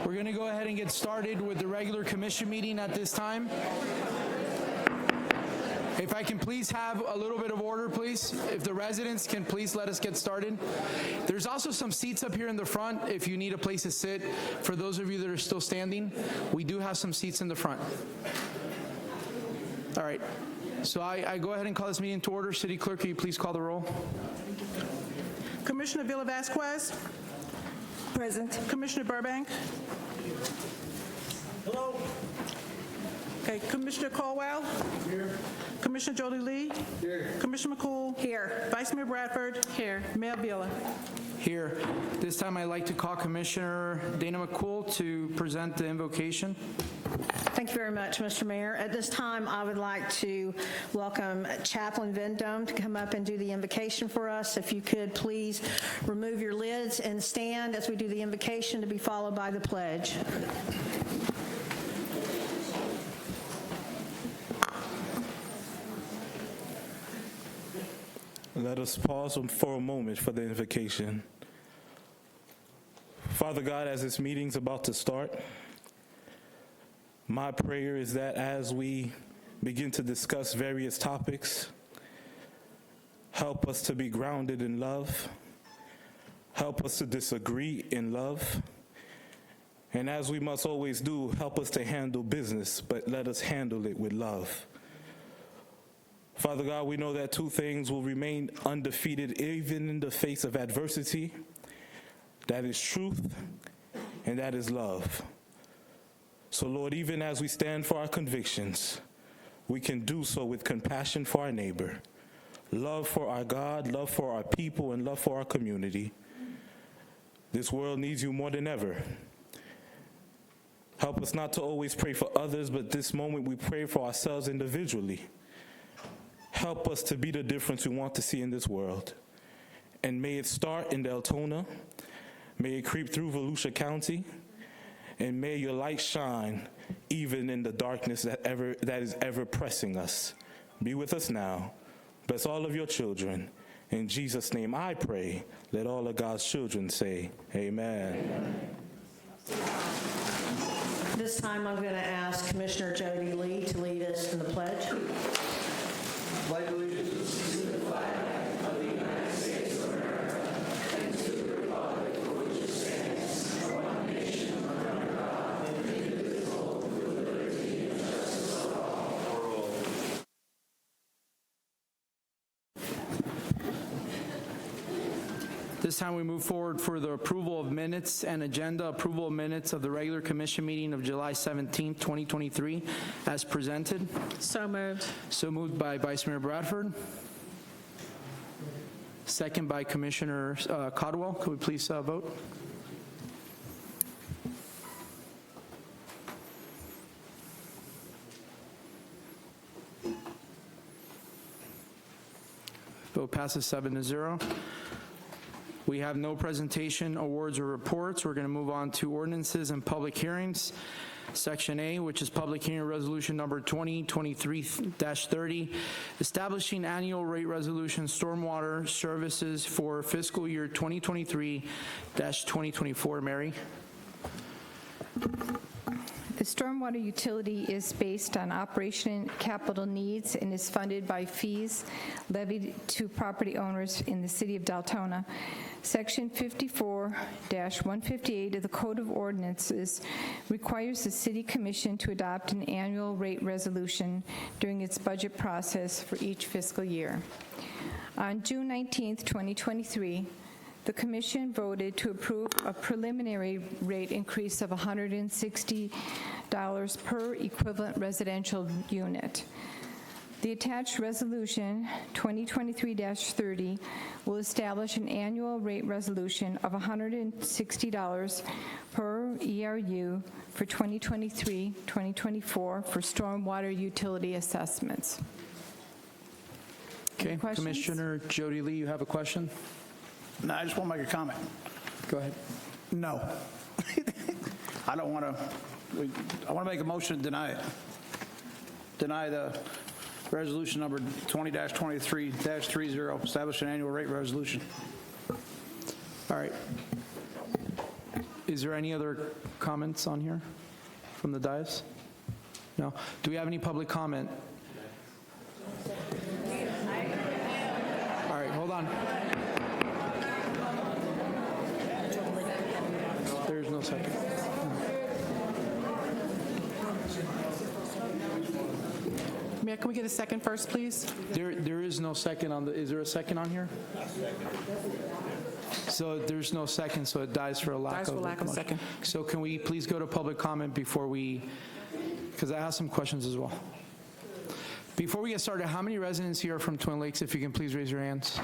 We're going to go ahead and get started with the regular commission meeting at this time. If I can please have a little bit of order, please. If the residents can please let us get started. There's also some seats up here in the front if you need a place to sit. For those of you that are still standing, we do have some seats in the front. All right. So I go ahead and call this meeting to order. City Clerk, can you please call the roll? Commissioner Villa-Vasquez. Present. Commissioner Burbank. Hello. Okay, Commissioner Caldwell. Here. Commissioner Jody Lee. Here. Commissioner McCool. Here. Vice Mayor Bradford. Here. Mayor Villa. Here. This time I'd like to call Commissioner Dana McCool to present the invocation. Thank you very much, Mr. Mayor. At this time, I would like to welcome Chaplain Vendome to come up and do the invocation for us. If you could please remove your lids and stand as we do the invocation, to be followed by the pledge. Let us pause for a moment for the invocation. Father God, as this meeting's about to start, my prayer is that as we begin to discuss various topics, help us to be grounded in love, help us to disagree in love, and as we must always do, help us to handle business, but let us handle it with love. Father God, we know that two things will remain undefeated even in the face of adversity. That is truth, and that is love. So Lord, even as we stand for our convictions, we can do so with compassion for our neighbor, love for our God, love for our people, and love for our community. This world needs you more than ever. Help us not to always pray for others, but this moment we pray for ourselves individually. Help us to be the difference we want to see in this world. And may it start in Deltona, may it creep through Volusia County, and may your light shine even in the darkness that is ever pressing us. Be with us now. Bless all of your children. In Jesus' name I pray. Let all of God's children say, amen. This time I'm going to ask Commissioner Jody Lee to lead us in the pledge. Pledge allegiance to the flag of the United States of America and to the republic for which it stands, one nation under God, indivisible, with liberty and justice for all. This time we move forward for the approval of minutes and agenda. Approval of minutes of the regular commission meeting of July 17th, 2023, as presented. So moved. So moved by Vice Mayor Bradford. Second by Commissioner Caldwell. Could we please vote? Vote passes 7-0. We have no presentation, awards, or reports. We're going to move on to ordinances and public hearings. Section A, which is public hearing resolution number 2023-30, establishing annual rate resolution stormwater services for fiscal year 2023-2024. Mary? The stormwater utility is based on operation capital needs and is funded by fees levied to property owners in the city of Deltona. Section 54-158 of the Code of Ordinances requires the City Commission to adopt an annual rate resolution during its budget process for each fiscal year. On June 19, 2023, the Commission voted to approve a preliminary rate increase of $160 per equivalent residential unit. The attached resolution, 2023-30, will establish an annual rate resolution of $160 per ERU for 2023-2024 for stormwater utility assessments. Okay, questions? Commissioner Jody Lee, you have a question? No, I just want to make a comment. Go ahead. No. I don't want to, I want to make a motion to deny it. Deny the resolution number 20-23-30, establish an annual rate resolution. All right. Is there any other comments on here from the dais? No? Do we have any public comment? All right, hold on. There's no second. Mayor, can we get a second first, please? There is no second on the, is there a second on here? So there's no second, so it dies for a lack Dies of. for lack of motion. second. So can we please go to public comment before we, because I have some questions as well. Before we get started, how many residents here are from Twin Lakes? If you can please raise your hands.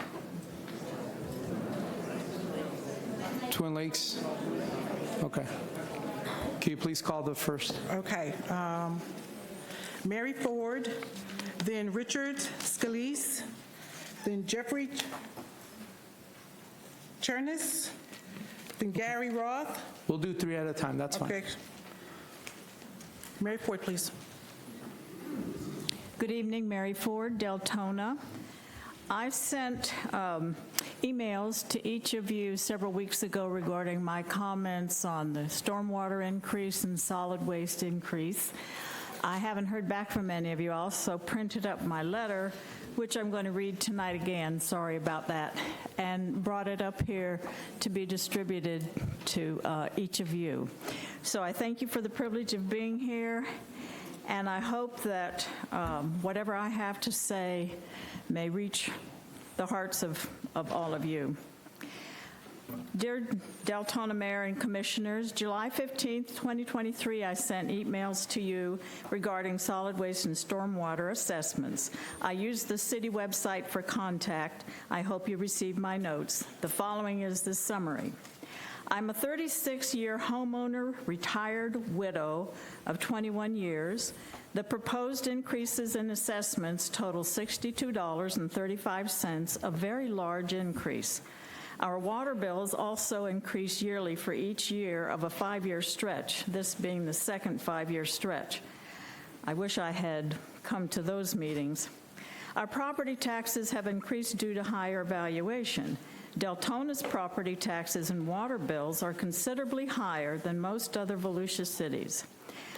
Twin Lakes? Okay. Can you please call the first? Okay. Mary Ford, then Richard Scalise, then Jeffrey Chernis, then Gary Roth. We'll do three at a time, that's fine. Okay. Mary Ford, please. Good evening, Mary Ford, Deltona. I sent emails to each of you several weeks ago regarding my comments on the stormwater increase and solid waste increase. I haven't heard back from any of you. I also printed up my letter, which I'm going to read tonight again, sorry about that, and brought it up here to be distributed to each of you. So I thank you for the privilege of being here, and I hope that whatever I have to say may reach the hearts of all of you. Dear Deltona Mayor and Commissioners, July 15th, 2023, I sent emails to you regarding solid waste and stormwater assessments. I used the city website for contact. I hope you received my notes. The following is the summary. I'm a 36-year homeowner, retired widow of 21 years. The proposed increases in assessments total $62.35, a very large increase. Our water bills also increase yearly for each year of a 5-year stretch, this being the second 5-year stretch. I wish I had come to those meetings. Our property taxes have increased due to higher valuation. Deltona's property taxes and water bills are considerably higher than most other Volusia cities.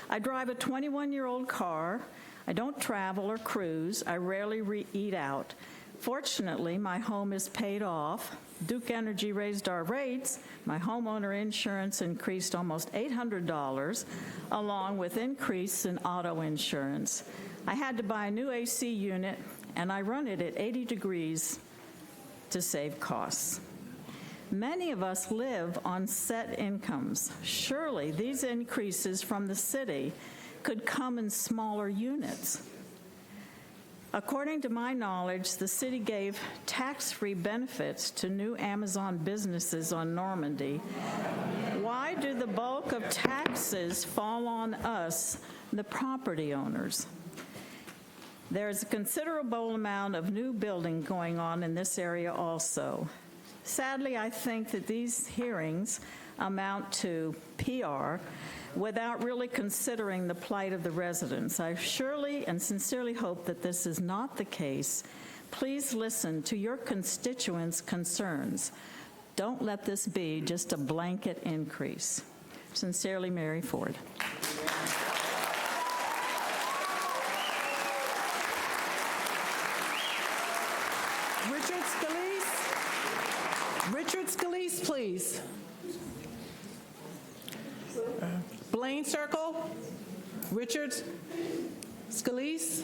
I drive a 21-year-old car. I don't travel or cruise. I rarely eat out. Fortunately, my home is paid off. Duke Energy raised our rates. My homeowner insurance increased almost $800, along with increase in auto insurance. I had to buy a new AC unit, and I run it at 80 degrees to save costs. Many of us live on set incomes. Surely these increases from the city could come in smaller units. According to my knowledge, the city gave tax-free benefits to new Amazon businesses on Normandy. Why do the bulk of taxes fall on us, the property owners? There's a considerable amount of new building going on in this area also. Sadly, I think that these hearings amount to PR without really considering the plight of the residents. I surely and sincerely hope that this is not the case. Please listen to your constituents' concerns. Don't let this be just a blanket increase. Sincerely, Mary Ford. Richard Scalise. Richard Scalise, please. Blaine Circle. Richard Scalise.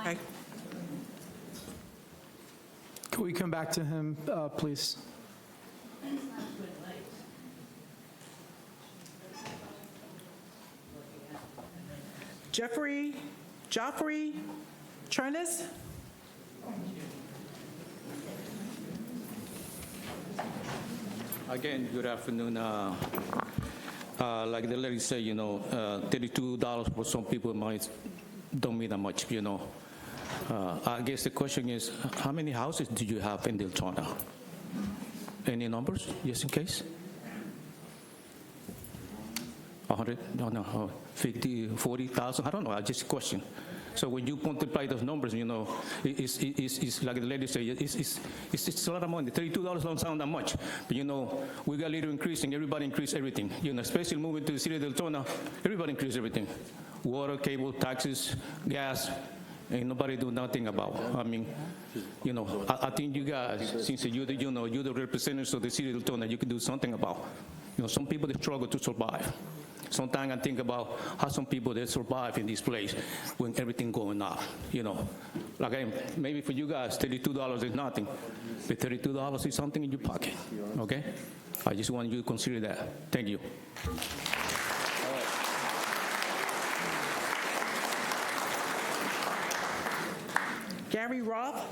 Okay. Can we come back to him, please? Joffrey Chernis. Again, good afternoon. Like the lady said, $32 for some people might don't mean that much, I guess the question is, how many houses do you have in Deltona? Any numbers, just in case? 100? No, 50, 40,000? I don't know, I just question. So when you multiply those numbers, you know, it's like the lady said, it's a lot of money. $32 don't sound that much, but you know, we got a little increase and everybody increased everything. You know, especially moving to the city of Deltona, everybody increased everything. Water, cable, taxes, gas, ain't nobody do nothing about. I mean, you know, I think you guys, since you're the representatives of the city of Deltona, you can do something about. You know, some people, they struggle to survive. Sometimes I think about how some people, they survive in this place when everything going up, you know. Like, maybe for you guys, $32 is nothing, but $32 is something in your pocket, okay? I just want you to consider that. Thank you. Gary Roth?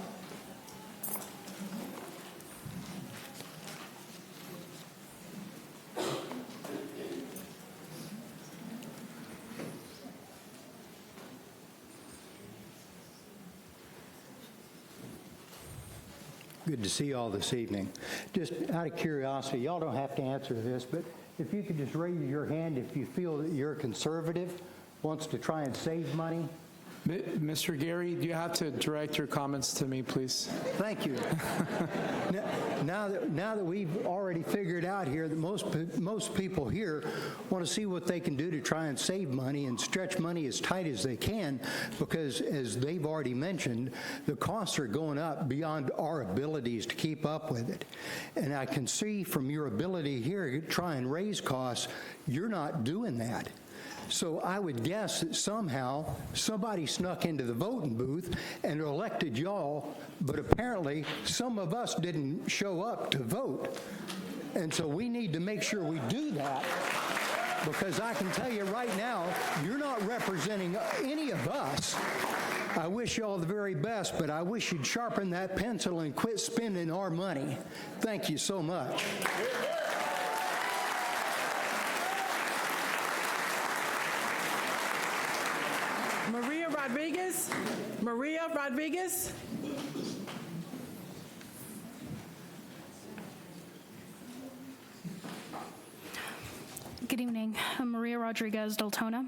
Good to see you all this evening. Just out of curiosity, y'all don't have to answer this, but if you could just raise your hand if you feel that you're a conservative, wants to try and save money. Mr. Gary, do you have to direct your comments to me, please? Thank you. Now that we've already figured out here that most people here want to see what they can do to try and save money and stretch money as tight as they can, because as they've already mentioned, the costs are going up beyond our abilities to keep up with it. And I can see from your ability here to try and raise costs, you're not doing that. So I would guess that somehow somebody snuck into the voting booth and elected y'all, but apparently some of us didn't show up to vote. And so we need to make sure we do that, because I can tell you right now, you're not representing any of us. I wish y'all the very best, but I wish you'd sharpen that pencil and quit spending our money. Thank you so much. Maria Rodriguez? Maria Rodriguez? Good evening. I'm Maria Rodriguez, Deltona.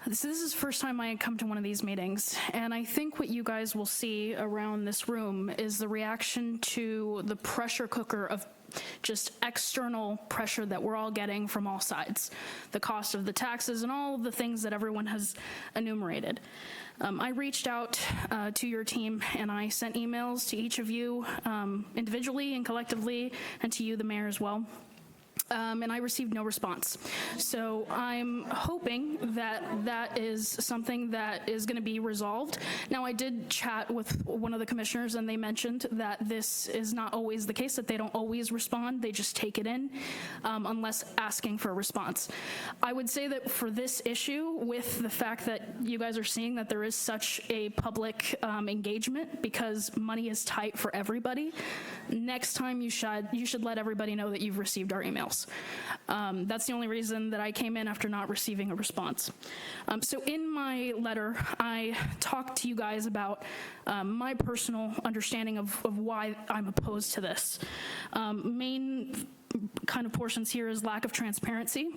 This is the first time I had come to one of these meetings, and I think what you guys will see around this room is the reaction to the pressure cooker of just external pressure that we're all getting from all sides. The cost of the taxes and all of the things that everyone has enumerated. I reached out to your team and I sent emails to each of you individually and collectively, and to you, the mayor, as well. And I received no response. So I'm hoping that that is something that is going to be resolved. Now, I did chat with one of the commissioners, and they mentioned that this is not always the case, that they don't always respond. They just take it in unless asking for a response. I would say that for this issue, with the fact that you guys are seeing that there is such a public engagement because money is tight for everybody, next time you should let everybody know that you've received our emails. That's the only reason that I came in after not receiving a response. So in my letter, I talked to you guys about my personal understanding of why I'm opposed to this. Main kind of portions here is lack of transparency.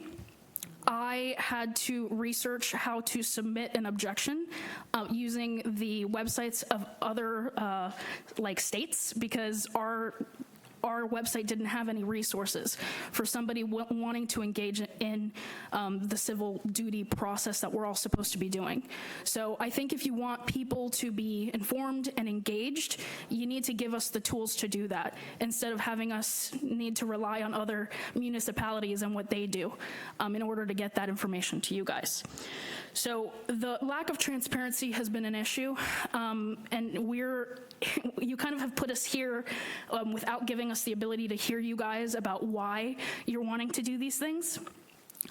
I had to research how to submit an objection using the websites of other like states, because our website didn't have any resources for somebody wanting to engage in the civil duty process that we're all supposed to be doing. So I think if you want people to be informed and engaged, you need to give us the tools to do that, instead of having us need to rely on other municipalities and what they do in order to get that information to you guys. So the lack of transparency has been an issue, and you kind of have put us here without giving us the ability to hear you guys about why you're wanting to do these things.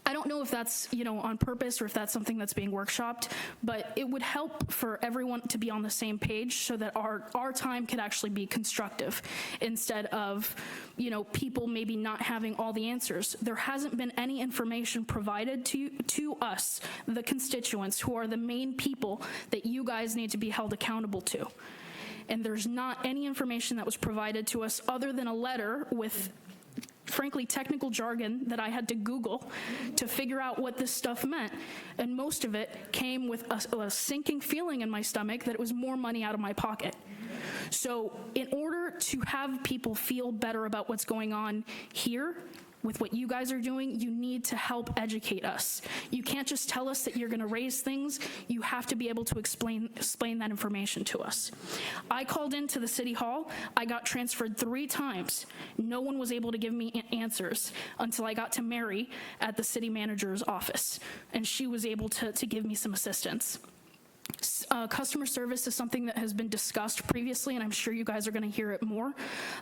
I don't know if that's, on purpose or if that's something that's being workshopped, but it would help for everyone to be on the same page so that our time could actually be constructive, instead of, people maybe not having all the answers. There hasn't been any information provided to us, the constituents, who are the main people that you guys need to be held accountable to. And there's not any information that was provided to us other than a letter with frankly, technical jargon that I had to Google to figure out what this stuff meant. And most of it came with a sinking feeling in my stomach that it was more money out of my pocket. So in order to have people feel better about what's going on here, with what you guys are doing, you need to help educate us. You can't just tell us that you're going to raise things. You have to be able to explain that information to us. I called into the city hall. I got transferred 3 times. No one was able to give me answers until I got to Mary at the city manager's office, and she was able to give me some assistance. Customer service is something that has been discussed previously, and I'm sure you guys are going to hear it more.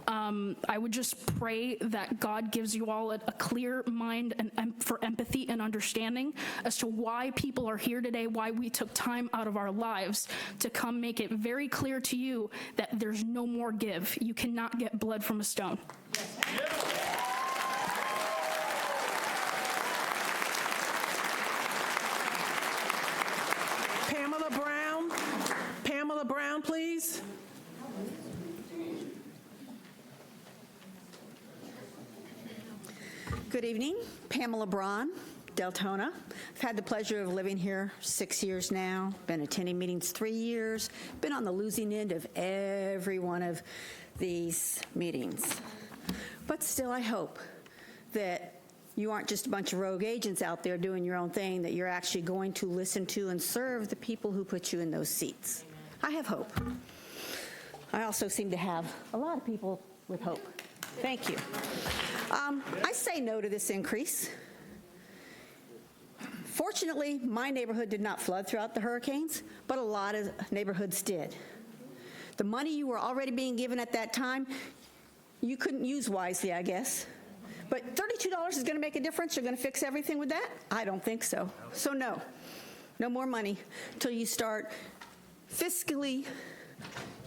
I would just pray that God gives you all a clear mind and for empathy and understanding as to why people are here today, why we took time out of our lives to come make it very clear to you that there's no more give. You cannot get blood from a stone. Pamela Brown, please. Good evening, Pamela Braun, Deltona. I've had the pleasure of living here 6 years now, been attending meetings 3 years, been on the losing end of every one of these meetings. But still, I hope that you aren't just a bunch of rogue agents out there doing your own thing, that you're actually going to listen to and serve the people who put you in those seats. I have hope. I also seem to have a lot of people with hope. Thank you. I say no to this increase. Fortunately, my neighborhood did not flood throughout the hurricanes, but a lot of neighborhoods did. The money you were already being given at that time, you couldn't use wisely, I guess. But $32 is going to make a difference? You're going to fix everything with that? I don't think so. So no more money until you start fiscally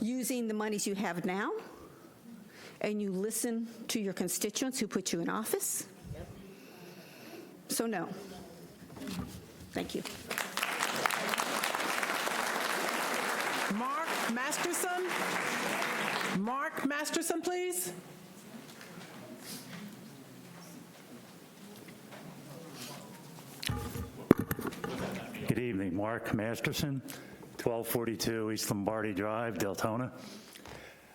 using the monies you have now, and you listen to your constituents who put you in office. So no. Thank you. Mark Masterson. Mark Masterson, please. Good evening, Mark Masterson, 1242 East Lombardi Drive, Deltona.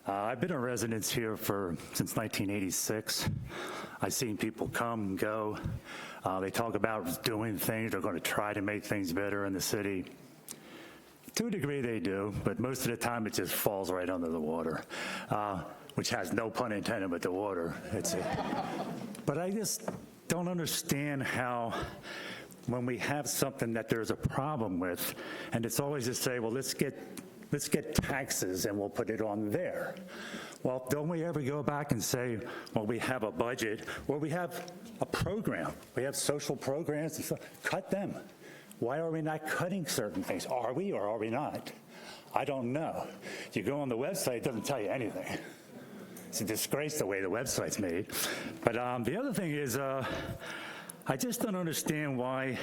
I've been a resident here since 1986. I've seen people come and go. They talk about doing things. They're going to try to make things better in the city. To a degree they do, but most of the time it just falls right under the water, which has no pun intended with the water. But I just don't understand how when we have something that there's a problem with, and it's always to say, well, let's get taxes and we'll put it on there. Well, don't we ever go back and say, well, we have a budget, or we have a program, we have social programs, and stuff. Cut them. Why are we not cutting certain things? Are we or are we not? I don't know. You go on the website, it doesn't tell you anything. It's a disgrace the way the website's made. But the other thing is, I just don't understand why,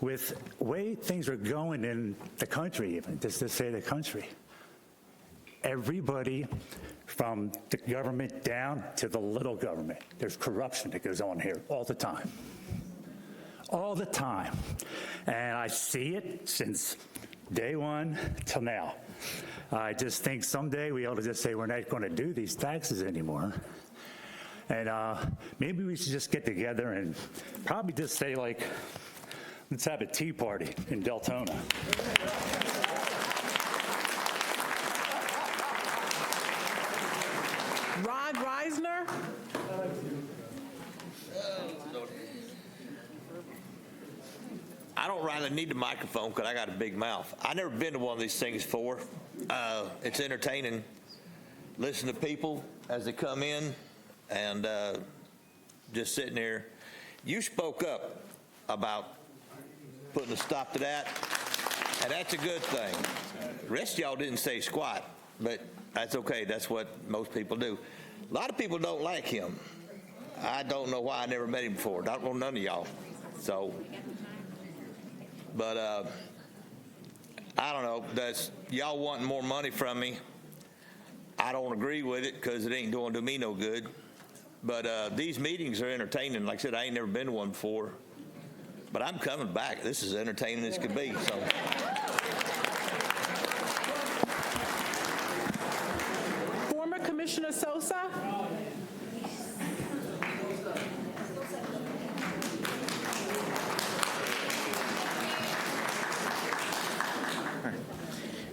with the way things are going in the country, even just to say the country, everybody from the government down to the little government, there's corruption that goes on here all the time. All the time. And I see it since day one till now. I just think someday we ought to just say we're not going to do these taxes anymore. And maybe we should just get together and probably just say, like, let's have a tea party in Deltona. Rod Reisner. I don't really need the microphone because I got a big mouth. I've never been to one of these things before. It's entertaining. Listen to people as they come in and just sitting there. You spoke up about putting a stop to that, and that's a good thing. The rest of y'all didn't say squat, but that's okay. That's what most people do. A lot of people don't like him. I don't know why. I never met him before. I don't know none of y'all. So, but I don't know. Y'all wanting more money from me. I don't agree with it because it ain't going to do me no good. But these meetings are entertaining. Like I said, I ain't never been to one before. But I'm coming back. This is as entertaining as could be. So. Former Commissioner Sosa?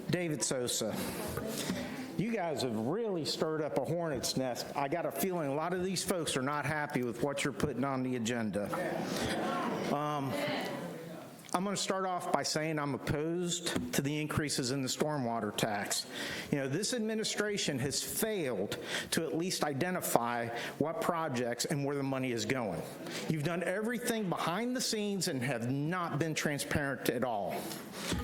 David Sosa. You guys have really stirred up a hornet's nest. I got a feeling a lot of these folks are not happy with what you're putting on the agenda. I'm going to start off by saying I'm opposed to the increases in the stormwater tax. You know, this administration has failed to at least identify what projects and where the money is going. You've done everything behind the scenes and have not been transparent at all.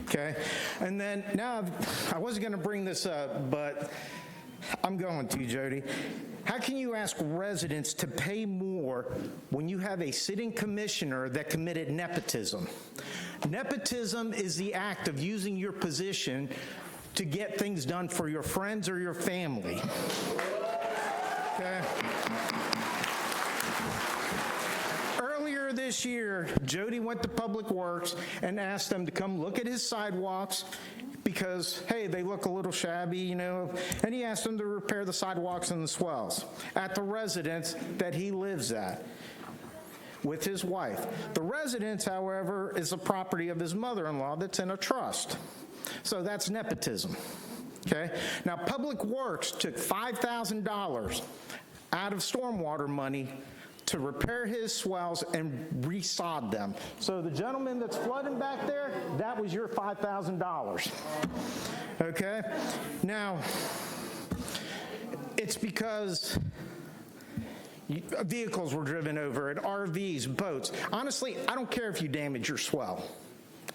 Okay? And then now, I wasn't going to bring this up, but I'm going to, Jody. How can you ask residents to pay more when you have a sitting commissioner that committed nepotism? Nepotism is the act of using your position to get things done for your friends or your family. Okay? Earlier this year, Jody went to Public Works and asked them to come look at his sidewalks because, hey, they look a little shabby, you know, and he asked them to repair the sidewalks and the swells at the residence that he lives at with his wife. The residence, however, is the property of his mother-in-law that's in a trust. So that's nepotism, okay? Now, Public Works took $5,000 out of stormwater money to repair his swells and resod them. So the gentleman that's flooding back there, that was your $5,000, okay? Now, it's because vehicles were driven over it, RVs, boats. Honestly, I don't care if you damage your swell.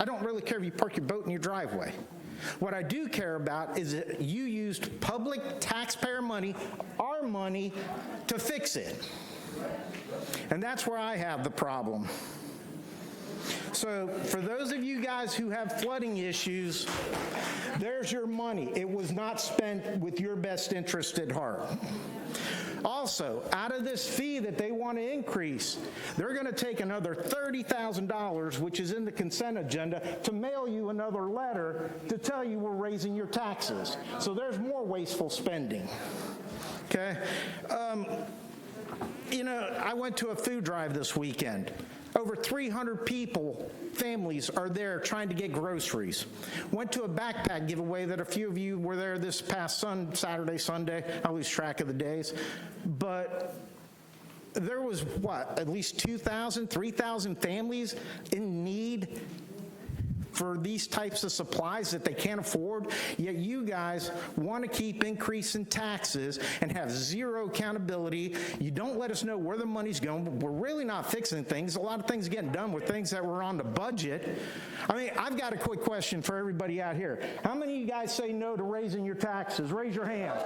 I don't really care if you park your boat in your driveway. What I do care about is that you used public taxpayer money, our money, to fix it. And that's where I have the problem. So for those of you guys who have flooding issues, there's your money. It was not spent with your best interest at heart. Also, out of this fee that they want to increase, they're going to take another $30,000, which is in the consent agenda, to mail you another letter to tell you we're raising your taxes. So there's more wasteful spending. Okay? You know, I went to a food drive this weekend. Over 300 people, families, are there trying to get groceries. Went to a backpack giveaway that a few of you were there this past Saturday, Sunday. I lose track of the days. But there was, at least 2,000, 3,000 families in need for these types of supplies that they can't afford, yet you guys want to keep increasing taxes and have zero accountability. You don't let us know where the money's going. We're really not fixing things. A lot of things getting done with things that were on the budget. I mean, I've got a quick question for everybody out here. How many of you guys say no to raising your taxes? Raise your hand.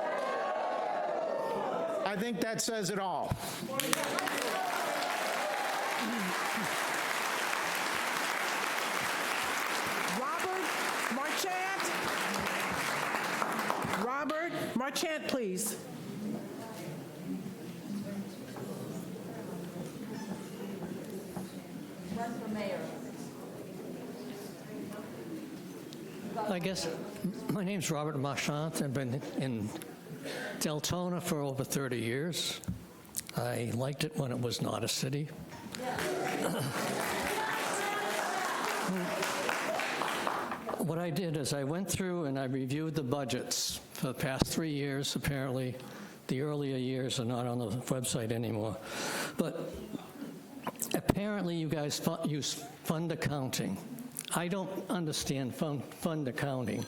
I think that says it all. Robert Marchant, please. Run for mayor. I guess my name's Robert Marchant. I've been in Deltona for over 30 years. I liked it when it was not a city. What I did is I went through and I reviewed the budgets for the past 3 years. Apparently, the earlier years are not on the website anymore. But apparently, you guys use fund accounting. I don't understand fund accounting,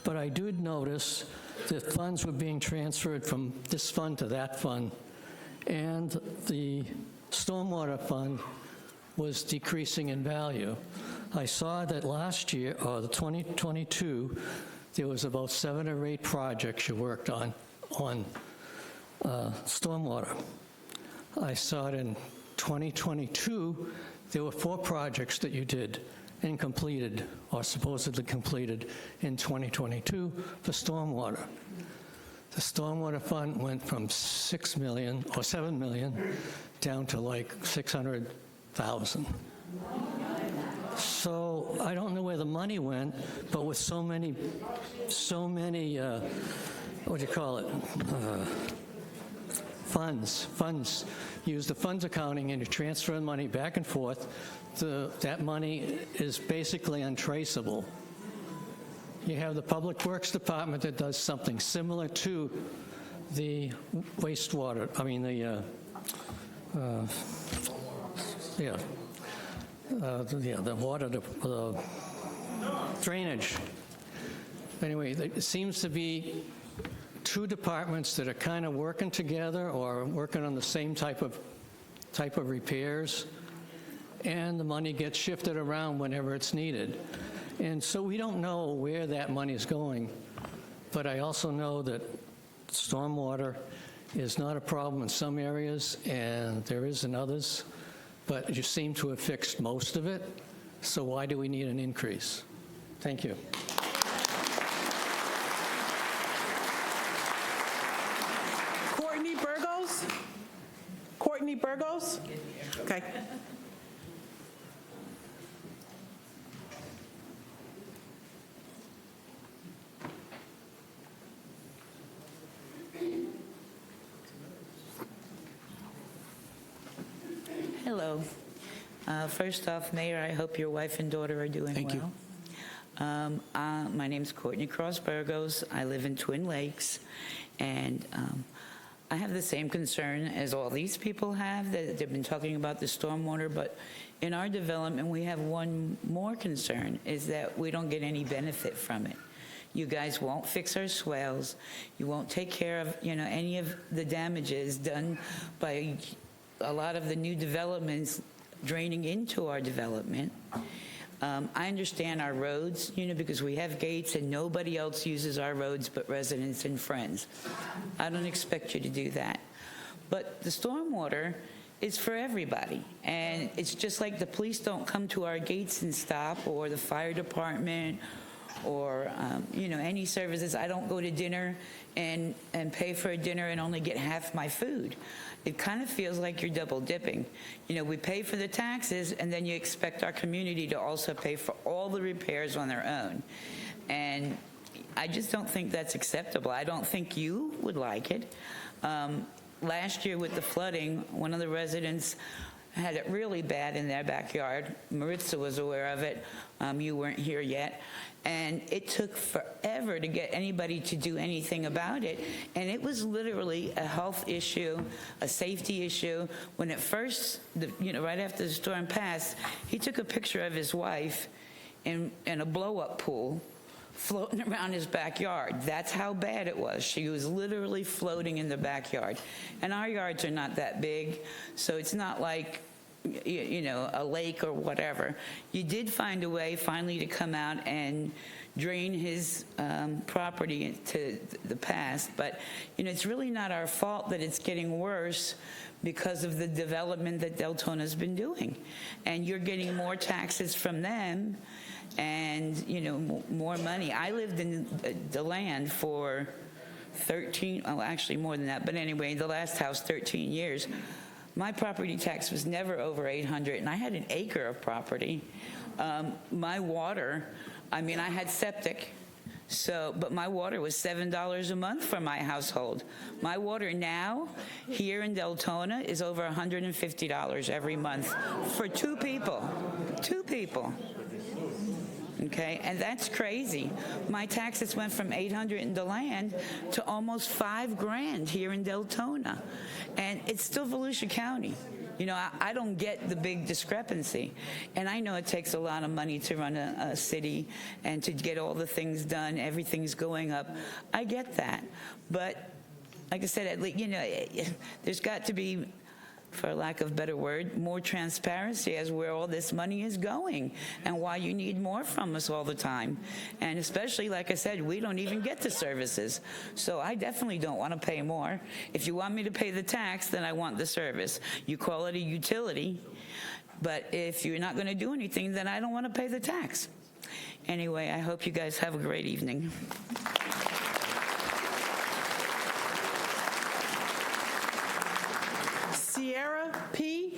but I did notice that funds were being transferred from this fund to that fund, and the stormwater fund was decreasing in value. I saw that last year, or the 2022, there was about 7 or 8 projects you worked on stormwater. I saw it in 2022, there were 4 projects that you did and completed, or supposedly completed, in 2022 for stormwater. The stormwater fund went from 6 million or 7 million down to like 600,000. So I don't know where the money went, but with so many, what do you call it? Funds. Use the funds accounting and you transfer money back and forth. That money is basically untraceable. You have the Public Works Department that does something similar to the wastewater, the water, the drainage. Anyway, it seems to be two departments that are kind of working together or working on the same type of repairs, and the money gets shifted around whenever it's needed. And so we don't know where that money is going, but I also know that stormwater is not a problem in some areas, and there is in others, but you seem to have fixed most of it, so why do we need an increase? Thank you. Courtney Burgos? Okay. Hello. First off, Mayor, I hope your wife and daughter are doing well. Thank you. My name's Courtney Cross Burgos. I live in Twin Lakes, and I have the same concern as all these people have. That they've been talking about the stormwater, but in our development, we have one more concern, is that we don't get any benefit from it. You guys won't fix our swales. You won't take care of, any of the damages done by a lot of the new developments draining into our development. I understand our roads, because we have gates and nobody else uses our roads but residents and friends. I don't expect you to do that. But the stormwater is for everybody. And it's just like the police don't come to our gates and stop, or the fire department, or, any services. I don't go to dinner and pay for a dinner and only get half my food. It kind of feels like you're double dipping. We pay for the taxes, and then you expect our community to also pay for all the repairs on their own. And I just don't think that's acceptable. I don't think you would like it. Last year with the flooding, one of the residents had it really bad in their backyard. Maritza was aware of it. You weren't here yet. And it took forever to get anybody to do anything about it. And it was literally a health issue, a safety issue. When it first, right after the storm passed, he took a picture of his wife in a blow-up pool floating around his backyard. That's how bad it was. She was literally floating in the backyard. And our yards are not that big, so it's not like a lake or whatever. You did find a way finally to come out and drain his property to the past, but it's really not our fault that it's getting worse because of the development that Deltona's been doing. And you're getting more taxes from them and more money. I lived in the land for 13, actually more than that, but anyway, the last house 13 years. My property tax was never over $800, and I had an acre of property. My water, I had septic, but my water was $7 a month for my household. My water now, here in Deltona, is over $150 every month for two people. Okay, and that's crazy. My taxes went from $800 in the land to almost $5,000 here in Deltona, and it's still Volusia County. I don't get the big discrepancy, and I know it takes a lot of money to run a city and to get all the things done. Everything's going up. I get that, but like I said, there's got to be, for lack of a better word, more transparency as where all this money is going and why you need more from us all the time. And especially, like I said, we don't even get the services. So I definitely don't want to pay more. If you want me to pay the tax, then I want the service. You call it a utility, but if you're not going to do anything, then I don't want to pay the tax. Anyway, I hope you guys have a great evening. Sierra P.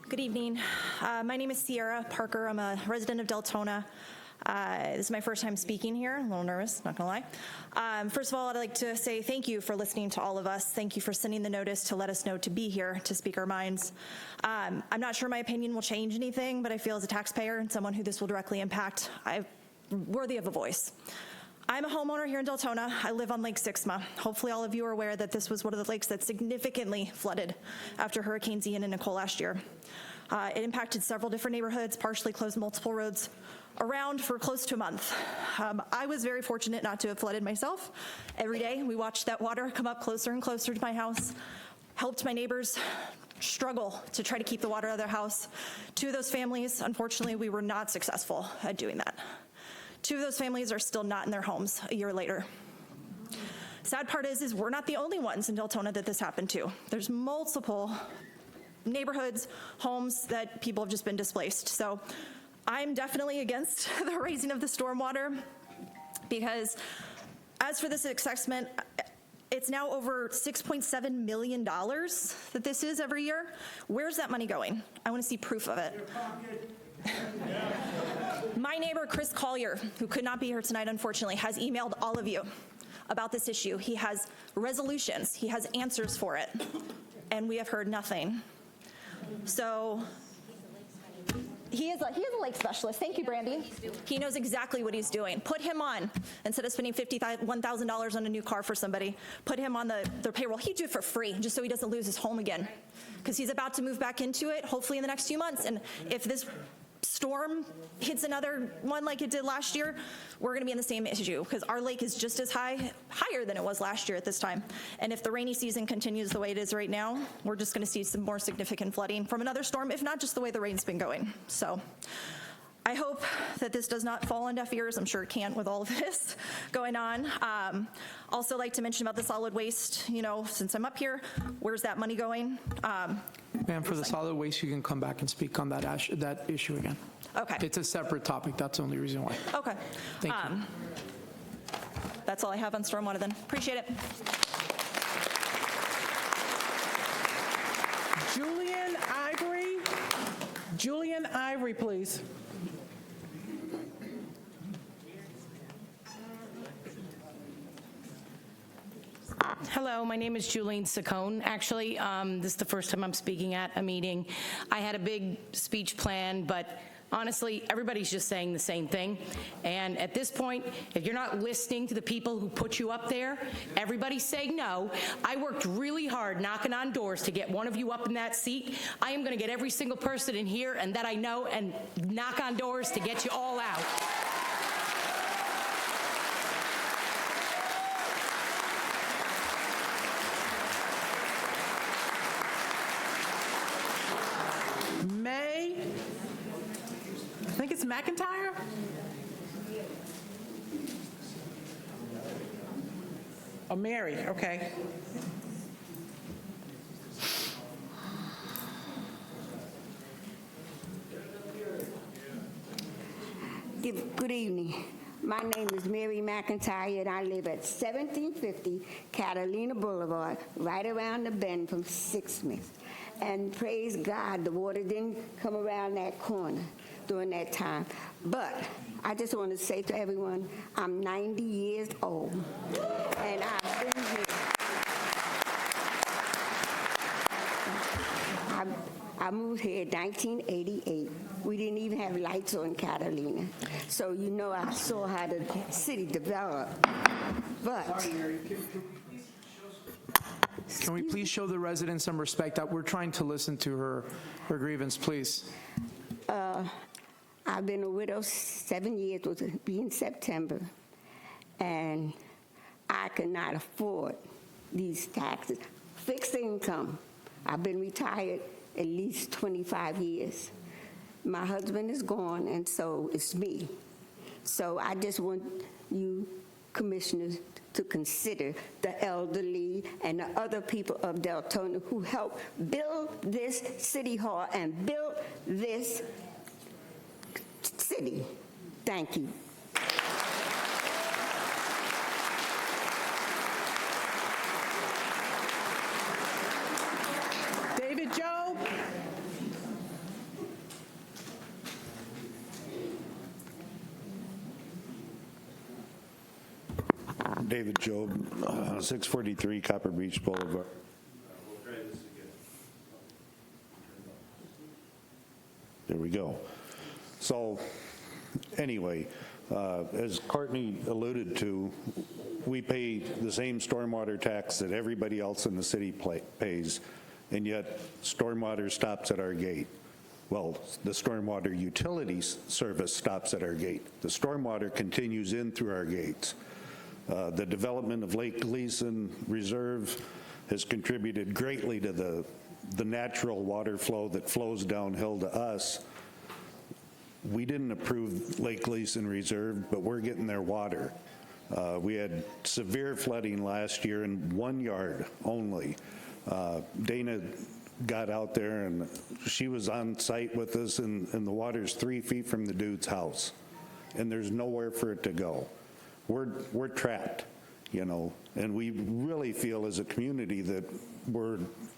Good evening. My name is Sierra Parker. I'm a resident of Deltona. This is my first time speaking here. I'm a little nervous, not gonna lie. First of all, I'd like to say thank you for listening to all of us. Thank you for sending the notice to let us know to be here to speak our minds. I'm not sure my opinion will change anything, but I feel as a taxpayer and someone who this will directly impact, I'm worthy of a voice. I'm a homeowner here in Deltona. I live on Lake Sixma. Hopefully all of you are aware that this was one of the lakes that significantly flooded after Hurricanes Ian and Nicole last year. It impacted several different neighborhoods, partially closed multiple roads around for close to a month. I was very fortunate not to have flooded myself. Every day we watched that water come up closer and closer to my house, helped my neighbors struggle to try to keep the water out of their house. Two of those families, unfortunately, we were not successful at doing that. Two of those families are still not in their homes a year later. Sad part is we're not the only ones in Deltona that this happened to. There's multiple neighborhoods, homes that people have just been displaced. So I'm definitely against the raising of the stormwater, because as for this assessment, it's now over $6.7 million that this is every year. Where's that money going? I want to see proof of it. My neighbor, Chris Collier, who could not be here tonight, unfortunately, has emailed all of you about this issue. He has resolutions. He has answers for it. And we have heard nothing. So he is a lake specialist. Thank you, Brandy. He knows exactly what he's doing. Put him on. Instead of spending $1,000 on a new car for somebody, put him on their payroll. He'd do it for free, just so he doesn't lose his home again. Because he's about to move back into it, hopefully in the next few months. And if this storm hits another one like it did last year, we're going to be in the same issue, because our lake is just as higher than it was last year at this time. And if the rainy season continues the way it is right now, we're just going to see some more significant flooding from another storm, if not just the way the rain's been going. So I hope that this does not fall on deaf ears. I'm sure it can't with all of this going on. Also like to mention about the solid waste, since I'm up here, where's that money going? Ma'am, for the solid waste, you can come back and speak on that issue again. Okay. It's a separate topic. That's the only reason why. Okay. Thank you. That's all I have on stormwater then. Appreciate it. Julian Ivory, please. Hello, my name is Julene Saccone. Actually, this is the first time I'm speaking at a meeting. I had a big speech planned, but honestly, everybody's just saying the same thing. And at this point, if you're not listening to the people who put you up there, everybody's saying no. I worked really hard knocking on doors to get one of you up in that seat. I am going to get every single person in here and that I know and knock on doors to get you all out. I think it's McIntyre? Oh, Mary, okay. Good evening. My name is Mary McIntyre, and I live at 1750 Catalina Boulevard, right around the bend from Sixsmith. And praise God, the water didn't come around that corner during that time. But I just want to say to everyone, I'm 90 years old, and I've been here. I moved here in 1988. We didn't even have lights on Catalina. So I saw how the city developed. But Can we please show the residents some respect that we're trying to listen to her grievance, please? I've been a widow 7 years, will be in September, and I cannot afford these taxes. Fixed income. I've been retired at least 25 years. My husband is gone, and so it's me. So I just want you commissioners to consider the elderly and the other people of Deltona who helped build this city hall and build this city. Thank you. David Job. David Job, 643 Copper Beach Boulevard. There we go. So anyway, as Courtney alluded to, we pay the same stormwater tax that everybody else in the city pays, and yet stormwater stops at our gate. Well, the stormwater utilities service stops at our gate. The stormwater continues in through our gates. The development of Lake Gleason Reserve has contributed greatly to the natural water flow that flows downhill to us. We didn't approve Lake Gleason Reserve, but we're getting their water. We had severe flooding last year in 1 yard only. Dana got out there and she was on site with us, and the water's 3 feet from the dude's house, and there's nowhere for it to go. We're trapped, you know, and we really feel as a community that we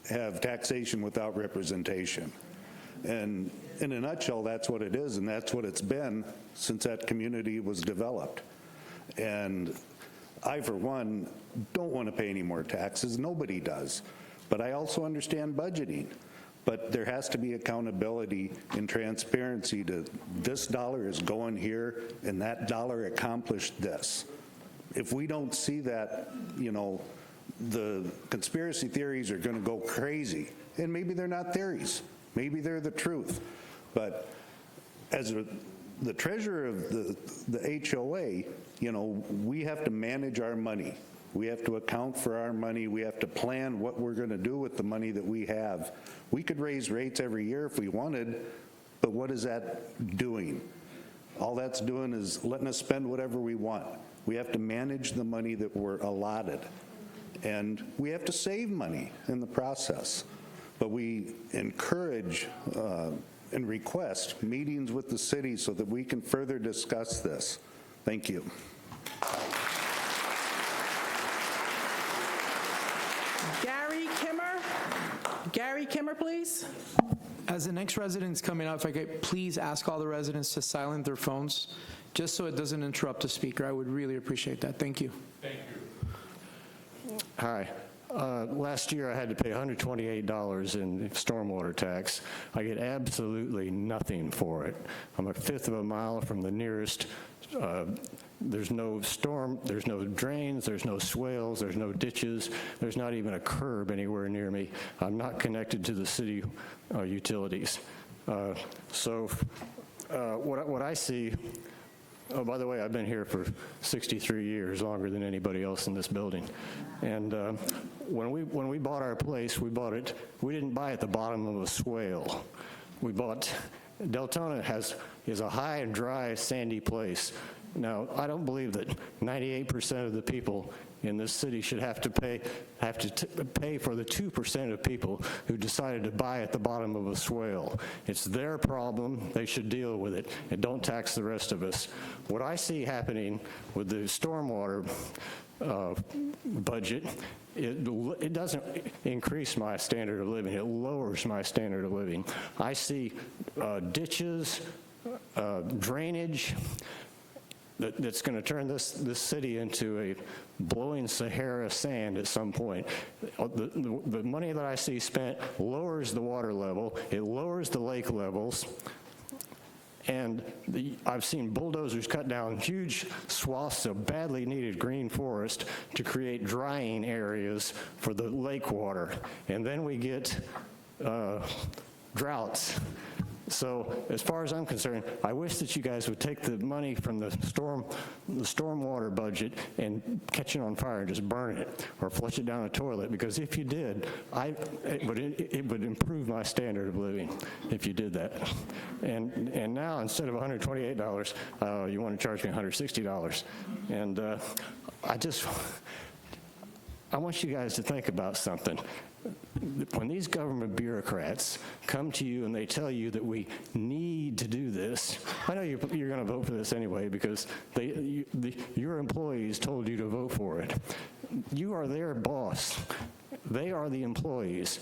have taxation without representation. And in a nutshell, that's what it is, and that's what it's been since that community was developed. And I, for one, don't want to pay any more taxes. Nobody does. But I also understand budgeting. But there has to be accountability and transparency to this dollar is going here and that dollar accomplished this. If we don't see that, you know, the conspiracy theories are going to go crazy. And maybe they're not theories. Maybe they're the truth. But as the treasurer of the HOA, you know, we have to manage our money. We have to account for our money. We have to plan what we're going to do with the money that we have. We could raise rates every year if we wanted, but what is that doing? All that's doing is letting us spend whatever we want. We have to manage the money that we're allotted, and we have to save money in the process. But we encourage and request meetings with the city so that we can further discuss this. Thank you. Gary Kimmer, please. As the next resident's coming up, if I could please ask all the residents to silence their phones, just so it doesn't interrupt the speaker. I would really appreciate that. Thank you. Thank you. Hi. Last year I had to pay $128 in stormwater tax. I get absolutely nothing for it. I'm a fifth of a mile from the nearest. There's no storm, there's no drains, there's no swales, there's no ditches, there's not even a curb anywhere near me. I'm not connected to the city utilities. So what I see, oh, by the way, I've been here for 63 years, longer than anybody else in this building. And when we bought our place, we didn't buy at the bottom of a swale. We bought, Deltona is a high and dry, sandy place. Now, I don't believe that 98% of the people in this city should have to pay for the 2% of people who decided to buy at the bottom of a swale. It's their problem. They should deal with it, and don't tax the rest of us. What I see happening with the stormwater budget, it doesn't increase my standard of living. It lowers my standard of living. I see ditches, drainage, that's going to turn this city into a blowing Sahara sand at some point. The money that I see spent lowers the water level, it lowers the lake levels, and I've seen bulldozers cut down huge swaths of badly needed green forest to create drying areas for the lake water, and then we get droughts. So as far as I'm concerned, I wish that you guys would take the money from the stormwater budget and catch it on fire and just burn it or flush it down a toilet, because if you did, it would improve my standard of living if you did that. And now, instead of $128, I want you guys to think about something. When these government bureaucrats come to you and they tell you that we need to do this, I know you're going to vote for this anyway because your employees told you to vote for it. You are their boss. They are the employees.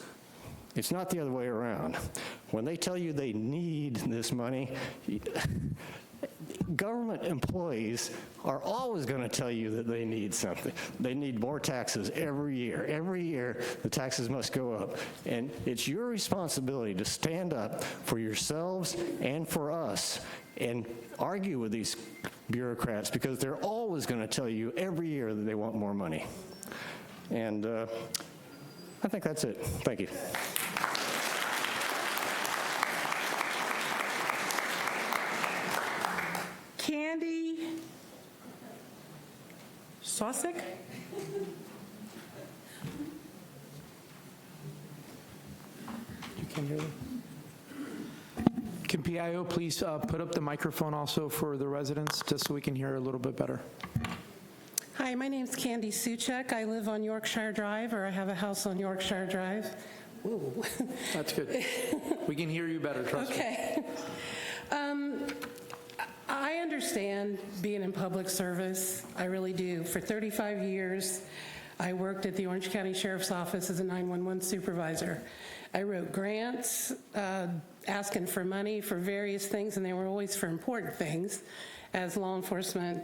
It's not the other way around. When they tell you they need this money, government employees are always going to tell you that they need something. They need more taxes every year. Every year, the taxes must go up. And it's your responsibility to stand up for yourselves and for us and argue with these bureaucrats because they're always going to tell you every year that they want more money. And I think that's it. Thank you. Candy Sosik? You can hear them. Can PIO please put up the microphone also for the residents, just so we can hear a little bit better? Hi, my name's Candy Suchek. I live on Yorkshire Drive, or I have a house on Yorkshire Drive. Ooh. That's good. We can hear you better, trust me. Okay. I understand being in public service. I really do. For 35 years, I worked at the Orange County Sheriff's Office as a 911 supervisor. I wrote grants asking for money for various things, and they were always for important things, as law enforcement,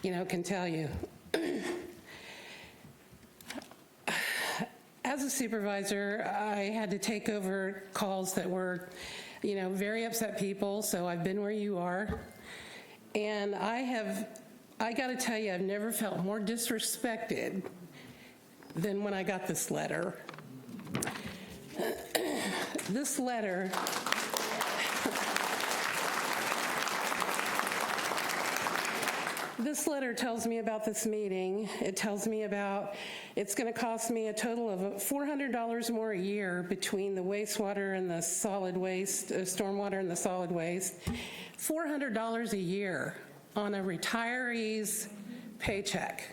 can tell you. As a supervisor, I had to take over calls that were, very upset people, so I've been where you are. And I got to tell you, I've never felt more disrespected than when I got this letter. This letter tells me about this meeting. It tells me about it's going to cost me a total of $400 more a year between the wastewater and the solid waste, stormwater and the solid waste. $400 a year on a retiree's paycheck.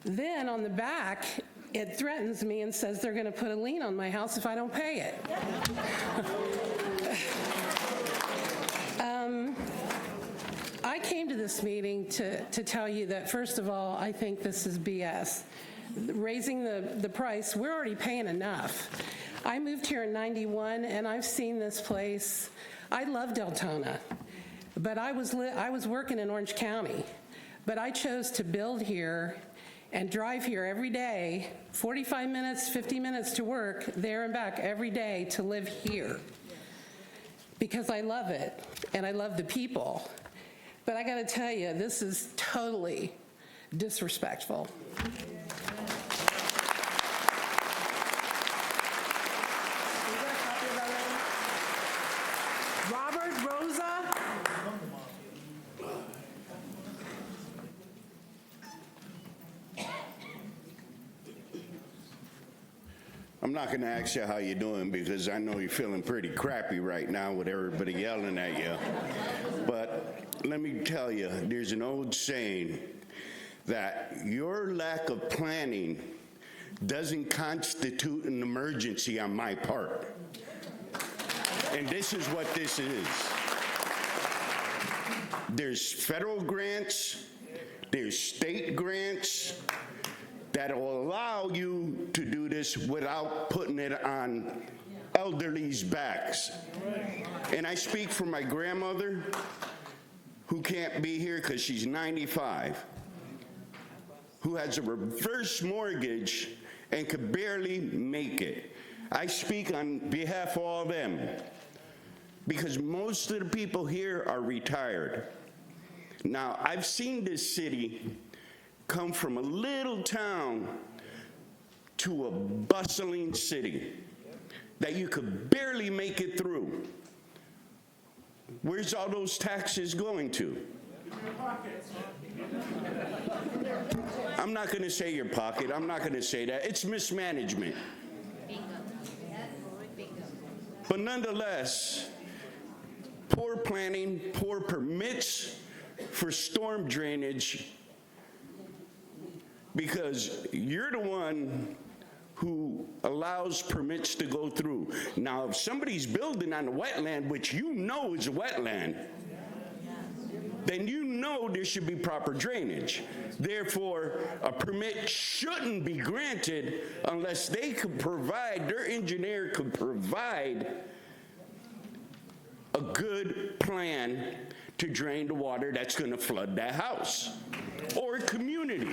Then on the back, it threatens me and says they're going to put a lien on my house if I don't pay it. I came to this meeting to tell you that, first of all, I think this is BS. Raising the price, we're already paying enough. I moved here in '91, and I've seen this place. I love Deltona, but I was working in Orange County, but I chose to build here and drive here every day, 45 minutes, 50 minutes to work, there and back every day to live here, because I love it, and I love the people. But I got to tell you, this is totally disrespectful. Robert Rosa? I'm not going to ask you how you're doing because I know you're feeling pretty crappy right now with everybody yelling at you. But let me tell you, there's an old saying that your lack of planning doesn't constitute an emergency on my part. And this is what this is. There's federal grants, there's state grants that will allow you to do this without putting it on elderly's backs. And I speak for my grandmother, who can't be here because she's 95, who has a reverse mortgage and could barely make it. I speak on behalf of all of them because most of the people here are retired. Now, I've seen this city come from a little town to a bustling city that you could barely make it through. Where's all those taxes going to? I'm not going to say your pocket. I'm not going to say that. It's mismanagement. But nonetheless, poor planning, poor permits for storm drainage because you're the one who allows permits to go through. Now, if somebody's building on a wetland, which you know is a wetland, then you know there should be proper drainage. Therefore, a permit shouldn't be granted unless they could provide, their engineer could provide a good plan to drain the water that's going to flood that house or community.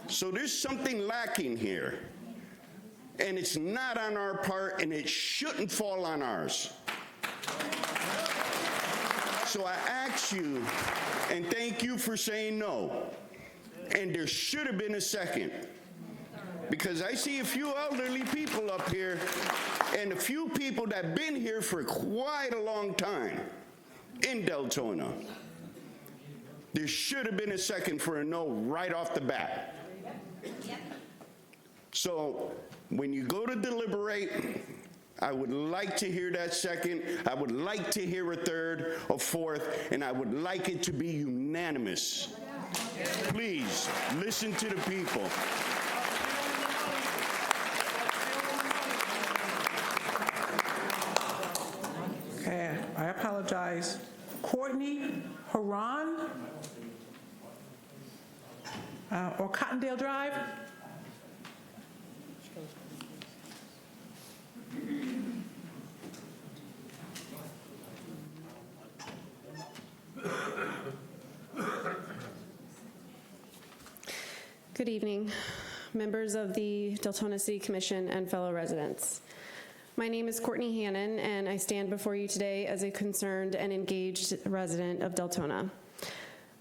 So there's something lacking here, and it's not on our part, and it shouldn't fall on ours. So I ask you, and thank you for saying no, and there should have been a second, because I see a few elderly people up here and a few people that have been here for quite a long time in Deltona. There should have been a second for a no right off the bat. So when you go to deliberate, I would like to hear that second. I would like to hear a third, a fourth, and I would like it to be unanimous. Please, listen to the people. Okay, I apologize. Courtney Haran, or Cottondale Drive? Good evening, members of the Deltona City Commission and fellow residents. My name is Courtney Hannon, and I stand before you today as a concerned and engaged resident of Deltona.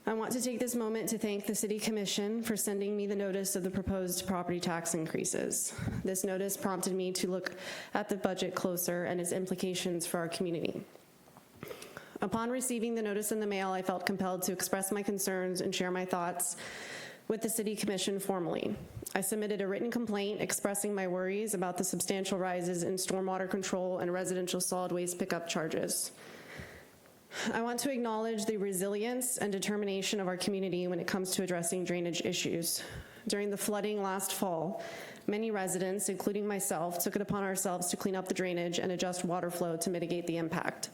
I want to take this moment to thank the City Commission for sending me the notice of the proposed property tax increases. This notice prompted me to look at the budget closer and its implications for our community. Upon receiving the notice in the mail, I felt compelled to express my concerns and share my thoughts with the City Commission formally. I submitted a written complaint expressing my worries about the substantial rises in stormwater control and residential solid waste pickup charges. I want to acknowledge the resilience and determination of our community when it comes to addressing drainage issues. During the flooding last fall, many residents, including myself, took it upon ourselves to clean up the drainage and adjust water flow to mitigate the impact.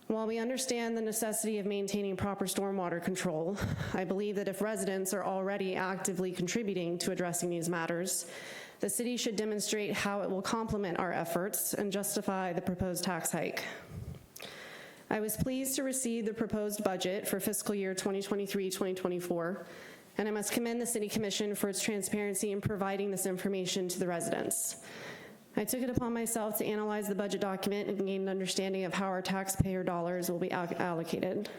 While we understand the necessity of maintaining proper stormwater control, I believe that if residents are already actively contributing to addressing these matters, the city should demonstrate how it will complement our efforts and justify the proposed tax hike. I was pleased to receive the proposed budget for fiscal year 2023-2024, and I must commend the City Commission for its transparency in providing this information to the residents. I took it upon myself to analyze the budget document and gain an understanding of how our taxpayer dollars will be allocated.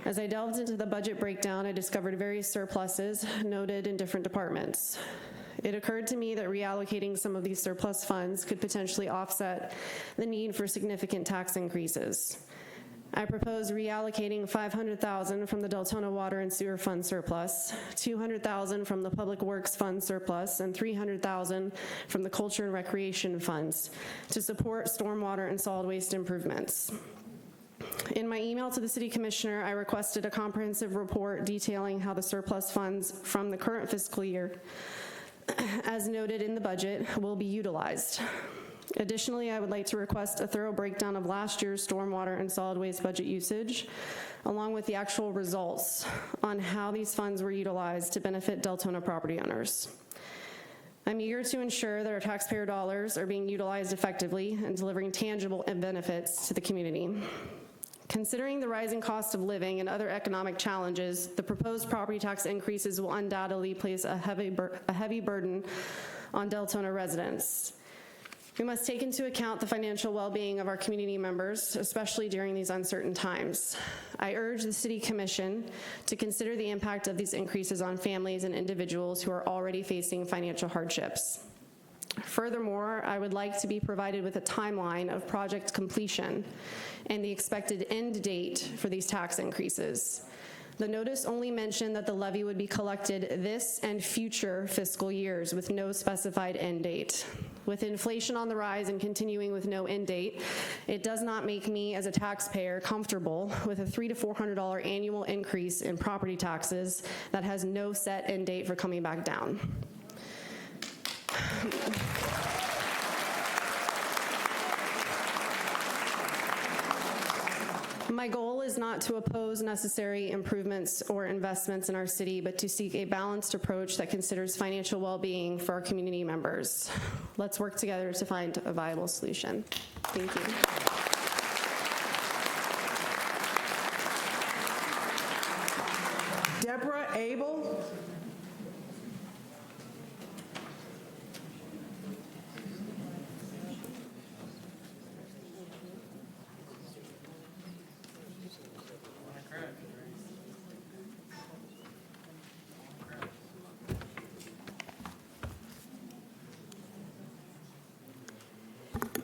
As I delved into the budget breakdown, I discovered various surpluses noted in different departments. It occurred to me that reallocating some of these surplus funds could potentially offset the need for significant tax increases. I propose reallocating $500,000 from the Deltona Water and Sewer Fund surplus, $200,000 from the Public Works Fund surplus, and $300,000 from the Culture and Recreation funds to support stormwater and solid waste improvements. In my email to the City Commissioner, I requested a comprehensive report detailing how the surplus funds from the current fiscal year, as noted in the budget, will be utilized. Additionally, I would like to request a thorough breakdown of last year's stormwater and solid waste budget usage, along with the actual results on how these funds were utilized to benefit Deltona property owners. I'm eager to ensure that our taxpayer dollars are being utilized effectively and delivering tangible benefits to the community. Considering the rising cost of living and other economic challenges, the proposed property tax increases will undoubtedly place a heavy burden on Deltona residents. We must take into account the financial well-being of our community members, especially during these uncertain times. I urge the City Commission to consider the impact of these increases on families and individuals who are already facing financial hardships. Furthermore, I would like to be provided with a timeline of project completion and the expected end date for these tax increases. The notice only mentioned that the levy would be collected this and future fiscal years with no specified end date. With inflation on the rise and continuing with no end date, it does not make me as a taxpayer comfortable with a $300 to $400 annual increase in property taxes that has no set end date for coming back down. My goal is not to oppose necessary improvements or investments in our city, but to seek a balanced approach that considers financial well-being for our community members. Let's work together to find a viable solution. Thank you. Deborah Abel.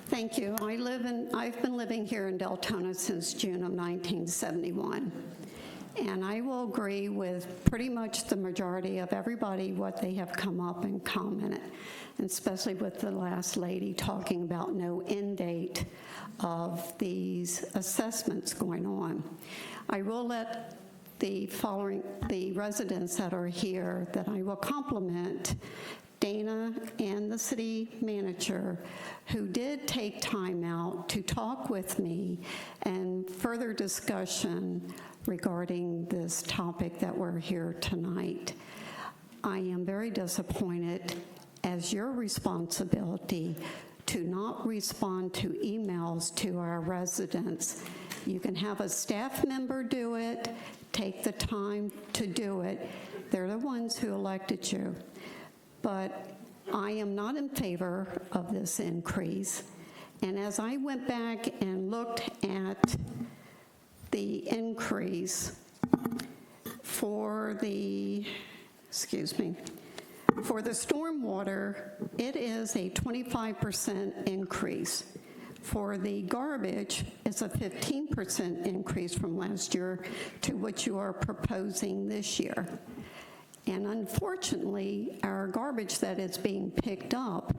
Thank you. I've been living here in Deltona since June of 1971. And I will agree with pretty much the majority of everybody what they have come up and commented, and especially with the last lady talking about no end date of these assessments going on. I will let the residents that are here that I will compliment Dana and the city manager, who did take time out to talk with me and further discussion regarding this topic that we're here tonight. I am very disappointed as your responsibility to not respond to emails to our residents. You can have a staff member do it, take the time to do it. They're the ones who elected you. But I am not in favor of this increase. And as I went back and looked at the increase for the stormwater, it is a 25% increase. For the garbage, it's a 15% increase from last year to what you are proposing this year. And unfortunately, our garbage that is being picked up,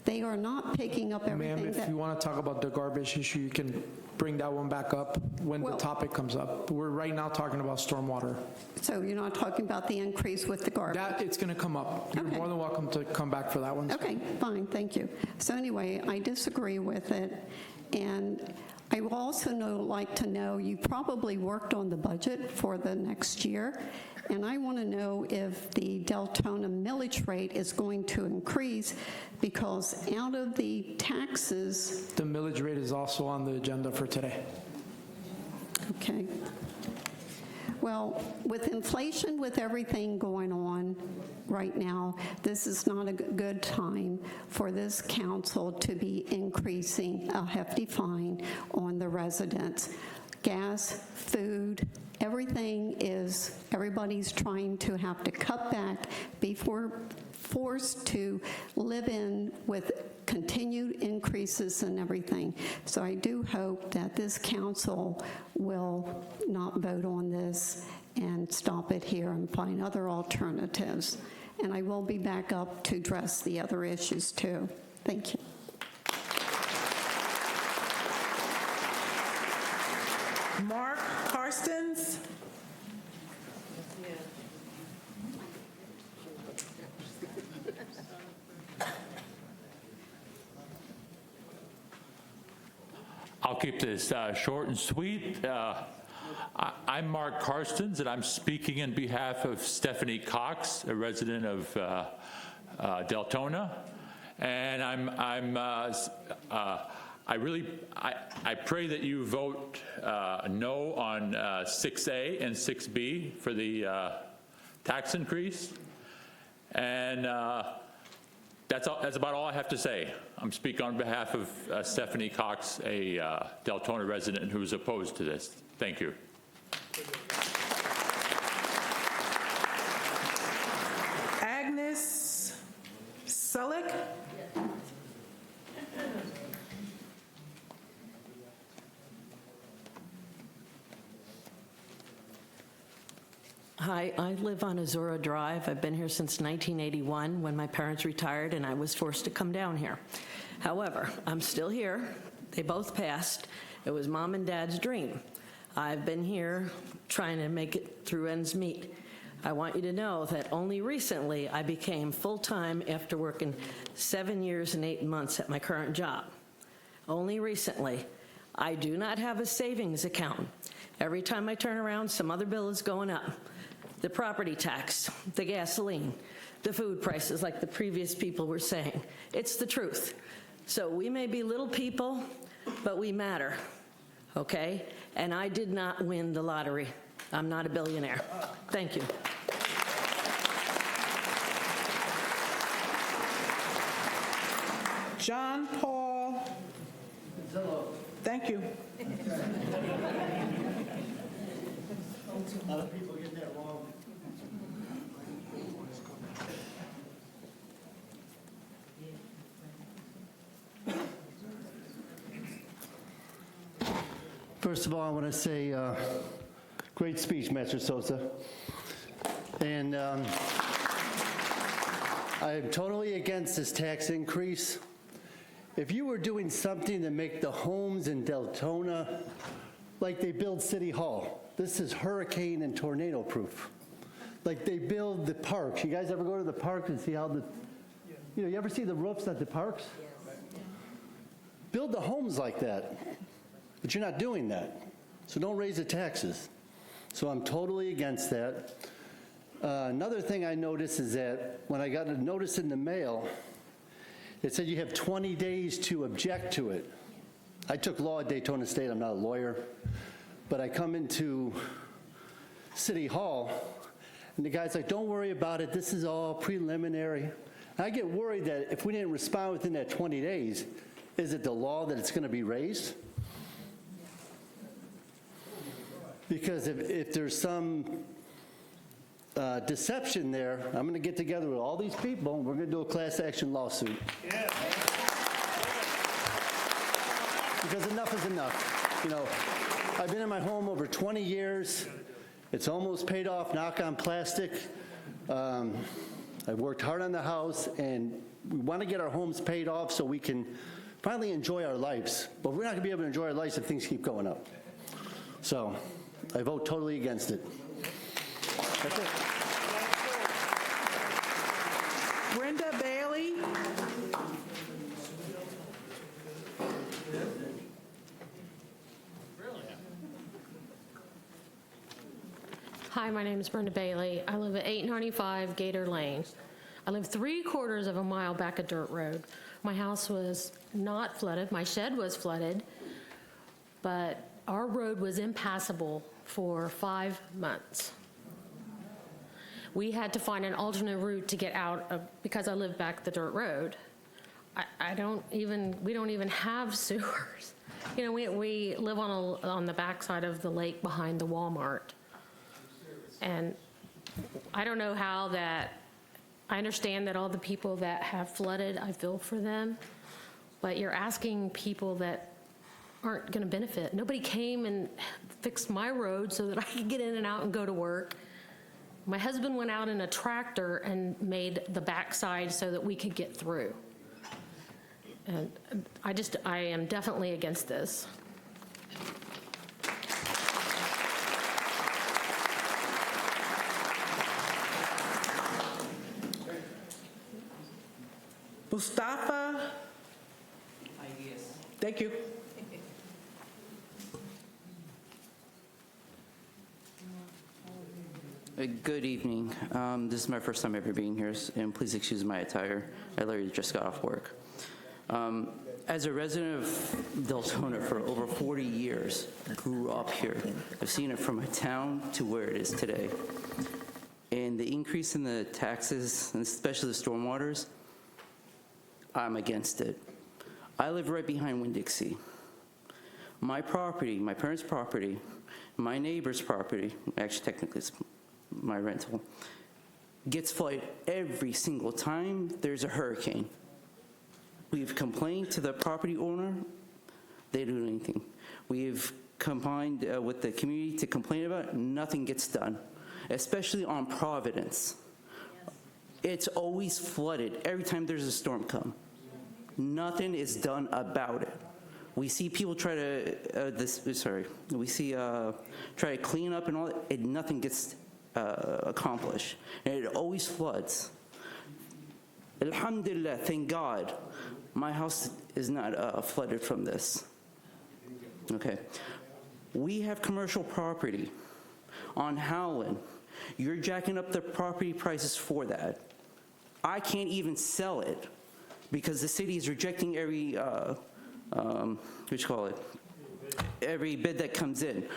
they are not picking up everything. Ma'am, if you want to talk about the garbage issue, you can bring that one back up when the topic comes up. We're right now talking about stormwater. So you're not talking about the increase with the garbage? That, it's going to come up. You're more than welcome to come back for that one. Okay, fine, thank you. So anyway, I disagree with it. And I will also like to know, you probably worked on the budget for the next year, and I want to know if the Deltona millage rate is going to increase, because out of the taxes... The millage rate is also on the agenda for today. Okay. Well, with inflation, with everything going on right now, this is not a good time for this council to be increasing a hefty fine on the residents. Gas, food, everybody's trying to have to cut back before forced to live in with continued increases and everything. So I do hope that this council will not vote on this and stop it here and find other alternatives. And I will be back up to address the other issues too. Thank you. Mark Karstens. I'll keep this short and sweet. I'm Mark Karstens, and I'm speaking in behalf of Stephanie Cox, a resident of Deltona. And I pray that you vote no on 6A and 6B for the tax increase. And that's about all I have to say. I'm speaking on behalf of Stephanie Cox, a Deltona resident who's opposed to this. Thank you. Agnes Sullick. Hi, I live on Azura Drive. I've been here since 1981 when my parents retired and I was forced to come down here. However, I'm still here. They both passed. It was Mom and Dad's dream. I've been here trying to make it through ends meet. I want you to know that only recently I became full-time after working 7 years and 8 months at my current job. Only recently. I do not have a savings account. Every time I turn around, some other bill is going up. The property tax, the gasoline, the food prices, like the previous people were saying. It's the truth. So we may be little people, but we matter, okay? And I did not win the lottery. I'm not a billionaire. Thank you. John Paul. Thank you. A lot of people get that wrong. First of all, I want to say great speech, Master Sosa. And I am totally against this tax increase. If you were doing something to make the homes in Deltona like they build City Hall, this is hurricane and tornado proof. Like they build the parks. You guys ever go to the park and see how you ever see the roofs at the parks? Build the homes like that. But you're not doing that. So don't raise the taxes. So I'm totally against that. Another thing I noticed is that when I got a notice in the mail, it said you have 20 days to object to it. I took law at Deltona State. I'm not a lawyer. But I come into City Hall, and the guy's like, don't worry about it. This is all preliminary. And I get worried that if we didn't respond within that 20 days, is it the law that it's going to be raised? Because if there's some deception there, I'm going to get together with all these people, and we're going to do a class action lawsuit. Yeah. Because enough is enough. You know, I've been in my home over 20 years. It's almost paid off, knock on plastic. I've worked hard on the house, and we want to get our homes paid off so we can finally enjoy our lives. But we're not going to be able to enjoy our lives if things keep going up. So I vote totally against it. That's it. Brenda Bailey. Hi, my name is Brenda Bailey. I live at 895 Gator Lane. I live 3/4 of a mile back a dirt road. My house was not flooded. My shed was flooded, but our road was impassable for 5 months. We had to find an alternate route to get out of, because I live back the dirt road. We don't even have sewers. You know, we live on the backside of the lake behind the Walmart. And I don't know how that, I understand that all the people that have flooded, I feel for them, but you're asking people that aren't going to benefit. Nobody came and fixed my road so that I could get in and out and go to work. My husband went out in a tractor and made the backside so that we could get through. And I am definitely against this. Mustafa. Thank you. Good evening. This is my first time ever being here, and please excuse my attire. I literally just got off work. As a resident of Deltona for over 40 years, I grew up here. I've seen it from my town to where it is today. And the increase in the taxes, and especially the stormwaters, I'm against it. I live right behind Winn-Dixie. My property, my parents' property, my neighbor's property, actually technically it's my rental, gets flooded every single time there's a hurricane. We've complained to the property owner, they don't do anything. We've combined with the community to complain about it, nothing gets done. especially on Providence. It's always flooded every time there's a storm come. Nothing is done about it. We see people try to, try to clean up and all, and nothing gets accomplished. And it always floods. Alhamdulillah, thank God, my house is not flooded from this. Okay. We have commercial property on Howland. You're jacking up the property prices for that. I can't even sell it because the city is rejecting every, every bid that comes in.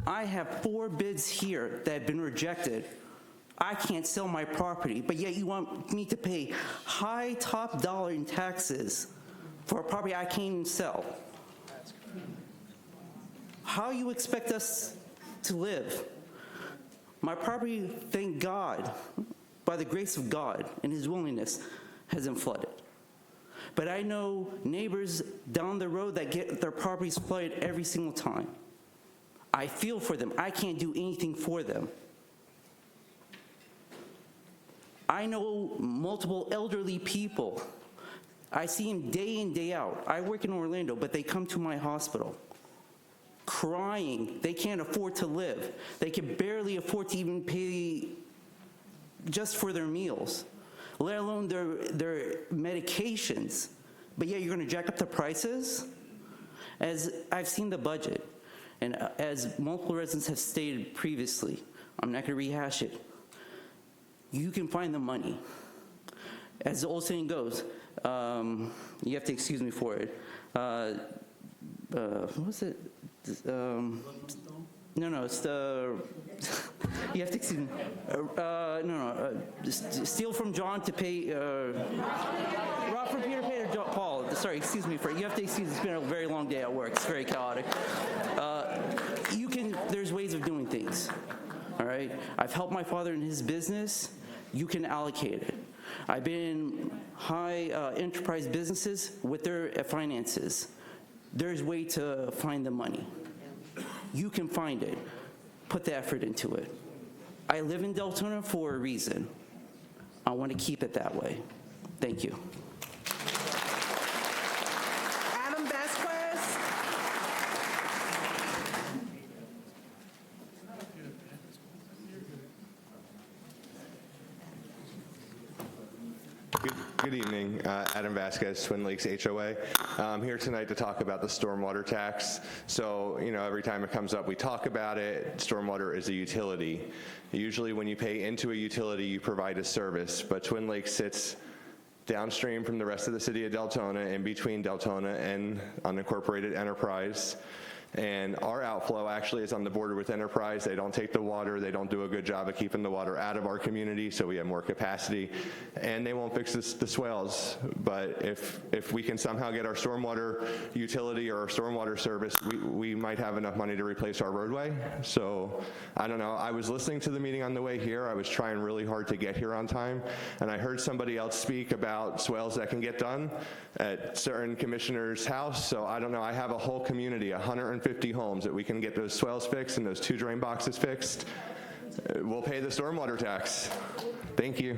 I have 4 bids here that have been rejected. I can't sell my property, but yet you want me to pay high top dollar in taxes for a property I can't even sell. How you expect us to live? My property, thank God, by the grace of God and His willingness, hasn't flooded. But I know neighbors down the road that get their properties flooded every single time. I feel for them. I can't do anything for them. I know multiple elderly people. I see them day in, day out. I work in Orlando, but they come to my hospital crying. They can't afford to live. They can barely afford to even pay just for their meals, let alone their medications. But yet you're going to jack up the prices? As I've seen the budget, and as multiple residents have stated previously, I'm not going to rehash it. You can find the money. As the old saying goes, you have to excuse me for it. What was it? No, it's the, you have to excuse me. Steal from John to pay, rob from Peter, pay to John, Paul. Sorry, excuse me for it. You have to excuse me. It's been a very long day at work. It's very chaotic. There's ways of doing things, all right? I've helped my father in his business. You can allocate it. I've been in high enterprise businesses with their finances. There's a way to find the money. You can find it. Put the effort into it. I live in Deltona for a reason. I want to keep it that way. Thank you. Adam Vasquez. Good evening, Adam Vasquez, Twin Lakes HOA. I'm here tonight to talk about the stormwater tax. So, every time it comes up, we talk about it. Stormwater is a utility. Usually when you pay into a utility, you provide a service, but Twin Lakes sits downstream from the rest of the city of Deltona, in between Deltona and unincorporated Enterprise. And our outflow actually is on the border with Enterprise. They don't take the water. They don't do a good job of keeping the water out of our community, so we have more capacity. And they won't fix the swales. But if we can somehow get our stormwater utility or our stormwater service, we might have enough money to replace our roadway. So I don't know. I was listening to the meeting on the way here. I was trying really hard to get here on time. And I heard somebody else speak about swales that can get done at certain commissioner's house. So I don't know. I have a whole community, 150 homes, that we can get those swales fixed and those 2 drain boxes fixed. We'll pay the stormwater tax. Thank you.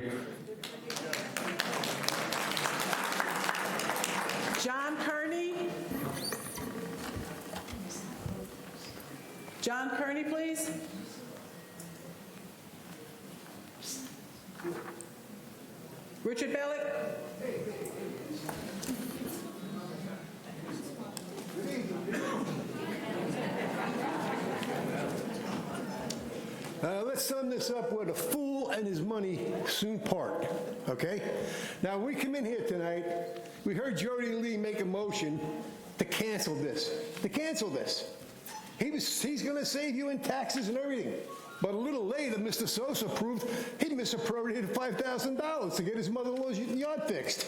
John Kearney. John Kearney, please. Richard Bellick. Let's sum this up with a fool and his money soon part, okay? Now, we come in here tonight, we heard Jody Lee make a motion to cancel this, He's gonna save you in taxes and everything. But a little later, Mr. Sosa proved he misappropriated $5,000 to get his mother-in-law's yard fixed.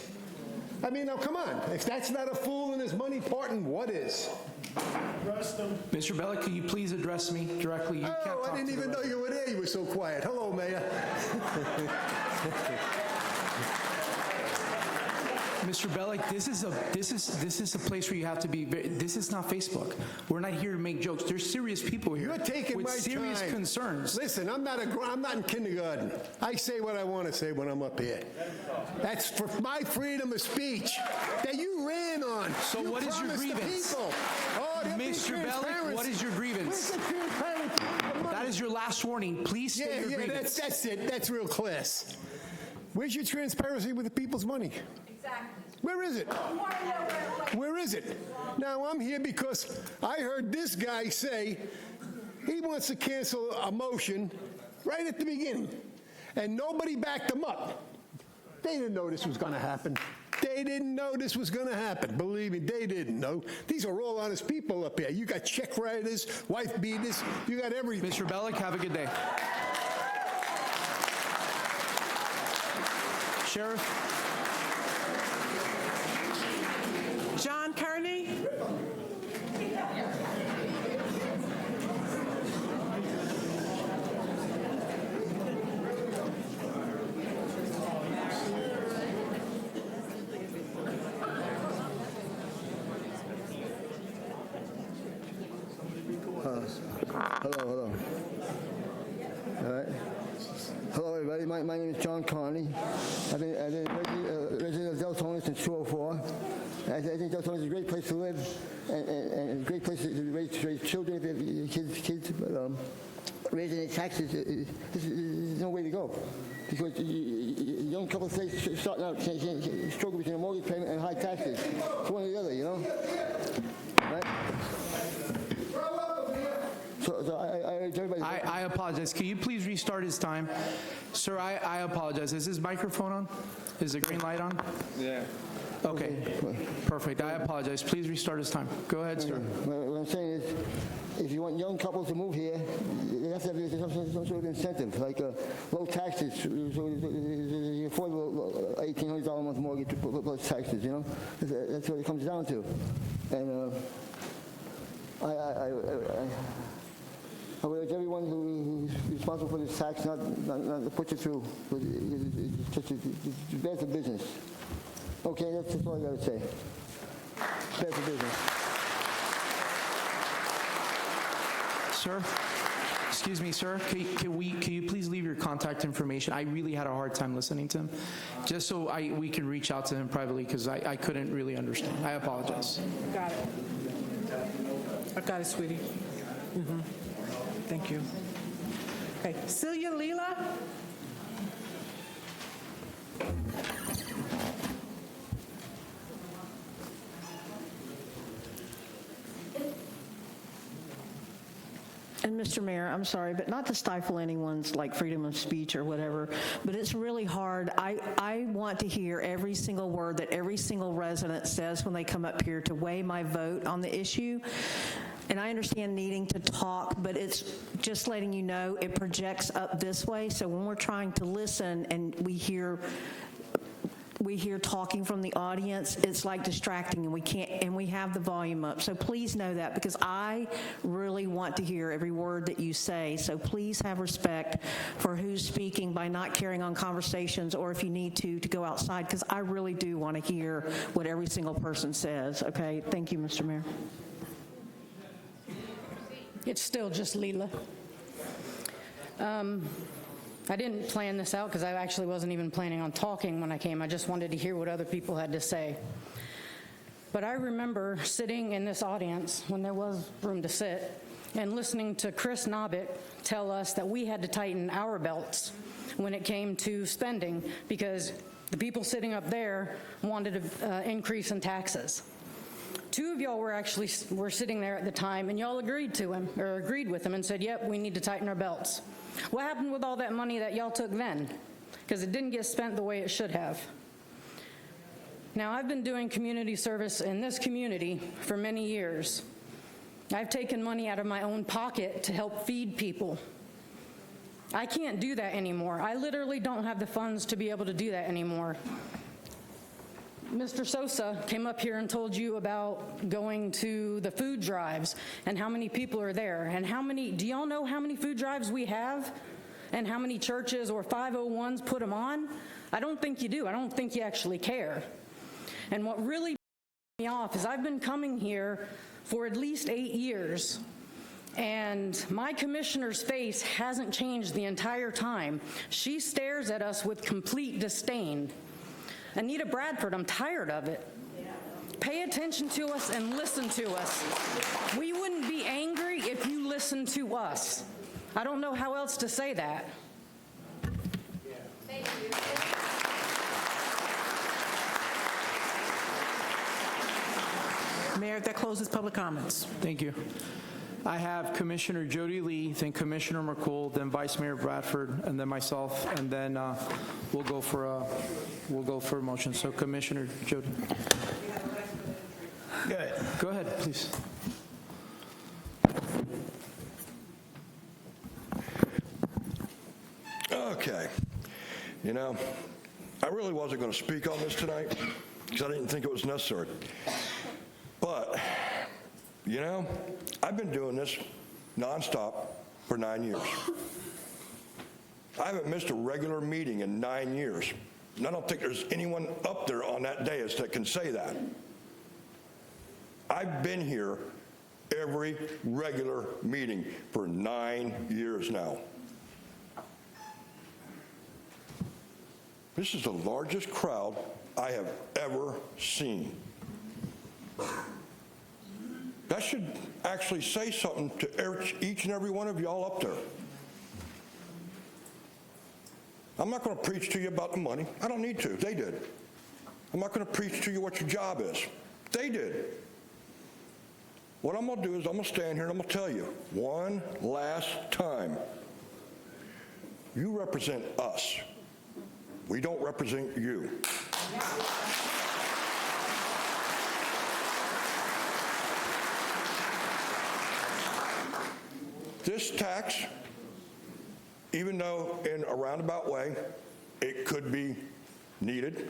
I mean, now come on. If that's not a fool and his money parting, what is? Mr. Bellick, could you please address me directly? You can't talk I didn't even know you were there. You were so quiet. Hello, Mayor. Mr. Bellick, this is a place where you have to be. This is not Facebook. We're not here to make jokes. There's serious people here. You're taking with my serious time. concerns. Listen, I'm not in kindergarten. I say what I want to say when I'm up here. That's for my freedom of speech that you ran on. So what is your grievance? Mr. Bellick, what is your grievance? That is your last warning. Please state your grievance. That's it. That's real class. Where's your transparency with the people's money? Exactly. Where is it? Where is it? Now, I'm here because I heard this guy say he wants to cancel a motion right at the beginning, and nobody backed him up. They didn't know this was going to happen. They didn't know this was going to happen. Believe me, they didn't know. These are all honest people up here. You got check writers, wife beaters, you got everything. Mr. Bellick, have a good day. Sheriff? John Kearney. Hello. All right. Hello, everybody. My name is John Carney. I've been a resident of Deltona since 2004. I think Deltona is a great place to live and a great place to raise children, kids. But raising their taxes is no way to go, because young couples starting out can't struggle between a mortgage payment and high taxes. It's one or the other, you know. Right? So I urge everybody. I apologize. Can you please restart his time? Sir, I apologize. Is his microphone on? Is the green light on? Yeah. Okay. Perfect. I apologize. Please restart his time. Go ahead, sir. What I'm saying is, if you want young couples to move here, they have to have some sort of incentive, like low taxes, so affordable $1,800 a month mortgage plus taxes, you know? That's what it comes down to. And I would urge everyone who's responsible for this tax not to push it through. It's bad for business. Okay, that's all I got to say. Bad for business. Sir? Excuse me, sir. Can you please leave your contact information? I really had a hard time listening to him. Just so we can reach out to him privately, because I couldn't really understand. I apologize. Got it. I got it, sweetie. Thank you. Okay, Celia Leela. And Mr. Mayor, I'm sorry, but not to stifle anyone's like freedom of speech or whatever, but it's really hard. I want to hear every single word that every single resident says when they come up here to weigh my vote on the issue. And I understand needing to talk, but it's just letting you know it projects up this way. So when we're trying to listen and we hear talking from the audience, it's like distracting, and we can't, and we have the volume up. So please know that, because I really want to hear every word that you say. So please have respect for who's speaking by not carrying on conversations, or if you need to go outside, because I really do want to hear what every single person says. Okay, thank you, Mr. Mayor. It's still just Leela. I didn't plan this out because I actually wasn't even planning on talking when I came. I just wanted to hear what other people had to say. But I remember sitting in this audience when there was room to sit and listening to Chris Nobick tell us that we had to tighten our belts when it came to spending, because the people sitting up there wanted an increase in taxes. Two of y'all were sitting there at the time, and y'all agreed with him and said, yep, we need to tighten our belts. What happened with all that money that y'all took then? Because it didn't get spent the way it should have. Now, I've been doing community service in this community for many years. I've taken money out of my own pocket to help feed people. I can't do that anymore. I literally don't have the funds to be able to do that anymore. Mr. Sosa came up here and told you about going to the food drives and how many people are there, and do y'all know how many food drives we have and how many churches or 501s put them on? I don't think you do. I don't think you actually care. And what really me off is I've been coming here for at least 8 years, and my commissioner's face hasn't changed the entire time. She stares at us with complete disdain. Anita Bradford, I'm tired of it. Pay attention to us and listen to us. We wouldn't be angry if you listened to us. I don't know how else to say that. Thank you. Mayor, that closes public comments. Thank you. I have Commissioner Jody Lee, then Commissioner McCool, then Vice Mayor Bradford, and then myself, and then we'll go for a motion. So Commissioner Jody. Go ahead, please. Okay. You know, I really wasn't going to speak on this tonight because I didn't think it was necessary. But, you know, I've been doing this nonstop for 9 years. I haven't missed a regular meeting in 9 years. And I don't think there's anyone up there on that dais that can say that. I've been here every regular meeting for 9 years now. This is the largest crowd I have ever seen. That should actually say something to each and every one of y'all up there. I'm not going to preach to you about the money. I don't need to. They did. I'm not going to preach to you what your job is. They did. What I'm going to do is I'm going to stand here and I'm going to tell you one last time. You represent us. We don't represent you. This tax, even though in a roundabout way it could be needed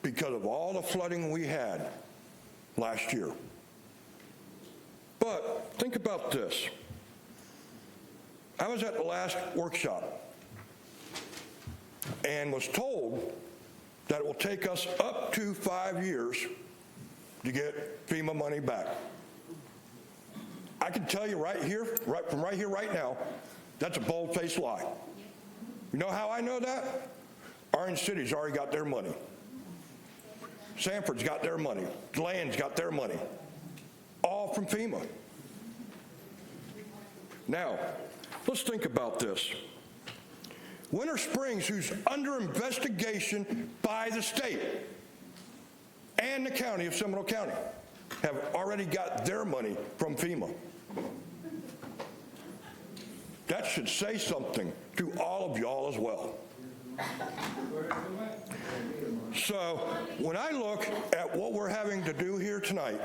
because of all the flooding we had last year. But think about this. I was at the last workshop and was told that it will take us up to 5 years to get FEMA money back. I can tell you right here, right now, that's a bold-faced lie. You know how I know that? Orange City's already got their money. Sanford's got their money. Deland's got their money. All from FEMA. Now, let's think about this. Winter Springs, who's under investigation by the state and the county of Seminole County, have already got their money from FEMA. That should say something to all of y'all as well. So when I look at what we're having to do here tonight,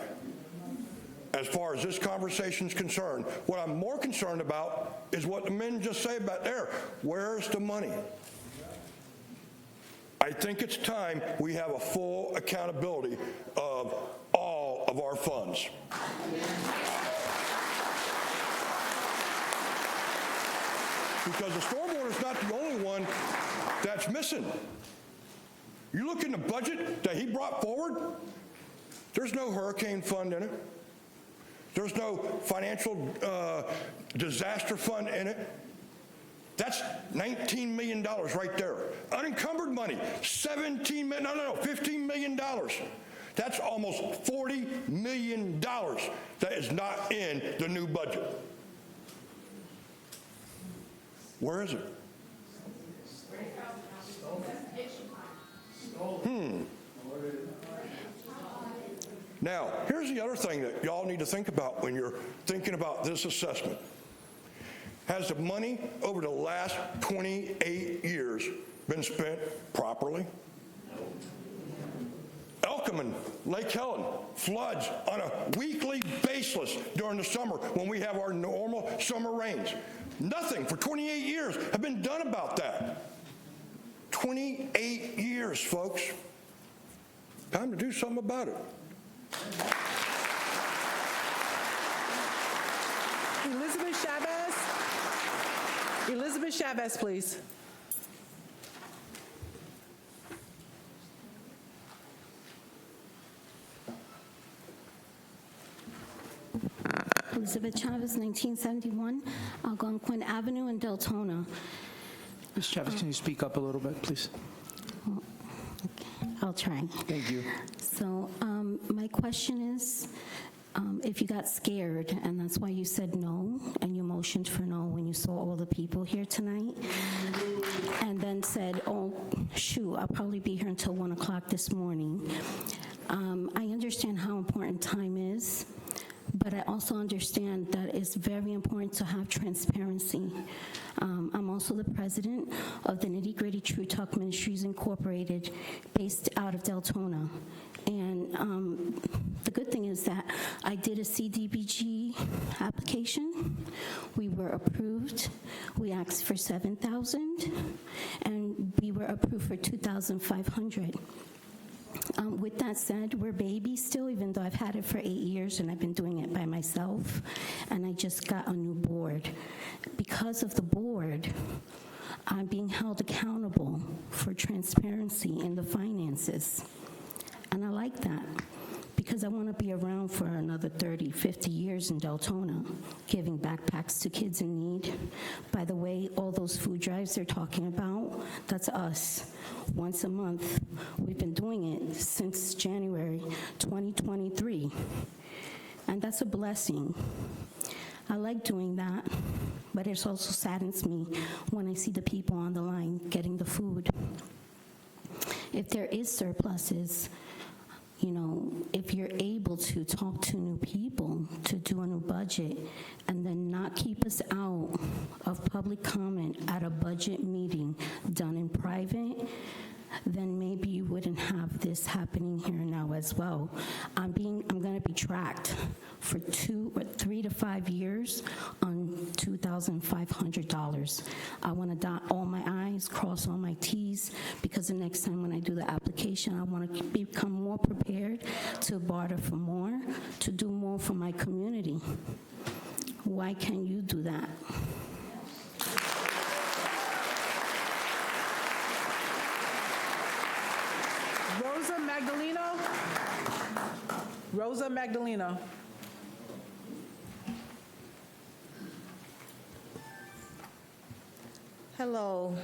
as far as this conversation is concerned, what I'm more concerned about is what the men just say about there. Where's the money? I think it's time we have a full accountability of all of our funds. Because the stormwater is not the only one that's missing. You look in the budget that he brought forward, there's no hurricane fund in it. There's no financial disaster fund in it. That's $19 million right there. Unencumbered money, $15 million. That's almost $40 million that is not in the new budget. Where is it? Now, here's the other thing that y'all need to think about when you're thinking about this assessment. Has the money over the last 28 years been spent properly? Elkham, Lake Helen, floods on a weekly basis during the summer when we have our normal summer rains. Nothing for 28 years have been done about that. 28 years, folks. Time to do something about it. Elizabeth Chavez, please. Elizabeth Chavez, 1971, Algonquin Avenue in Deltona. Ms. Chavez, can you speak up a little bit, please? I'll try. Thank you. So my question is, if you got scared and that's why you said no and you motioned for no when you saw all the people here tonight, and then said, oh, shoot, I'll probably be here until 1 o'clock this morning. I understand how important time is, but I also understand that it's very important to have transparency. I'm also the president of the Nitty Gritty True Talk Ministries Incorporated, based out of Deltona. And the good thing is that I did a CDBG application. We were approved. We asked for $7,000, and we were approved for $2,500. With that said, we're babies still, even though I've had it for 8 years and I've been doing it by myself, and I just got a new board. Because of the board, I'm being held accountable for transparency in the finances. And I like that, because I want to be around for another 30, 50 years in Deltona, giving backpacks to kids in need. By the way, all those food drives they're talking about, that's us. Once a month. We've been doing it since January 2023. And that's a blessing. I like doing that, but it also saddens me when I see the people on the line getting the food. If there is surpluses, you know, if you're able to talk to new people to do a new budget and then not keep us out of public comment at a budget meeting done in private, then maybe you wouldn't have this happening here now as well. I'm going to be tracked for 3 to 5 years on $2,500. I want to dot all my I's, cross all my T's, because the next time when I do the application, I want to become more prepared to barter for more, to do more for my community. Why can't you do that? Rosa Magdaleno. Hello,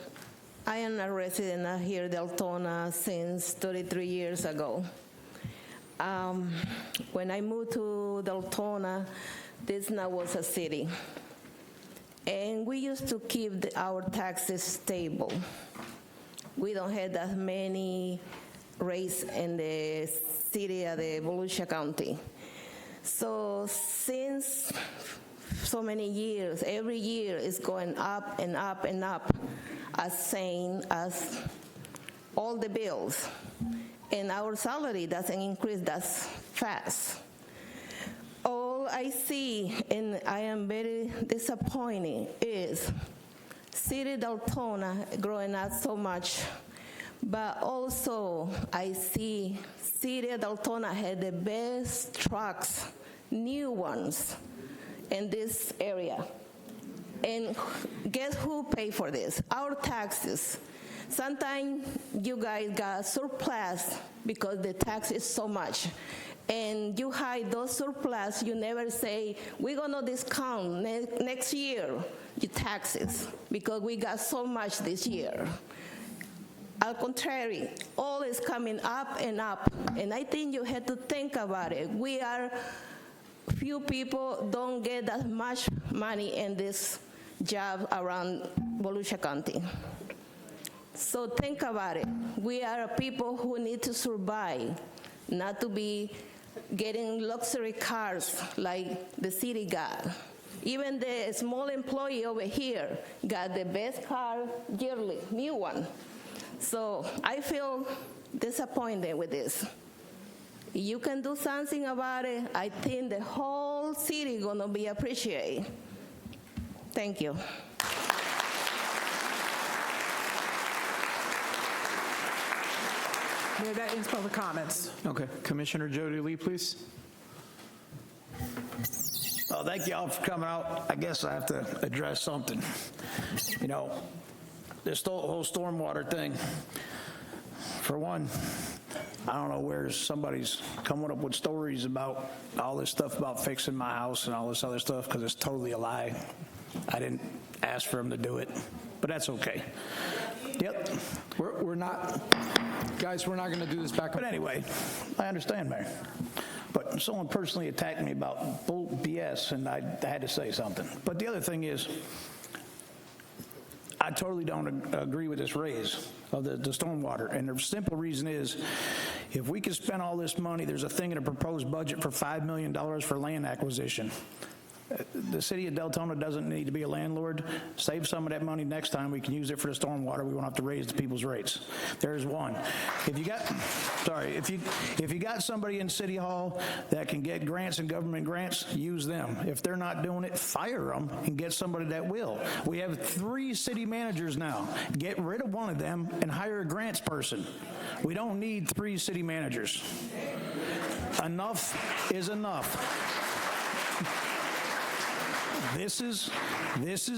I am a resident here in Deltona since 33 years ago. When I moved to Deltona, this now was a city. And we used to keep our taxes stable. We don't have that many rates in the city of the Volusia County. So since so many years, every year is going up and up and up, as same as all the bills. And our salary doesn't increase that fast. All I see, and I am very disappointed, is City Deltona growing up so much, but also I see City of Deltona had the best trucks, new ones, in this area. And guess who paid for this? Our taxes. Sometimes you guys got surplus because the tax is so much. And you hide those surplus, you never say, we're gonna discount next year your taxes because we got so much this year. Al contrary, all is coming up, and I think you have to think about it. We are, few people don't get that much money in this job around Volusia County. So think about it. We are people who need to survive, not to be getting luxury cars like the city got. Even the small employee over here got the best car yearly, new one. So I feel disappointed with this. You can do something about it. I think the whole city gonna be appreciated. Thank you. Mayor, that ends public comments. Okay, Commissioner Jody Lee, please. Well, thank you all for coming out. I guess I have to address something. You know, this whole stormwater thing, for one, I don't know where somebody's coming up with stories about all this stuff about fixing my house and all this other stuff, because it's totally a lie. I didn't ask for them to do it, but that's okay. Yep. We're not, guys, we're not going to do this back. But anyway, I understand, Mayor. But someone personally attacked me about bull BS, and I had to say something. But the other thing is, I totally don't agree with this raise of the stormwater. And the simple reason is, if we can spend all this money, there's a thing in a proposed budget for $5 million for land acquisition. The city of Deltona doesn't need to be a landlord. Save some of that money next time. We can use it for the stormwater. We won't have to raise the people's rates. There's one. If you got somebody in City Hall that can get grants and government grants, use them. If they're not doing it, fire them and get somebody that will. We have 3 city managers now. Get rid of one of them and hire a grants person. We don't need 3 city managers. Enough is enough. This is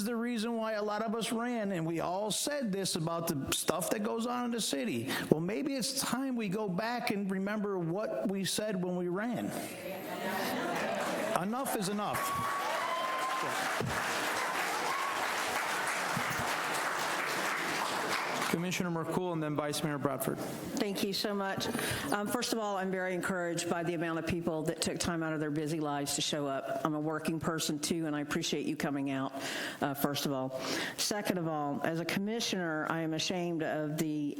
the reason why a lot of us ran, and we all said this about the stuff that goes on in the city. Well, maybe it's time we go back and remember what we said when we ran. Enough is enough. Commissioner Mercoul and then Vice Mayor Bradford. Thank you so much. First of all, I'm very encouraged by the amount of people that took time out of their busy lives to show up. I'm a working person too, and I appreciate you coming out, first of all. Second of all, as a commissioner, I am ashamed of the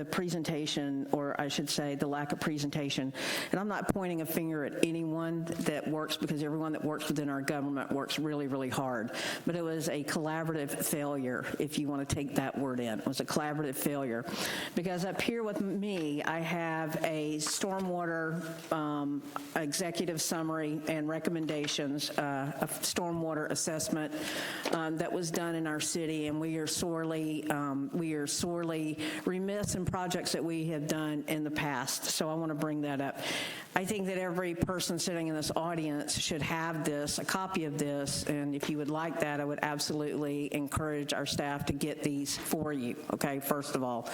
presentation, or I should say the lack of presentation. And I'm not pointing a finger at anyone that works, because everyone that works within our government works really, really hard. But it was a collaborative failure, if you want to take that word in. It was a collaborative failure. Because up here with me, I have a stormwater executive summary and recommendations, a stormwater assessment that was done in our city, and we are sorely remiss in projects that we have done in the past. So I want to bring that up. I think that every person sitting in this audience should have this, a copy of this, and if you would like that, I would absolutely encourage our staff to get these for you, okay, first of all.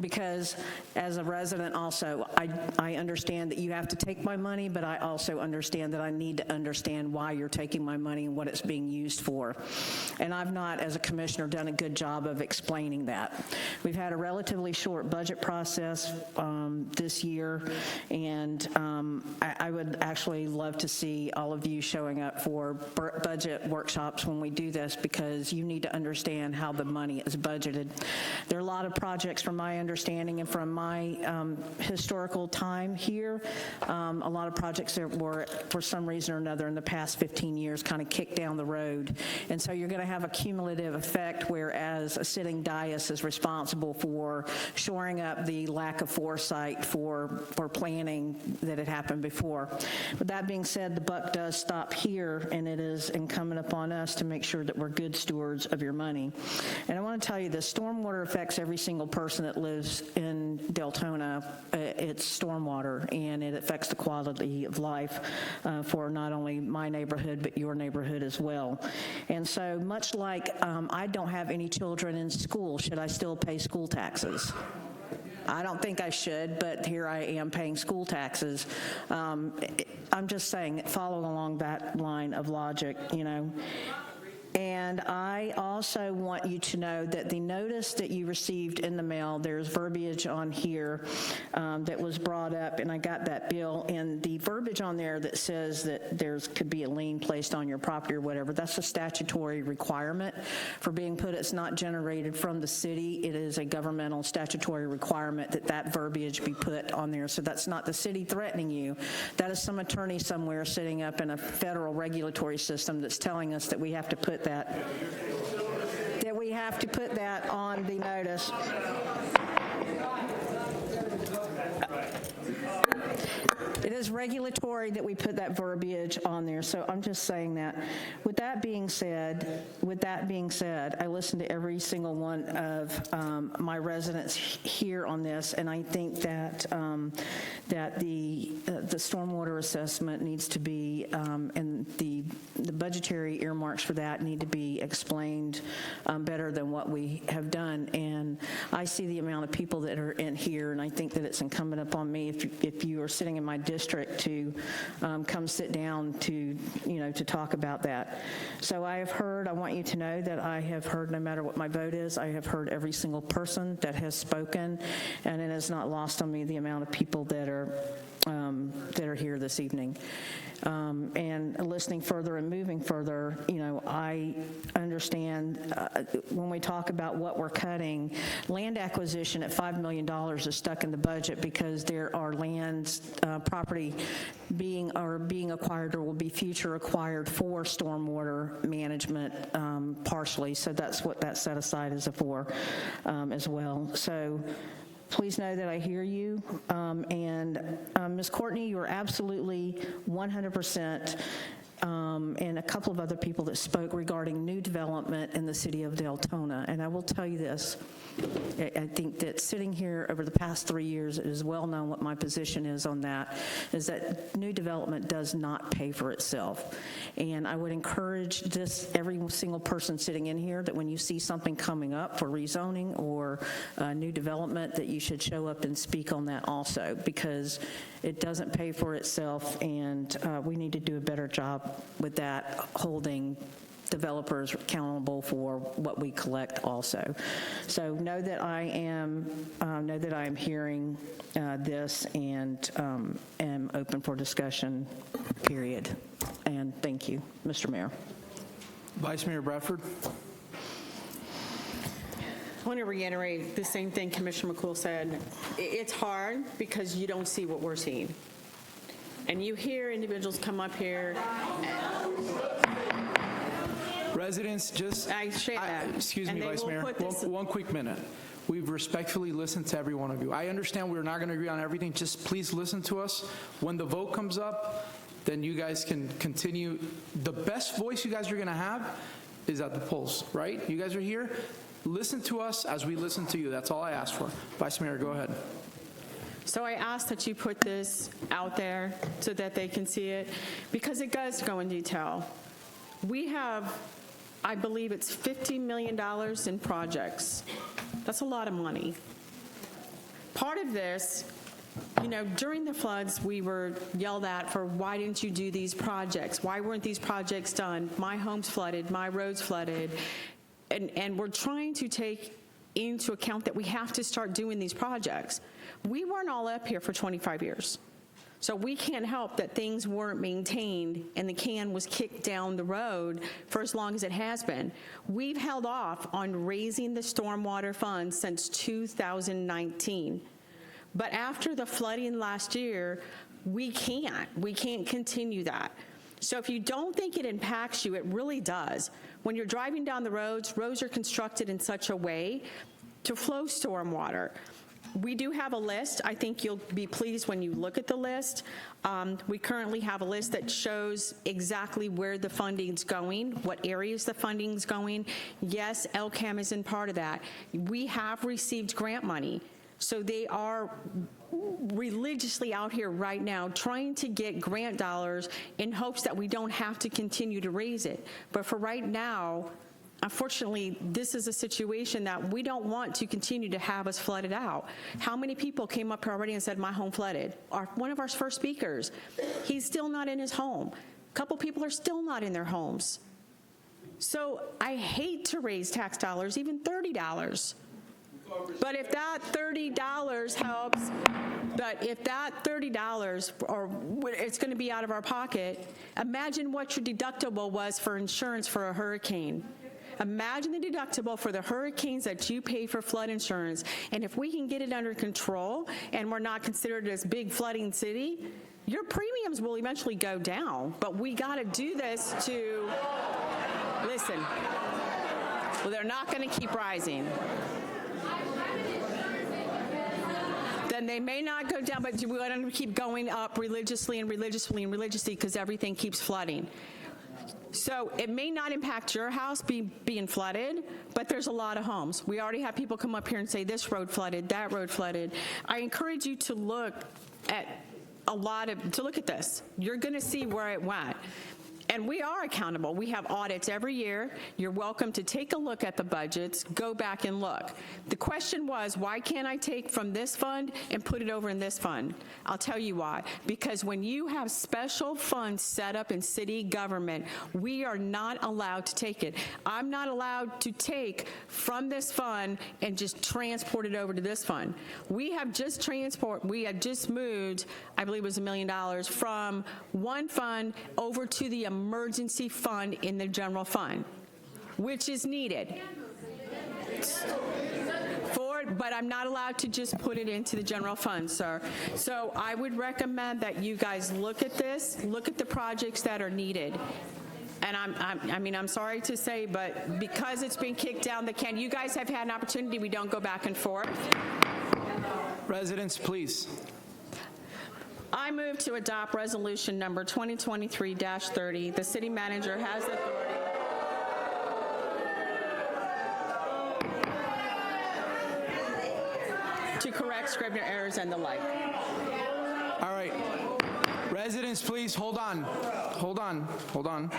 Because as a resident also, I understand that you have to take my money, but I also understand that I need to understand why you're taking my money and what it's being used for. And I've not, as a commissioner, done a good job of explaining that. We've had a relatively short budget process this year, and I would actually love to see all of you showing up for budget workshops when we do this, because you need to understand how the money is budgeted. There are a lot of projects, from my understanding and from my historical time here, a lot of projects that were, for some reason or another, in the past 15 years kind of kicked down the road. And so you're going to have a cumulative effect, whereas a sitting dais is responsible for shoring up the lack of foresight for planning that had happened before. With that being said, the buck does stop here, and it is incumbent upon us to make sure that we're good stewards of your money. And I want to tell you, the stormwater affects every single person that lives in Deltona. It's stormwater, and it affects the quality of life for not only my neighborhood, but your neighborhood as well. And so much like I don't have any children in school, should I still pay school taxes? I don't think I should, but here I am paying school taxes. I'm just saying, follow along that line of logic, you know. And I also want you to know that the notice that you received in the mail, there's verbiage on here that was brought up, and I got that bill, and the verbiage on there that says that could be a lien placed on your property or whatever, that's a statutory requirement for being put. It's not generated from the city. It is a governmental statutory requirement that that verbiage be put on there. So that's not the city threatening you. That is some attorney somewhere sitting up in a federal regulatory system that's telling us that we have to put that on the notice. It is regulatory that we put that verbiage on there, so I'm just saying that. With that being said, I listened to every single one of my residents here on this, and I think that the stormwater assessment needs to be, and the budgetary earmarks for that need to be explained better than what we have done. And I see the amount of people that are in here, and I think that it's incumbent upon me, if you are sitting in my district, to come sit down to talk about that. So I want you to know that I have heard, no matter what my vote is, I have heard every single person that has spoken, and it has not lost on me the amount of people that are here this evening. And listening further and moving further, I understand when we talk about what we're cutting, land acquisition at $5 million is stuck in the budget because there are lands, property being acquired or will be future acquired for stormwater management partially. So that's what that set aside is for as well. So please know that I hear you. And Ms. Courtney, you are absolutely 100%, and a couple of other people that spoke regarding new development in the city of Deltona. And I will tell you this, I think that sitting here over the past 3 years, it is well known what my position is on that, is that new development does not pay for itself. And I would encourage every single person sitting in here that when you see something coming up for rezoning or new development, that you should show up and speak on that also, because it doesn't pay for itself, and we need to do a better job with that, holding developers accountable for what we collect also. So know that I am hearing this and am open for discussion, period. And thank you, Mr. Mayor. Vice Mayor Bradford. I want to reiterate the same thing Commissioner McCool said. It's hard because you don't see what we're seeing. And you hear individuals come up here. Residents, excuse me, Vice Mayor, one quick minute. We've respectfully listened to every one of you. I understand we're not going to agree on everything. Just please listen to us. When the vote comes up, then you guys can continue. The best voice you guys are going to have is at the polls, right? You guys are here. Listen to us as we listen to you. That's all I ask for. Vice Mayor, go ahead. So I ask that you put this out there so that they can see it, because it does go in detail. We have, I believe it's $50 million in projects. That's a lot of money. Part of this, during the floods, we were yelled at for, why didn't you do these projects? Why weren't these projects done? My home's flooded, my road's flooded. And we're trying to take into account that we have to start doing these projects. We weren't all up here for 25 years. So we can't help that things weren't maintained and the can was kicked down the road for as long as it has been. We've held off on raising the stormwater fund since 2019. But after the flooding last year, we can't continue that. So if you don't think it impacts you, it really does. When you're driving down the roads are constructed in such a way to flow stormwater. We do have a list. I think you'll be pleased when you look at the list. We currently have a list that shows exactly where the funding's going, what areas the funding's going. Yes, LCAM is in part of that. We have received grant money. So they are religiously out here right now trying to get grant dollars in hopes that we don't have to continue to raise it. But for right now, unfortunately, this is a situation that we don't want to continue to have us flooded out. How many people came up here already and said, my home flooded? One of our first speakers, he's still not in his home. A couple people are still not in their homes. So I hate to raise tax dollars, even $30. But if that $30 helps, but if that $30, or it's going to be out of our pocket, imagine what your deductible was for insurance for a hurricane. Imagine the deductible for the hurricanes that you pay for flood insurance. And if we can get it under control and we're not considered as big flooding city, your premiums will eventually go down. But we got to do this to, listen, well, they're not going to keep rising. The then they may not go down, but we want them to keep going up religiously and religiously and religiously because everything keeps flooding. So it may not impact your house being flooded, but there's a lot of homes. We already have people come up here and say this road flooded, that road flooded. I encourage you to look at look at this. You're going to see where it went. And we are accountable. We have audits every year. You're welcome to take a look at the budgets, go back and look. The question was, why can't I take from this fund and put it over in this fund? I'll tell you why. Because when you have special funds set up in city government, we are not allowed to take it. I'm not allowed to take from this fund and just transport it over to this fund. We have just moved, I believe it was $1 million, from one fund over to the emergency fund in the general fund, which is needed. But I'm not allowed to just put it into the general fund, sir. So I would recommend that you guys look at this, look at the projects that are needed. And I'm sorry to say, but because it's been kicked down the can, you guys have had an opportunity, we don't go back and forth. Residents, please. I move to adopt resolution number 2023-30. The city manager has authority to correct Scrivener errors and the like. All right. Residents, please, hold on. Hold on.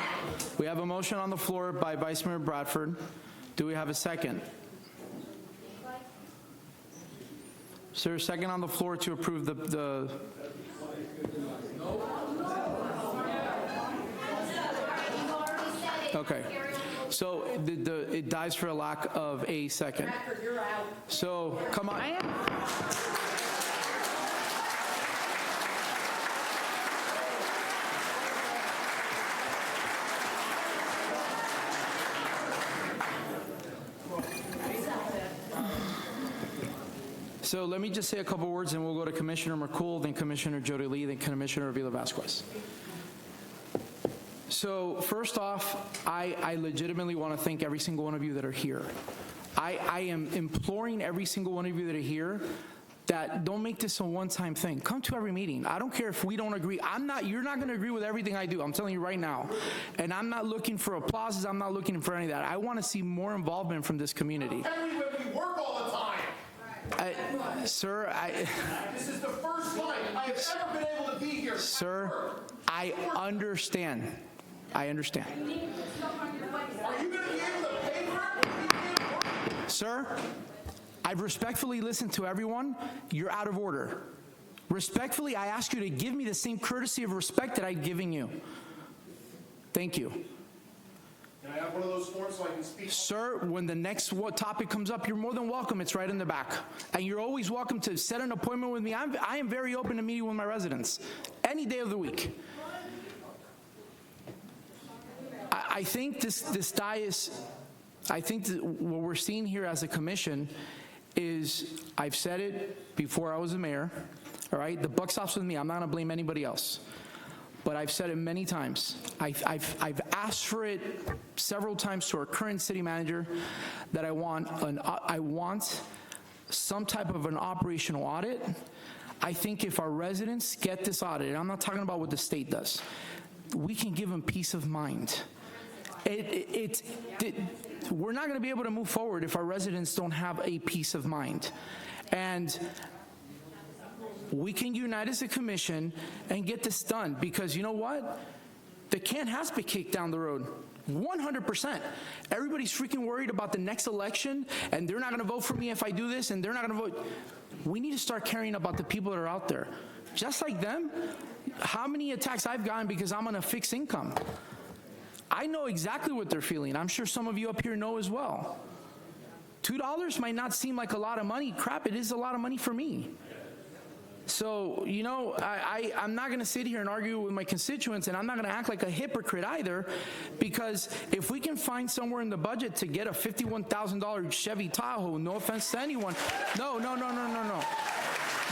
We have a motion on the floor by Vice Mayor Bradford. Do we have a second? Is there a second on the floor to approve the Okay, so it dies for a lack of a second. So, come on. So let me just say a couple words and we'll go to Commissioner McCool, then Commissioner Jody Lee, then Commissioner Avila Vasquez. So first off, I legitimately want to thank every single one of you that are here. I am imploring every single one of you that are here that don't make this a one-time thing. Come to every meeting. I don't care if we don't agree. You're not going to agree with everything I do. I'm telling you right now. And I'm not looking for applauses. I'm not looking for any of that. I want to see more involvement from this community. We work all the time. Sir, This is the first time I have ever been able to be here. Sir, I understand. Are you going to be able to pay for it? Sir, I've respectfully listened to everyone. You're out of order. Respectfully, I ask you to give me the same courtesy of respect that I'm giving you. Thank you. Can I have one of those forms so I can speak? Sir, when the next topic comes up, you're more than welcome. It's right in the back. And you're always welcome to set an appointment with me. I am very open to meeting with my residents any day of the week. I think this I think that what we're seeing here as a commission is, I've said it before I was a mayor, all right? The buck stops with me. I'm not going to blame anybody else. But I've said it many times. I've asked for it several times to our current city manager that I want some type of an operational audit. I think if our residents get this audit, and I'm not talking about what the state does, we can give them peace of mind. We're not going to be able to move forward if our residents don't have a peace of mind. And we can unite as a commission and get this done, because you know what? The can has been kicked down the road. 100%. Everybody's freaking worried about the next election, and they're not going to vote for me if I do this, and they're not going to vote. We need to start caring about the people that are out there. Just like them, how many attacks I've gotten because I'm on a fixed income. I know exactly what they're feeling. I'm sure some of you up here know as well. $2 might not seem like a lot of money. Crap, it is a lot of money for me. So, you know, I'm not going to sit here and argue with my constituents, and I'm not going to act like a hypocrite either, because if we can find somewhere in the budget to get a $51,000 Chevy Tahoe, no offense to anyone, no.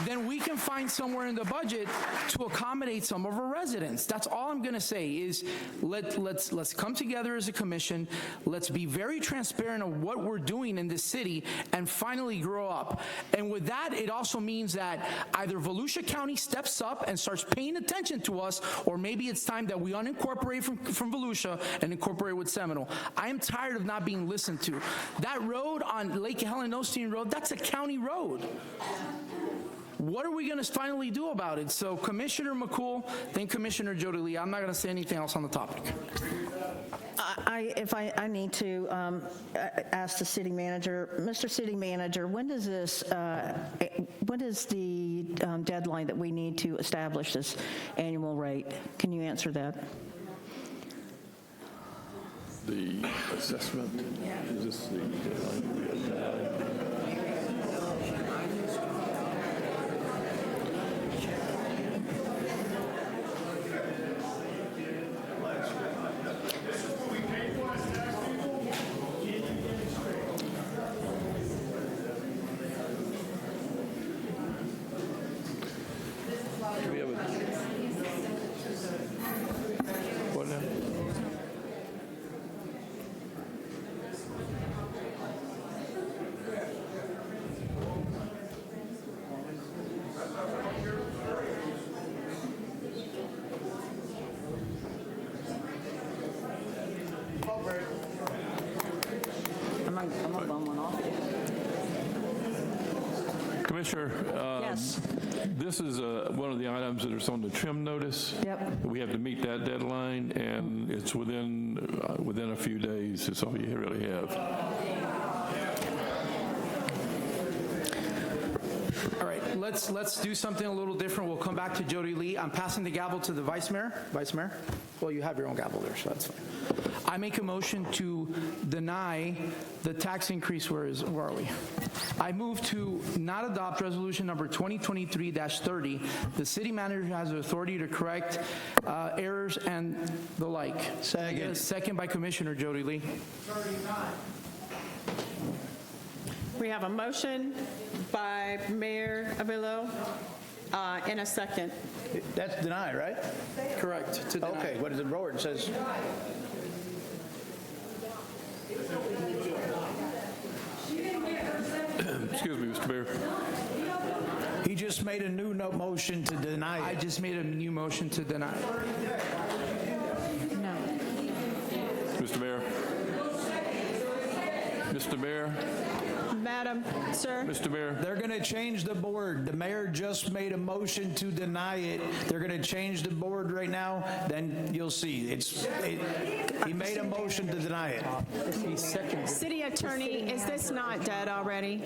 then we can find somewhere in the budget to accommodate some of our residents. That's all I'm going to say is let's come together as a commission. Let's be very transparent of what we're doing in this city and finally grow up. And with that, it also means that either Volusia County steps up and starts paying attention to us, or maybe it's time that we unincorporate from Volusia and incorporate with Seminole. I am tired of not being listened to. That road on Lake Helen Osteen Road, that's a county road. What are we going to finally do about it? So Commissioner McCool, then Commissioner Jody Lee. I'm not going to say anything else on the topic. If I need to ask the city manager, Mr. City Manager, when is the deadline that we need to establish this annual rate? Can you answer that? The assessment, is this the deadline? Do we have a, what now? I'm not bum one off. Commissioner, Yes. this is one of the items that is on the trim notice. Yep. We have to meet that deadline, and it's within a few days. That's all you really have. All right, let's do something a little different. We'll come back to Jody Lee. I'm passing the gavel to the Vice Mayor. Vice Mayor? Well, you have your own gavel there, so that's fine. I make a motion to deny the tax increase. Where are we? I move to not adopt resolution number 2023-30. The city manager has the authority to correct errors and the like. Second. Second by Commissioner Jody Lee. We have a motion by Mayor Avillo and a second. That's denied, right? Correct. To deny. Okay, what is it, Robert? It says, Excuse me, Mr. Mayor. he just made a new motion to deny I it. just made a new motion to deny. Mr. Mayor. Mr. Mayor. Madam, sir? Mr. Mayor. They're going to change the board. The mayor just made a motion to deny it. They're going to change the board right now. Then you'll see. He made a motion to deny it. City Attorney, is this not dead already?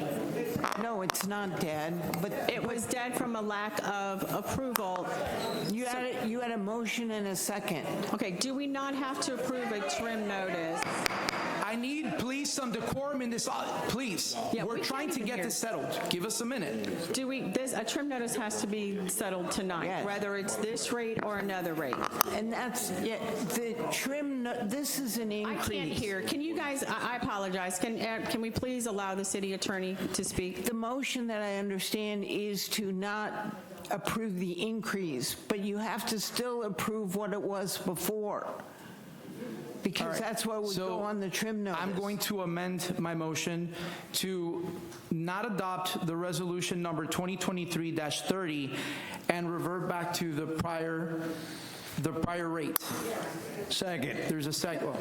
No, it's not dead, but It was dead from a lack of approval. you had a motion and a second. Okay, do we not have to approve a trim notice? I need, please, some decorum in this, please. Yeah, We're we trying can't to even get hear. this settled. Give us a minute. A trim notice has to be settled tonight, Yes. whether it's this rate or another rate. And that's, yeah, the trim, this is an I increase. can't hear. Can you guys, I apologize, can we please allow the city attorney to speak? The motion that I understand is to not approve the increase, but you have to still approve what it was before. Because All right. that's what would So, go on the trim notice. I'm going to amend my motion to not adopt the resolution number 2023-30 and revert back to the prior rate. Second. There's a second.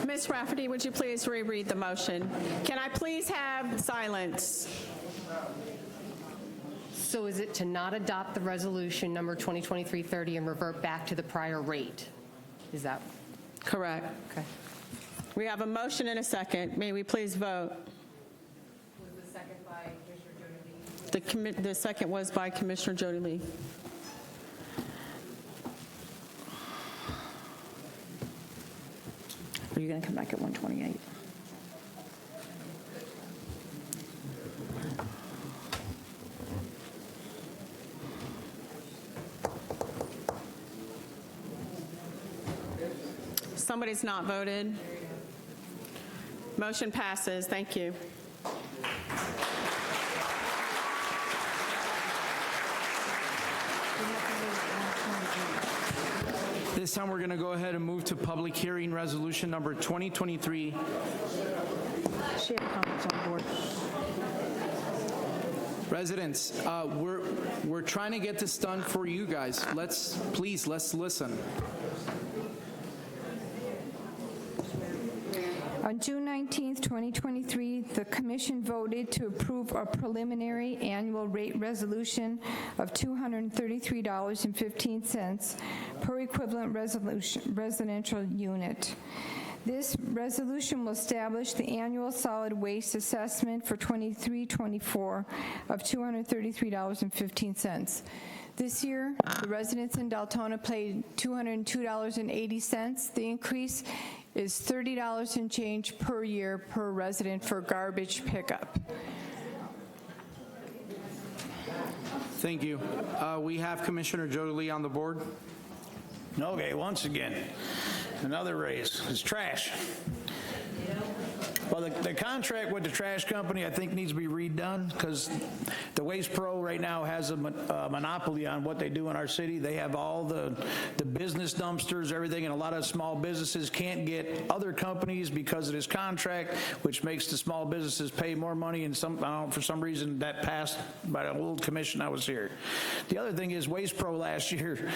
Ms. Rafferty, would you please reread the motion? Can I please have silence? So is it to not adopt the resolution number 2023-30 and revert back to the prior rate? Is that? Correct. Okay. We have a motion and a second. May we please vote? Was the second by Commissioner Jody Lee? The second was by Commissioner Jody Lee. Are you going to come back at 128? Somebody's not voted. Motion passes. Thank you. This time, we're going to go ahead and move to public hearing resolution number 2023. She had comments on board. Residents, we're trying to get this done for you guys. Let's listen. On June 19th, 2023, the Commission voted to approve a preliminary annual rate resolution of $233.15 per equivalent residential unit. This resolution will establish the annual solid waste assessment for 23-24 of $233.15. This year, the residents in Deltona paid $202.80. The increase is $30 and change per year per resident for garbage pickup. Thank you. We have Commissioner Jolie on the board. Okay, once again, another raise. It's trash. Well, the contract with the trash company, I think, needs to be redone because the Waste Pro right now has a monopoly on what they do in our city. They have all the business dumpsters, everything, and a lot of small businesses can't get other companies because of this contract, which makes the small businesses pay more money, and for some reason that passed by the old commission I was here. The other thing is Waste Pro last year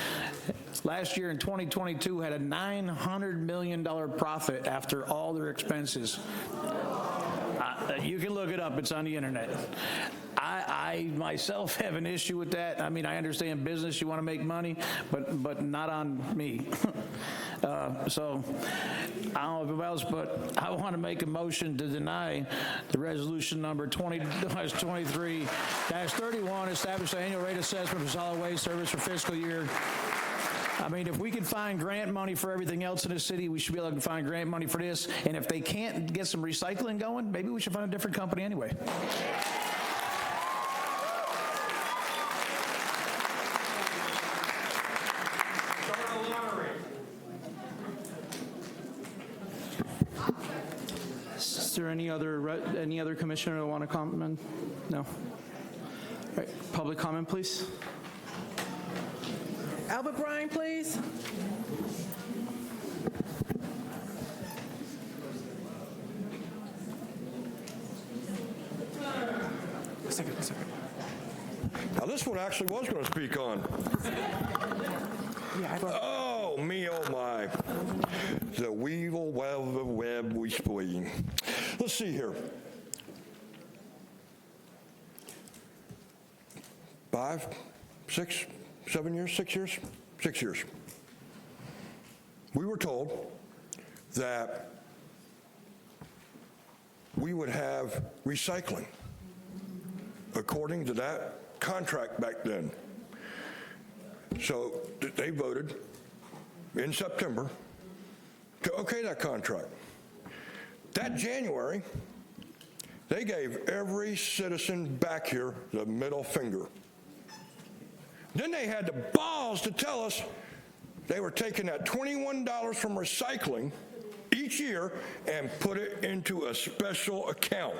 in 2022 had a $900 million profit after all their expenses. You can look it up. It's on the internet. I myself have an issue with that. I mean, I understand business, you want to make money, but not on me. So I don't know if else, but I want to make a motion to deny the resolution number 2023-31, establish the annual rate assessment for solid waste service for fiscal year. I mean, if we can find grant money for everything else in the city, we should be able to find grant money for this. And if they can't get some recycling going, maybe we should find a different company anyway. Is there any other commissioner that want to comment? No. All right, public comment, please. Albert Bryan, please. A second. Now, this one actually was going to speak on. Oh, me, oh, my. The weevil web we spleen. Let's see here. 5, 6, 7 years, 6 years? 6 years. We were told that we would have recycling according to that contract back then. So they voted in September to okay that contract. That January, they gave every citizen back here the middle finger. Then they had the balls to tell us they were taking that $21 from recycling each year and put it into a special account.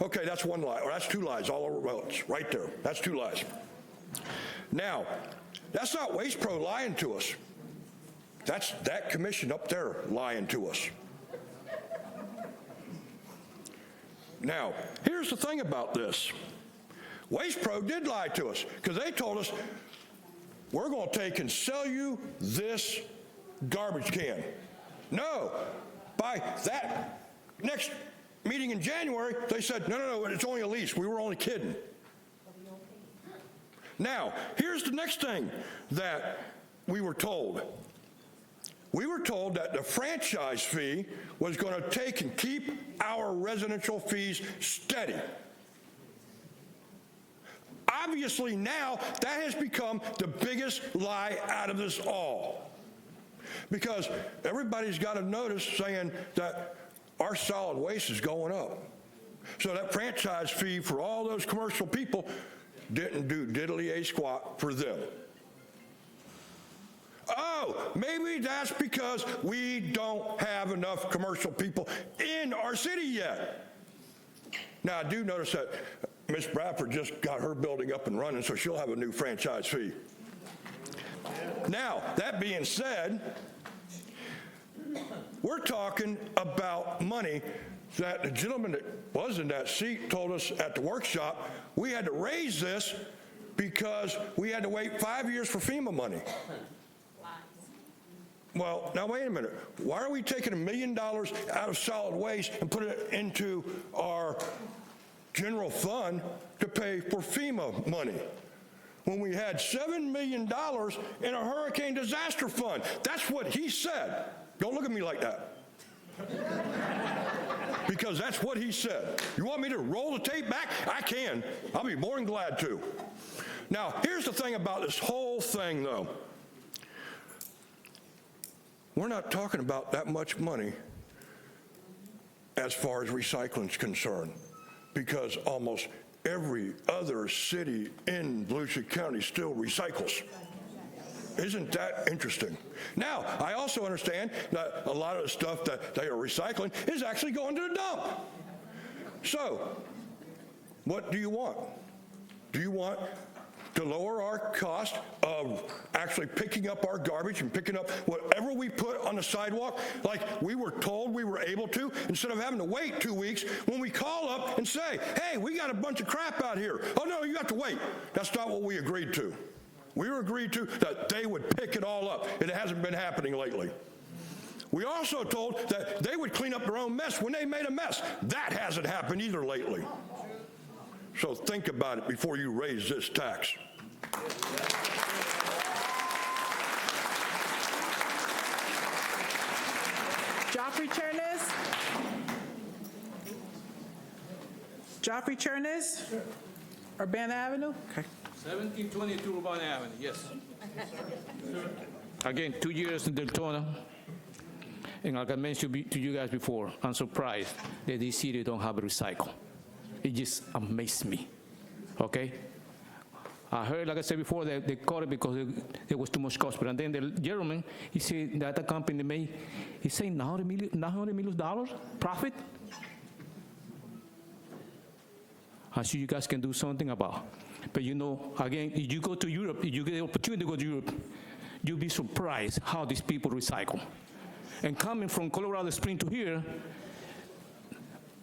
Okay, that's one lie, or that's two lies all over votes, right there. That's two lies. Now, that's not Waste Pro lying to us. That's that commission up there lying to us. Now, here's the thing about this. Waste Pro did lie to us because they told us, we're going to take and sell you this garbage can. No, by that next meeting in January, they said, no, it's only a lease. We were only kidding. Now, here's the next thing that we were told. We were told that the franchise fee was going to take and keep our residential fees steady. Obviously now, that has become the biggest lie out of this all. Because everybody's got a notice saying that our solid waste is going up. So that franchise fee for all those commercial people didn't do diddly a squat for them. Oh, maybe that's because we don't have enough commercial people in our city yet. Now, I do notice that Ms. Bradford just got her building up and running, so she'll have a new franchise fee. Now, that being said, we're talking about money that the gentleman that was in that seat told us at the workshop we had to raise this because we had to wait 5 years for FEMA money. Well, now wait a minute. Why are we taking $1 million out of solid waste and putting it into our general fund to pay for FEMA money when we had $7 million in a hurricane disaster fund? That's what he said. Don't look at me like that. Because that's what he said. You want me to roll the tape back? I can. I'll be more than glad to. Now, here's the thing about this whole thing, though. We're not talking about that much money as far as recycling is concerned, because almost every other city in Volusia County still recycles. Isn't that interesting? Now, I also understand that a lot of the stuff that they are recycling is actually going to the dump. So, what do you want? Do you want to lower our cost of actually picking up our garbage and picking up whatever we put on the sidewalk like we were told we were able to, instead of having to wait 2 weeks when we call up and say, hey, we got a bunch of crap out here. Oh, no, you have to wait. That's not what we agreed to. We were agreed to that they would pick it all up. It hasn't been happening lately. We also told that they would clean up their own mess when they made a mess. That hasn't happened either lately. So think about it before you raise this tax. Joffrey Chernes? Joffrey Chernes? Urbana Avenue? Okay. 1722 Urbana Avenue, yes. Again, 2 years in Deltona. And like I mentioned to you guys before, I'm surprised that this city don't have a recycle. It just amazed me, okay? I heard, like I said before, that they caught it because there was too much cost. But then the gentleman, he said that the company made, he said $900 million profit. I'm sure you guys can do something about. But you know, again, if you go to Europe, if you get the opportunity to go to Europe, you'll be surprised how these people recycle. And coming from Colorado Springs to here,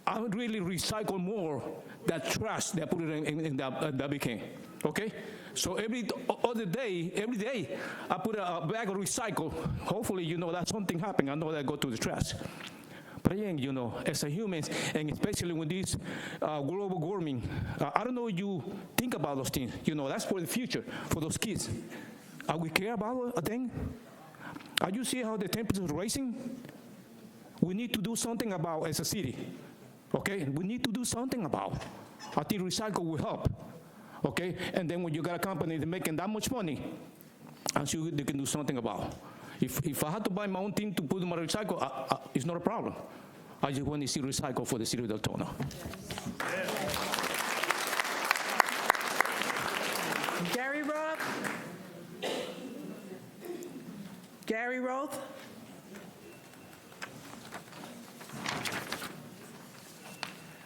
I would really recycle more that trash that I put it in that big can, okay? So every day, I put a bag of recycle. Hopefully, you know, that something happened. I know that go to the trash. But again, you know, as a human, and especially with this global warming, I don't know if you think about those things. You know, that's for the future, for those kids. Are we care about a thing? Are you see how the temperature is rising? We need to do something about as a city. Okay, we need to do something about. I think recycle will help. Okay, and then when you got a company that's making that much money, I'm sure they can do something about. If I had to buy my own thing to put in my recycle, it's not a problem. I just want to see recycle for the city of Deltona. Gary Roth? Gary Roth?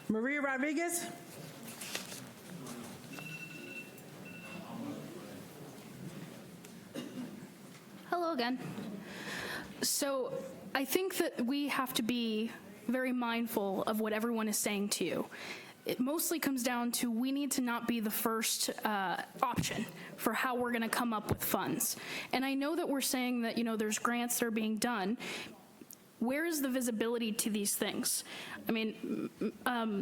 Maria Rodriguez? Hello again. So I think that we have to be very mindful of what everyone is saying to you. It mostly comes down to we need to not be the first option for how we're going to come up with funds. And I know that we're saying that, you know, there's grants that are being done. Where is the visibility to these things? I mean,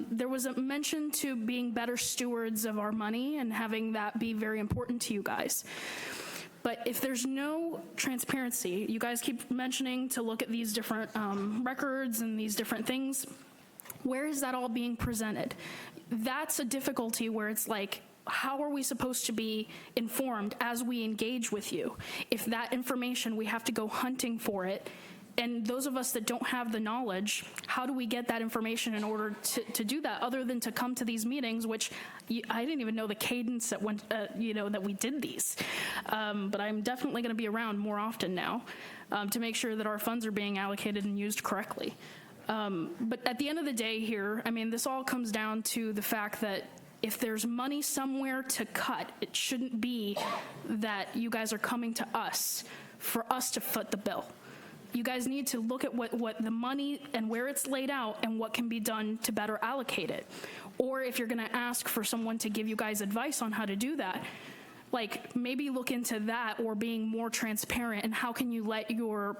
there was a mention to being better stewards of our money and having that be very important to you guys. But if there's no transparency, you guys keep mentioning to look at these different records and these different things. Where is that all being presented? That's a difficulty where it's like, how are we supposed to be informed as we engage with you? If that information, we have to go hunting for it, And those of us that don't have the knowledge, how do we get that information in order to do that, other than to come to these meetings, which I didn't even know the cadence that went, that we did these. But I'm definitely going to be around more often now to make sure that our funds are being allocated and used correctly. But at the end of the day here, I mean, this all comes down to the fact that if there's money somewhere to cut, it shouldn't be that you guys are coming to us for us to foot the bill. You guys need to look at what the money and where it's laid out and what can be done to better allocate it. Or if you're going to ask for someone to give you guys advice on how to do that, like maybe look into that, or being more transparent, and how can you let your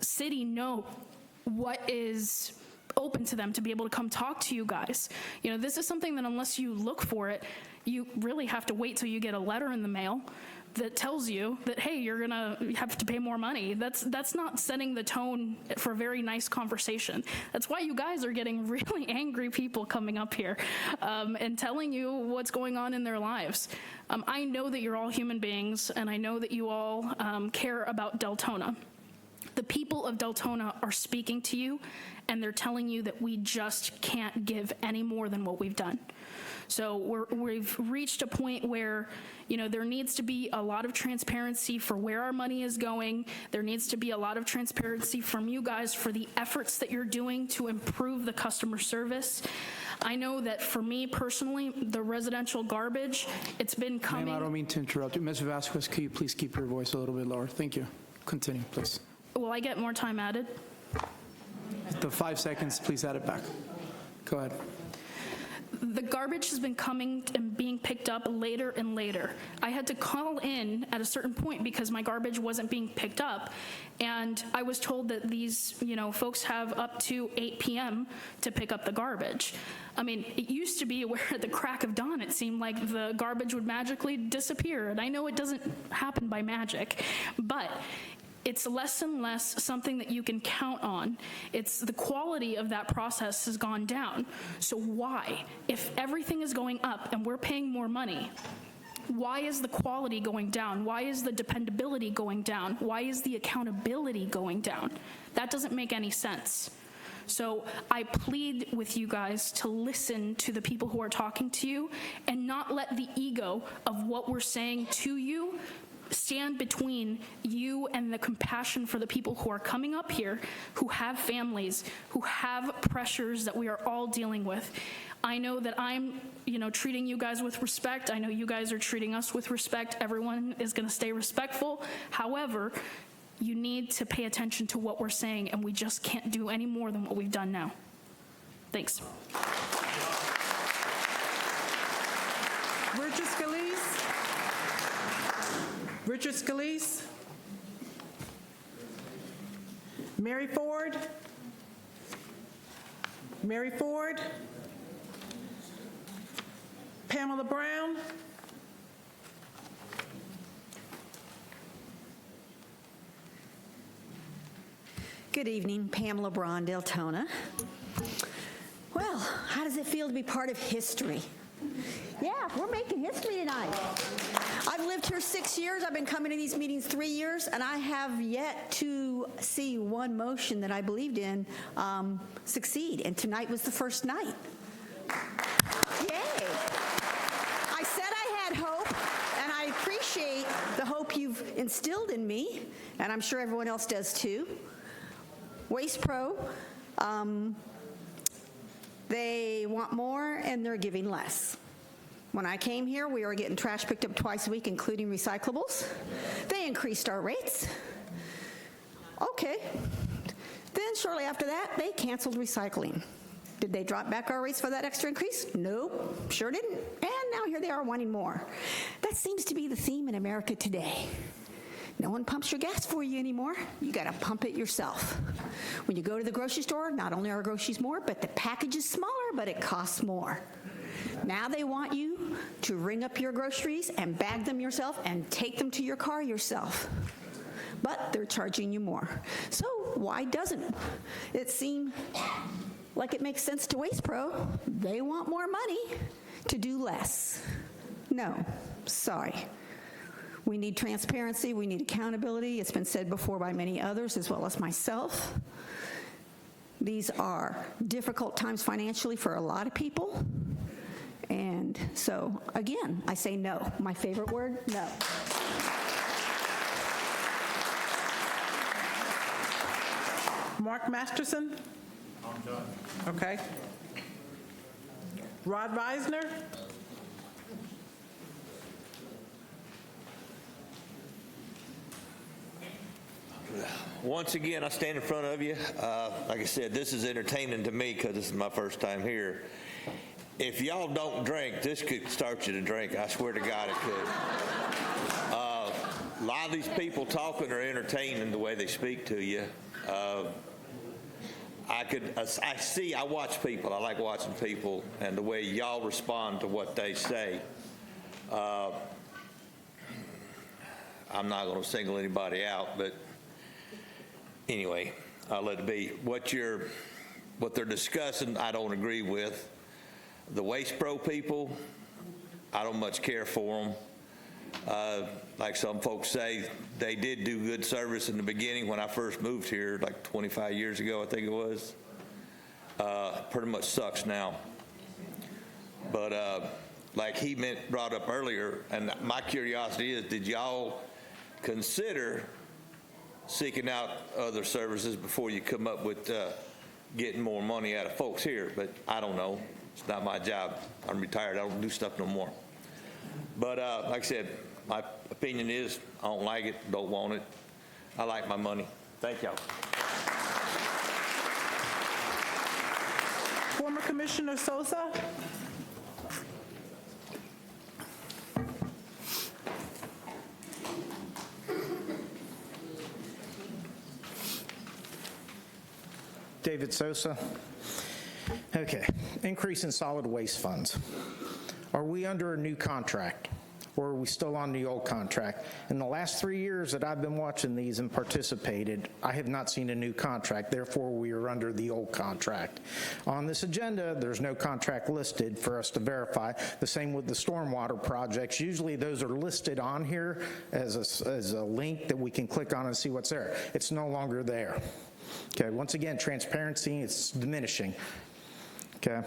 city know what is open to them to be able to come talk to you guys. You know, this is something that unless you look for it, you really have to wait till you get a letter in the mail that tells you that, hey, you're gonna have to pay more money. That's not setting the tone for a very nice conversation. That's why you guys are getting really angry people coming up here and telling you what's going on in their lives. I know that you're all human beings, and I know that you all care about Deltona. The people of Deltona are speaking to you, and they're telling you that we just can't give any more than what we've done. So we've reached a point where, you know, there needs to be a lot of transparency for where our money is going. There needs to be a lot of transparency from you guys for the efforts that you're doing to improve the customer service. I know that for me personally, the residential garbage, it's been coming. Ma'am, I don't mean to interrupt you. Ms. Vasquez, could you please keep your voice a little bit lower? Thank you. Continue, please. Will I get more time added? The 5 seconds, please add it back. Go ahead. The garbage has been coming and being picked up later and later. I had to call in at a certain point because my garbage wasn't being picked up, and I was told that these, you know, folks have up to 8 p.m. to pick up the garbage. I mean, it used to be where at the crack of dawn it seemed like the garbage would magically disappear, and I know it doesn't happen by magic, but it's less and less something that you can count on. It's the quality of that process has gone down. So why? If everything is going up and we're paying more money, why is the quality going down? Why is the dependability going down? Why is the accountability going down? That doesn't make any sense. So I plead with you guys to listen to the people who are talking to you and not let the ego of what we're saying to you stand between you and the compassion for the people who are coming up here, who have families, who have pressures that we are all dealing with. I know that I'm, you know, treating you guys with respect. I know you guys are treating us with respect. Everyone is going to stay respectful. However, you need to pay attention to what we're saying, and we just can't do any more than what we've done now. Thanks. Richard Scalise. Mary Ford. Mary Ford. Pamela Brown. Good evening, Pamela Braun, Deltona. Well, how does it feel to be part of history? Yeah, we're making history tonight. I've lived here 6 years. I've been coming to these meetings 3 years, and I have yet to see one motion that I believed in succeed, and tonight was the first night. Yay! I said I had hope, and I appreciate the hope you've instilled in me, and I'm sure everyone else does too. Waste Pro, they want more and they're giving less. When I came here, we were getting trash picked up twice a week, including recyclables. They increased our rates. Okay. Then shortly after that, they canceled recycling. Did they drop back our rates for that extra increase? Nope, sure didn't. And now here they are wanting more. That seems to be the theme in America today. No one pumps your gas for you anymore. You got to pump it yourself. When you go to the grocery store, not only are groceries more, but the package is smaller, but it costs more. Now they want you to ring up your groceries and bag them yourself and take them to your car yourself. But they're charging you more. So why doesn't it seem like it makes sense to Waste Pro? They want more money to do less. No, sorry. We need transparency, we need accountability. It's been said before by many others as well as myself. These are difficult times financially for a lot of people. And so, again, I say no. My favorite word, no. Mark Masterson? I'm done. Okay. Rod Reisner? Once again, I stand in front of you. Like I said, this is entertaining to me because this is my first time here. If y'all don't drink, this could start you to drink. I swear to God it could. A lot of these people talking are entertaining the way they speak to you. I watch people. I like watching people and the way y'all respond to what they say. I'm not going to single anybody out, but anyway, I'll let it be. What they're discussing, I don't agree with. The Waste Pro people, I don't much care for them. Like some folks say, they did do good service in the beginning when I first moved here, like 25 years ago, I think it was. Pretty much sucks now. But like he brought up earlier, and my curiosity is, did y'all consider seeking out other services before you come up with getting more money out of folks here? But I don't know. It's not my job. I'm retired. I don't do stuff no more. But like I said, my opinion is I don't like it, don't want it. I like my money. Thank y'all. Former Commissioner Sosa? David Sosa. Okay, increase in solid waste funds. Are we under a new contract, or are we still on the old contract? In the last 3 years that I've been watching these and participated, I have not seen a new contract. Therefore, we are under the old contract. On this agenda, there's no contract listed for us to verify. The same with the stormwater projects. Usually those are listed on here as a link that we can click on and see what's there. It's no longer there. Okay, once again, transparency is diminishing. Okay.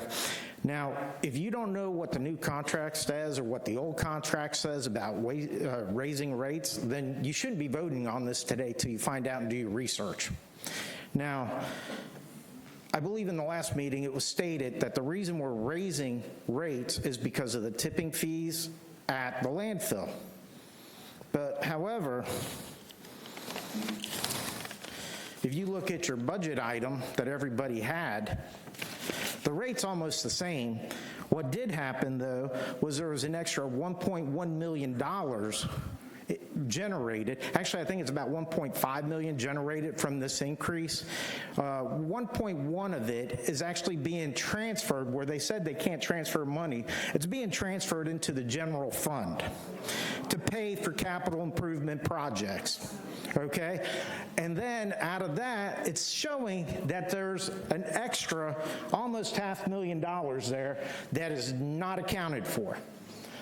Now, if you don't know what the new contract says or what the old contract says about raising rates, then you shouldn't be voting on this today till you find out and do your research. Now, I believe in the last meeting it was stated that the reason we're raising rates is because of the tipping fees at the landfill. But however, if you look at your budget item that everybody had, the rate's almost the same. What did happen, though, was there was an extra $1.1 million generated. Actually, I think it's about 1.5 million generated from this increase. 1.1 of it is actually being transferred where they said they can't transfer money. It's being transferred into the general fund to pay for capital improvement projects. Okay? And then out of that, it's showing that there's an extra almost $500,000 there that is not accounted for.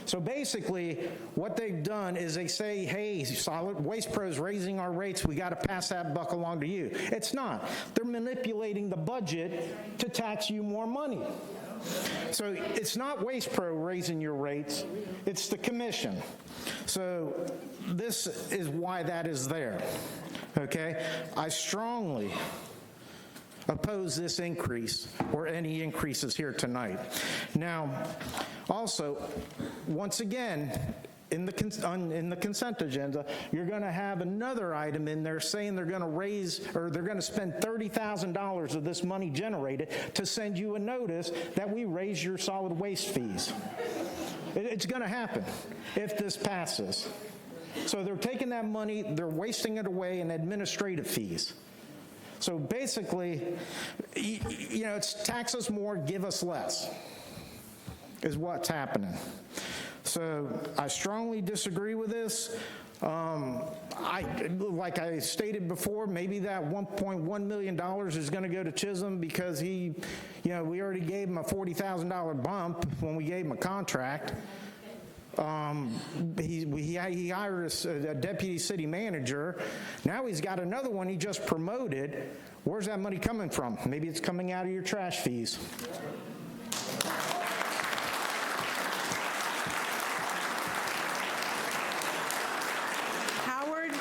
So basically, what they've done is they say, hey, Solid Waste Pro's raising our rates, we got to pass that buck along to you. It's not. They're manipulating the budget to tax you more money. So it's not Waste Pro raising your rates, it's the commission. So this is why that is there, okay? I strongly oppose this increase or any increases here tonight. Now, also, once again, in the consent agenda, you're going to have another item in there saying they're going to raise or they're going to spend $30,000 of this money generated to send you a notice that we raise your solid waste fees. It's going to happen if this passes. So they're taking that money, they're wasting it away in administrative fees. So basically, you know, it's tax us more, give us less, is what's happening. So I strongly disagree with this. Like I stated before, maybe that $1.1 million is going to go to Chisholm because we already gave him a $40,000 bump when we gave him a contract. He hired a deputy city manager. Now he's got another one he just promoted. Where's that money coming from? Maybe it's coming out of your trash fees. Howard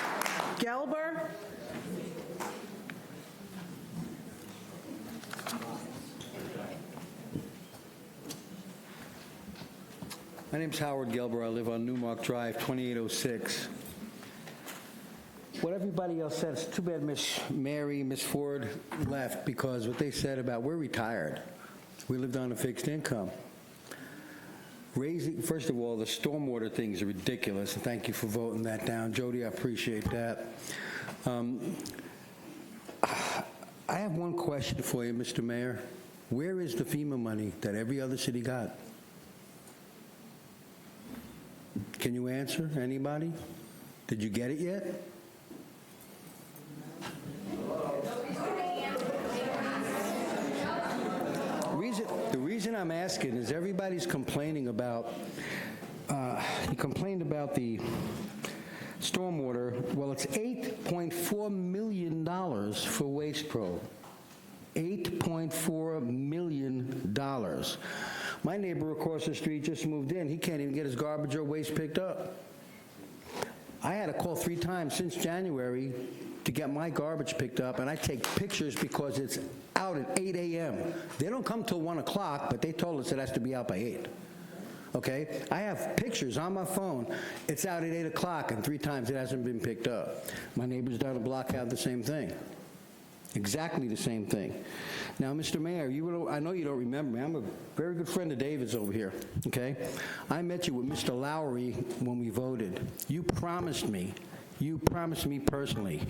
Gelber. My name's Howard Gelber. I live on Newmark Drive, 2806. What everybody else said, it's too bad Miss Ford left, because what they said about we're retired. We lived on a fixed income. First of all, the stormwater things are ridiculous, and thank you for voting that down. Jody, I appreciate that. I have one question for you, Mr. Mayor. Where is the FEMA money that every other city got? Can you answer? Anybody? Did you get it yet? The reason I'm asking is everybody's complaining about, he complained about the stormwater. Well, it's $8.4 million for Waste Pro. $8.4 million. My neighbor across the street just moved in. He can't even get his garbage or waste picked up. I had to call 3 times since January to get my garbage picked up, and I take pictures because it's out at 8 a.m. They don't come till 1 o'clock, but they told us it has to be out by 8. Okay? I have pictures on my phone. It's out at 8 o'clock, and 3 times it hasn't been picked up. My neighbors down the block have the same thing. Exactly the same thing. Now, Mr. Mayor, I know you don't remember me. I'm a very good friend of David's over here, okay? I met you with Mr. Lowry when we voted. You promised me personally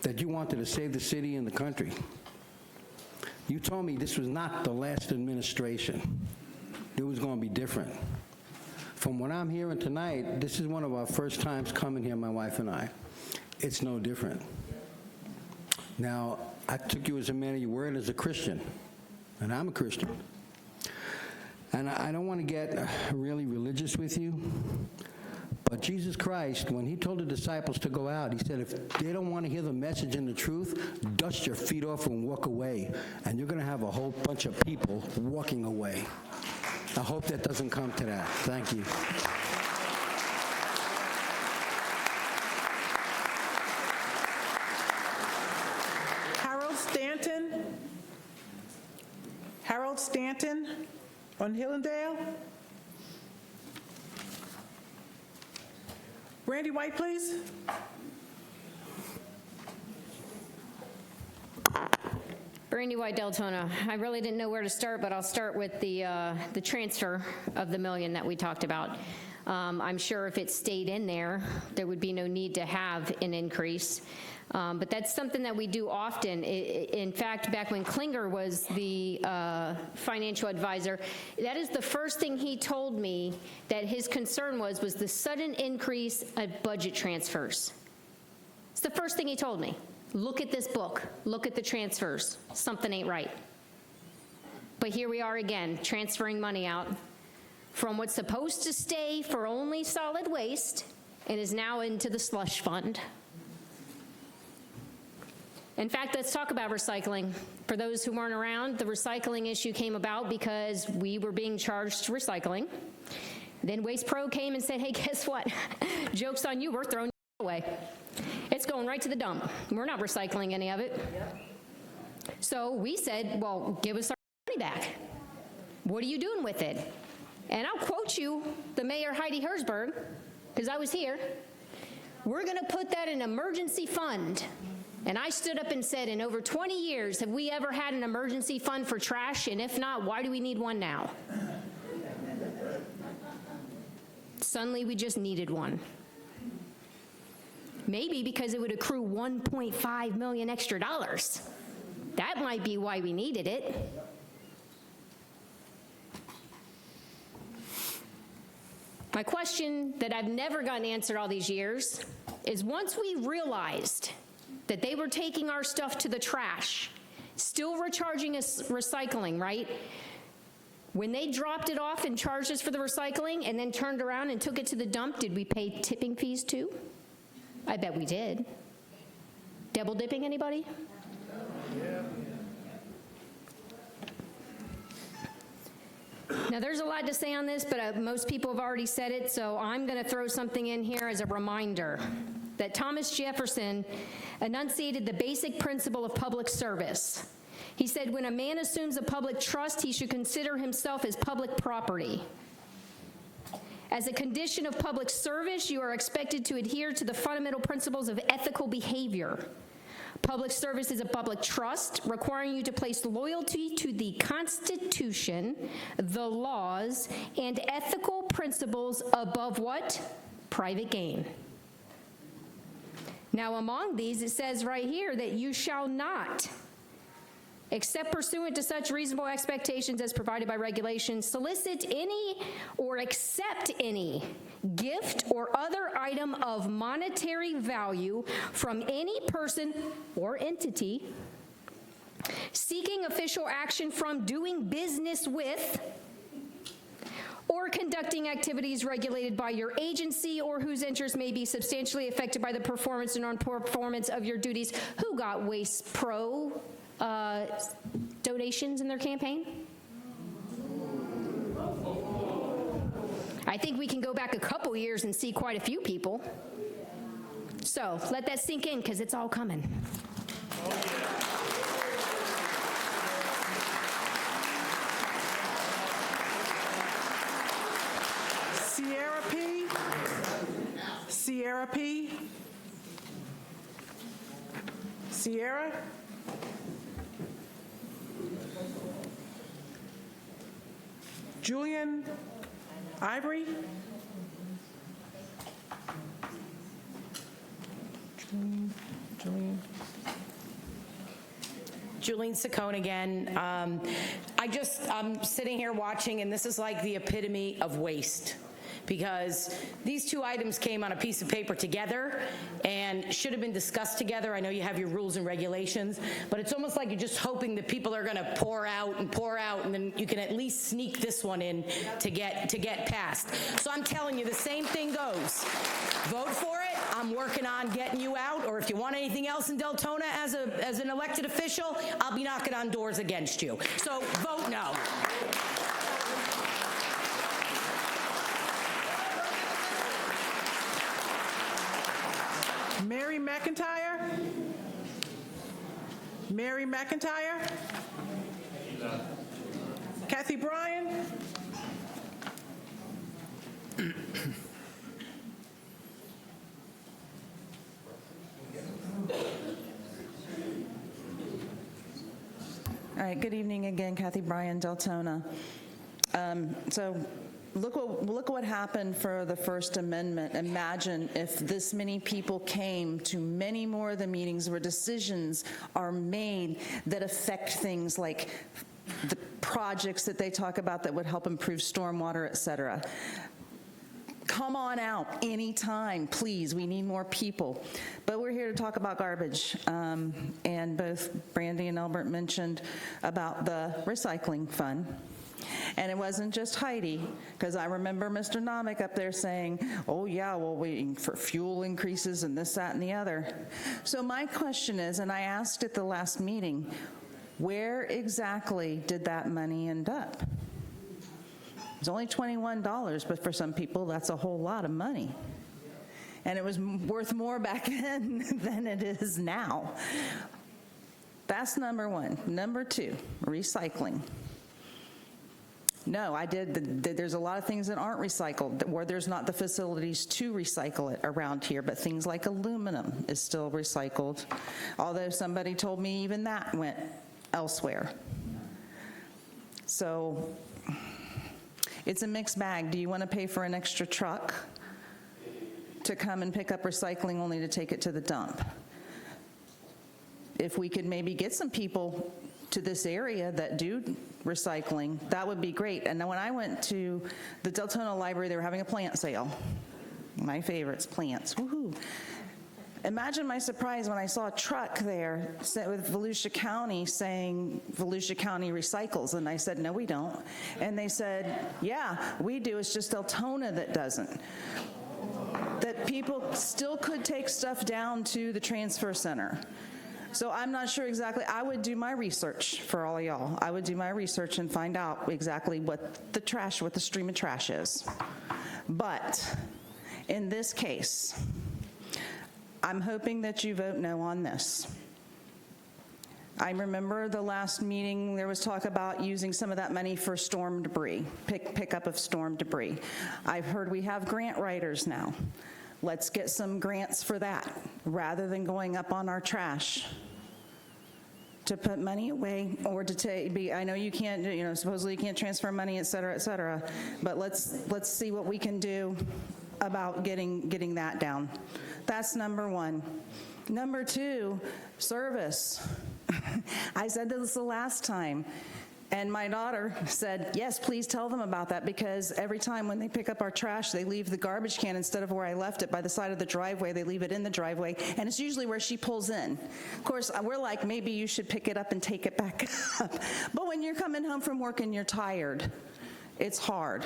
that you wanted to save the city and the country. You told me this was not the last administration. It was going to be different. From what I'm hearing tonight, this is one of our first times coming here, my wife and I. It's no different. Now, I took you as a man of your word, as a Christian, and I'm a Christian. And I don't want to get really religious with you, but Jesus Christ, when he told the disciples to go out, he said, if they don't want to hear the message and the truth, dust your feet off and walk away. And you're going to have a whole bunch of people walking away. I hope that doesn't come to that. Thank you. Harold Stanton on Hillendale. Randy White, please. Brandy White, Deltona. I really didn't know where to start, but I'll start with the transfer of the $1 million that we talked about. I'm sure if it stayed in there, there would be no need to have an increase. But that's something that we do often. In fact, back when Klinger was the financial advisor, that is the first thing he told me that his concern was the sudden increase of budget transfers. It's the first thing he told me. Look at this book. Look at the transfers. Something ain't right. But here we are again, transferring money out from what's supposed to stay for only solid waste and is now into the slush fund. In fact, let's talk about recycling. For those who weren't around, the recycling issue came about because we were being charged recycling. Then Waste Pro came and said, hey, guess what? Joke's on you, we're throwing it away. It's going right to the dump. We're not recycling any of it. So we said, well, give us our money back. What are you doing with it? And I'll quote you, the Mayor Heidi Herzberg, because I was here. We're going to put that in an emergency fund. And I stood up and said, in over 20 years, have we ever had an emergency fund for trash? And if not, why do we need one now? Suddenly, we just needed one. Maybe because it would accrue $1.5 million extra dollars. That might be why we needed it. My question that I've never gotten answered all these years is once we realized that they were taking our stuff to the trash, still recharging us recycling, right? When they dropped it off and charged us for the recycling and then turned around and took it to the dump, did we pay tipping fees too? I bet we did. Double dipping, anybody? Now, there's a lot to say on this, but most people have already said it, so I'm going to throw something in here as a reminder that Thomas Jefferson enunciated the basic principle of public service. He said, when a man assumes a public trust, he should consider himself as public property. As a condition of public service, you are expected to adhere to the fundamental principles of ethical behavior. Public service is a public trust, requiring you to place loyalty to the Constitution, the laws, and ethical principles above what? Private gain. Now, among these, it says right here that you shall not, except pursuant to such reasonable expectations as provided by regulations, solicit any or accept any gift or other item of monetary value from any person or entity seeking official action from, doing business with, or conducting activities regulated by your agency or whose interests may be substantially affected by the performance or non-performance of your duties. Who got Waste Pro donations in their campaign? I think we can go back a couple years and see quite a few people. So let that sink in, because it's all coming. Sierra P. Sierra P. Sierra. Julian Ivory. Julian Saccone again. I'm sitting here watching, and this is like the epitome of waste, because these two items came on a piece of paper together and should have been discussed together. I know you have your rules and regulations, but it's almost like you're just hoping that people are going to pour out, and then you can at least sneak this one in to get passed. So I'm telling you, the same thing goes. Vote for it. I'm working on getting you out, or if you want anything else in Deltona as an elected official, I'll be knocking on doors against you. So vote no. Mary McIntyre. Mary McIntyre. Kathy Bryan. All right, good evening again, Kathy Bryan, Deltona. So look what happened for the First Amendment. Imagine if this many people came to many more of the meetings where decisions are made that affect things like the projects that they talk about that would help improve stormwater, et cetera. Come on out anytime, please. We need more people. But we're here to talk about garbage. And both Brandy and Albert mentioned about the recycling fund. And it wasn't just Heidi, because I remember Mr. Namick up there saying, oh yeah, well, waiting for fuel increases and this, that, and the other. So my question is, and I asked at the last meeting, where exactly did that money end up? It's only $21, but for some people, that's a whole lot of money. And it was worth more back then than it is now. That's number one. Number two, recycling. No, there's a lot of things that aren't recycled, where there's not the facilities to recycle it around here, but things like aluminum is still recycled, although somebody told me even that went elsewhere. So it's a mixed bag. Do you want to pay for an extra truck to come and pick up recycling only to take it to the dump? If we could maybe get some people to this area that do recycling, that would be great. And then when I went to the Deltona Library, they were having a plant sale. My favorites, plants, woohoo. Imagine my surprise when I saw a truck there with Volusia County saying Volusia County recycles, and I said, no, we don't. And they said, yeah, we do, it's just Deltona that doesn't. That people still could take stuff down to the transfer center. So I'm not sure exactly. I would do my research for all of y'all. I would do my research and find out exactly what the stream of trash is. But in this case, I'm hoping that you vote no on this. I remember the last meeting, there was talk about using some of that money for storm debris, pickup of storm debris. I've heard we have grant writers now. Let's get some grants for that, rather than going up on our trash to put money away or to I know you can't, supposedly you can't transfer money, et cetera, but let's see what we can do about getting that down. That's number one. Number two, service. I said this the last time, and my daughter said, yes, please tell them about that, because every time when they pick up our trash, they leave the garbage can instead of where I left it by the side of the driveway. They leave it in the driveway, and it's usually where she pulls in. Of course, we're like, maybe you should pick it up and take it back up. But when you're coming home from work and you're tired, it's hard.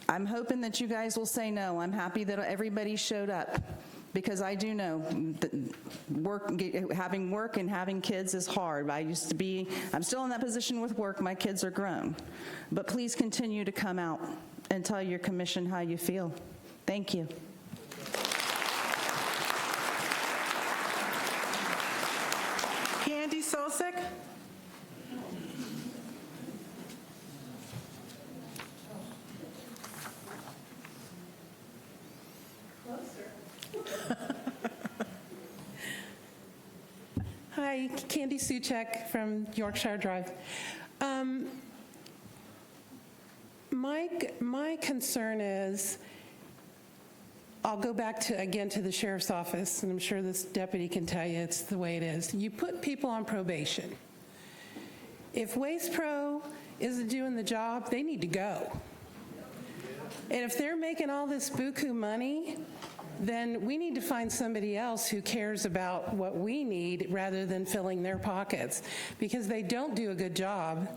I'm hoping that you guys will say no. I'm happy that everybody showed up, because I do know that having work and having kids is hard. I'm still in that position with work. My kids are grown. But please continue to come out and tell your commission how you feel. Thank you. Candy Sosek. Hi, Candy Suchek from Yorkshire Drive. My concern is, I'll go back again to the sheriff's office, and I'm sure this deputy can tell you it's the way it is. You put people on probation. If Waste Pro isn't doing the job, they need to go. And if they're making all this buku money, then we need to find somebody else who cares about what we need rather than filling their pockets, because they don't do a good job.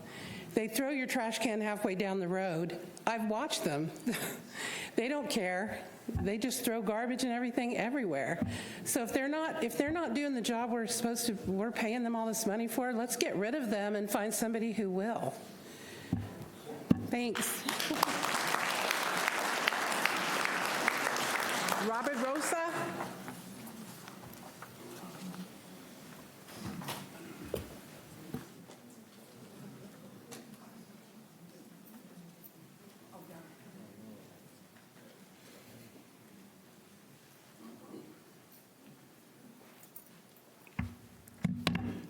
They throw your trash can halfway down the road. I've watched them. They don't care. They just throw garbage and everything everywhere. So if they're not doing the job we're paying them all this money for, let's get rid of them and find somebody who will. Thanks. Robert Rosa.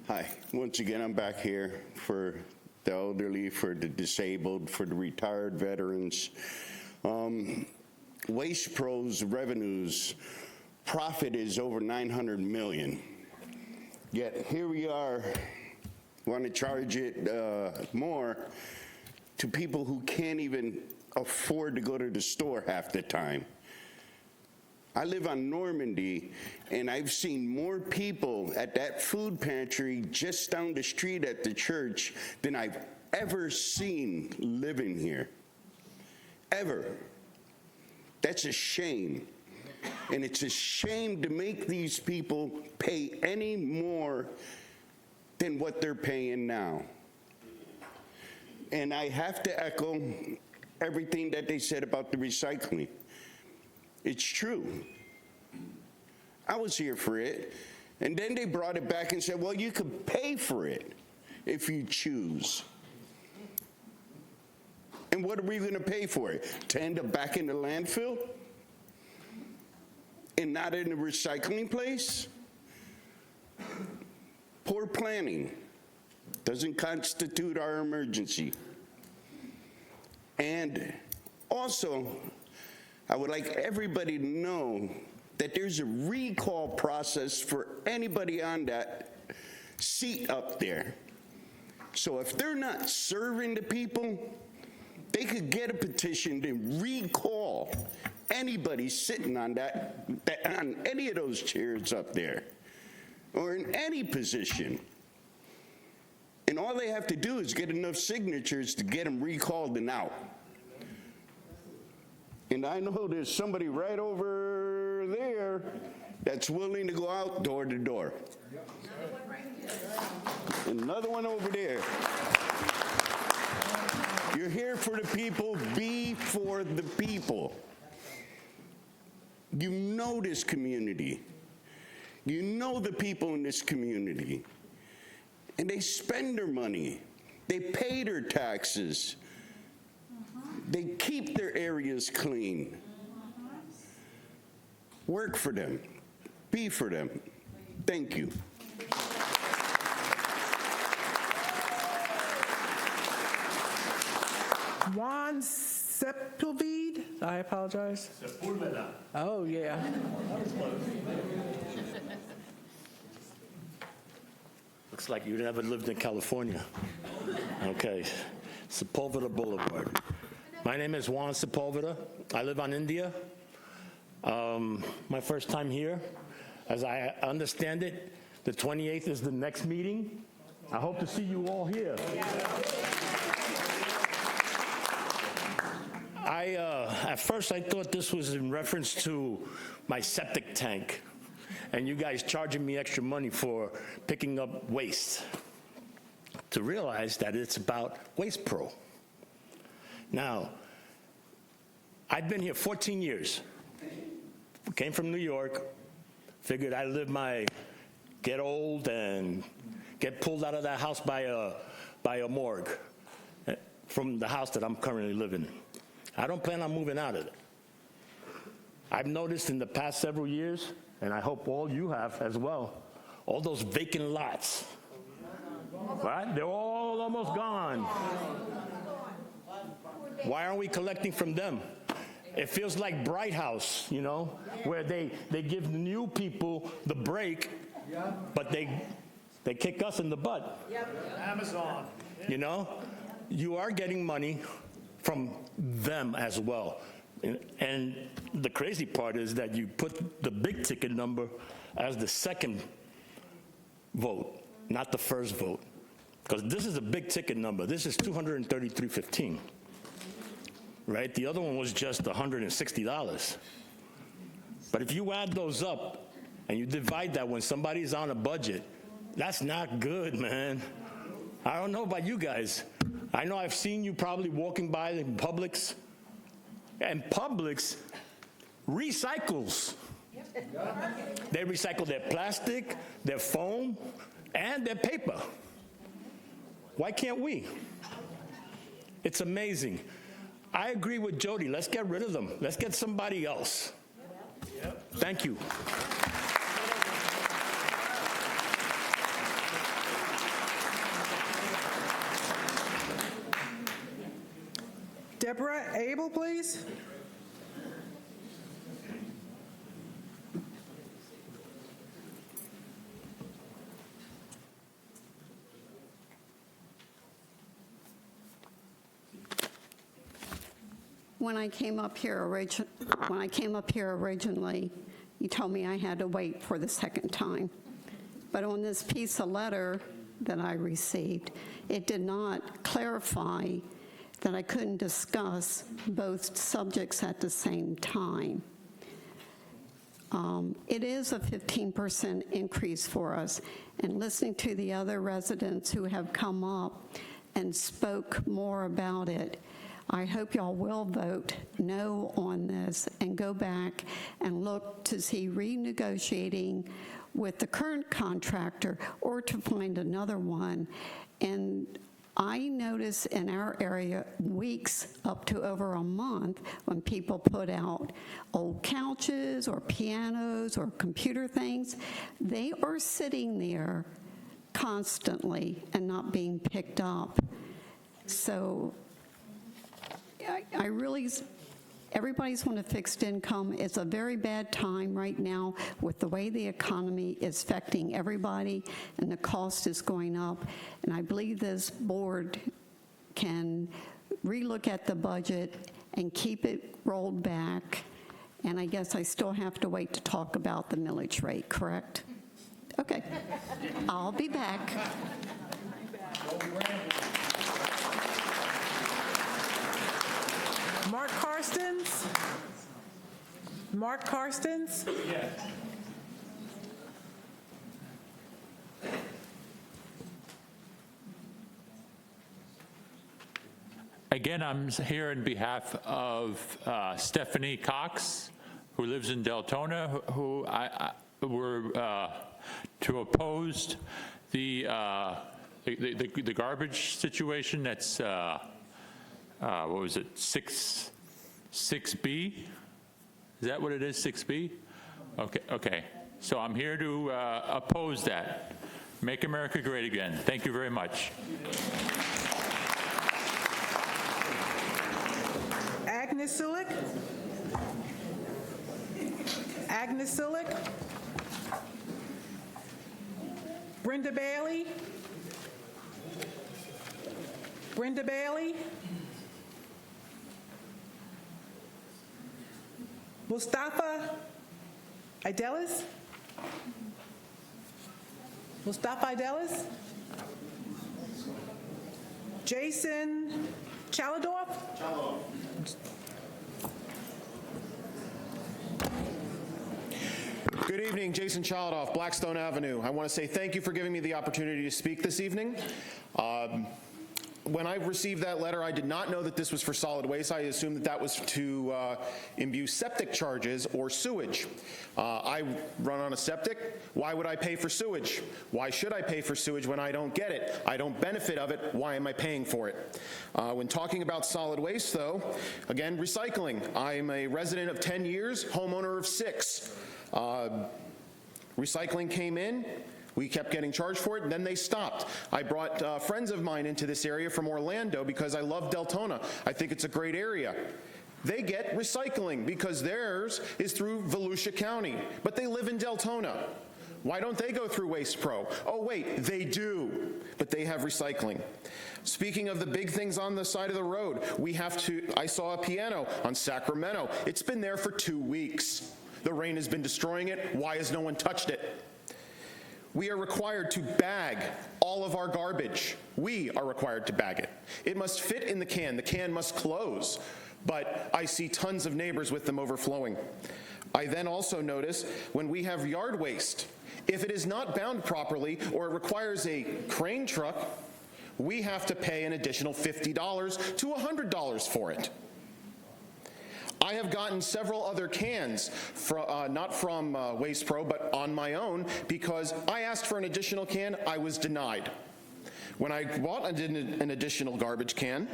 Hi, once again, I'm back here for the elderly, for the disabled, for the retired veterans. Waste Pro's revenues, profit is over $900 million. Yet here we are, want to charge it more to people who can't even afford to go to the store half the time. I live on Normandy, and I've seen more people at that food pantry just down the street at the church than I've ever seen living here. Ever. That's a shame. And it's a shame to make these people pay any more than what they're paying now. And I have to echo everything that they said about the recycling. It's true. I was here for it. And then they brought it back and said, well, you could pay for it if you choose. And what are we going to pay for it? To end up back in the landfill? And not in a recycling place? Poor planning doesn't constitute our emergency. And also, I would like everybody to know that there's a recall process for anybody on that seat up there. So if they're not serving the people, they could get a petition to recall anybody sitting on on any of those chairs up there, or in any position. And all they have to do is get enough signatures to get them recalled and out. And I know there's somebody right over there that's willing to go out door to door. Another one over there. You're here for the people, be for the people. You know this community. You know the people in this community. And they spend their money. They pay their taxes. They keep their areas clean. Work for them. Be for them. Thank you. Juan Sepulveda. I apologize. Sepulveda. Oh, yeah. Looks like you never lived in California. Okay, Sepulveda Boulevard. My name is Juan Sepulveda. I live on India. My first time here. As I understand it, the 28th is the next meeting. I hope to see you all here. At first I thought this was in reference to my septic tank, and you guys charging me extra money for picking up waste, to realize that it's about Waste Pro. Now, I've been here 14 years. Came from New York, figured I'd get old and get pulled out of that house by a morgue from the house that I'm currently living in. I don't plan on moving out of it. I've noticed in the past several years, and I hope all you have as well, all those vacant lots, right? They're all almost gone. Why aren't we collecting from them? It feels like Bright House, you know, where they give new people the break, but they kick us in the butt. Amazon. You know, you are getting money from them as well. And the crazy part is that you put the big ticket number as the second vote, not the first vote. Because this is a big ticket number. This is $233.15, right? The other one was just $160. But if you add those up and you divide that when somebody's on a budget, that's not good, man. I don't know about you guys. I know I've seen you probably walking by in Publix, and Publix recycles. They recycle their plastic, their foam, and their paper. Why can't we? It's amazing. I agree with Jody. Let's get rid of them. Let's get somebody else. Thank you. Deborah Abel, please. When I came up here originally, you told me I had to wait for the second time. But on this piece of letter that I received, it did not clarify that I couldn't discuss both subjects at the same time. It is a 15% increase for us, and listening to the other residents who have come up and spoke more about it, I hope y'all will vote no on this and go back and look to see renegotiating with the current contractor or to find another one. And I notice in our area weeks up to over a month when people put out old couches or pianos or computer things, they are sitting there constantly and not being picked up. So I really, everybody's on a fixed income. It's a very bad time right now with the way the economy is affecting everybody and the cost is going up. And I believe this board can relook at the budget and keep it rolled back And I guess I still have to wait to talk about the millage rate, correct? Okay. I'll be back. Mark Karstens? Mark Karstens? Yes. Again, I'm here on behalf of Stephanie Cox, who lives in Deltona, who were to oppose the garbage situation. That's what was it, 6B? Is that what it is, 6B? Okay. So I'm here to oppose that. Make America great again. Thank you very much. Agnes Sulik? Agnes Sulik? Brenda Bailey? Brenda Bailey? Mustafa Idelis? Mustafa Idelis? Jason Chaladorf? Good evening, Jason Childoff, Blackstone Avenue. I want to say thank you for giving me the opportunity to speak this evening. When I received that letter, I did not know that this was for solid waste. I assumed that that was to imbue septic charges or sewage. I run on a septic. Why would I pay for sewage? Why should I pay for sewage when I don't get it? I don't benefit of it. Why am I paying for it? When talking about solid waste, though, again, recycling. I'm a resident of 10 years, homeowner of 6. Recycling came in. We kept getting charged for it, and then they stopped. I brought friends of mine into this area from Orlando because I love Deltona. I think it's a great area. They get recycling because theirs is through Volusia County, but they live in Deltona. Why don't they go through Waste Pro? Oh, wait, they do, but they have recycling. Speaking of the big things on the side of the road, I saw a piano on Sacramento. It's been there for 2 weeks. The rain has been destroying it. Why has no one touched it? We are required to bag all of our garbage. We are required to bag it. It must fit in the can. The can must close. But I see tons of neighbors with them overflowing. I then also notice when we have yard waste, if it is not bound properly or it requires a crane truck, we have to pay an additional $50 to $100 for it. I have gotten several other cans, not from Waste Pro, but on my own, because I asked for an additional can, I was denied. When I bought an additional garbage can,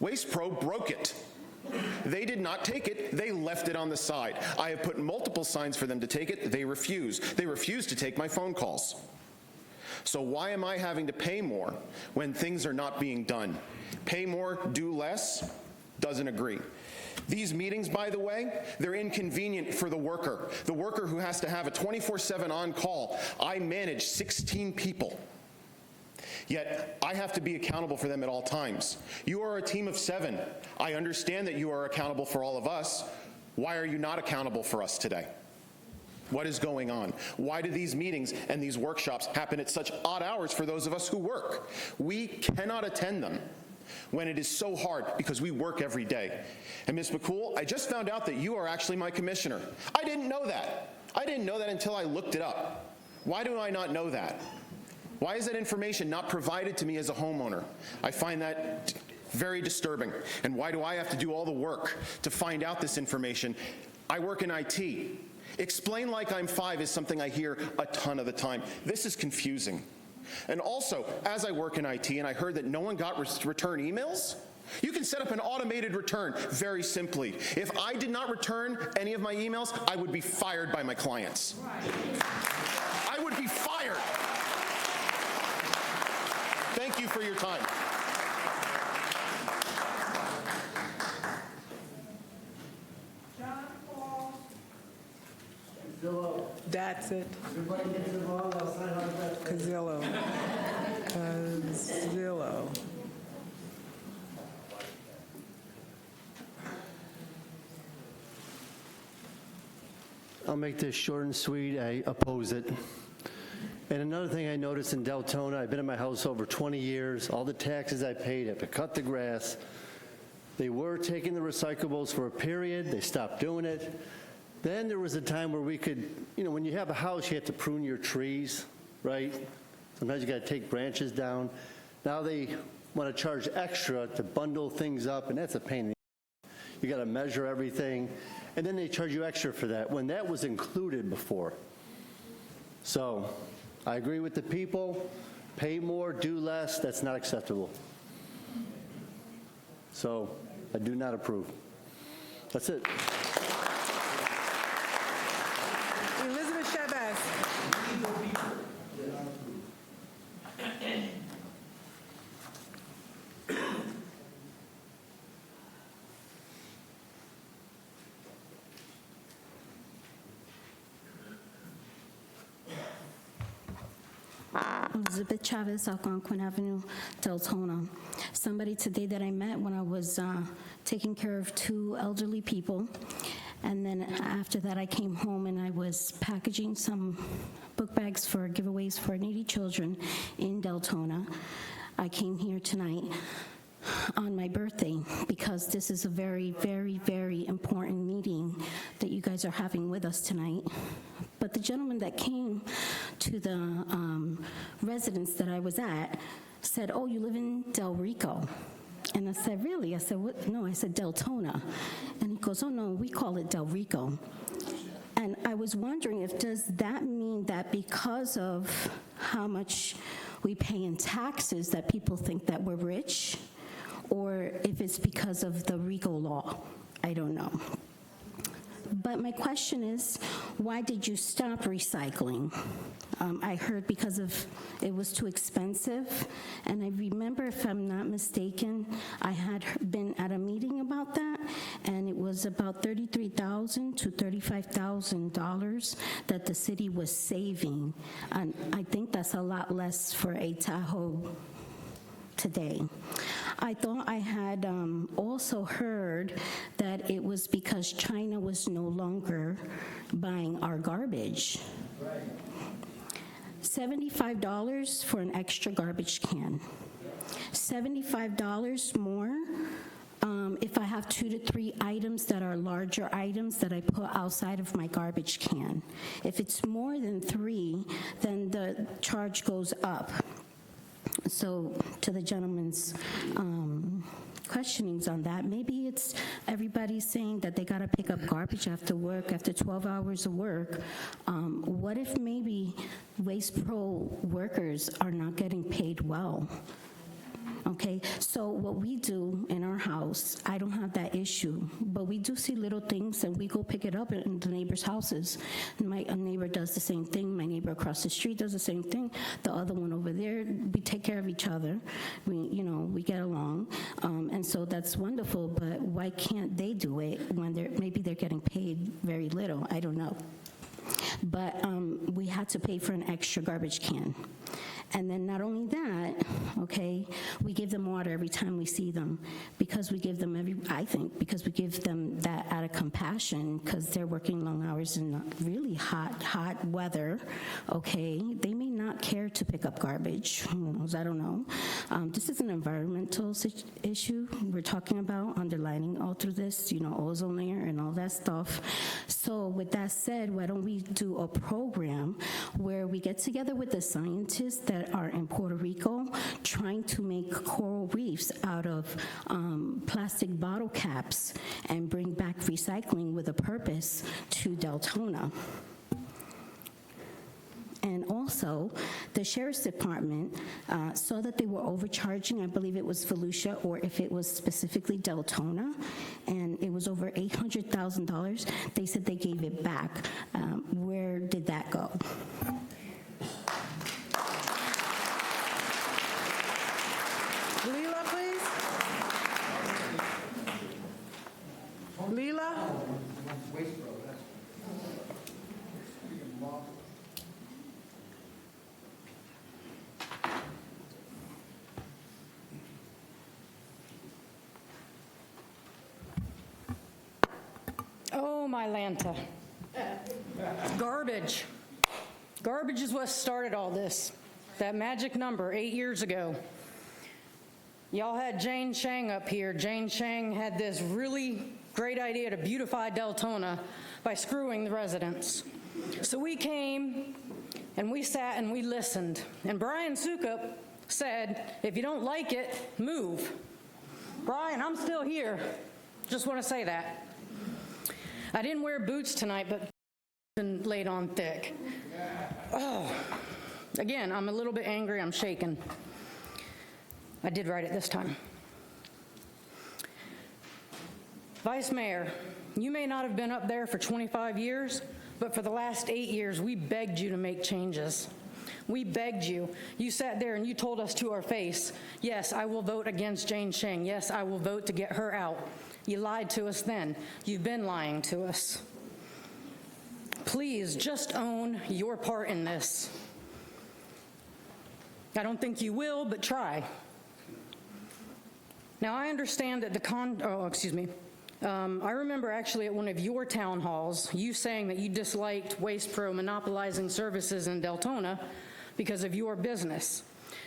Waste Pro broke it. They did not take it, they left it on the side. I have put multiple signs for them to take it, they refuse. They refuse to take my phone calls. So why am I having to pay more when things are not being done? Pay more, do less? Doesn't agree. These meetings, by the way, they're inconvenient for the worker who has to have a 24/7 on-call. I manage 16 people, yet I have to be accountable for them at all times. You are a team of 7. I understand that you are accountable for all of us. Why are you not accountable for us today? What is going on? Why do these meetings and these workshops happen at such odd hours for those of us who work? We cannot attend them when it is so hard because we work every day. And Ms. McCool, I just found out that you are actually my commissioner. I didn't know that. I didn't know that until I looked it up. Why do I not know that? Why is that information not provided to me as a homeowner? I find that very disturbing. And why do I have to do all the work to find out this information? I work in IT. Explain like I'm 5 is something I hear a ton of the time. This is confusing. And also, as I work in IT and I heard that no one got return emails, you can set up an automated return very simply. If I did not return any of my emails, I would be fired by my clients. I would be fired. Thank you for your time. That's it. Cazillo. I'll make this short and sweet. I oppose it. And another thing I noticed in Deltona, I've been in my house over 20 years. All the taxes I paid, I have to cut the grass. They were taking the recyclables for a period. They stopped doing it. Then there was a time where we could, when you have a house, you have to prune your trees, right? Sometimes you got to take branches down. Now they want to charge extra to bundle things up, and that's a pain in the ass. You got to measure everything, and then they charge you extra for that when that was included before. So I agree with the people. Pay more, do less. That's not acceptable. So I do not approve. That's it. Elizabeth Chavez. Elizabeth Chavez, Algonquin Avenue, Deltona. Somebody today that I met when I was taking care of 2 elderly people. And then after that, I came home and I was packaging some book bags for giveaways for needy children in Deltona. I came here tonight on my birthday because this is a very, very, very important meeting that you guys are having with us tonight. But the gentleman that came to the residence that I was at said, "Oh, you live in Del Rico." And I said, "Really?" I said, "What?" No, I said, "Deltona." And he goes, "Oh, no, we call it Del Rico." And I was wondering does that mean that because of how much we pay in taxes that people think that we're rich? Or if it's because of the RICO law? I don't know. But my question is, why did you stop recycling? I heard because it was too expensive. And I remember, if I'm not mistaken, I had been at a meeting about that, and it was about $33,000 to $35,000 that the city was saving. And I think that's a lot less for a Tahoe today. I thought I had also heard that it was because China was no longer buying our garbage. Right. $75 for an extra garbage can. $75 more if I have 2 to 3 items that are larger items that I put outside of my garbage can. If it's more than 3, then the charge goes up. So to the gentleman's questionings on that, maybe it's everybody's saying that they got to pick up garbage after work, after 12 hours of work. What if maybe Waste Pro workers are not getting paid well? Okay, so what we do in our house, I don't have that issue, but we do see little things and we go pick it up in the neighbors' houses. My neighbor does the same thing. My neighbor across the street does the same thing. The other one over there, we take care of each other. We get along, and so that's wonderful. But why can't they do it when maybe they're getting paid very little? I don't know. But we had to pay for an extra garbage can. And then not only that, okay, we give them water every time we see them because we give them because we give them that out of compassion because they're working long hours in really hot weather, okay? They may not care to pick up garbage. Who knows? I don't know. This is an environmental issue we're talking about, underlining all through this, ozone layer and all that stuff. So with that said, why don't we do a program where we get together with the scientists that are in Puerto Rico trying to make coral reefs out of plastic bottle caps and bring back recycling with a purpose to Deltona. And also, the Sheriff's Department saw that they were overcharging, I believe it was Volusia, or if it was specifically Deltona, and it was over $800,000. They said they gave it back. Where did that go? Leela, please. Leela? Oh, my Lanta. Garbage. Garbage is what started all this. That magic number 8 years ago. Y'all had Jane Chang up here. Jane Chang had this really great idea to beautify Deltona by screwing the residents. So we came and we sat and we listened. And Brian Sukup said, if you don't like it, move. Brian, I'm still here. Just want to say that. I didn't wear boots tonight, but been laid on thick. Oh. Again, I'm a little bit angry. I'm shaking. I did write it this time. Vice Mayor, you may not have been up there for 25 years, but for the last 8 years, we begged you to make changes. We begged you. You sat there and you told us to our face, yes, I will vote against Jane Chang. Yes, I will vote to get her out. You lied to us then. You've been lying to us. Please just own your part in this. I don't think you will, but try. Now, I understand that I remember actually at one of your town halls, you saying that you disliked Waste Pro monopolizing services in Deltona because of your business.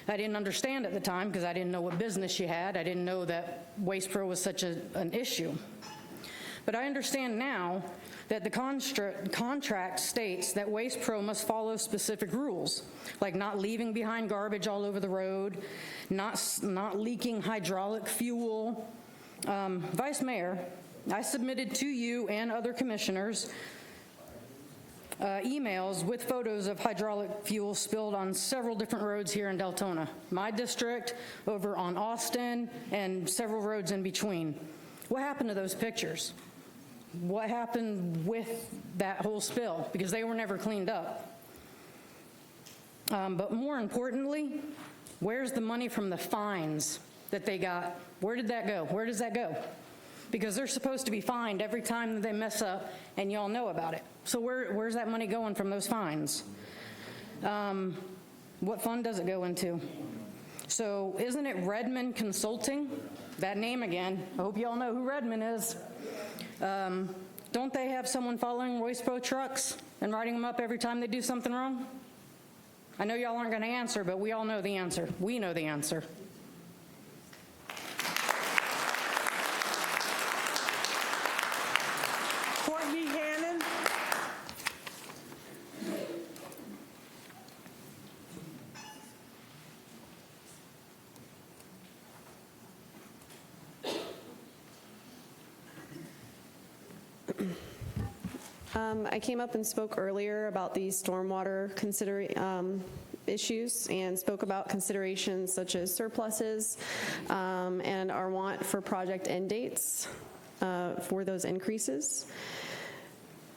I didn't understand at the time because I didn't know what business you had. I didn't know that Waste Pro was such an issue. But I understand now that the contract states that Waste Pro must follow specific rules, like not leaving behind garbage all over the road, not leaking hydraulic fuel. Vice Mayor, I submitted to you and other commissioners emails with photos of hydraulic fuel spilled on several different roads here in Deltona. My district, over on Austin, and several roads in between. What happened to those pictures? What happened with that whole spill? Because they were never cleaned up. But more importantly, where's the money from the fines that they got? Where did that go? Where does that go? Because they're supposed to be fined every time that they mess up, and y'all know about it. So where's that money going from those fines? What fund does it go into? So isn't it Redmond Consulting? That name again. I hope y'all know who Redmond is. Don't they have someone following Waste Pro trucks and writing them up every time they do something wrong? I know y'all aren't going to answer, but we all know the answer. We know the answer. Courtney Hannon. I came up and spoke earlier about the stormwater issues and spoke about considerations such as surpluses and our want for project end dates for those increases.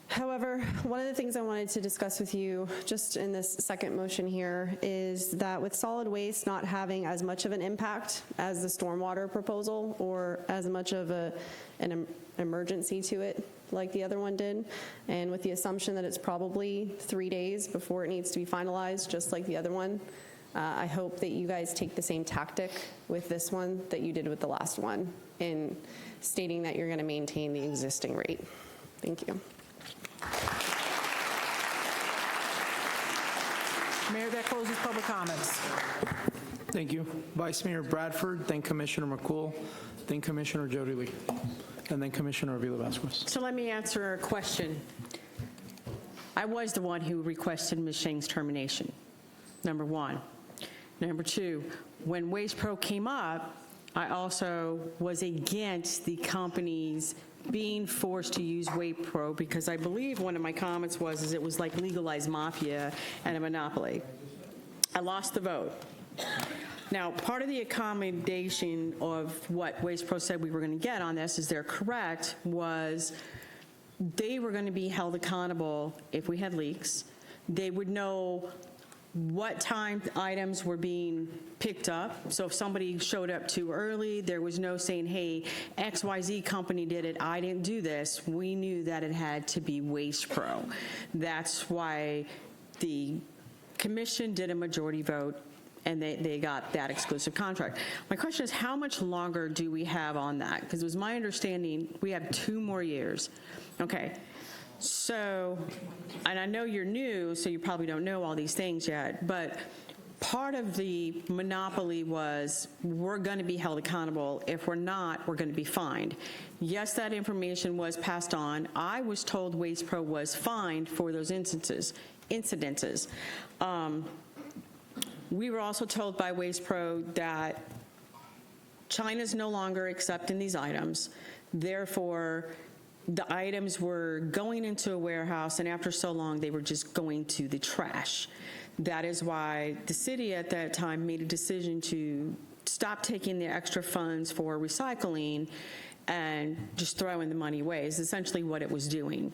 However, one of the things I wanted to discuss with you just in this second motion here is that with solid waste not having as much of an impact as the stormwater proposal or as much of an emergency to it like the other one did, and with the assumption that it's probably 3 days before it needs to be finalized just like the other one, I hope that you guys take the same tactic with this one that you did with the last one in stating that you're going to maintain the existing rate. Thank you. Mayor, that closes public comments. Thank you. Vice Mayor Bradford, then Commissioner McCool, then Commissioner Jody Lee, and then Commissioner Avila Vasquez. So let me answer a question. I was the one who requested Ms. Shang's termination, number one. Number two, when Waste Pro came up, I also was against the companies being forced to use Waste Pro because I believe one of my comments was it was like legalized mafia and a monopoly. I lost the vote. Now, part of the accommodation of what Waste Pro said we were going to get on this, is they're correct, was they were going to be held accountable if we had leaks. They would know what time items were being picked up. So if somebody showed up too early, there was no saying, hey, XYZ company did it, I didn't do this. We knew that it had to be Waste Pro. That's why the commission did a majority vote and they got that exclusive contract. My question is, how much longer do we have on that? Because it was my understanding we have 2 more years. Okay. So, and I know you're new, so you probably don't know all these things yet, but part of the monopoly was we're going to be held accountable. If we're not, we're going to be fined. Yes, that information was passed on. I was told Waste Pro was fined for those incidences. We were also told by Waste Pro that China's no longer accepting these items. Therefore, the items were going into a warehouse, and after so long, they were just going to the trash. That is why the city at that time made a decision to stop taking the extra funds for recycling and just throwing the money away is essentially what it was doing.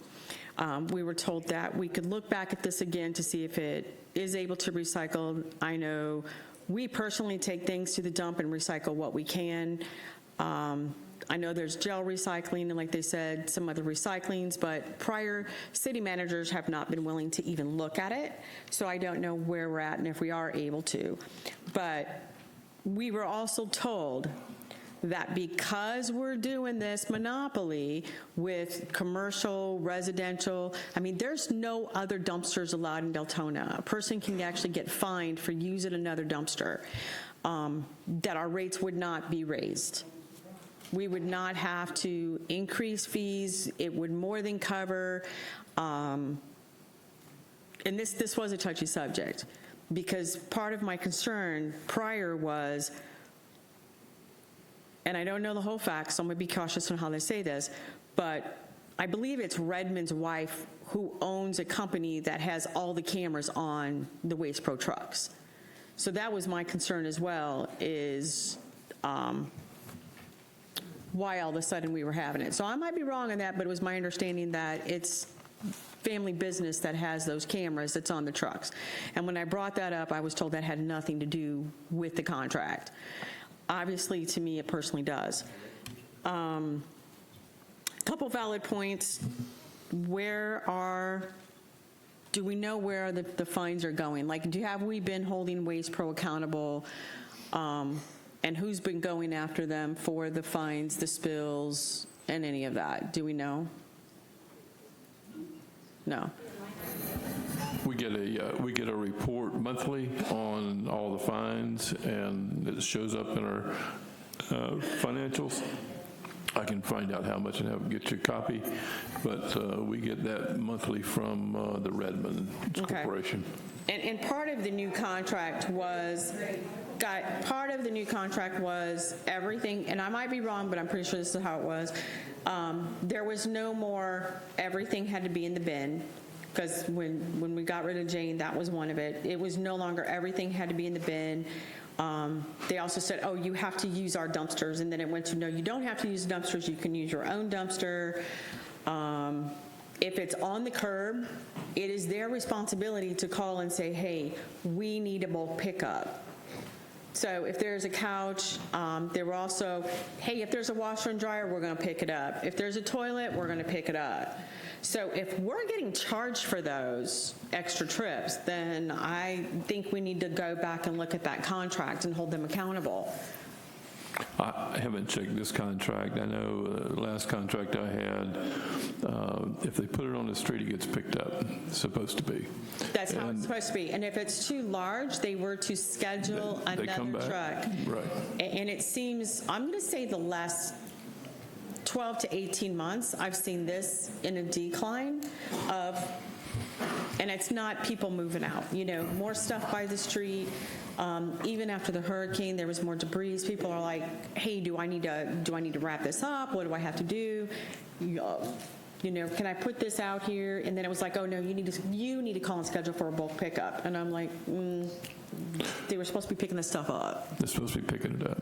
We were told that we could look back at this again to see if it is able to recycle. I know we personally take things to the dump and recycle what we can. I know there's gel recycling and, like they said, some other recyclings, but prior city managers have not been willing to even look at it. So I don't know where we're at and if we are able to. But we were also told that because we're doing this monopoly with commercial, residential, I mean, there's no other dumpsters allowed in Deltona. A person can actually get fined for using another dumpster, that our rates would not be raised. We would not have to increase fees. It would more than cover, and this was a touchy subject, because part of my concern prior was, and I don't know the whole facts, so I'm going to be cautious on how they say this, but I believe it's Redmond's wife who owns a company that has all the cameras on the Waste Pro trucks. So that was my concern as well, is why all of a sudden we were having it. So I might be wrong on that, but it was my understanding that it's family business that has those cameras that's on the trucks. And when I brought that up, I was told that had nothing to do with the contract. Obviously, to me, it personally does. Couple valid points. Do we know where the fines are going? Like, have we been holding Waste Pro accountable? And who's been going after them for the fines, the spills, and any of that? Do we know? No. We get a report monthly on all the fines, and it shows up in our financials. I can find out how much and get you a copy, but we get that monthly from the Redmond Corporation. And part of the new contract was, everything, and I might be wrong, but I'm pretty sure this is how it was. There was no more everything had to be in the bin, because when we got rid of Jane, that was one of it. It was no longer everything had to be in the bin. They also said, oh, you have to use our dumpsters, and then it went to, no, you don't have to use dumpsters, you can use your own dumpster. If it's on the curb, it is their responsibility to call and say, hey, we need a bulk pickup. So if there's a couch, there were also, hey, if there's a washer and dryer, we're going to pick it up. If there's a toilet, we're going to pick it up. So if we're getting charged for those extra trips, then I think we need to go back and look at that contract and hold them accountable. I haven't checked this contract. I know the last contract I had, if they put it on the street, it gets picked up. It's supposed to be. That's how it's supposed to be. And if it's too large, they were to schedule another truck. Right. And it seems, I'm going to say the last 12 to 18 months, I've seen this in a decline of, and it's not people moving out, more stuff by the street. Even after the hurricane, there was more debris. People are like, hey, do I need to wrap this up? What do I have to do? Can I put this out here? And then it was like, oh no, you need to call and schedule for a bulk pickup. And I'm like, they were supposed to be picking this stuff up. They're supposed to be picking it up.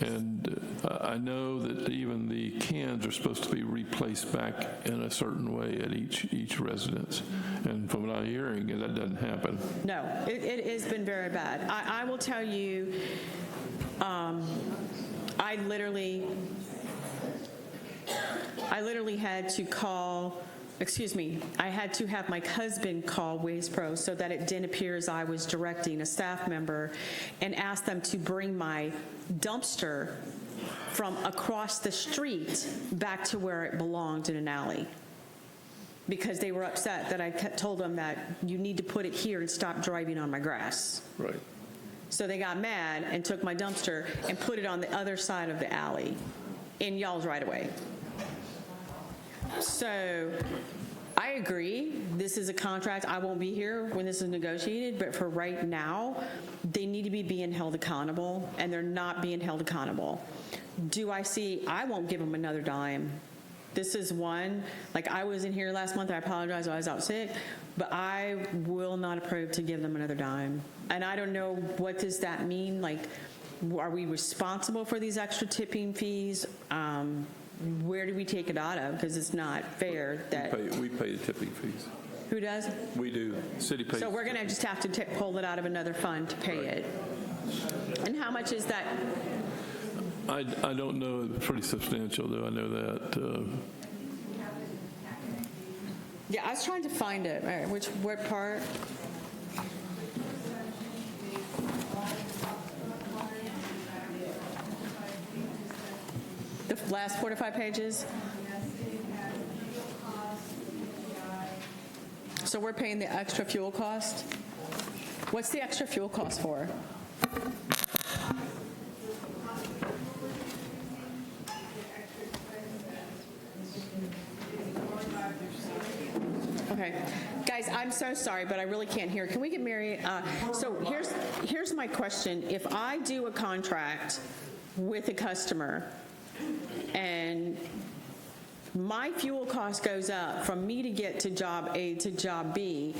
And I know that even the cans are supposed to be replaced back in a certain way at each residence. And from what I'm hearing, that doesn't happen. No, it has been very bad. I will tell you, I literally had to call, I had to have my husband call Waste Pro so that it didn't appear as I was directing a staff member, and ask them to bring my dumpster from across the street back to where it belonged in an alley. because they were upset that I told them that you need to put it here and stop driving on my grass. Right. So they got mad and took my dumpster and put it on the other side of the alley in y'all's right of way. So I agree, this is a contract, I won't be here when this is negotiated, but for right now, they need to be being held accountable, and they're not being held accountable. I won't give them another dime. This is one, like I was in here last month, I apologize, I was out sick, but I will not approve to give them another dime. And I don't know, what does that mean? Like, are we responsible for these extra tipping fees? Where do we take it out of? Because it's not fair that. We pay the tipping fees. Who does? We do. City pays. So we're going to just have to pull it out of another fund to pay it. And how much is that? I don't know. It's pretty substantial, though. I know that. Yeah, I was trying to find it. All right, what part? The last 4 to 5 pages? So we're paying the extra fuel cost? What's the extra fuel cost for? Okay. Guys, I'm so sorry, but I really can't hear. Can we get Mary? So here's my question. If I do a contract with a customer and my fuel cost goes up from me to get to job A to job B,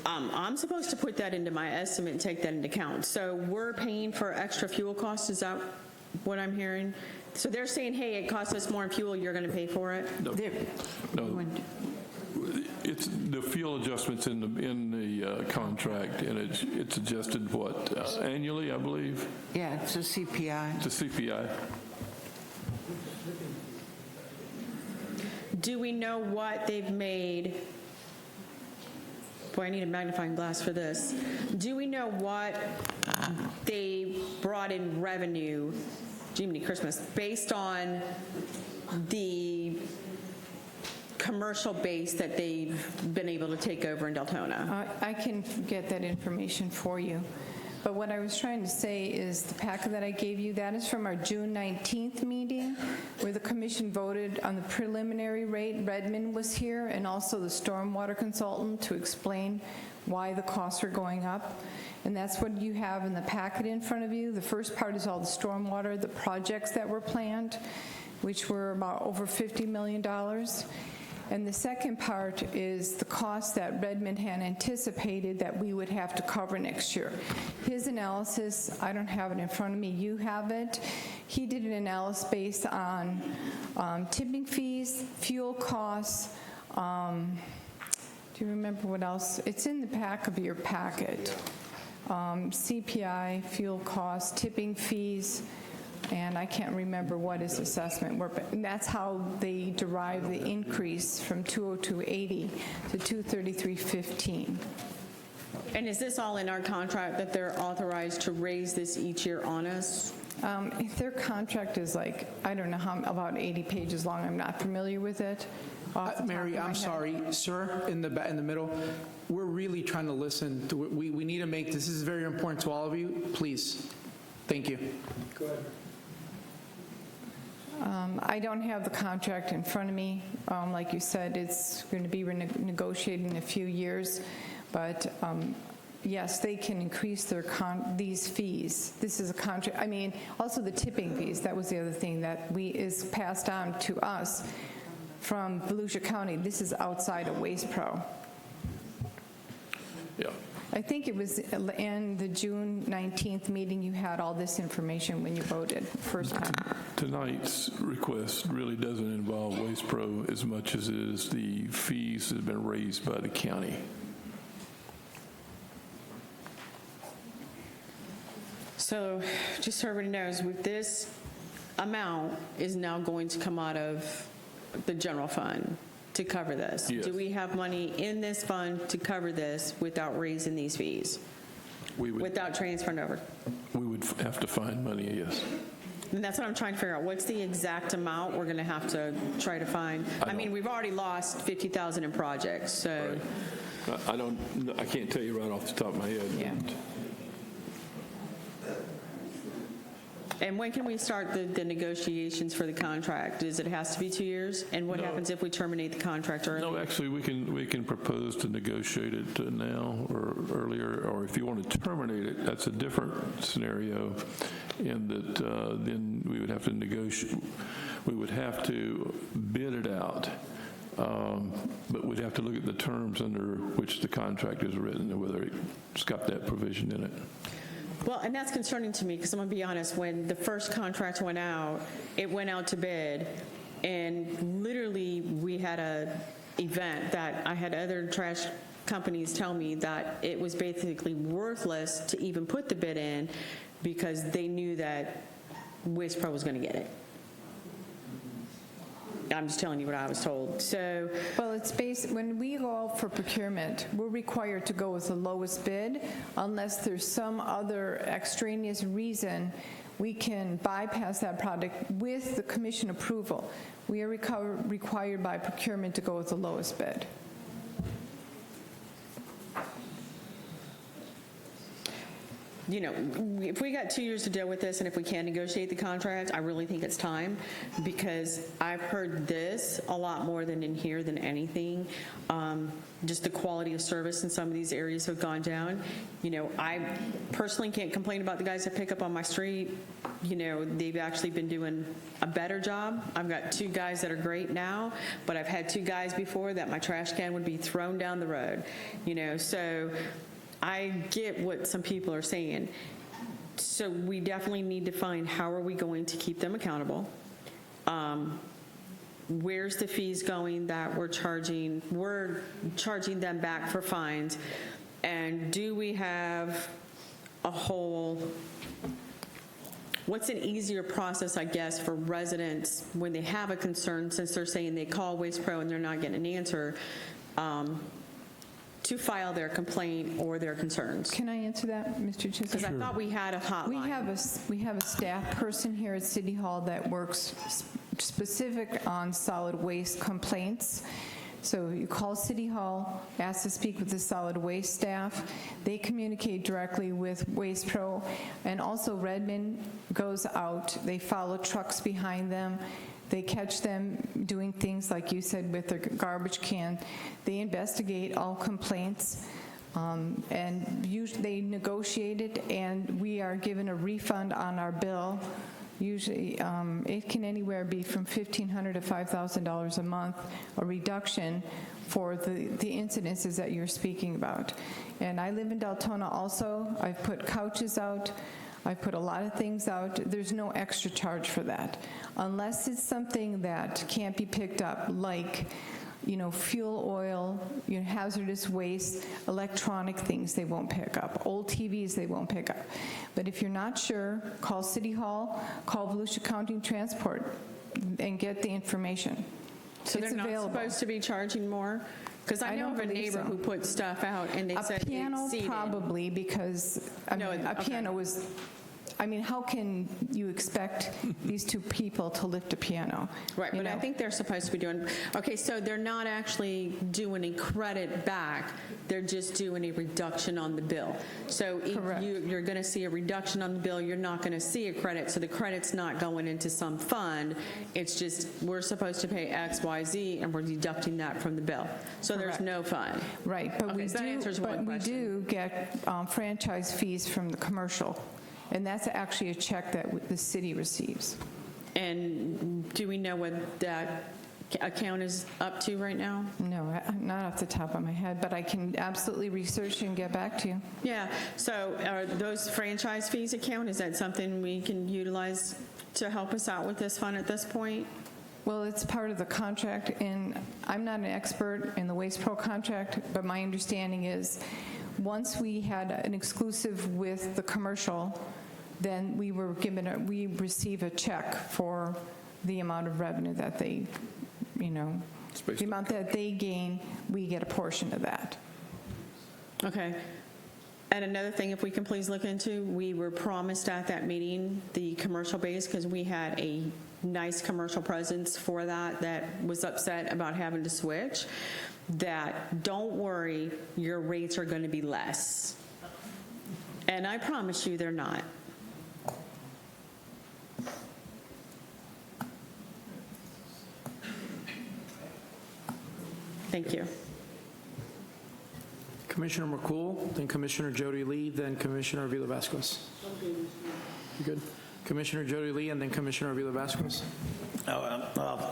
I'm supposed to put that into my estimate and take that into account. So we're paying for extra fuel costs, is that what I'm hearing? So they're saying, hey, it costs us more in fuel, you're going to pay for it? No. It's the fuel adjustments in the contract, and it's adjusted, annually, I believe? Yeah, it's a CPI. It's a CPI. Do we know what they've made? Boy, I need a magnifying glass for this. Do we know what they brought in revenue, Jiminy Christmas, based on the commercial base that they've been able to take over in Deltona? I can get that information for you. But what I was trying to say is the packet that I gave you, that is from our June 19th meeting where the commission voted on the preliminary rate. Redmond was here, and also the stormwater consultant to explain why the costs are going up. And that's what you have in the packet in front of you. The first part is all the stormwater, the projects that were planned, which were about over $50 million. And the second part is the cost that Redmond had anticipated that we would have to cover next year. His analysis, I don't have it in front of me, you have it. He did an analysis based on tipping fees, fuel costs. Do you remember what else? It's in the back of your packet. CPI, fuel costs, tipping fees, and I can't remember what his assessment were, but that's how they derive the increase from 202.80 to 233.15. And is this all in our contract that they're authorized to raise this each year on us? Their contract is like, I don't know how, about 80 pages long. I'm not familiar with it. Mary, I'm sorry, sir, in the middle. We're really trying to listen. We need to make, this is very important to all of you. Please. Thank you. Go ahead. I don't have the contract in front of me. Like you said, it's going to be negotiated in a few years. But yes, they can increase their these fees. This is a contract. I mean, also the tipping fees. That was the other thing that is passed on to us from Volusia County. This is outside of Waste Pro. Yeah. I think it was in the June 19th meeting you had all this information when you voted first time. Tonight's request really doesn't involve Waste Pro as much as it is the fees that have been raised by the county. So just so everybody knows, with this amount is now going to come out of the general fund to cover this. Yes. Do we have money in this fund to cover this without raising these fees? We would, without transferring over? we would have to find money, yes. And that's what I'm trying to figure out. What's the exact amount we're going to have to try to find? I mean, we've already lost 50,000 in projects, so. I can't tell you right off the top of my head. Yeah. And when can we start the negotiations for the contract? Does it has to be 2 years? And what happens if we terminate the contract early? No, actually, we can propose to negotiate it now or earlier, or if you want to terminate it, that's a different scenario, in that then we would have to negotiate, we would have to bid it out, but we'd have to look at the terms under which the contract is written and whether it's got that provision in it. Well, and that's concerning to me, because I'm going to be honest, when the first contract went out, it went out to bid, and literally we had a event that I had other trash companies tell me that it was basically worthless to even put the bid in because they knew that Waste Pro was going to get it. I'm just telling you what I was told. So, well, it's based, when we go out for procurement, we're required to go with the lowest bid unless there's some other extraneous reason we can bypass that product with the commission approval. We are required by procurement to go with the lowest bid. you know, if we got 2 years to deal with this, and if we can negotiate the contract, I really think it's time, because I've heard this a lot more than in here than anything. Just the quality of service in some of these areas have gone down. You know, I personally can't complain about the guys that pick up on my street. You know, they've actually been doing a better job. I've got 2 guys that are great now, but I've had 2 guys before that my trash can would be thrown down the road. You know, so I get what some people are saying. So we definitely need to find how are we going to keep them accountable. Where's the fees going that we're charging them back for fines, and do we have a whole, what's an easier process, I guess, for residents when they have a concern, since they're saying they call Waste Pro and they're not getting an answer, to file their complaint or their concerns? Can I answer that, Mr. Chisholm? Because I thought we had a hotline. We have a staff person here at City Hall that works specific on solid waste complaints. So you call City Hall, ask to speak with the solid waste staff. They communicate directly with Waste Pro, and also Redmond goes out. They follow trucks behind them. They catch them doing things like you said with their garbage can. They investigate all complaints, and usually they negotiate it, and we are given a refund on our bill. Usually, it can anywhere be from $1,500 to $5,000 a month, a reduction for the incidences that you're speaking about. And I live in Deltona also. I've put couches out. I've put a lot of things out. There's no extra charge for that. Unless it's something that can't be picked up, like, you know, fuel oil, you know, hazardous waste, electronic things they won't pick up. Old TVs they won't pick up. But if you're not sure, call City Hall, call Volusia County Transport, and get the information. So it's they're not available. supposed to be charging more? Because I know of a neighbor who put stuff out and they said a piano probably, because I mean, a piano was, I mean, how can you expect these 2 people to lift a piano? Right, but I think they're supposed to be doing, okay, so they're not actually doing a credit back, they're just doing a reduction on the bill. So if you're going to see a reduction on the bill, you're not going to see a credit, so the credit's not going into some fund, it's just we're supposed to pay X, Y, Z, and we're deducting that from the bill. So there's no fund. Right, but Okay, so that answers one we question. do get franchise fees from the commercial. And that's actually a check that the city receives. And do we know what that account is up to right now? No, not off the top of my head, but I can absolutely research and get back to you. Yeah, so are those franchise fees account, is that something we can utilize to help us out with this fund at this point? Well, it's part of the contract, and I'm not an expert in the Waste Pro contract, but my understanding is once we had an exclusive with the commercial, then we receive a check for the amount of revenue that they, you know, the amount that they gain, we get a portion of that. Okay. And another thing, if we can please look into, we were promised at that meeting, the commercial base, because we had a nice commercial presence for that was upset about having to switch, that don't worry, your rates are going to be less. And I promise you they're not. Thank you. Commissioner McCool, then Commissioner Jody Lee, then Commissioner Avila Vasquez. You good? Commissioner Jody Lee, and then Commissioner Avila Vasquez. A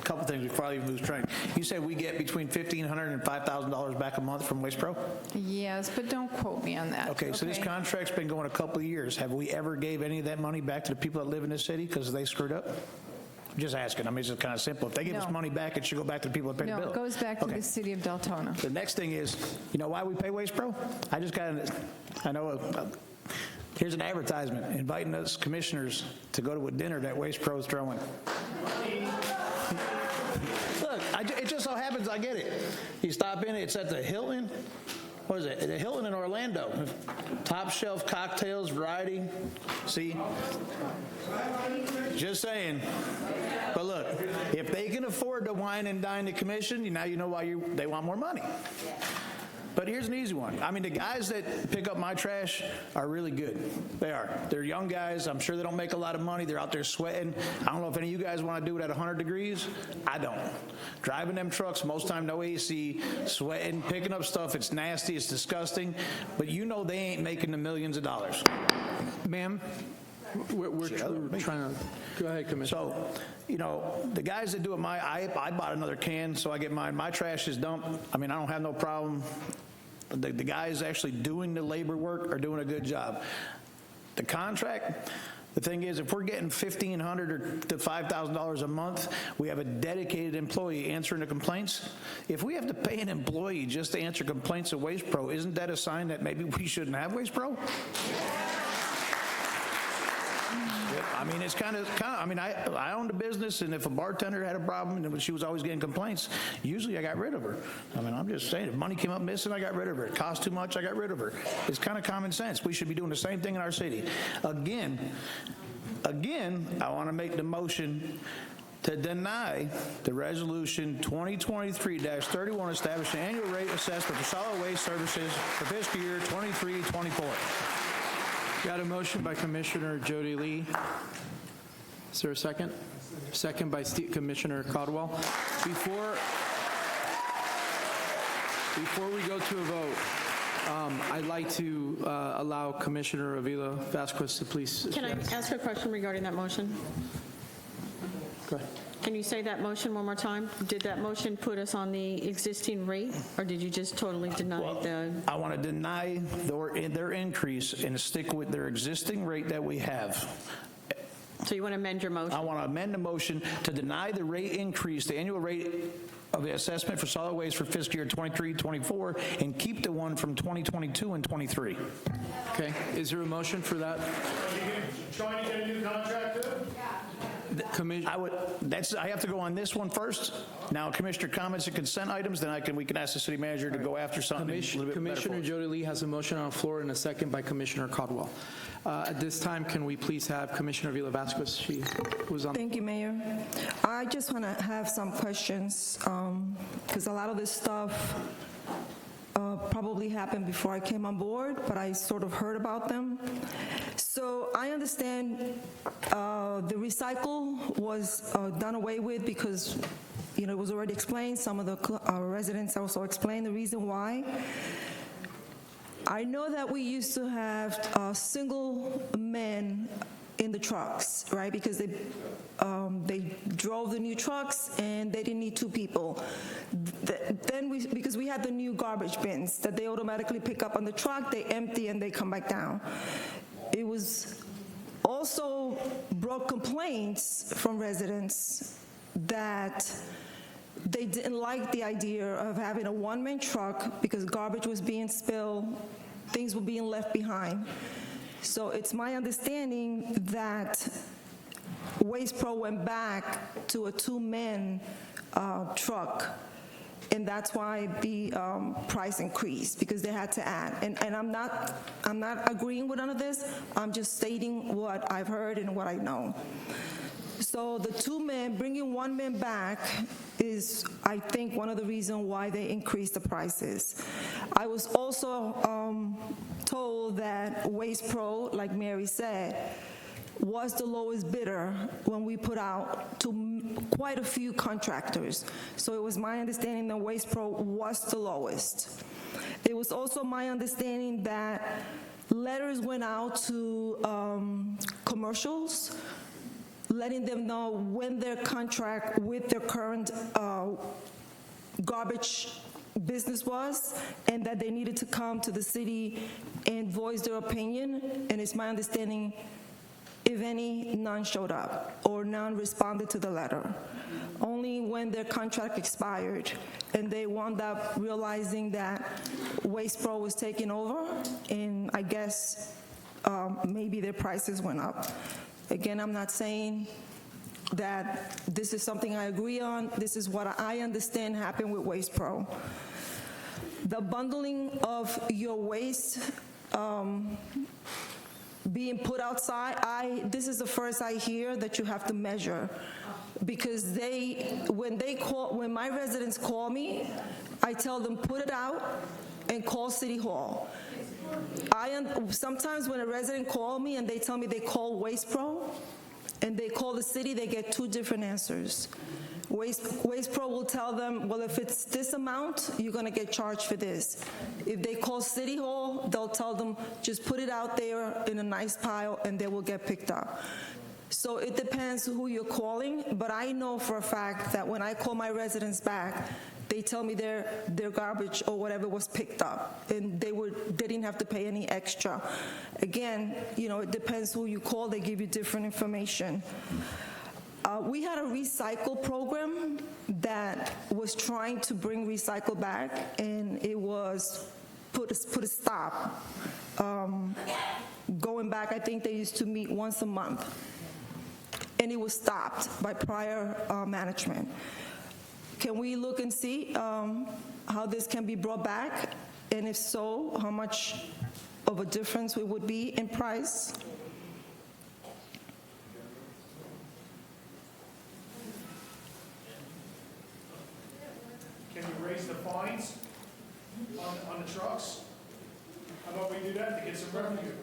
couple things before I even lose track. You said we get between $1,500 and $5,000 back a month from Waste Pro? Yes, but don't quote me on that. Okay, so this contract's been going a couple of years. Have we ever gave any of that money back to the people that live in this city because they screwed up? I'm just asking. I mean, it's just kind of simple. If they give us No. money back, it should go back to the people that pay the No, bill. it goes back to Okay. the city of Deltona. The next thing is, you know why we pay Waste Pro? Here's an advertisement inviting us commissioners to go to a dinner that Waste Pro is throwing. Look, it just so happens I get it. You stop in, it's at the Hilton. What is it? The Hilton in Orlando. Top shelf cocktails, variety. See? Just saying. But look, if they can afford to wine and dine the commission, now you know why they want more money. But here's an easy one. I mean, the guys that pick up my trash are really good. They are. They're young guys. I'm sure they don't make a lot of money. They're out there sweating. I don't know if any of you guys want to do it at 100 degrees. I don't. Driving them trucks, most time no AC, sweating, picking up stuff. It's nasty. It's disgusting. But you know they ain't making the millions of dollars. Ma'am, we're trying to, go ahead, Commissioner. So, you know, the guys that do it, I bought another can, so I get mine. My trash is dumped. I mean, I don't have no problem. The guys actually doing the labor work are doing a good job. The contract, the thing is, if we're getting $1,500 to $5,000 a month, we have a dedicated employee answering the complaints. If we have to pay an employee just to answer complaints of Waste Pro, isn't that a sign that maybe we shouldn't have Waste Pro? I mean, it's kind of. I mean, I owned a business, and if a bartender had a problem and she was always getting complaints, usually I got rid of her. I mean, I'm just saying, if money came up missing, I got rid of her. It cost too much, I got rid of her. It's kind of common sense. We should be doing the same thing in our city. Again, I want to make the motion to deny the resolution 2023-31 establishing annual rate assessment for solid waste services for fiscal year 23-24. Got a motion by Commissioner Jody Lee. Is there a second? Second by Commissioner Caldwell. Before we go to a vote, I'd like to allow Commissioner Avila Vasquez to please. Can I ask a question regarding that motion? Go ahead. Can you say that motion one more time? Did that motion put us on the existing rate, or did you just totally deny the? I want to deny their increase and stick with their existing rate that we have. So you want to amend your motion? I want to amend the motion to deny the rate increase, the annual rate of the assessment for solid waste for fiscal year 23-24, and keep the one from 2022 and 23. Okay. Is there a motion for that? Trying to get a new contract too? I have to go on this one first. Now, Commissioner comments and consent items, then we can ask the city manager to go after something a little bit better for Commissioner us. Jody Lee has a motion on the floor and a second by Commissioner Caldwell. At this time, can we please have Commissioner Avila Vasquez? She was on. Thank you, Mayor. I just want to have some questions because a lot of this stuff probably happened before I came on board, but I sort of heard about them. So I understand the recycle was done away with because, you know, it was already explained. Some of the residents also explained the reason why. I know that we used to have single men in the trucks, right? Because they drove the new trucks and they didn't need two people. Because we had the new garbage bins that they automatically pick up on the truck, they empty and they come back down. It was also brought complaints from residents that they didn't like the idea of having a one-man truck because garbage was being spilled, things were being left behind. So it's my understanding that Waste Pro went back to a two-man truck and that's why the price increased, because they had to add. And I'm not agreeing with none of this. I'm just stating what I've heard and what I know. So the 2 men, bringing 1 man back is, I think, one of the reasons why they increased the prices. I was also told that Waste Pro, like Mary said, was the lowest bidder when we put out to quite a few contractors. So it was my understanding that Waste Pro was the lowest. It was also my understanding that letters went out to commercials, letting them know when their contract with their current garbage business was, and that they needed to come to the city and voice their opinion. And it's my understanding, if any, none showed up or none responded to the letter. Only when their contract expired and they wound up realizing that Waste Pro was taking over, and I guess maybe their prices went up. Again, I'm not saying that this is something I agree on. This is what I understand happened with Waste Pro. The bundling of your waste being put outside, this is the first I hear that you have to measure, because when my residents call me, I tell them put it out and call City Hall. Sometimes when a resident call me and they tell me they call Waste Pro and they call the city, they get 2 different answers. Waste Pro will tell them, well, if it's this amount, you're going to get charged for this. If they call City Hall, they'll tell them, just put it out there in a nice pile and they will get picked up. So it depends who you're calling, but I know for a fact that when I call my residents back, they tell me their garbage or whatever was picked up, and they didn't have to pay any extra. Again, it depends who you call. They give you different information. We had a recycle program that was trying to bring recycle back, and it was put a stop. Going back, I think they used to meet once a month, and it was stopped by prior management. Can we look and see how this can be brought back? And if so, how much of a difference it would be in price? Can you raise the fines on the trucks? How about we do that to get some revenue?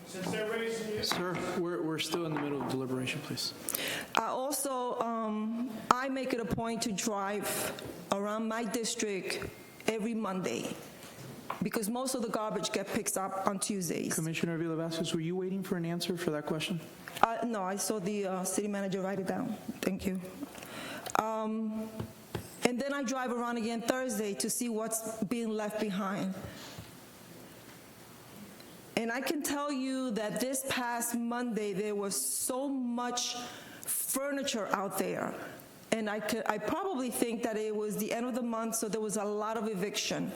Since they're raising it. Sir, we're still in the middle of deliberation, please. Also, I make it a point to drive around my district every Monday, because most of the garbage gets picked up on Tuesdays. Commissioner Avila Vasquez, were you waiting for an answer for that question? No, I saw the city manager write it down. Thank you. And then I drive around again Thursday to see what's being left behind. And I can tell you that this past Monday, there was so much furniture out there. And I probably think that it was the end of the month, so there was a lot of eviction.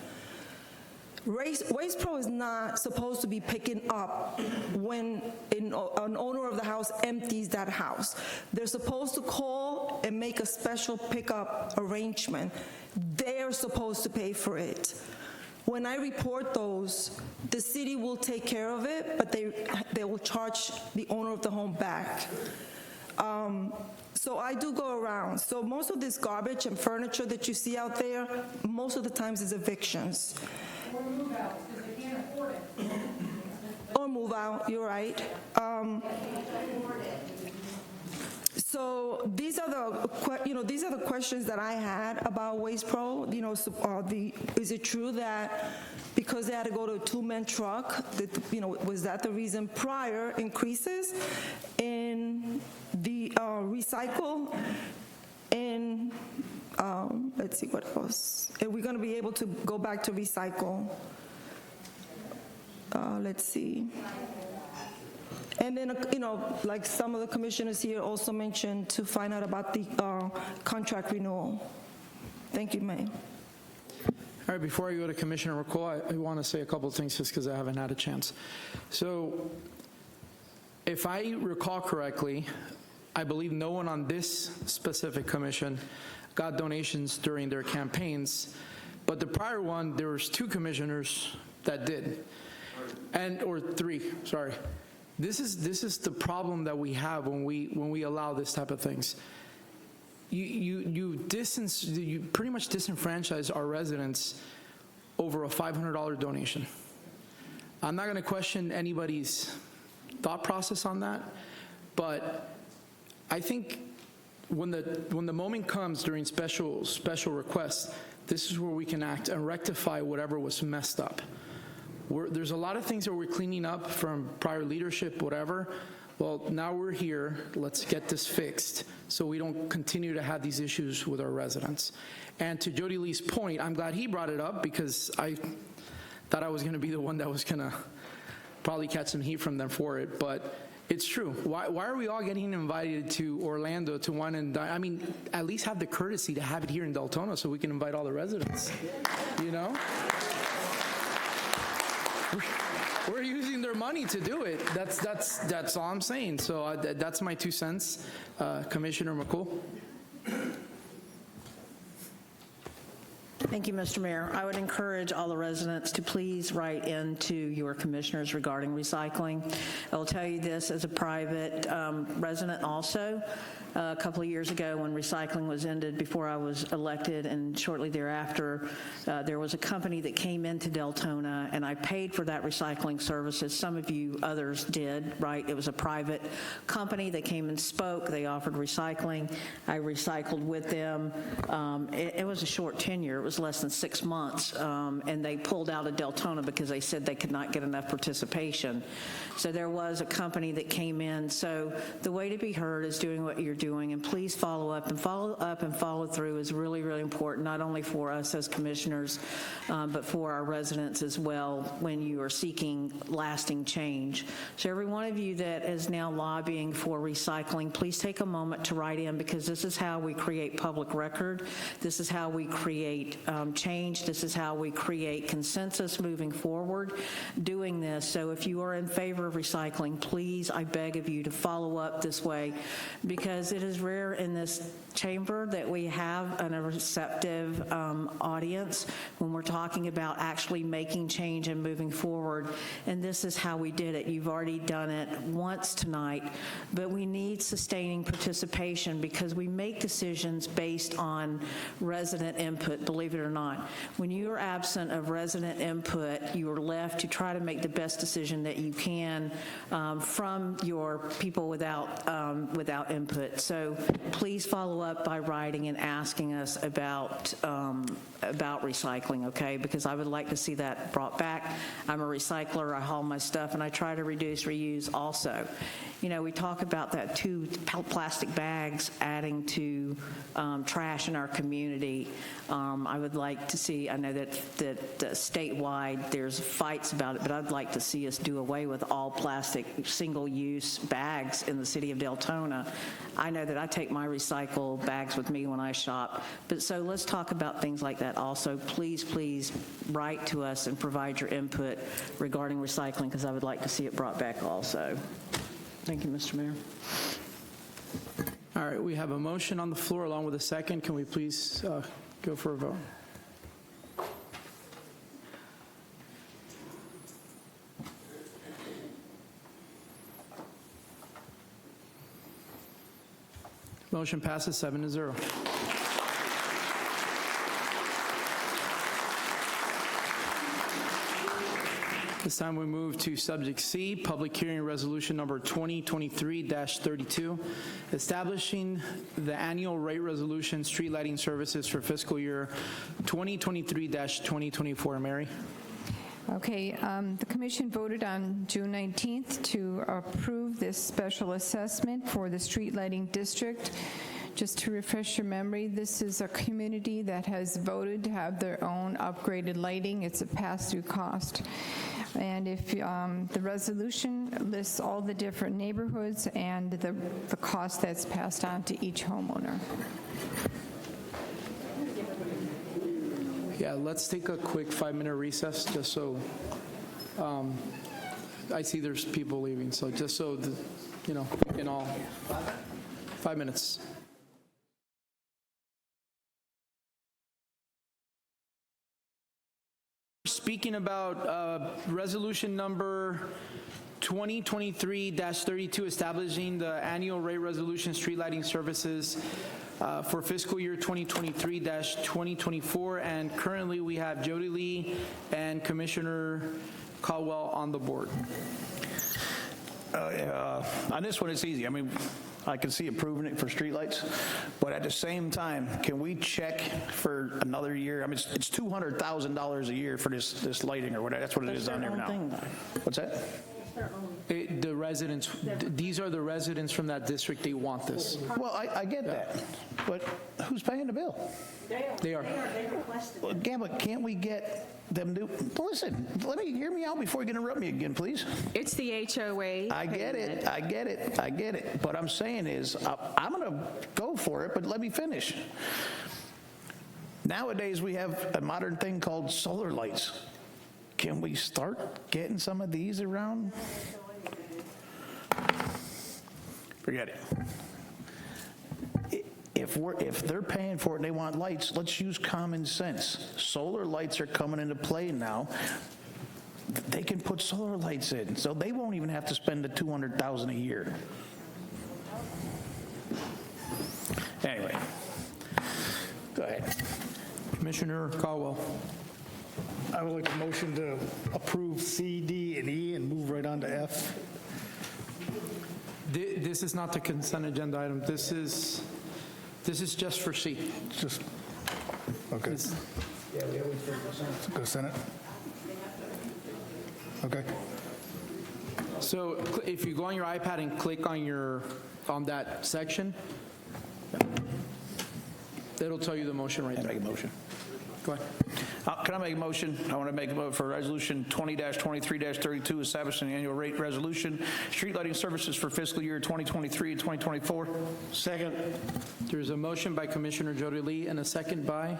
Waste Pro is not supposed to be picking up when an owner of the house empties that house. They're supposed to call and make a special pickup arrangement. They're supposed to pay for it. When I report those, the city will take care of it, but they will charge the owner of the home back. So I do go around. So most of this garbage and furniture that you see out there, most of the times is evictions. Or move out, because they can't afford it. Or move out, you're right. So these are the questions that I had about Waste Pro. Is it true that because they had to go to a 2-man truck, was that the reason? Prior increases in the recycle, and let's see what else. Are we going to be able to go back to recycle? Let's see. And then, like some of the commissioners here also mentioned, to find out about the contract renewal. Thank you, Mayor. All right, before I go to Commissioner McCall, I want to say a couple of things just because I haven't had a chance. So if I recall correctly, I believe no one on this specific commission got donations during their campaigns. But the prior one, there was 2 commissioners that did, or 3, sorry. This is the problem that we have when we allow this type of things. You pretty much disenfranchise our residents over a $500 donation. I'm not going to question anybody's thought process on that, but I think when the moment comes during special requests, this is where we can act and rectify whatever was messed up. There's a lot of things that we're cleaning up from prior leadership, whatever. Well, now we're here, let's get this fixed so we don't continue to have these issues with our residents. And to Jody Lee's point, I'm glad he brought it up because I thought I was gonna be the one that was gonna probably catch some heat from them for it, but it's true. Why are we all getting invited to Orlando to wine and dine? I mean, at least have the courtesy to have it here in Deltona so we can invite all the residents, you know? We're using their money to do it. That's all I'm saying. So that's my 2 cents. Commissioner McCool. Thank you, Mr. Mayor. I would encourage all the residents to please write into your commissioners regarding recycling. I will tell you this as a private resident also. A couple of years ago when recycling was ended before I was elected and shortly thereafter, there was a company that came into Deltona and I paid for that recycling service as some of you others did, right? It was a private company. They came and spoke. They offered recycling. I recycled with them. It was a short tenure. It was less than 6 months, and they pulled out of Deltona because they said they could not get enough participation. So there was a company that came in. So the way to be heard is doing what you're doing, and please follow up and follow through is really, really important, not only for us as commissioners, but for our residents as well when you are seeking lasting change. So every one of you that is now lobbying for recycling, please take a moment to write in because this is how we create public record. This is how we create change. This is how we create consensus moving forward doing this. So if you are in favor of recycling, please, I beg of you to follow up this way because it is rare in this chamber that we have a receptive audience when we're talking about actually making change and moving forward. And this is how we did it. You've already done it once tonight, but we need sustaining participation because we make decisions based on resident input, believe it or not. When you are absent of resident input, you are left to try to make the best decision that you can from your people without input. So please follow up by writing and asking us about recycling, okay? Because I would like to see that brought back. I'm a recycler, I haul my stuff, and I try to reduce, reuse also. You know, we talk about that 2 plastic bags adding to trash in our community. I would like to see, I know that statewide there's fights about it, but I'd like to see us do away with all plastic single-use bags in the city of Deltona. I know that I take my recycle bags with me when I shop, but so let's talk about things like that also. Please, please write to us and provide your input regarding recycling because I would like to see it brought back also. Thank you, Mr. Mayor. All right, we have a motion on the floor along with a second. Can we please go for a vote? Motion passes 7-0. This time we move to subject C, public hearing resolution number 2023-32, establishing the annual rate resolution street lighting services for fiscal year 2023-2024. Mary? Okay, the commission voted on June 19th to approve this special assessment for the street lighting district. Just to refresh your memory, this is a community that has voted to have their own upgraded lighting. It's a pass-through cost. And if the resolution lists all the different neighborhoods and the cost that's passed on to each homeowner. Yeah, let's take a quick 5-minute recess just so I see there's people leaving. So just so, we can all, 5 minutes. speaking about resolution number 2023-32, establishing the annual rate resolution street lighting services for fiscal year 2023-2024. And currently we have Jody Lee and Commissioner Caldwell on the board. On this one, it's easy. I mean, I can see approving it for streetlights, but at the same time, can we check for another year? I mean, it's $200,000 a year for this lighting or whatever. That's what it is on there now. What's that? The residents, these are the residents from that district, they want this. Well, I get that, but who's paying the bill? They are. Well, again, but can't we get them to, listen, hear me out before you interrupt me again, please. It's the HOA. I get it. But I'm saying is, I'm going to go for it, but let me finish. Nowadays, we have a modern thing called solar lights. Can we start getting some of these around? Forget it. If they're paying for it and they want lights, let's use common sense. Solar lights are coming into play now. They can put solar lights in, so they won't even have to spend the $200,000 a year. Anyway, go ahead. Commissioner Caldwell. I would like a motion to approve C, D, and E and move right on to F. This is not the consent agenda item. This is just for C. Just, okay. Yeah, we always go Senate. Okay. So if you go on your iPad and click on that section, it'll tell you the motion right there. Make a motion. Go ahead. Can I make a motion? I want to make a motion for Resolution 20-23-32, establishing the annual rate resolution, street lighting services for fiscal year 2023 and 2024. Second. There's a motion by Commissioner Jody Lee and a second by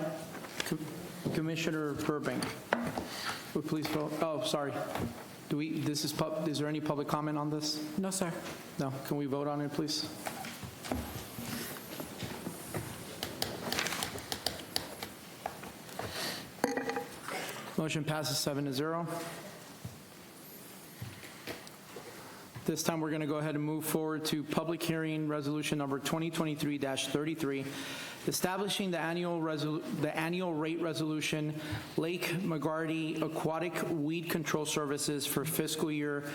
Commissioner Burbank. Would please vote. Oh, sorry. Is there any public comment on this? No, sir. No. Can we vote on it, please? Motion passes 7-0. This time, we're going to go ahead and move forward to public hearing resolution number 2023-33, establishing the annual rate resolution, Lake McGarty Aquatic Weed Control Services for fiscal year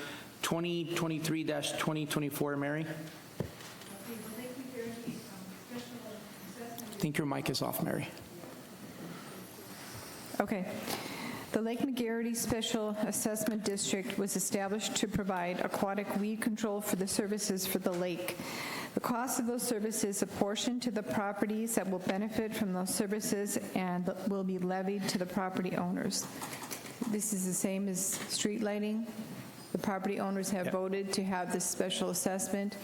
2023-2024. Mary? I think your mic is off, Mary. Okay. The Lake McGarity Special Assessment District was established to provide aquatic weed control for the services for the lake. The cost of those services apportioned to the properties that will benefit from those services and will be levied to the property owners. This is the same as street lighting. The property owners have voted to have this special assessment.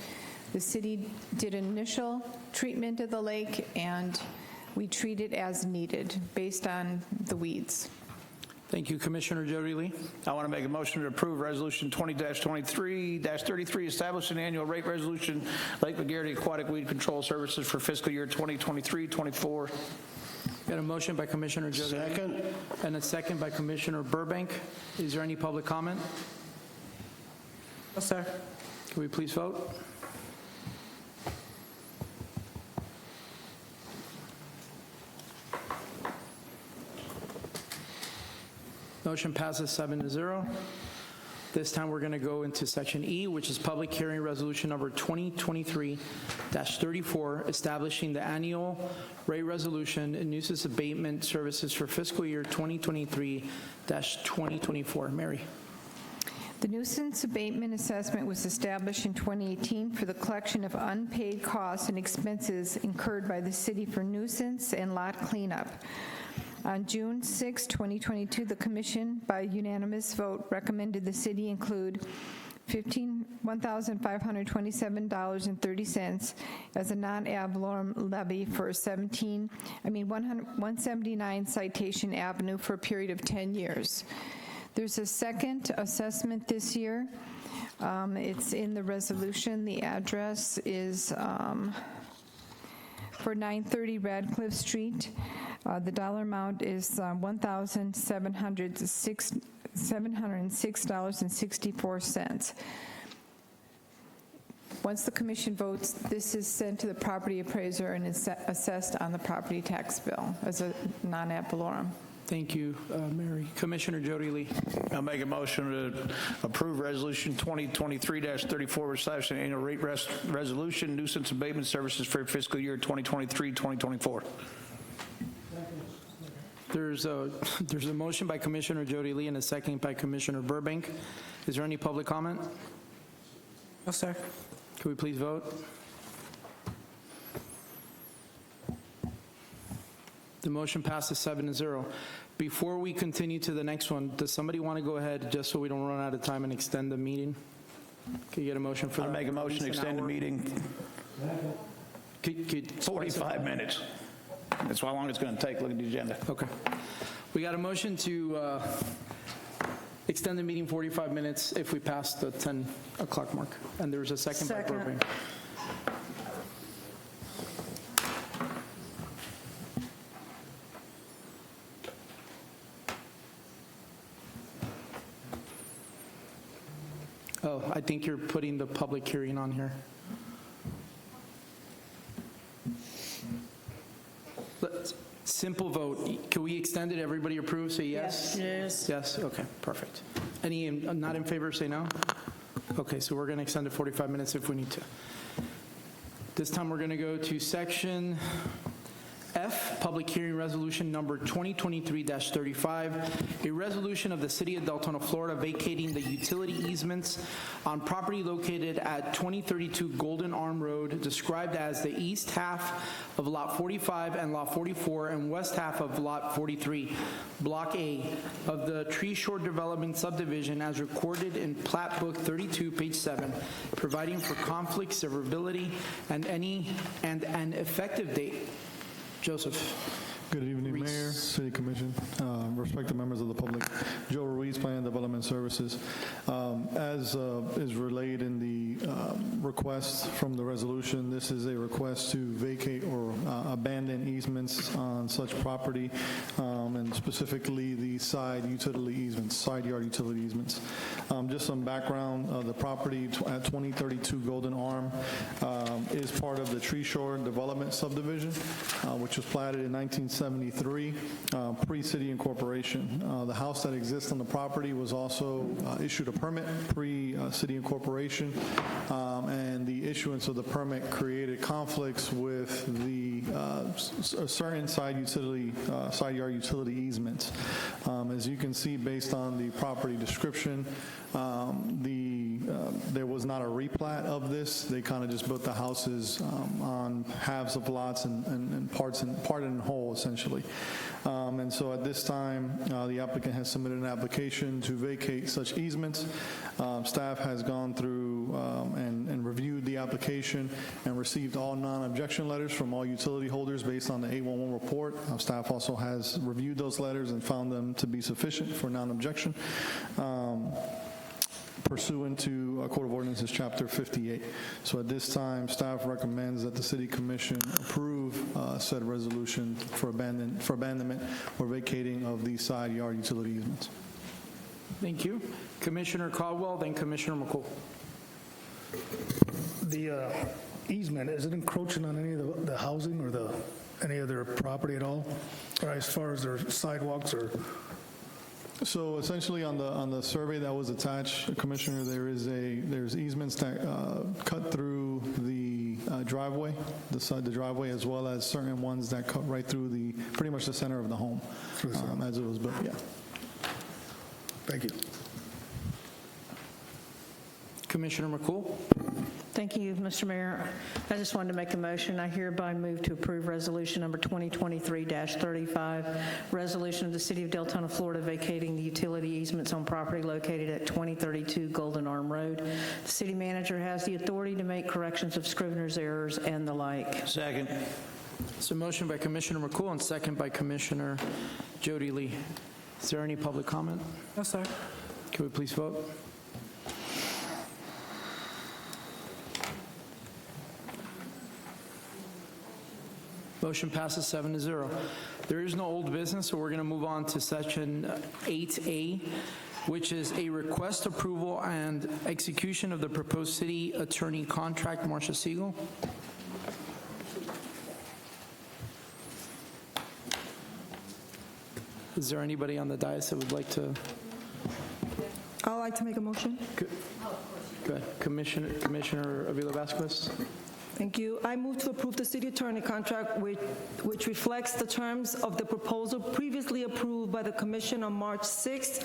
The city did initial treatment of the lake, and we treat it as needed based on the weeds. Thank you, Commissioner Jody Lee. I want to make a motion to approve Resolution 20-23-33, establishing the annual rate resolution, Lake McGarity Aquatic Weed Control Services for fiscal year 2023-24. Got a motion by Commissioner Jody Lee. Second. And a second by Commissioner Burbank. Is there any public comment? No, sir. Can we please vote? Motion passes 7-0. This time, we're going to go into section E, which is public hearing resolution number 2023-34, establishing the annual rate resolution and nuisance abatement services for fiscal year 2023-2024. Mary. The nuisance abatement assessment was established in 2018 for the collection of unpaid costs and expenses incurred by the city for nuisance and lot cleanup. On June 6, 2022, the Commission, by unanimous vote, recommended the city include $1,527.30 as a non-ad valorem levy for 179 Citation Avenue for a period of 10 years. There's a second assessment this year. It's in the resolution. The address is for 930 Radcliffe Street. The dollar amount is $1,706.64. Once the commission votes, this is sent to the property appraiser and is assessed on the property tax bill as a non-ad valorem. Thank you, Mary. Commissioner Jody Lee. I'll make a motion to approve Resolution 2023-34, establishing an annual rate resolution, nuisance abatement services for fiscal year 2023-2024. There's a motion by Commissioner Jody Lee and a second by Commissioner Burbank. Is there any public comment? No, sir. Can we please vote? The motion passes 7-0. Before we continue to the next one, does somebody want to go ahead, just so we don't run out of time, and extend the meeting? Can you get a motion for that? I'll make a motion to extend the meeting 45 minutes. That's how long it's going to take. Look at the agenda. Okay. We got a motion to extend the meeting 45 minutes if we pass the 10 o'clock mark. And there's a second by Burbank. Oh, I think you're putting the public hearing on here. Simple vote. Can we extend it? Everybody approve? Say yes? Yes. Yes? Okay, perfect. Any not in favor, say no? Okay, so we're going to extend it 45 minutes if we need to. This time we're going to go to section F, public hearing resolution number 2023-35, a resolution of the City of Deltona, Florida, vacating the utility easements on property located at 2032 Golden Arm Road, described as the east half of Lot 45 and Lot 44 and west half of Lot 43, Block A of the Tree Shore Development Subdivision as recorded in Plat Book 32, page 7, providing for conflict, severability, and an effective date. Joseph. Good evening, Mayor, City Commission, respected members of the public. Joe Ruiz, Plan and Development Services. As is relayed in the request from the resolution, this is a request to vacate or abandon easements on such property, and specifically the side utility easements, side yard utility easements. Just some background, the property at 2032 Golden Arm is part of the Tree Shore Development Subdivision, which was platted in 1973, pre-city incorporation. The house that exists on the property was also issued a permit pre-city incorporation, and the issuance of the permit created conflicts with the certain side yard utility easements. As you can see, based on the property description, there was not a replat of this. They kind of just built the houses on halves of lots and part and whole, essentially. And so at this time, the applicant has submitted an application to vacate such easements. Staff has gone through and reviewed the application and received all non-objection letters from all utility holders based on the 811 report. Staff also has reviewed those letters and found them to be sufficient for non-objection. Pursuant to Code of Ordinances Chapter 58. So at this time, staff recommends that the City Commission approve said resolution for abandonment or vacating of these side yard utility easements. Thank you. Commissioner Caldwell, then Commissioner McCool. The easement, is it encroaching on any of the housing or any other property at all? Or as far as their sidewalks or? So essentially, on the survey that was attached, Commissioner, there's easements that cut through the driveway, the driveway, as well as certain ones that cut right through pretty much the center of the home, as it was built. Yeah. Thank you. Commissioner McCool. Thank you, Mr. Mayor. I just wanted to make a motion. I hereby move to approve resolution number 2023-35, resolution of the City of Deltona, Florida, vacating the utility easements on property located at 2032 Golden Arm Road. The city manager has the authority to make corrections of scrivener's errors and the like. Second. So motion by Commissioner McCool and second by Commissioner Jody Lee. Is there any public comment? No, sir. Can we please vote? Motion passes 7-0. There is no old business, so we're going to move on to section 8A, which is a request approval and execution of the proposed city attorney contract. Marcia Siegel. Is there anybody on the dais that would like to? I'd like to make a motion. Go ahead. Commissioner Avila Vasquez. Thank you. I move to approve the city attorney contract which reflects the terms of the proposal previously approved by the commission on March 6,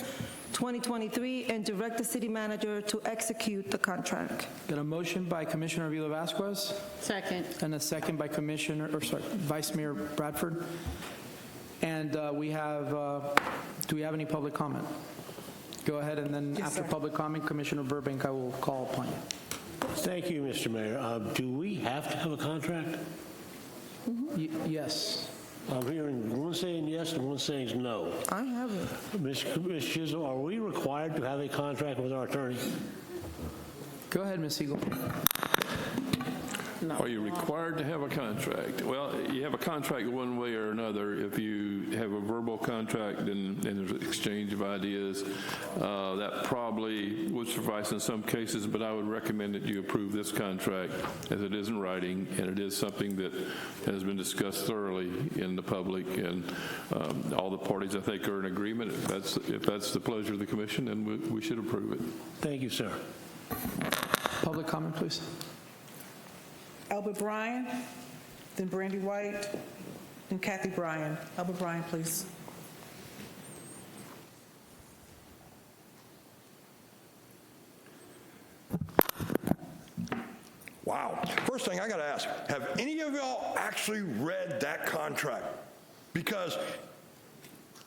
2023, and direct the city manager to execute the contract. Got a motion by Commissioner Avila Vasquez. Second. And a second by Vice Mayor Bradford. And we have, do we have any public comment? Go ahead, and then after public comment, Commissioner Burbank, I will call upon you. Thank you, Mr. Mayor. Do we have to have a contract? Yes. I'm hearing one saying yes and one saying no. I have it. Ms. Chisholm, are we required to have a contract with our attorney? Go ahead, Ms. Siegel. Are you required to have a contract? Well, you have a contract one way or another. If you have a verbal contract and there's an exchange of ideas, that probably would suffice in some cases, but I would recommend that you approve this contract as it is in writing, and it is something that has been discussed thoroughly in the public, and all the parties, I think, are in agreement. If that's the pleasure of the commission, then we should approve it. Thank you, sir. Public comment, please. Albert Bryan, then Brandy White, and Kathy Bryan. Albert Bryan, please. Wow. First thing I got to ask, have any of y'all actually read that contract? Because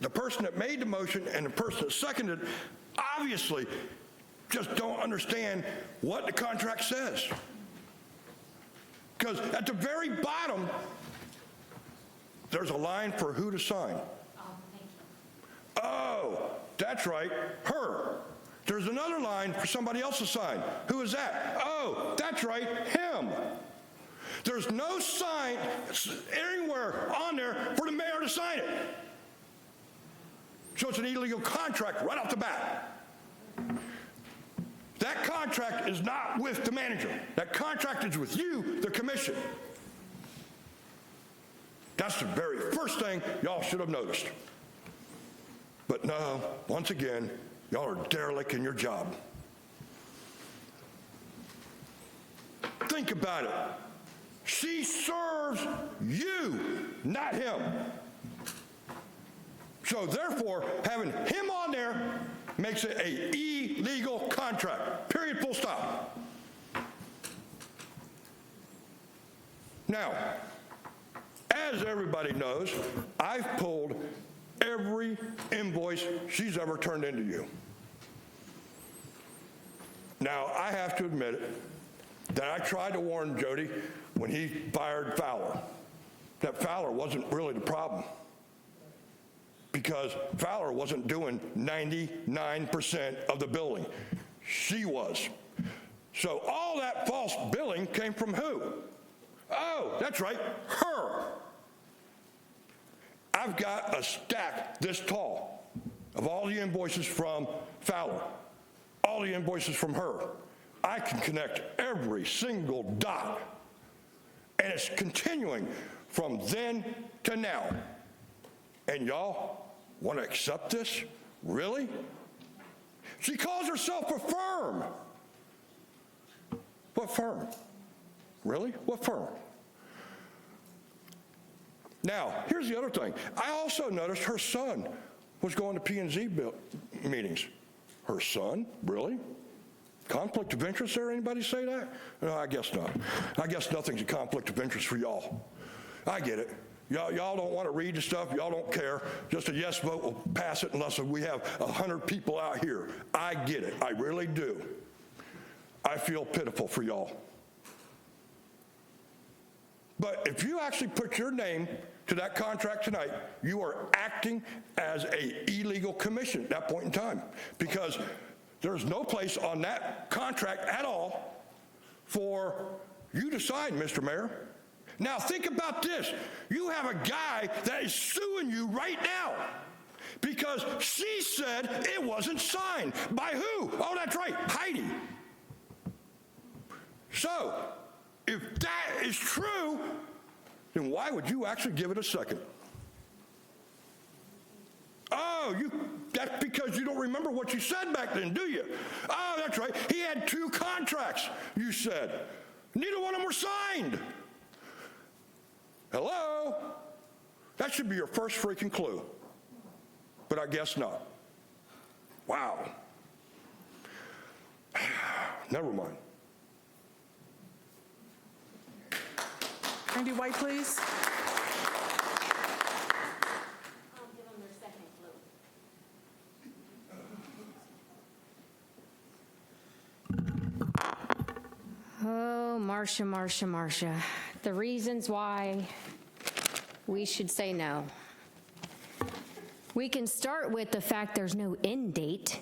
the person that made the motion and the person that seconded obviously just don't understand what the contract says. Because at the very bottom, there's a line for who to sign. Oh, that's right, her. There's another line for somebody else to sign. Who is that? Oh, that's right, him. There's no sign anywhere on there for the mayor to sign it. So it's an illegal contract right off the bat. That contract is not with the manager. That contract is with you, the commission. That's the very first thing y'all should have noticed. But no, once again, y'all are derelict in your job. Think about it. She serves you, not him. So therefore, having him on there makes it an illegal contract, period, full stop. Now, as everybody knows, I've pulled every invoice she's ever turned into you. Now, I have to admit it, that I tried to warn Jody when he fired Fowler, that Fowler wasn't really the problem, because Fowler wasn't doing 99% of the billing. She was. So all that false billing came from who? Oh, that's right, her. I've got a stack this tall of all the invoices from Fowler, all the invoices from her. I can connect every single dot, and it's continuing from then to now. And y'all want to accept this? Really? She calls herself a firm. What firm? Really? What firm? Now, here's the other thing. I also noticed her son was going to P&Z meetings. Her son? Really? Conflict of interest there? Anybody say that? No, I guess not. I guess nothing's a conflict of interest for y'all. I get it. Y'all don't want to read the stuff. Y'all don't care. Just a yes vote will pass it unless we have 100 people out here. I get it. I really do. I feel pitiful for y'all. But if you actually put your name to that contract tonight, you are acting as an illegal commission at that point in time, because there's no place on that contract at all for you to sign, Mr. Mayor. Now think about this. You have a guy that is suing you right now because she said it wasn't signed. By who? Oh, that's right, Heidi. So, if that is true, then why would you actually give it a second? Oh, that's because you don't remember what you said back then, do you? Oh, that's right. He had 2 contracts, you said. Neither one of them were signed. Hello? That should be your first freaking clue. But I guess not. Wow. Never mind. Brandy White, please. Oh, Marcia. The reasons why we should say no. We can start with the fact there's no end date,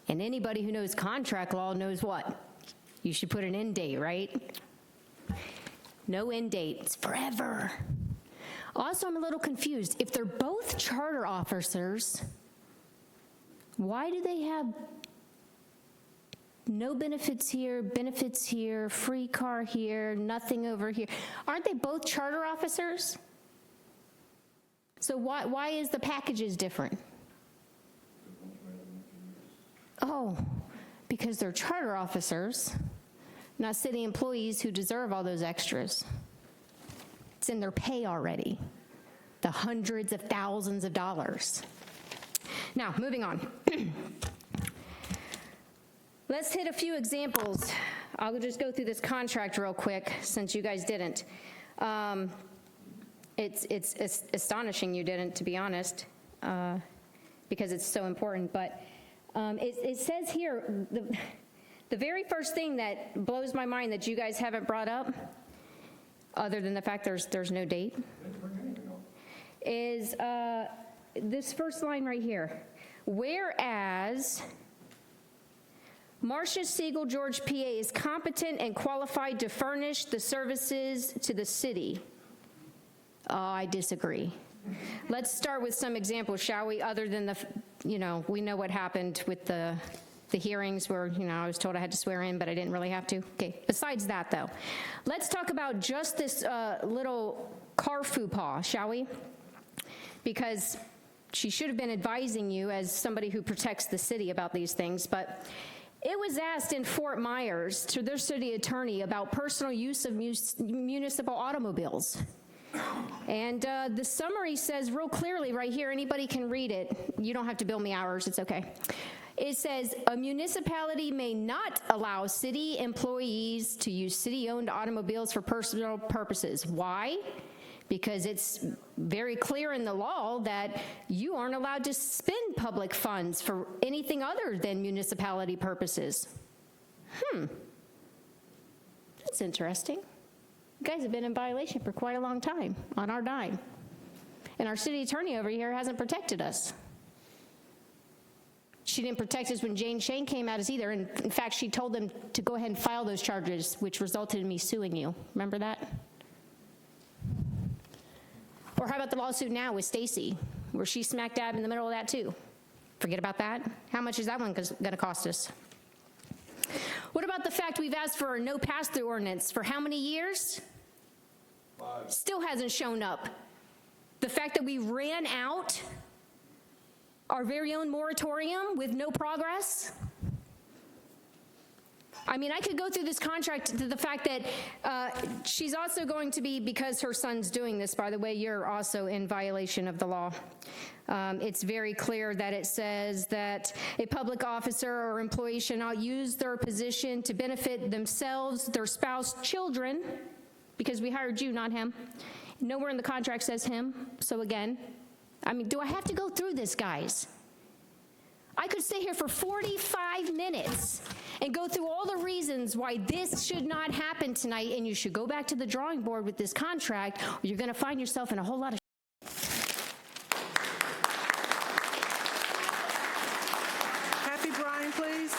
and anybody who knows contract law knows what? You should put an end date, right? No end date. It's forever. Also, I'm a little confused. If they're both charter officers, why do they have no benefits here, free car here, nothing over here? Aren't they both charter officers? So why is the packages different? Oh, because they're charter officers, not city employees who deserve all those extras. It's in their pay already, the hundreds of thousands of dollars. Now, moving on. Let's hit a few examples. I'll just go through this contract real quick since you guys didn't. It's astonishing you didn't, to be honest, because it's so important. But it says here, the very first thing that blows my mind that you guys haven't brought up, other than the fact there's no date, is this first line right here. Whereas Marcia Siegel George, PA, is competent and qualified to furnish the services to the city. I disagree. Let's start with some examples, shall we? Other than we know what happened with the hearings where, I was told I had to swear in, but I didn't really have to. Okay, besides that, though, let's talk about just this little car faux pas, shall we? Because she should have been advising you as somebody who protects the city about these things, but it was asked in Fort Myers to their city attorney about personal use of municipal automobiles. And the summary says real clearly right here, anybody can read it. You don't have to bill me hours, it's okay. It says, a municipality may not allow city employees to use city-owned automobiles for personal purposes. Why? Because it's very clear in the law that you aren't allowed to spend public funds for anything other than municipality purposes. That's interesting. You guys have been in violation for quite a long time on our dime. And our city attorney over here hasn't protected us. She didn't protect us when Jane Shane came at us either. And in fact, she told them to go ahead and file those charges, which resulted in me suing you. Remember that? Or how about the lawsuit now with Stacy, where she's smack dab in the middle of that too? Forget about that. How much is that one going to cost us? What about the fact we've asked for a no pass-through ordinance for how many years? 5. Still hasn't shown up. The fact that we ran out our very own moratorium with no progress. I mean, I could go through this contract to the fact that she's also going to be, because her son's doing this, by the way, you're also in violation of the law. It's very clear that it says that a public officer or employee shall not use their position to benefit themselves, their spouse, children, because we hired you, not him. Nowhere in the contract says him. So again, I mean, do I have to go through this, guys? I could sit here for 45 minutes and go through all the reasons why this should not happen tonight, and you should go back to the drawing board with this contract, or you're going to find yourself in a whole lot of Kathy Bryan, please.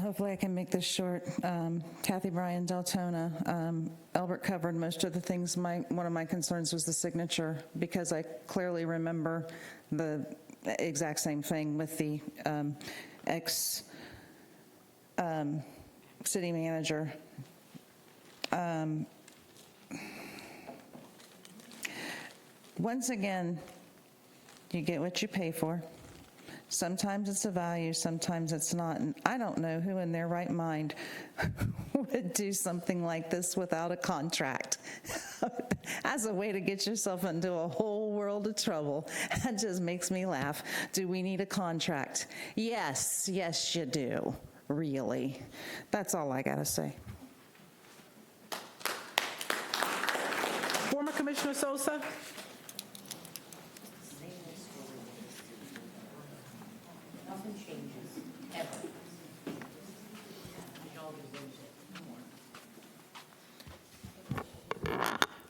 Hopefully I can make this short. Kathy Bryan, Deltona. Albert covered most of the things. One of my concerns was the signature, because I clearly remember the exact same thing with the ex-city manager. Once again, you get what you pay for. Sometimes it's a value, sometimes it's not. And I don't know who in their right mind would do something like this without a contract as a way to get yourself into a whole world of trouble. That just makes me laugh. Do we need a contract? Yes, yes you do, really. That's all I gotta say. Former Commissioner Sosa? Nothing changes, ever.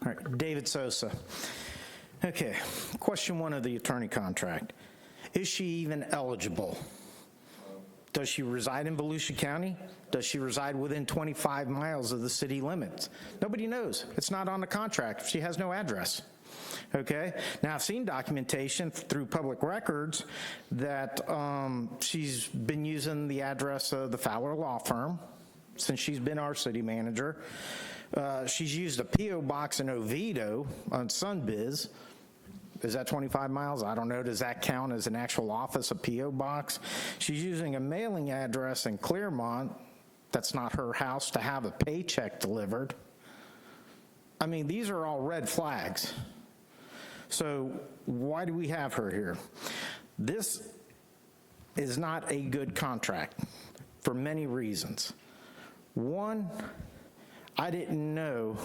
All right, David Sosa. Okay, question one of the attorney contract. Is she even eligible? Does she reside in Volusia County? Does she reside within 25 miles of the city limits? Nobody knows. It's not on the contract. She has no address. Okay? Now, I've seen documentation through public records that she's been using the address of the Fowler Law Firm since she's been our city manager. She's used a P.O. box in Oviedo on Sunbiz. Is that 25 miles? I don't know. Does that count as an actual office, a P.O. box? She's using a mailing address in Claremont. That's not her house to have a paycheck delivered. I mean, these are all red flags. So why do we have her here? This is not a good contract for many reasons. One, I didn't know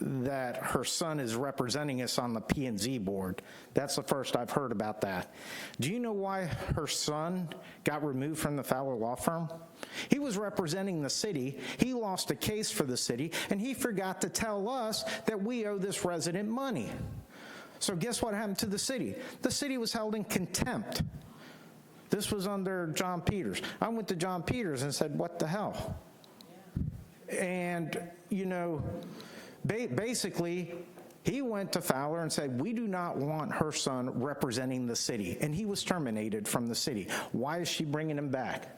that her son is representing us on the P&Z board. That's the first I've heard about that. Do you know why her son got removed from the Fowler Law Firm? He was representing the city. He lost a case for the city, and he forgot to tell us that we owe this resident money. So guess what happened to the city? The city was held in contempt. This was under John Peters. I went to John Peters and said, what the hell? And, you know, basically, he went to Fowler and said, we do not want her son representing the city. And he was terminated from the city. Why is she bringing him back?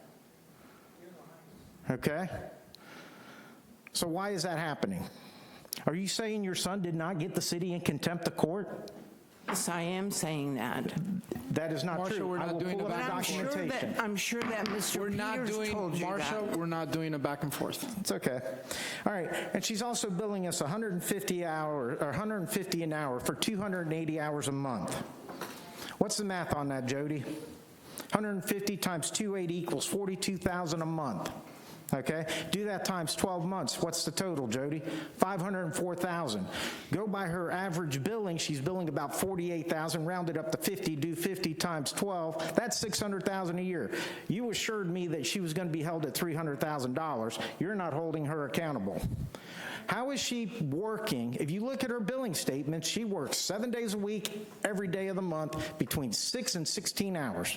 Okay? So why is that happening? Are you saying your son did not get the city in contempt of court? Yes, I am saying that. That is not Marcia, true. we're I not will doing pull a up back the and forth. documentation. I'm sure that Mr. We're not Peters doing, told you Marcia, that. we're not doing a back and forth. It's okay. All right, and she's also billing us 150 an hour for 280 hours a month. What's the math on that, Jody? 150 times 280 equals 42,000 a month. Okay, do that times 12 months. What's the total, Jody? 504,000. Go by her average billing. She's billing about 48,000. Rounded up to 50. Do 50 times 12. That's 600,000 a year. You assured me that she was going to be held at $300,000. You're not holding her accountable. How is she working? If you look at her billing statement, she works 7 days a week, every day of the month, between 6 and 16 hours.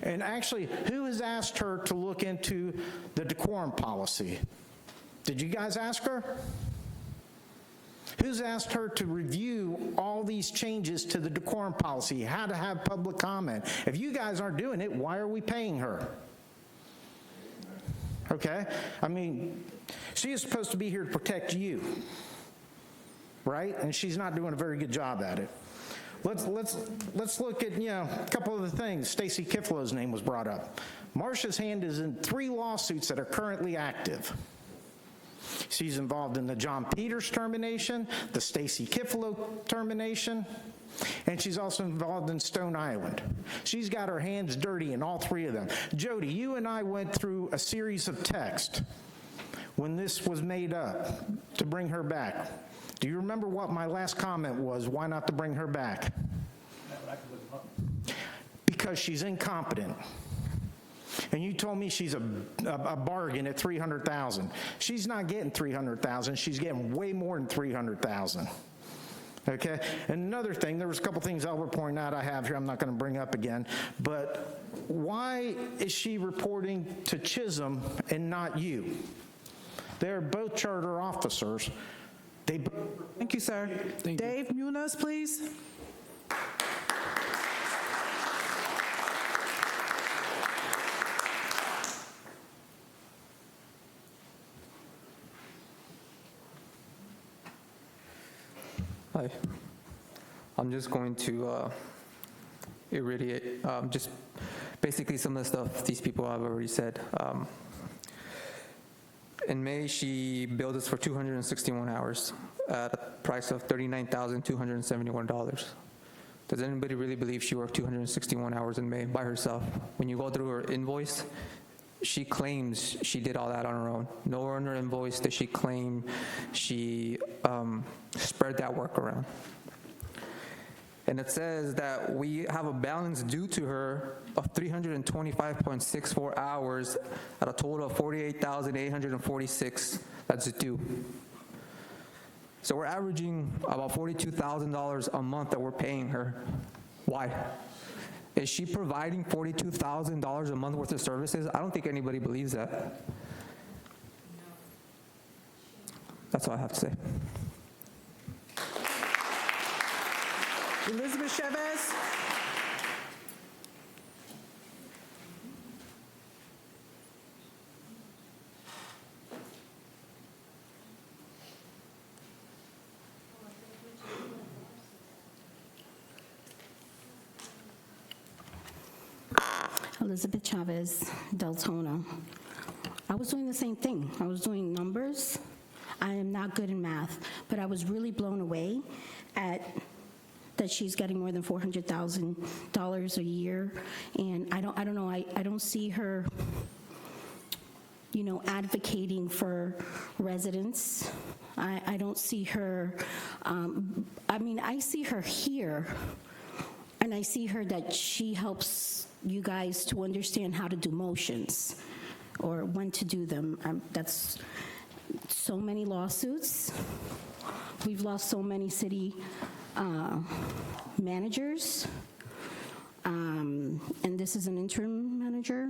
And actually, who has asked her to look into the decorum policy? Did you guys ask her? Who's asked her to review all these changes to the decorum policy, how to have public comment? If you guys aren't doing it, why are we paying her? Okay? I mean, she is supposed to be here to protect you, right? And she's not doing a very good job at it. Let's look at, a couple of the things. Stacy Kiflow's name was brought up. Marcia's hand is in 3 lawsuits that are currently active. She's involved in the John Peters termination, the Stacy Kiflow termination, and she's also involved in Stone Island. She's got her hands dirty in all 3 of them. Jody, you and I went through a series of texts when this was made up to bring her back. Do you remember what my last comment was? Why not to bring her back? Because she's incompetent. And you told me she's a bargain at $300,000. She's not getting $300,000. She's getting way more than $300,000. Okay? And another thing, there was a couple things Albert pointed out I have here I'm not going to bring up again, but why is she reporting to Chisholm and not you? They're both charter officers. Thank you, sir. Dave Munoz, please. Hi. I'm just going to irradiate just basically some of the stuff these people have already said. In May, she billed us for 261 hours at a price of $39,271. Does anybody really believe she worked 261 hours in May by herself? When you go through her invoice, she claims she did all that on her own. Nowhere on her invoice does she claim she spread that work around. And it says that we have a balance due to her of 325.64 hours at a total of 48,846 that's due. So we're averaging about $42,000 a month that we're paying her. Why? Is she providing $42,000 a month worth of services? I don't think anybody believes that. That's all I have to say. Elizabeth Chavez. Elizabeth Chavez, Deltona. I was doing the same thing. I was doing numbers. I am not good in math, but I was really blown away at that she's getting more than $400,000 a year, and I don't know. I don't see her, advocating for residents. I don't see her. I see her here, and I see her that she helps you guys to understand how to do motions or when to do them. That's so many lawsuits. We've lost so many city managers, and this is an interim manager,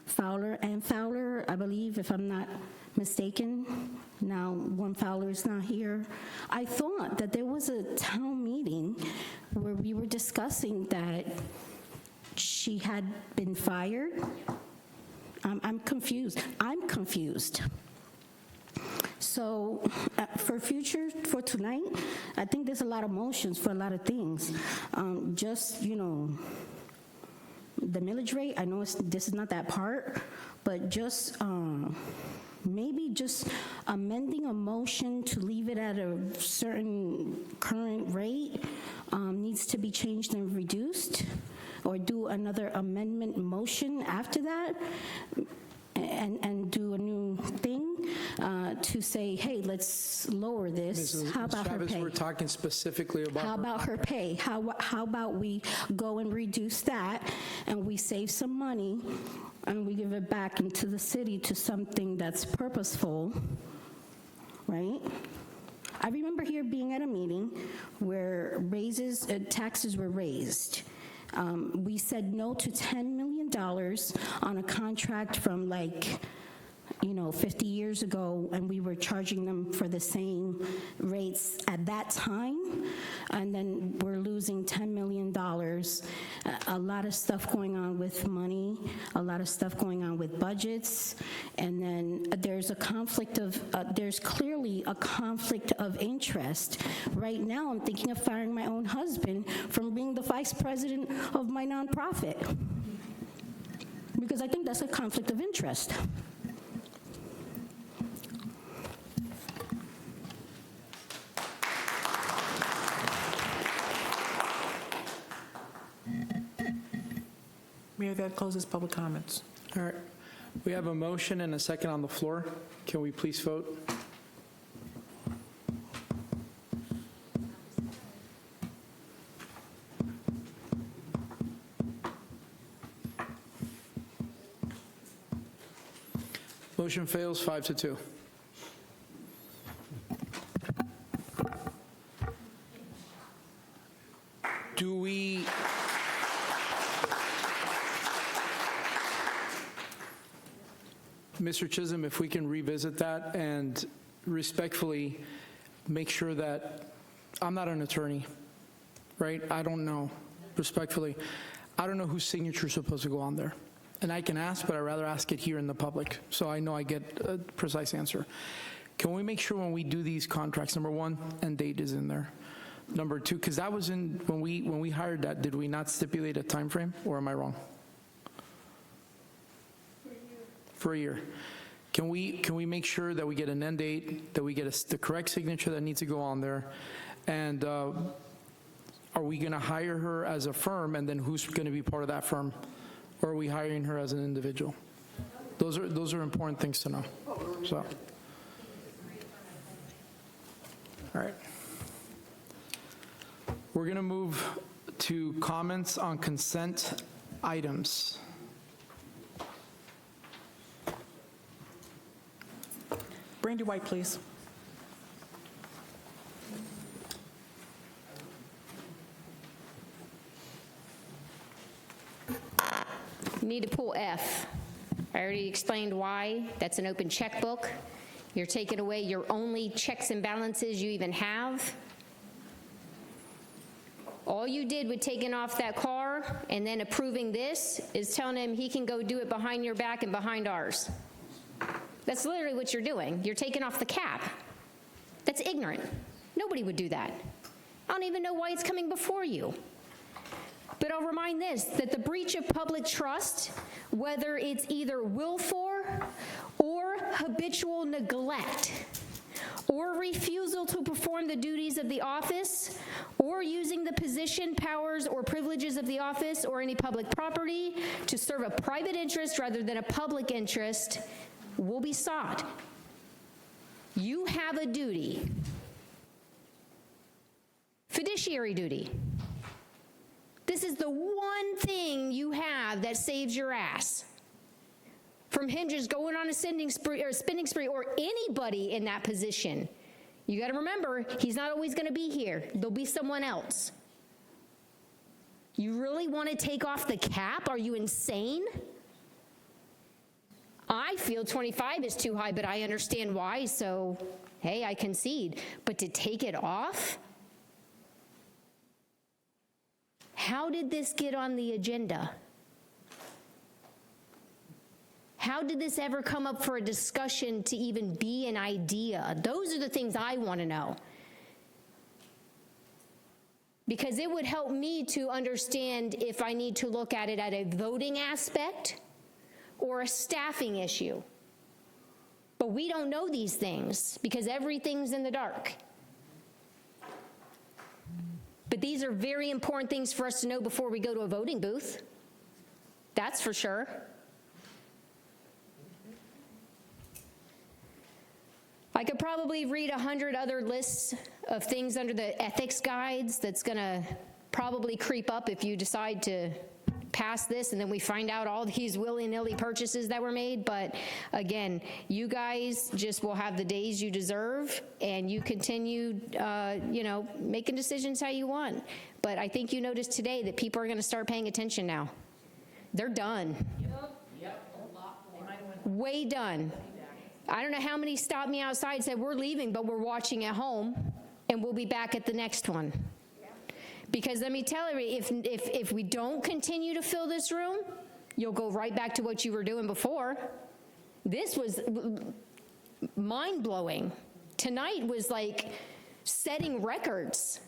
Fowler, I believe, if I'm not mistaken. Now, one Fowler is not here. I thought that there was a town meeting where we were discussing that she had been fired. I'm confused. So for tonight, I think there's a lot of motions for a lot of things. The millage rate, I know this is not that part, but just maybe just amending a motion to leave it at a certain current rate needs to be changed and reduced, or do another amendment motion after that, and do a new thing to say, hey, let's lower this. How about her pay? We're talking specifically about How about her pay? How about we go and reduce that, and we save some money, and we give it back into the city to something that's purposeful, right? I remember here being at a meeting where taxes were raised. We said no to $10 million on a contract from 50 years ago, and we were charging them for the same rates at that time, and then we're losing $10 million. A lot of stuff going on with money, a lot of stuff going on with budgets, and then there's clearly a conflict of interest. Right now, I'm thinking of firing my own husband from being the vice president of my nonprofit, because I think that's a conflict of interest. Mayor, that closes public comments. All right. We have a motion and a second on the floor. Can we please vote? Motion fails 5-2. Do we... Mr. Chisholm, if we can revisit that and respectfully make sure that, I'm not an attorney, right? I don't know, respectfully. I don't know whose signature is supposed to go on there. And I can ask, but I'd rather ask it here in the public, so I know I get a precise answer. Can we make sure when we do these contracts, number one, end date is in there? Number two, because that was in, when we hired that, did we not stipulate a time frame, or am I wrong? For a year. Can we make sure that we get an end date, that we get the correct signature that needs to go on there? And are we going to hire her as a firm, and then who's going to be part of that firm? Or are we hiring her as an individual? Those are important things to know. So, all right. We're going to move to comments on consent items. Brandy White, please. You need to pull F. I already explained why. That's an open checkbook. You're taking away your only checks and balances you even have. All you did with taking off that car and then approving this is telling him he can go do it behind your back and behind ours. That's literally what you're doing. You're taking off the cap. That's ignorant. Nobody would do that. I don't even know why it's coming before you. But I'll remind this, that the breach of public trust, whether it's either willful or habitual neglect, or refusal to perform the duties of the office, or using the position, powers, or privileges of the office or any public property to serve a private interest rather than a public interest, will be sought. You have a duty. Fiduciary duty. This is the one thing you have that saves your ass from him just going on a spinning spree, or anybody in that position. You got to remember, he's not always going to be here. There'll be someone else. You really want to take off the cap? Are you insane? I feel 25 is too high, but I understand why, so hey, I concede. But to take it off? How did this get on the agenda? How did this ever come up for a discussion to even be an idea? Those are the things I want to know. Because it would help me to understand if I need to look at it at a voting aspect or a staffing issue. But we don't know these things because everything's in the dark. But these are very important things for us to know before we go to a voting booth. That's for sure. I could probably read 100 other lists of things under the ethics guides that's going to probably creep up if you decide to pass this and then we find out all these willy-nilly purchases that were made. But again, you guys just will have the days you deserve, and you continue, making decisions how you want. But I think you noticed today that people are going to start paying attention now. They're done. Way done. I don't know how many stopped me outside and said, we're leaving, but we're watching at home, and we'll be back at the next one. Because let me tell you, if we don't continue to fill this room, you'll go right back to what you were doing before. This was mind-blowing. Tonight was like setting records.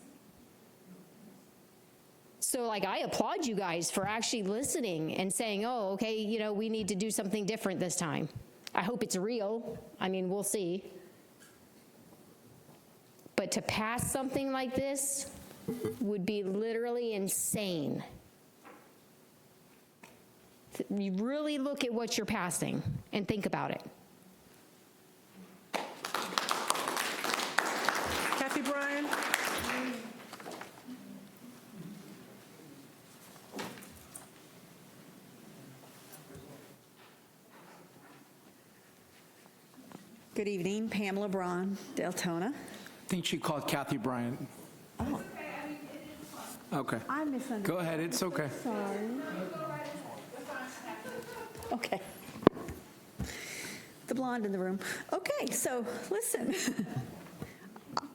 So I applaud you guys for actually listening and saying, oh, okay, we need to do something different this time. I hope it's real. I mean, we'll see. But to pass something like this would be literally insane. You really look at what you're passing and think about it. Kathy Bryan. Good evening, Pamela Braun, Deltona. I think she called Kathy Bryant. Oh. Okay. I misunderstood. Go ahead, it's okay. Sorry. Okay. The blonde in the room. Okay, so listen.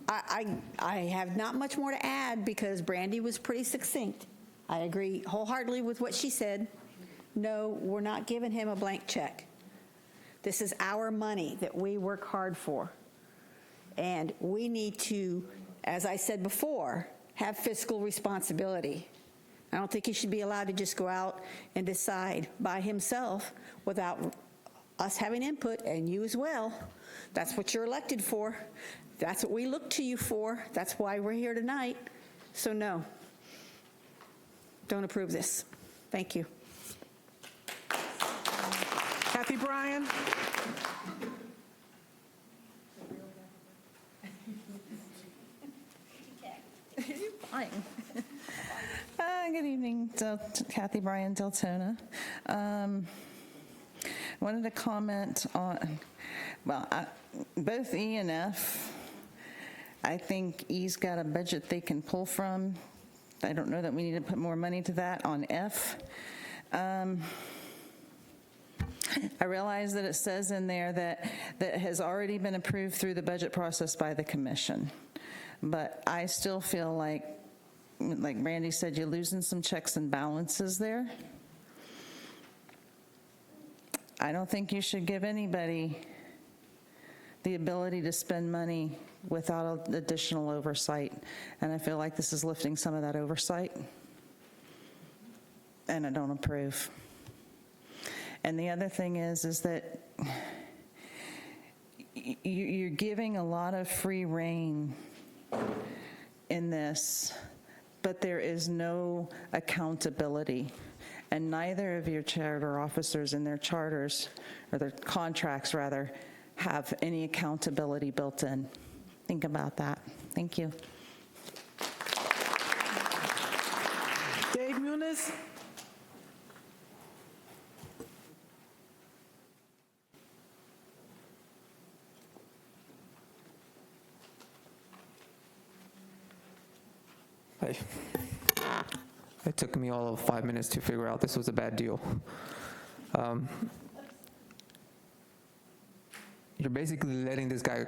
I have not much more to add because Brandy was pretty succinct. I agree wholeheartedly with what she said. No, we're not giving him a blank check. This is our money that we work hard for. And we need to, as I said before, have fiscal responsibility. I don't think he should be allowed to just go out and decide by himself without us having input, and you as well. That's what you're elected for. That's what we look to you for. That's why we're here tonight. So no, don't approve this. Thank you. Kathy Bryan? Fine. Good evening, Kathy Bryan, Deltona. Wanted to comment on, well, both E and F. I think E's got a budget they can pull from. I don't know that we need to put more money to that on F. I realize that it says in there that has already been approved through the budget process by the commission. But I still feel like Randy said, you're losing some checks and balances there. I don't think you should give anybody the ability to spend money without additional oversight. And I feel like this is lifting some of that oversight. And I don't approve. And the other thing is that you're giving a lot of free rein in this, but there is no accountability. And neither of your charter officers in their charters, or their contracts rather, have any accountability built in. Think about that. Thank you. Dave Muniz? Hey. It took me all of 5 minutes to figure out this was a bad deal. You're basically letting this guy,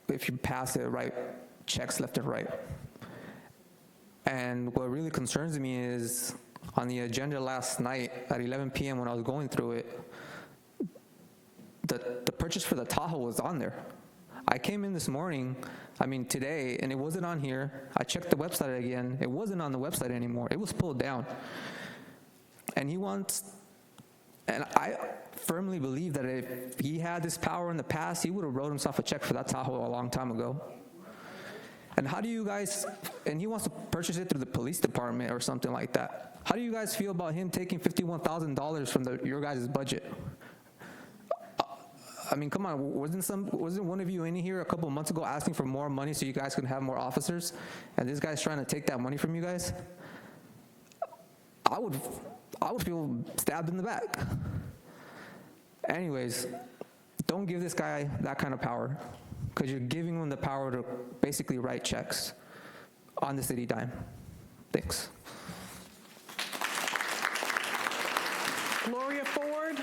if you pass it, write checks left and right. And what really concerns me is on the agenda last night at 11 p.m. when I was going through it, the purchase for the Tahoe was on there. I came in this morning, today, and it wasn't on here. I checked the website again. It wasn't on the website anymore. It was pulled down. And I firmly believe that if he had this power in the past, he would have wrote himself a check for that Tahoe a long time ago. And how do you guys, and he wants to purchase it through the police department or something like that. How do you guys feel about him taking $51,000 from your guys' budget? Come on, wasn't one of you in here a couple of months ago asking for more money so you guys can have more officers? And this guy's trying to take that money from you guys? I would feel stabbed in the back. Anyways, don't give this guy that kind of power, because you're giving him the power to basically write checks on the city dime. Thanks. Gloria Ford?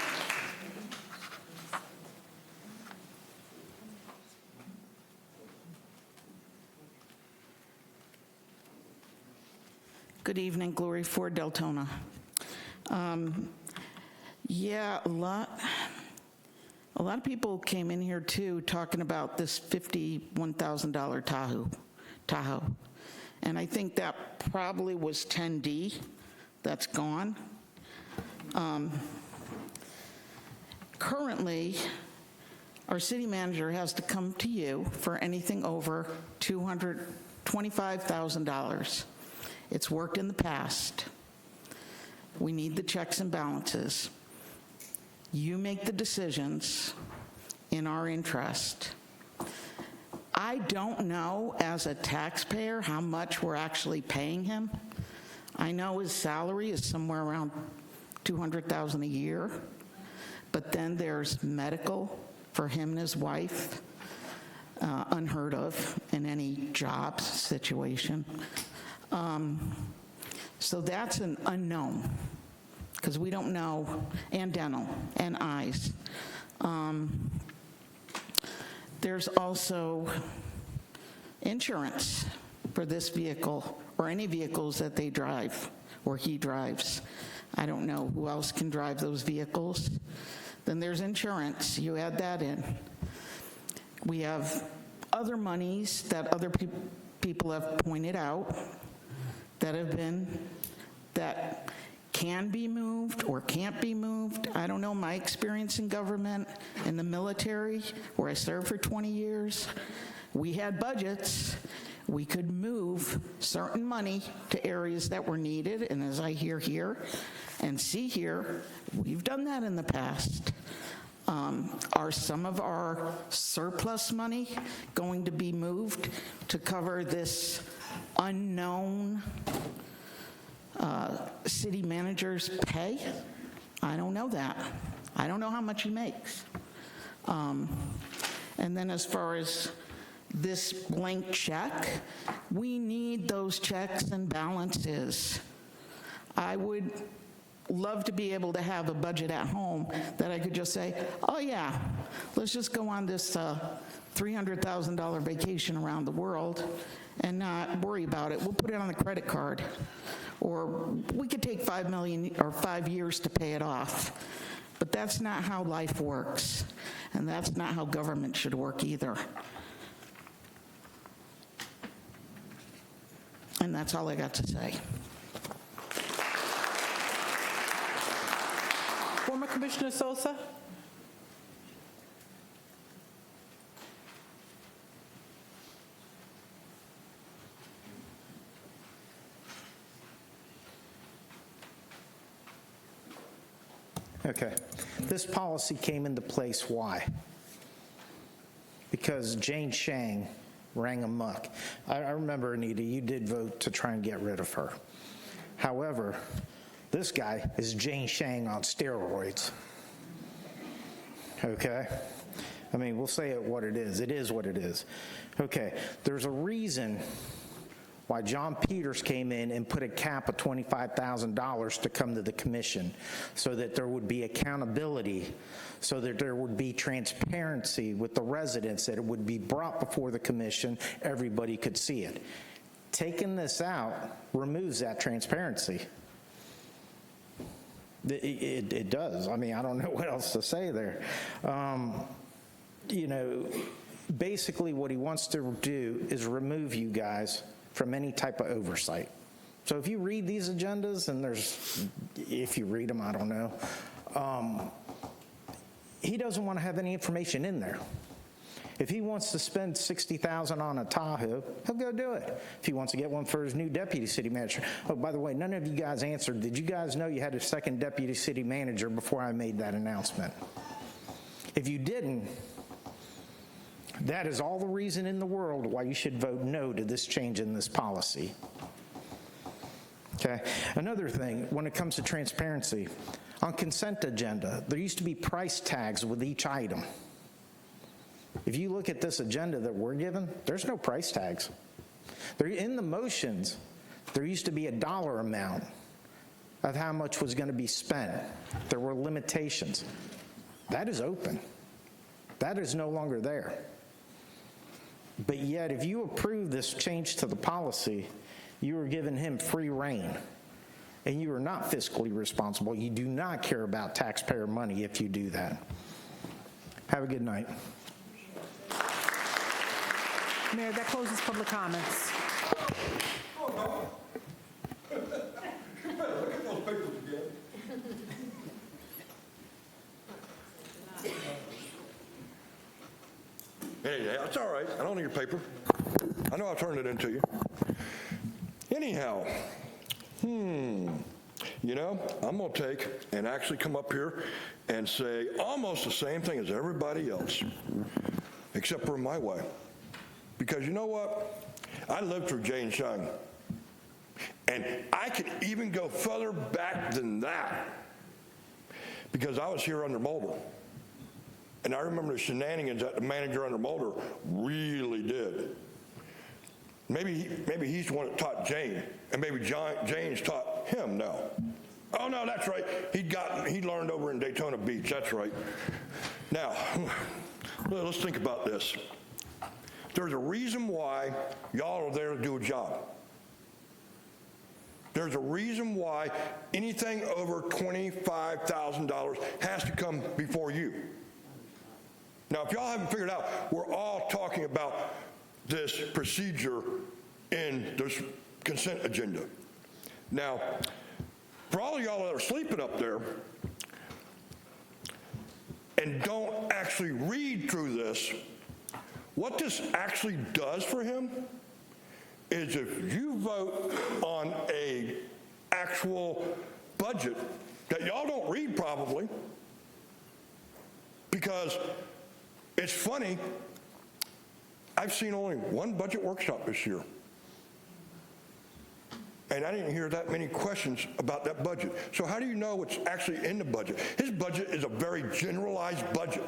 Good evening, Glory Ford, Deltona. A lot of people came in here too talking about this $51,000 Tahoe. And I think that probably was 10D that's gone. Currently, our city manager has to come to you for anything over $225,000. It's worked in the past. We need the checks and balances. You make the decisions in our interest. I don't know as a taxpayer how much we're actually paying him. I know his salary is somewhere around $200,000 a year, but then there's medical for him and his wife, unheard of in any job situation. So that's an unknown, because we don't know, and dental, and eyes. There's also insurance for this vehicle, or any vehicles that they drive, or he drives. I don't know who else can drive those vehicles. Then there's insurance, you add that in. We have other monies that other people have pointed out that can be moved or can't be moved. I don't know, my experience in government, in the military, where I served for 20 years, we had budgets. We could move certain money to areas that were needed, and as I hear here and see here, we've done that in the past. Are some of our surplus money going to be moved to cover this unknown city manager's pay? I don't know that. I don't know how much he makes. And then as far as this blank check, we need those checks and balances. I would love to be able to have a budget at home that I could just say, oh yeah, let's just go on this $300,000 vacation around the world and not worry about it. We'll put it on the credit card. Or we could take $5 million or 5 years to pay it off. But that's not how life works. And that's not how government should work either. And that's all I got to say. Former Commissioner Sosa? Okay. This policy came into place, why? Because Jane Shang rang amok. I remember, Anita, you did vote to try and get rid of her. However, this guy is Jane Shang on steroids. Okay? I mean, we'll say it what it is. It is what it is. Okay, there's a reason why John Peters came in and put a cap of $25,000 to come to the commission, so that there would be accountability, so that there would be transparency with the residents, that it would be brought before the commission, everybody could see it. Taking this out removes that transparency. It does. I mean, I don't know what else to say there. You know, basically what he wants to do is remove you guys from any type of oversight. So if you read these agendas, and if you read them, I don't know, he doesn't want to have any information in there. If he wants to spend $60,000 on a Tahoe, he'll go do it. If he wants to get one for his new deputy city manager. Oh, by the way, none of you guys answered. Did you guys know you had a second deputy city manager before I made that announcement? If you didn't, that is all the reason in the world why you should vote no to this change in this policy. Okay. Another thing, when it comes to transparency, on consent agenda, there used to be price tags with each item. If you look at this agenda that we're given, there's no price tags. In the motions, there used to be a dollar amount of how much was going to be spent. There were limitations. That is open. That is no longer there. But yet, if you approve this change to the policy, you are giving him free rein. And you are not fiscally responsible. You do not care about taxpayer money if you do that. Have a good night. Mayor, that closes public comments. You better look at those papers again. Hey, that's all right. I don't need your paper. I know I turned it into you. Anyhow, you know, I'm going to take and actually come up here and say almost the same thing as everybody else, except for my way. Because you know what? I lived through Jane Shang. And I could even go further back than that, because I was here under Mulder. And I remember the shenanigans that the manager under Mulder really did. Maybe he's the one that taught Jane, and maybe Jane's taught him now. Oh, no, that's right. He learned over in Daytona Beach. That's right. Now, let's think about this. There's a reason why y'all are there to do a job. There's a reason why anything over $25,000 has to come before you. Now, if y'all haven't figured out, we're all talking about this procedure in this consent agenda. Now, for all of y'all that are sleeping up there and don't actually read through this, what this actually does for him is if you vote on a actual budget that y'all don't read probably, because it's funny, I've seen only one budget workshop this year. And I didn't hear that many questions about that budget. So how do you know what's actually in the budget? His budget is a very generalized budget.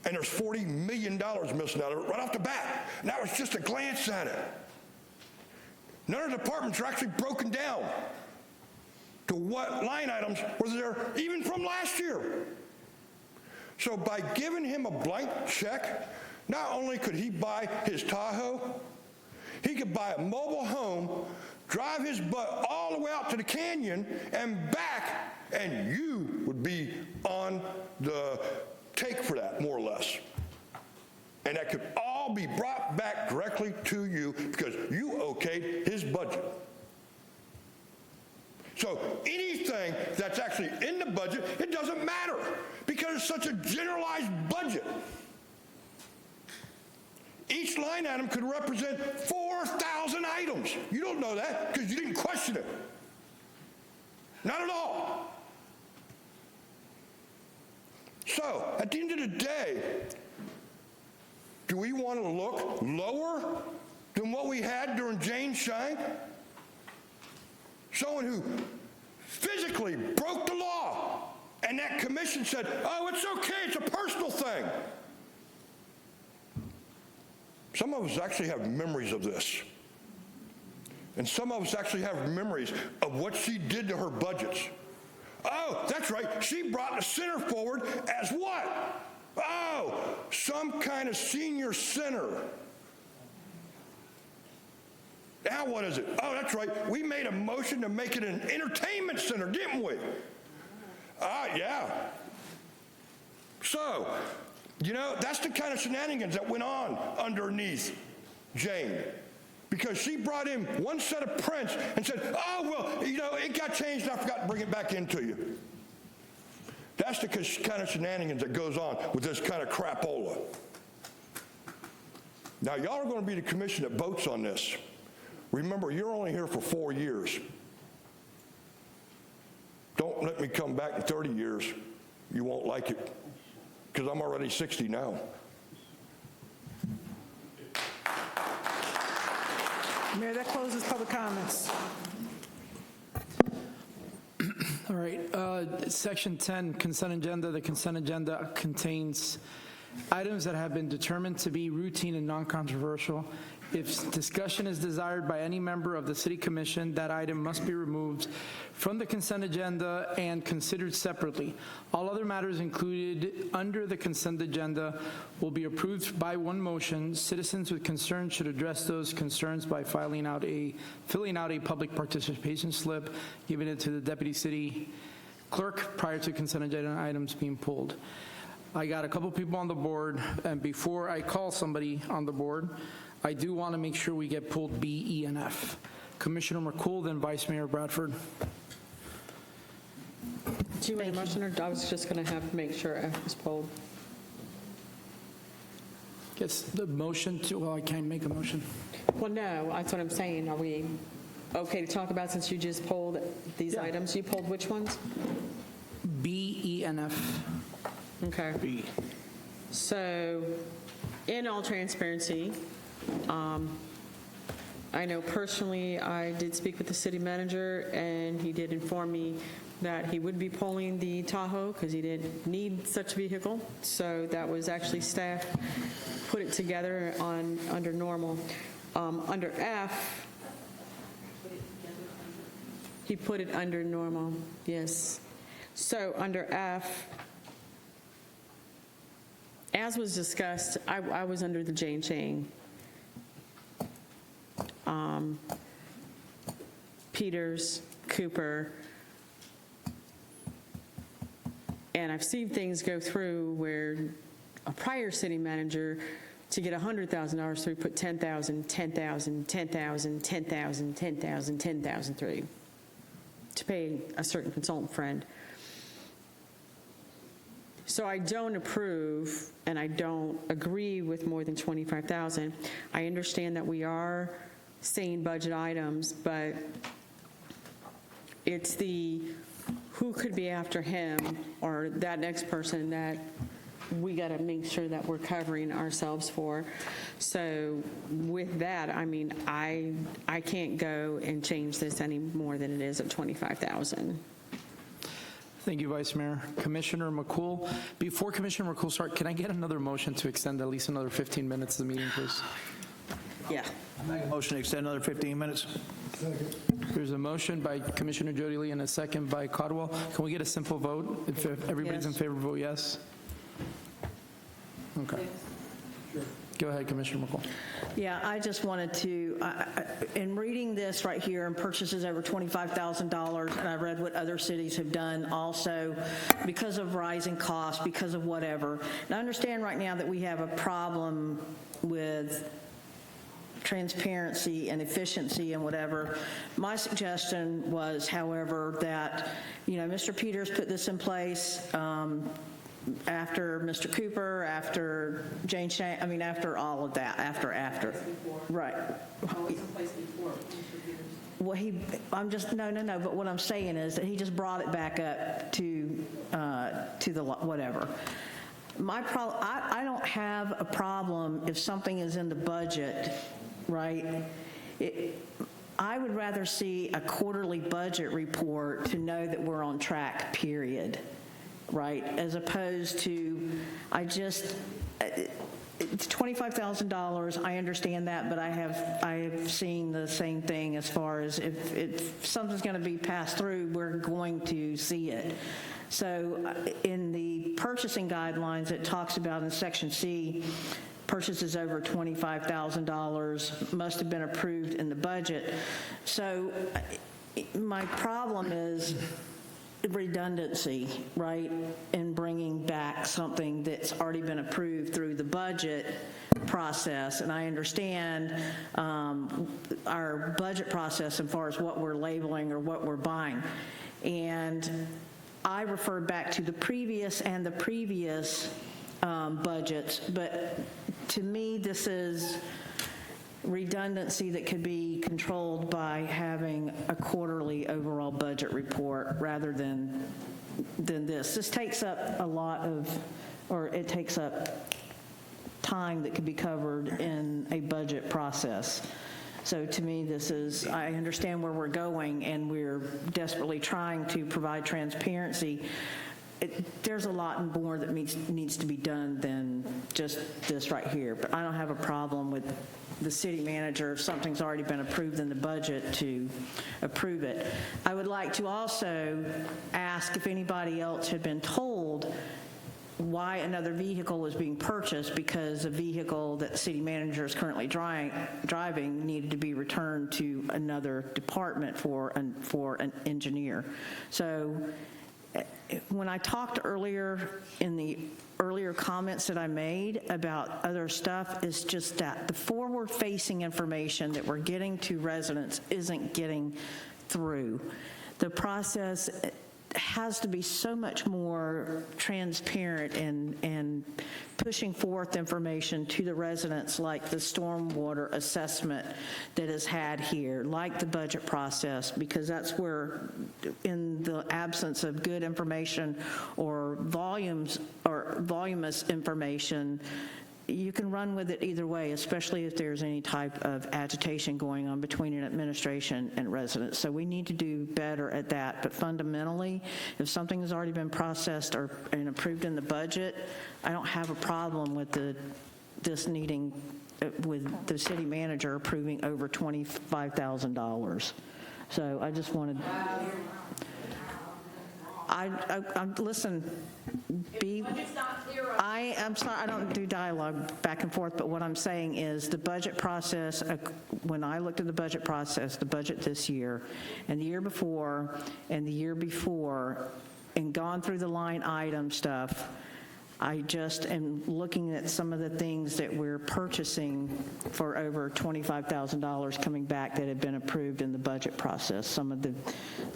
And there's $40 million missing out of it right off the bat. And that was just a glance at it. None of the departments are actually broken down to what line items were there even from last year. So by giving him a blank check, not only could he buy his Tahoe, he could buy a mobile home, drive his butt all the way out to the canyon and back, and you would be on the take for that, more or less. And that could all be brought back directly to you because you okayed his budget. So anything that's actually in the budget, it doesn't matter because it's such a generalized budget. Each line item could represent 4,000 items. You don't know that because you didn't question it. Not at all. So, at the end of the day, do we want to look lower than what we had during Jane's shine? Someone who physically broke the law, and that commission said, oh, it's okay, it's a personal thing. Some of us actually have memories of this. And some of us actually have memories of what she did to her budgets. Oh, that's right, she brought the center forward as what? Oh, some kind of senior center. Now what is it? Oh, that's right, we made a motion to make it an entertainment center, didn't we? Yeah. So, you know, that's the kind of shenanigans that went on underneath Jane. Because she brought in one set of prints and said, oh, well, you know, it got changed and I forgot to bring it back into you. That's the kind of shenanigans that goes on with this kind of crapola. Now, y'all are going to be the commission that votes on this. Remember, you're only here for 4 years. Don't let me come back in 30 years. You won't like it, because I'm already 60 now. Mayor, that closes public comments. All right, Section 10, consent agenda. The consent agenda contains items that have been determined to be routine and non-controversial. If discussion is desired by any member of the City Commission, that item must be removed from the consent agenda and considered separately. All other matters included under the consent agenda will be approved by one motion. Citizens with concerns should address those concerns by filling out a public participation slip, giving it to the Deputy City Clerk prior to consent agenda items being pulled. I got a couple people on the board, and before I call somebody on the board, I do want to make sure we get pulled B, E, and F. Commissioner McCool, then Vice Mayor Bradford. Do you make a motion, or I was just going to have to make sure F was pulled? Gets the motion to, well, I can't make a motion. Well, no, that's what I'm saying. Are we okay to talk about, since you just pulled these items? You pulled which ones? B, E, and F. Okay. B. So, in all transparency, I know personally I did speak with the city manager, and he did inform me that he would be pulling the Tahoe because he didn't need such a vehicle. So that was actually staff put it together under normal. Under F, he put it under normal, yes. So under F, as was discussed, I was under the Jane Chang. Peters, Cooper, and I've seen things go through where a prior city manager, to get $100,000 through, put 10,000, 10,000, 10,000, 10,000, 10,000, 10,000 through to pay a certain consultant friend. So I don't approve and I don't agree with more than 25,000. I understand that we are saying budget items, but it's the who could be after him or that next person that we got to make sure that we're covering ourselves for. So with that, I mean, I can't go and change this any more than it is at 25,000. Thank you, Vice Mayor. Commissioner McCool, before Commissioner McCool starts, can I get another motion to extend at least another 15 minutes of the meeting, please? Yeah. I make a motion to extend another 15 minutes. There's a motion by Commissioner Jody Lee and a second by Caldwell. Can we get a simple vote? If everybody's in favor, vote yes. Okay. Go ahead, Commissioner McCool. Yeah, I just wanted to, in reading this right here, and purchases over $25,000, and I read what other cities have done also because of rising costs, because of whatever. And I understand right now that we have a problem with transparency and efficiency and whatever. My suggestion was, however, that, Mr. Peters put this in place after Mr. Cooper, after Jane Shane, after all of that, after. Right. Well, no, but what I'm saying is that he just brought it back up to the whatever. My problem, I don't have a problem if something is in the budget, right? I would rather see a quarterly budget report to know that we're on track, period. Right, as opposed to, it's $25,000, I understand that, but I have seen the same thing as far as if something's going to be passed through, we're going to see it. So in the purchasing guidelines, it talks about in Section C, purchases over $25,000 must have been approved in the budget. So my problem is redundancy, right, in bringing back something that's already been approved through the budget process. And I understand our budget process as far as what we're labeling or what we're buying. And I referred back to the previous and the previous budgets, but to me, this is redundancy that could be controlled by having a quarterly overall budget report rather than this. This takes up it takes up time that could be covered in a budget process. So to me, I understand where we're going and we're desperately trying to provide transparency. There's a lot more that needs to be done than just this right here. But I don't have a problem with the city manager, if something's already been approved in the budget, to approve it. I would like to also ask if anybody else had been told why another vehicle was being purchased, because a vehicle that the city manager is currently driving needed to be returned to another department for an engineer. So when I talked earlier in the earlier comments that I made about other stuff, is just that the forward-facing information that we're getting to residents isn't getting through. The process has to be so much more transparent and pushing forth information to the residents, like the stormwater assessment that is had here, like the budget process, because that's where, in the absence of good information or voluminous information, you can run with it either way, especially if there's any type of agitation going on between an administration and residents. So we need to do better at that. But fundamentally, if something has already been processed and approved in the budget, I don't have a problem with this needing with the city manager approving over $25,000. So I just wanted, listen, I'm sorry, I don't do dialogue back and forth, but what I'm saying is the budget process, when I looked at the budget process, the budget this year, and the year before, and the year before, and gone through the line item stuff, I just am looking at some of the things that we're purchasing for over $25,000 coming back that have been approved in the budget process, some of the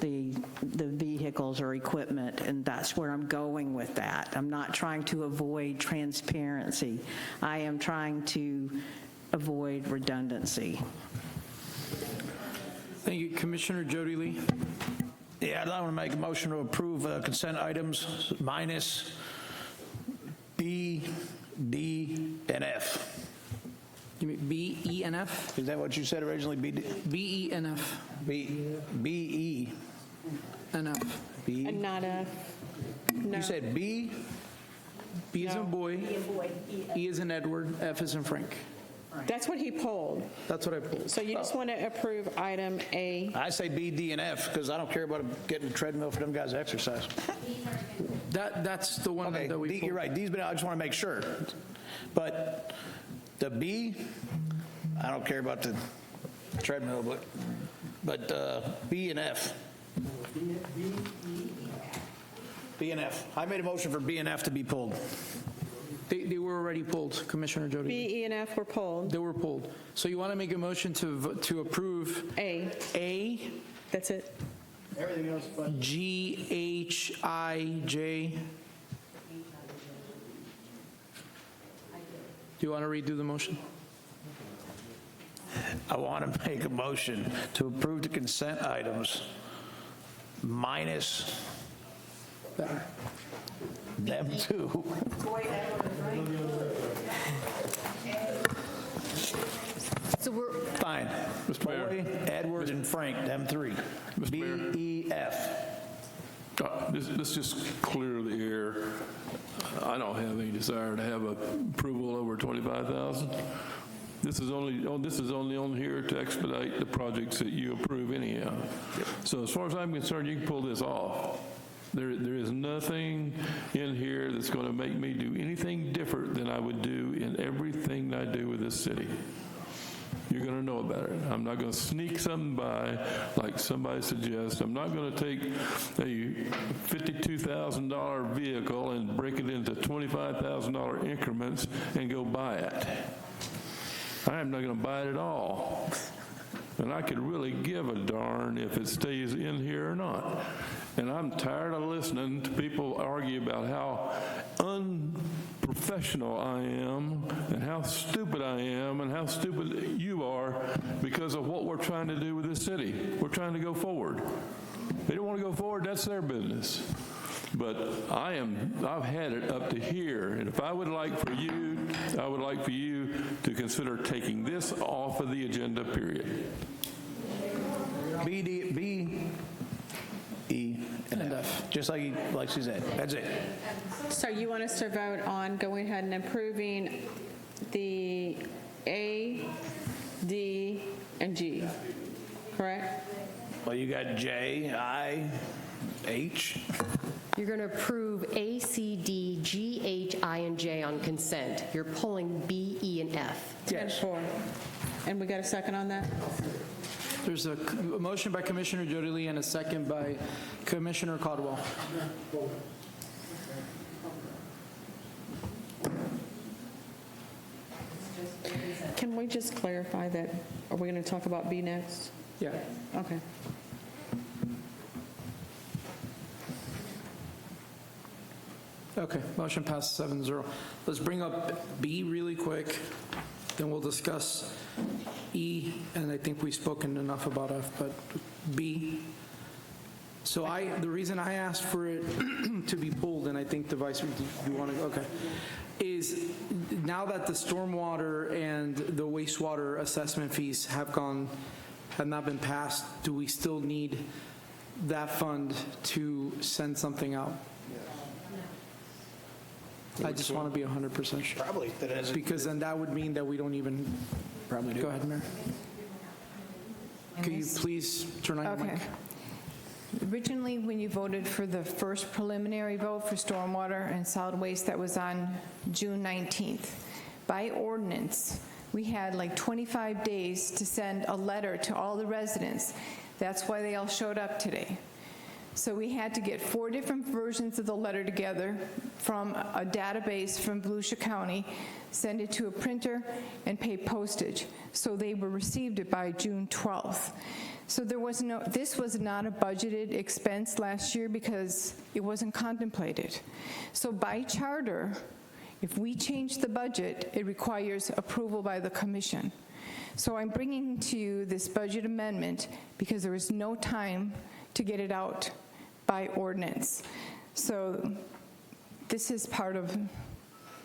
vehicles or equipment, and that's where I'm going with that. I'm not trying to avoid transparency. I am trying to avoid redundancy. Thank you. Commissioner Jody Lee. Yeah, I want to make a motion to approve consent items minus B, D, and F. You mean B, E, and F? Is that what you said originally? B, D? B, E, and F. B, E. And F. B. And not F. No. You said B? B is in boy. E is in Edward. F is in Frank. That's what he pulled. That's what I pulled. So you just want to approve item A. I say B, D, and F because I don't care about getting a treadmill for them guys to exercise. That's the one Okay, that we D, you're right. D's been out. I just want to make sure. But the B, I don't care about the treadmill, but B and F. B and F. I made a motion for B and F to be pulled. They were already pulled, Commissioner Jody. B, E, and F were pulled. They were pulled. So you want to make a motion to approve A. A, That's it. Everything else but G, H, I, J. Do you want to redo the motion? I want to make a motion to approve the consent items minus them two. So we're, Fine. Mr. Mayor. Boy, Edward, and Frank, them three. Mr. B, Mayor. E, F. Let's just clear the air. I don't have any desire to have approval over 25,000. This is only on here to expedite the projects that you approve anyhow. So as far as I'm concerned, you can pull this off. There is nothing in here that's going to make me do anything different than I would do in everything I do with this city. You're going to know about it. I'm not going to sneak something by like somebody suggests. I'm not going to take a $52,000 vehicle and break it into $25,000 increments and go buy it. I am not going to buy it at all. And I could really give a darn if it stays in here or not. And I'm tired of listening to people argue about how unprofessional I am and how stupid I am and how stupid you are because of what we're trying to do with this city. We're trying to go forward. They don't want to go forward, that's their business. But I've had it up to here, and if I would like for you to consider taking this off of the agenda, period. B, D, B, E, and F. Just like she said. That's it. So you want us to vote on going ahead and approving the A, D, and G, correct? Well, you got J, I, H. You're going to approve A, C, D, G, H, I, and J on consent. You're pulling B, E, and F. 10-4. And we got a second on that? There's a motion by Commissioner Jody Lee and a second by Commissioner Caldwell. Can we just clarify that? Are we going to talk about B next? Yeah. Okay. Okay, motion passes 7-0. Let's bring up B really quick, then we'll discuss E, and I think we've spoken enough about F, but B. So the reason I asked for it to be pulled, and I think the vice, you want to, okay, is now that the stormwater and the wastewater assessment fees have not been passed, do we still need that fund to send something out? I just want to be 100% sure. Probably. Because then that would mean that we don't even, Probably do. go ahead, Mayor. Could you please turn on your mic? Okay. Originally, when you voted for the first preliminary vote for stormwater and solid waste that was on June 19th, by ordinance, we had like 25 days to send a letter to all the residents. That's why they all showed up today. So we had to get 4 different versions of the letter together from a database from Volusia County, send it to a printer, and pay postage. So they were received it by June 12th. So this was not a budgeted expense last year because it wasn't contemplated. So by charter, if we change the budget, it requires approval by the commission. So I'm bringing to you this budget amendment because there was no time to get it out by ordinance. So this is part of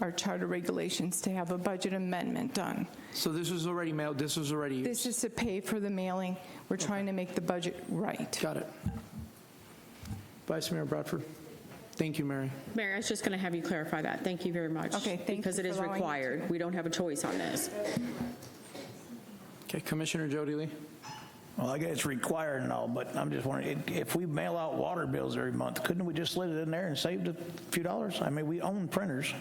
our charter regulations to have a budget amendment done. So this was already mailed, this was already used? This is to pay for the mailing. We're trying to make the budget right. Got it. Vice Mayor Bradford. Thank you, Mary. Mayor, I was just going to have you clarify that. Thank you very much. Okay, thank you Because it for is allowing me to. required. We don't have a choice on this. Okay, Commissioner Jody Lee. Well, I guess it's required and all, but I'm just wondering, if we mail out water bills every month, couldn't we just slid it in there and saved a few dollars? I mean, we own printers.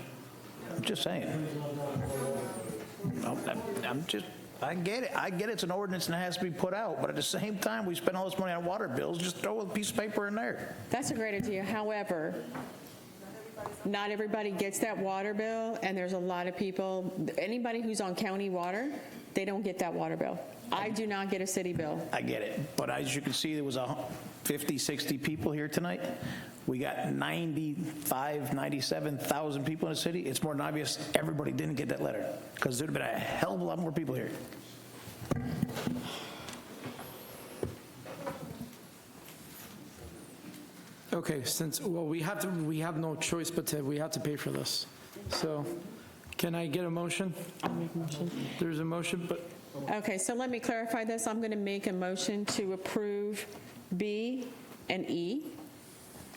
I'm just saying. I get it. I get it's an ordinance and it has to be put out, but at the same time, we spend all this money on water bills, just throw a piece of paper in there. That's a great idea. However, not everybody gets that water bill, and there's a lot of people, anybody who's on county water, they don't get that water bill. I do not get a city bill. I get it, but as you can see, there was 50, 60 people here tonight. We got 95, 97,000 people in the city. It's more than obvious everybody didn't get that letter, because there'd have been a hell of a lot more people here. Okay, well, we have no choice but we have to pay for this. So can I get a motion? I'll make a motion. There's a motion, but Okay, so let me clarify this. I'm going to make a motion to approve B and E.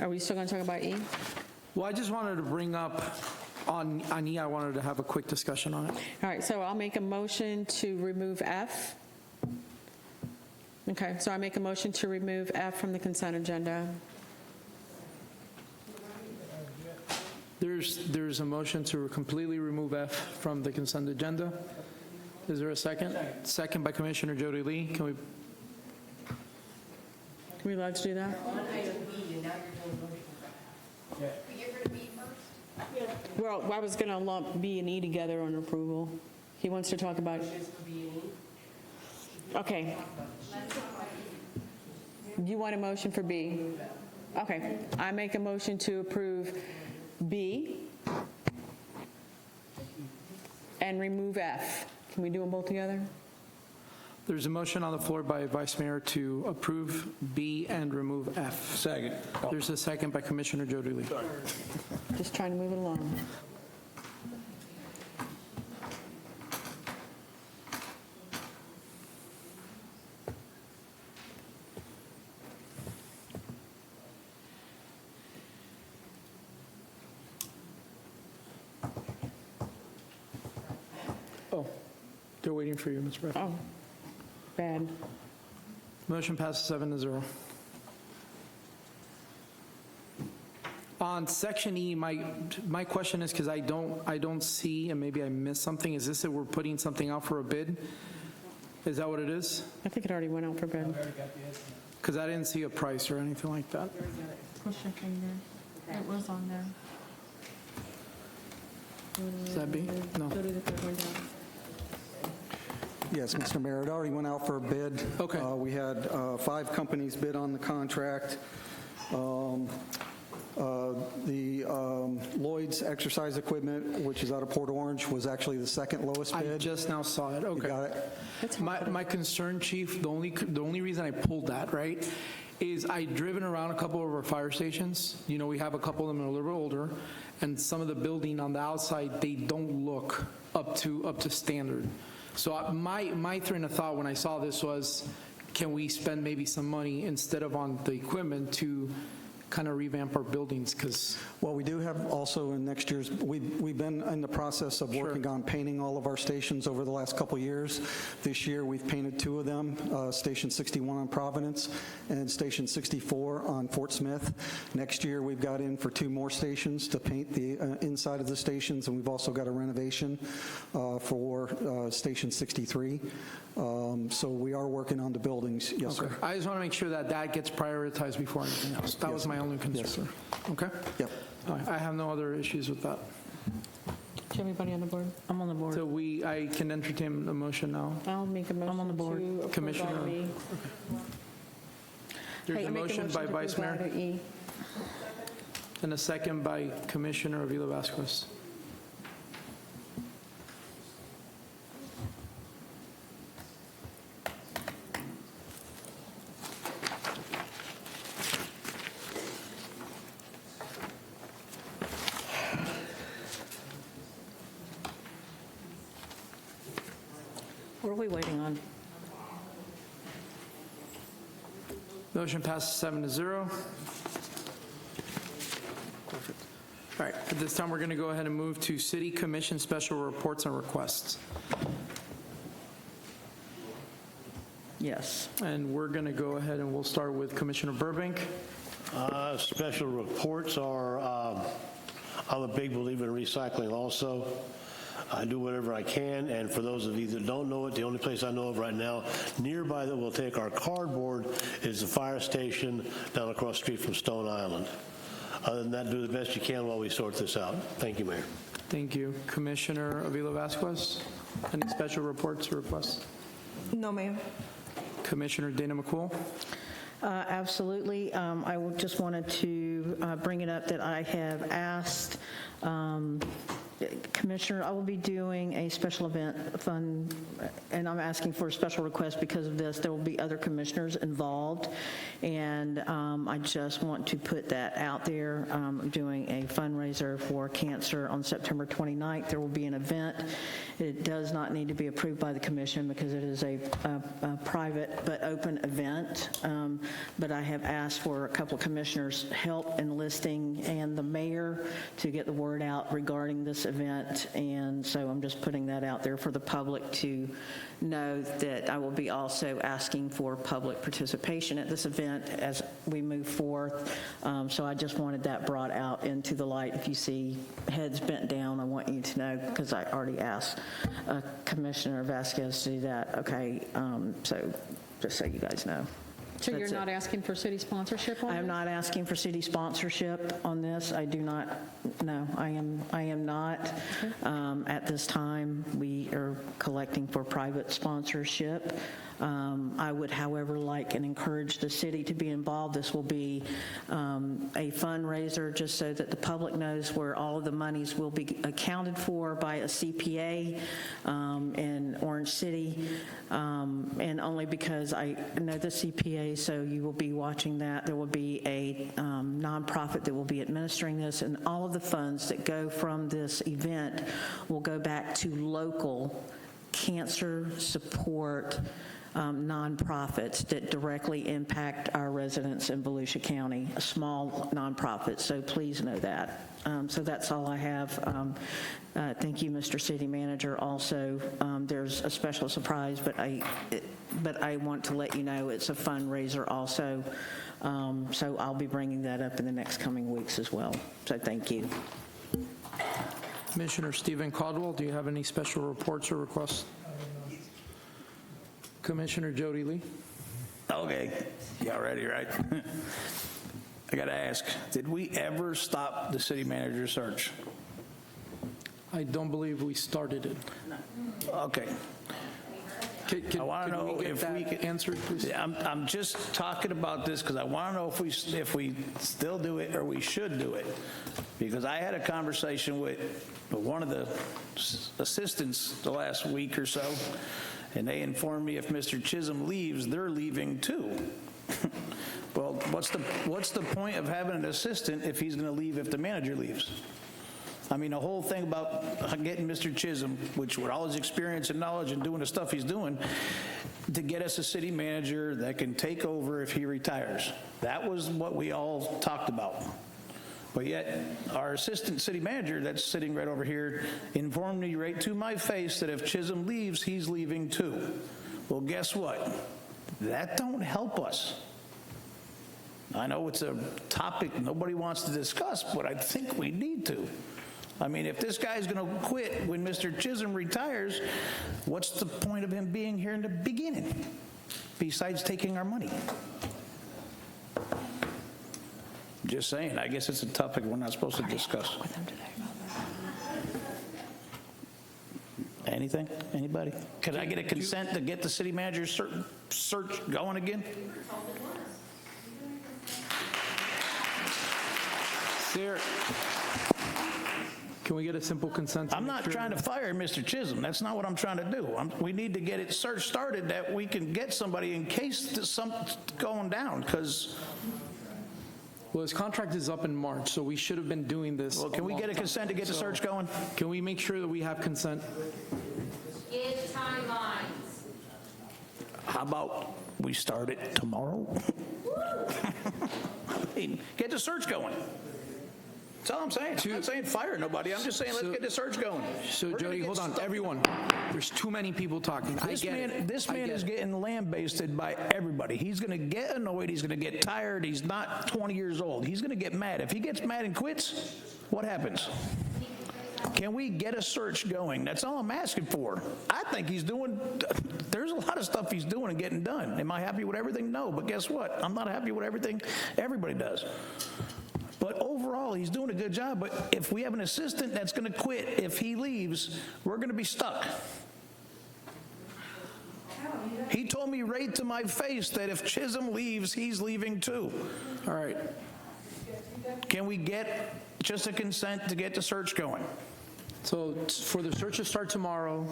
Are we still going to talk about E? well, I just wanted to bring up on E, I wanted to have a quick discussion on it. All right, so I'll make a motion to remove F. Okay, so I make a motion to remove F from the consent agenda. There's a motion to completely remove F from the consent agenda. Is there a second? Second by Commissioner Jody Lee. Can we? we allowed to do that? Well, I was going to lump B and E together on approval. He wants to talk about. Okay. You want a motion for B? Okay. I make a motion to approve B and remove F. Can we do them both together? There's a motion on the floor by Vice Mayor to approve B and remove F. Second. There's a second by Commissioner Jody Lee. Just trying to move it along. Oh, they're waiting for you, Ms. Bradford. Oh, bad. Motion passes 7-0. On section E, my question is, because I don't see, and maybe I missed something, is this that we're putting something out for a bid? Is that what it is? I think it already went out for bid. Because I didn't see a price or anything like that. Push your finger. It was on there. Is that B? No. Go to the third one down. Yes, Mr. Mayor, it already went out for a bid. Okay. We had 5 companies bid on the contract. The Lloyd's exercise equipment, which is out of Port Orange, was actually the second lowest bid. I just now saw it. Okay. You got it? My concern, Chief, the only reason I pulled that, right, is I've driven around a couple of our fire stations. You know, we have a couple of them that are a little bit older, and some of the building on the outside, they don't look up to standard. So my train of thought when I saw this was, can we spend maybe some money instead of on the equipment to kind of revamp our buildings, because... Well, we do have also in next year's, we've been in the process of working on painting all of our stations over the last couple of years. This year, we've painted 2 of them, Station 61 on Providence and Station 64 on Fort Smith. Next year, we've got in for 2 more stations to paint the inside of the stations, and we've also got a renovation for Station 63. So we are working on the buildings, yes, Okay. sir. I just want to make sure that that gets prioritized before anything else. That was my only concern. Yes, sir. Okay? Yep. All right, I have no other issues with that. Do you have anybody on the board? I'm on the board. So I can entertain a motion now. I'll make a motion. I'm on the board. To approve Commissioner. item E. There's Hey, a I make motion by to Vice approve Mayor item E. and a second by Commissioner Avila Vasquez. What are we waiting on? Motion passes 7-0. Perfect. All right, at this time, we're going to go ahead and move to City Commission special reports and requests. Yes. And we're going to go ahead and we'll start with Commissioner Burbank. Special reports are, I'm a big believer in recycling also. I do whatever I can, and for those of you that don't know it, the only place I know of right now nearby that will take our cardboard is the fire station down across the street from Stone Island. Other than that, do the best you can while we sort this out. Thank you, Mayor. Thank you. Commissioner Avila Vasquez, any special reports or requests? No, Mayor. Commissioner Dana McCool. Absolutely. I just wanted to bring it up that I have asked Commissioner, I will be doing a special event fund, and I'm asking for a special request because of this. There will be other commissioners involved, and I just want to put that out there. I'm doing a fundraiser for cancer on September 29th. There will be an event. It does not need to be approved by the commission because it is a private but open event, but I have asked for a couple of commissioners' help in listing and the mayor to get the word out regarding this event, and so I'm just putting that out there for the public to know that I will be also asking for public participation at this event as we move forth. So I just wanted that brought out into the light. If you see heads bent down, I want you to know, because I already asked Commissioner Vasquez to do that. Okay, so just so you guys know. So you're That's not it. asking for city sponsorship on I am this? not asking for city sponsorship on this. I do not, no, I am not. At this time, we are collecting for private sponsorship. I would, however, like and encourage the city to be involved. This will be a fundraiser just so that the public knows where all of the monies will be accounted for by a CPA in Orange City, and only because I know the CPA, so you will be watching that. There will be a nonprofit that will be administering this, and all of the funds that go from this event will go back to local cancer support nonprofits that directly impact our residents in Volusia County, small nonprofits, so please know that. So that's all I have. Thank you, Mr. City Manager. Also, there's a special surprise, but I want to let you know it's a fundraiser also, so I'll be bringing that up in the next coming weeks as well. So thank you. Commissioner Stephen Caldwell, do you have any special reports or requests? Commissioner Jody Lee. Okay, y'all ready, right? I got to ask, did we ever stop the city manager search? I don't believe we started it. Okay. I want to know if we could answer, please. I'm just talking about this because I want to know if we still do it or we should do it. Because I had a conversation with one of the assistants the last week or so, and they informed me if Mr. Chisholm leaves, they're leaving too. Well, what's the point of having an assistant if he's going to leave if the manager leaves? I mean, the whole thing about getting Mr. Chisholm, which with all his experience and knowledge and doing the stuff he's doing, to get us a city manager that can take over if he retires. That was what we all talked about. But yet, our assistant city manager that's sitting right over here informed me right to my face that if Chisholm leaves, he's leaving too. Well, guess what? That don't help us. I know it's a topic nobody wants to discuss, but I think we need to. I mean, if this guy's going to quit when Mr. Chisholm retires, what's the point of him being here in the beginning, besides taking our money? Just saying, I guess it's a topic we're not supposed to discuss. Anything? Anybody? Could I get a consent to get the city manager's search going again? Sir, can we get a simple consent? I'm not trying to fire Mr. Chisholm. That's not what I'm trying to do. We need to get it search started that we can get somebody in case something's going down, because... Well, his contract is up in March, so we should have been doing this. Well, can we get a consent to get the search going? Can we make sure that we have consent? Give timelines. How about we start it tomorrow? I mean, get the search going. That's all I'm saying. I'm not saying fire nobody. I'm just saying let's get the search going. So, Jody, hold on. Everyone, there's too many people talking. This man is getting lambasted by everybody. He's going to get annoyed. He's going to get tired. He's not 20 years old. He's going to get mad. If he gets mad and quits, what happens? Can we get a search going? That's all I'm asking for. I think there's a lot of stuff he's doing and getting done. Am I happy with everything? No, but guess what? I'm not happy with everything everybody does. But overall, he's doing a good job. But if we have an assistant that's going to quit, if he leaves, we're going to be stuck. He told me right to my face that if Chisholm leaves, he's leaving too. All right. Can we get just a consent to get the search going? So for the search to start tomorrow,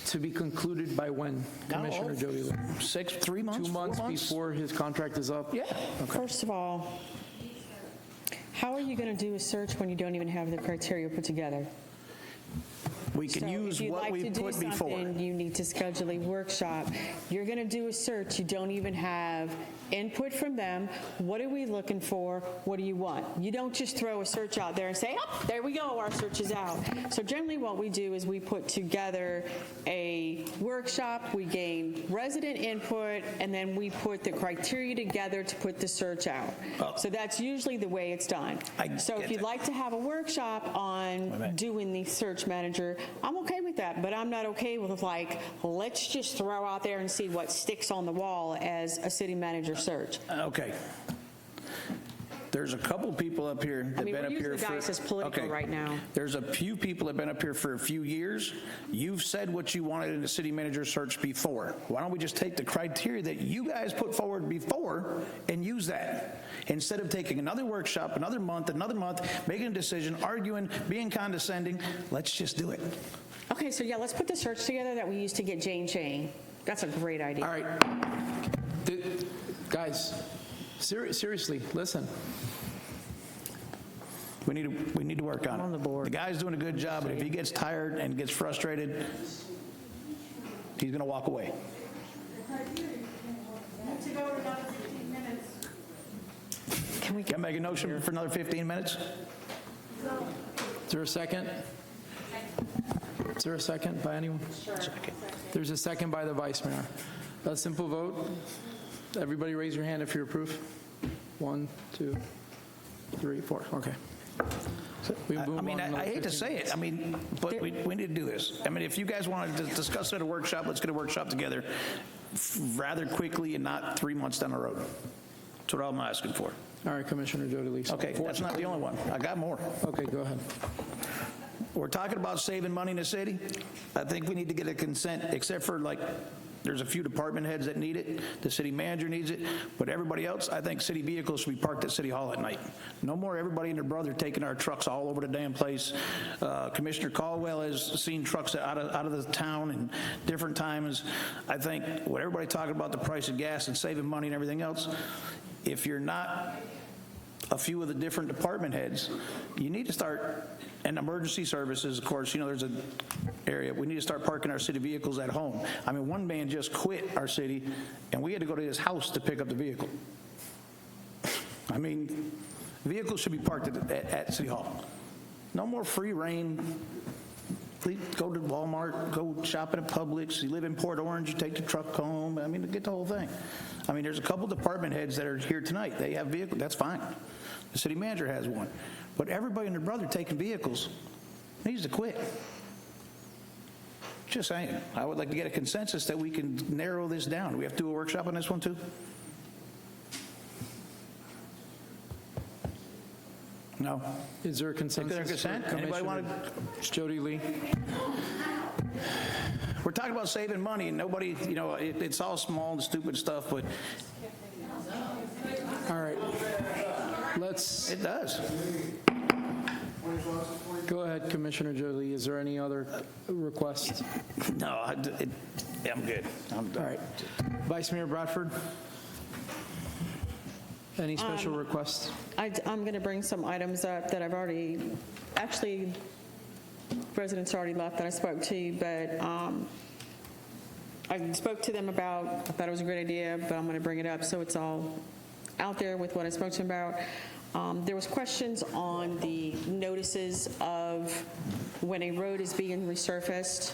to be concluded by when, Commissioner Jody? 3 months? 2 months before his contract is up? Yeah. Okay. First of all, how are you going to do a search when you don't even have the criteria put together? We can use what we put before. You need to schedule a workshop. You're going to do a search. You don't even have input from them. What are we looking for? What do you want? You don't just throw a search out there and say, oh, there we go, our search is out. So generally what we do is we put together a workshop, we gain resident input, and then we put the criteria together to put the search out. So that's usually the way it's done. So if you'd like to have a workshop on doing the search manager, I'm okay with that, but I'm not okay with let's just throw out there and see what sticks on the wall as a city manager search. Okay. There's a couple people up here that have been up here for... guys as political right now. There's a few people that have been up here for a few years. You've said what you wanted in the city manager search before. Why don't we just take the criteria that you guys put forward before and use that? Instead of taking another workshop, another month, making a decision, arguing, being condescending, let's just do it. Okay, so yeah, let's put the search together that we used to get Jane Chang. That's a great idea. All right. Guys, seriously, listen. We need to work on it. The guy's doing a good job, but if he gets tired and gets frustrated, he's going to walk away. Can we make a motion for another 15 minutes? Is there a second? Is there a second by anyone? Second. There's a second by the Vice Mayor. A simple vote. Everybody raise your hand if you approve. 1, 2, 3, 4. Okay. I hate to say it, but we need to do this. If you guys want to discuss it at a workshop, let's get a workshop together rather quickly and not 3 months down the road. That's what I'm asking for. All right, Commissioner Jody Lee. Okay, that's not the only one. I got more. Okay, go ahead. We're talking about saving money in the city. I think we need to get a consent, except for there's a few department heads that need it. The city manager needs it. But everybody else, I think city vehicles should be parked at City Hall at night. No more everybody and their brother taking our trucks all over the damn place. Commissioner Caldwell has seen trucks out of the town in different times. I think what everybody talking about the price of gas and saving money and everything else, if you're not a few of the different department heads, you need to start, and emergency services, of course, there's an area, we need to start parking our city vehicles at home. I mean, one man just quit our city, and we had to go to his house to pick up the vehicle. I mean, vehicles should be parked at City Hall. No more free reign. Please go to Walmart, go shopping at Publix. You live in Port Orange, you take the truck home. I mean, get the whole thing. I mean, there's a couple department heads that are here tonight. They have vehicles. That's fine. The city manager has one. But everybody and their brother taking vehicles needs to quit. Just saying. I would like to get a consensus that we can narrow this down. Do we have to do a workshop on this one too? No. Is there a consensus? Is there consent? Anybody want to? Jody Lee. We're talking about saving money, and nobody, it's all small and stupid stuff, but. All right. It does. Go ahead, Commissioner Jolie. Is there any other requests? No, I'm good. I'm done. All right. Vice Mayor Bradford? Any special requests? I'm going to bring some items up that I've already, actually, residents already left that I spoke to, but I spoke to them about, I thought it was a great idea, but I'm going to bring it up so it's all out there with what I spoke to them about. There was questions on the notices of when a road is being resurfaced,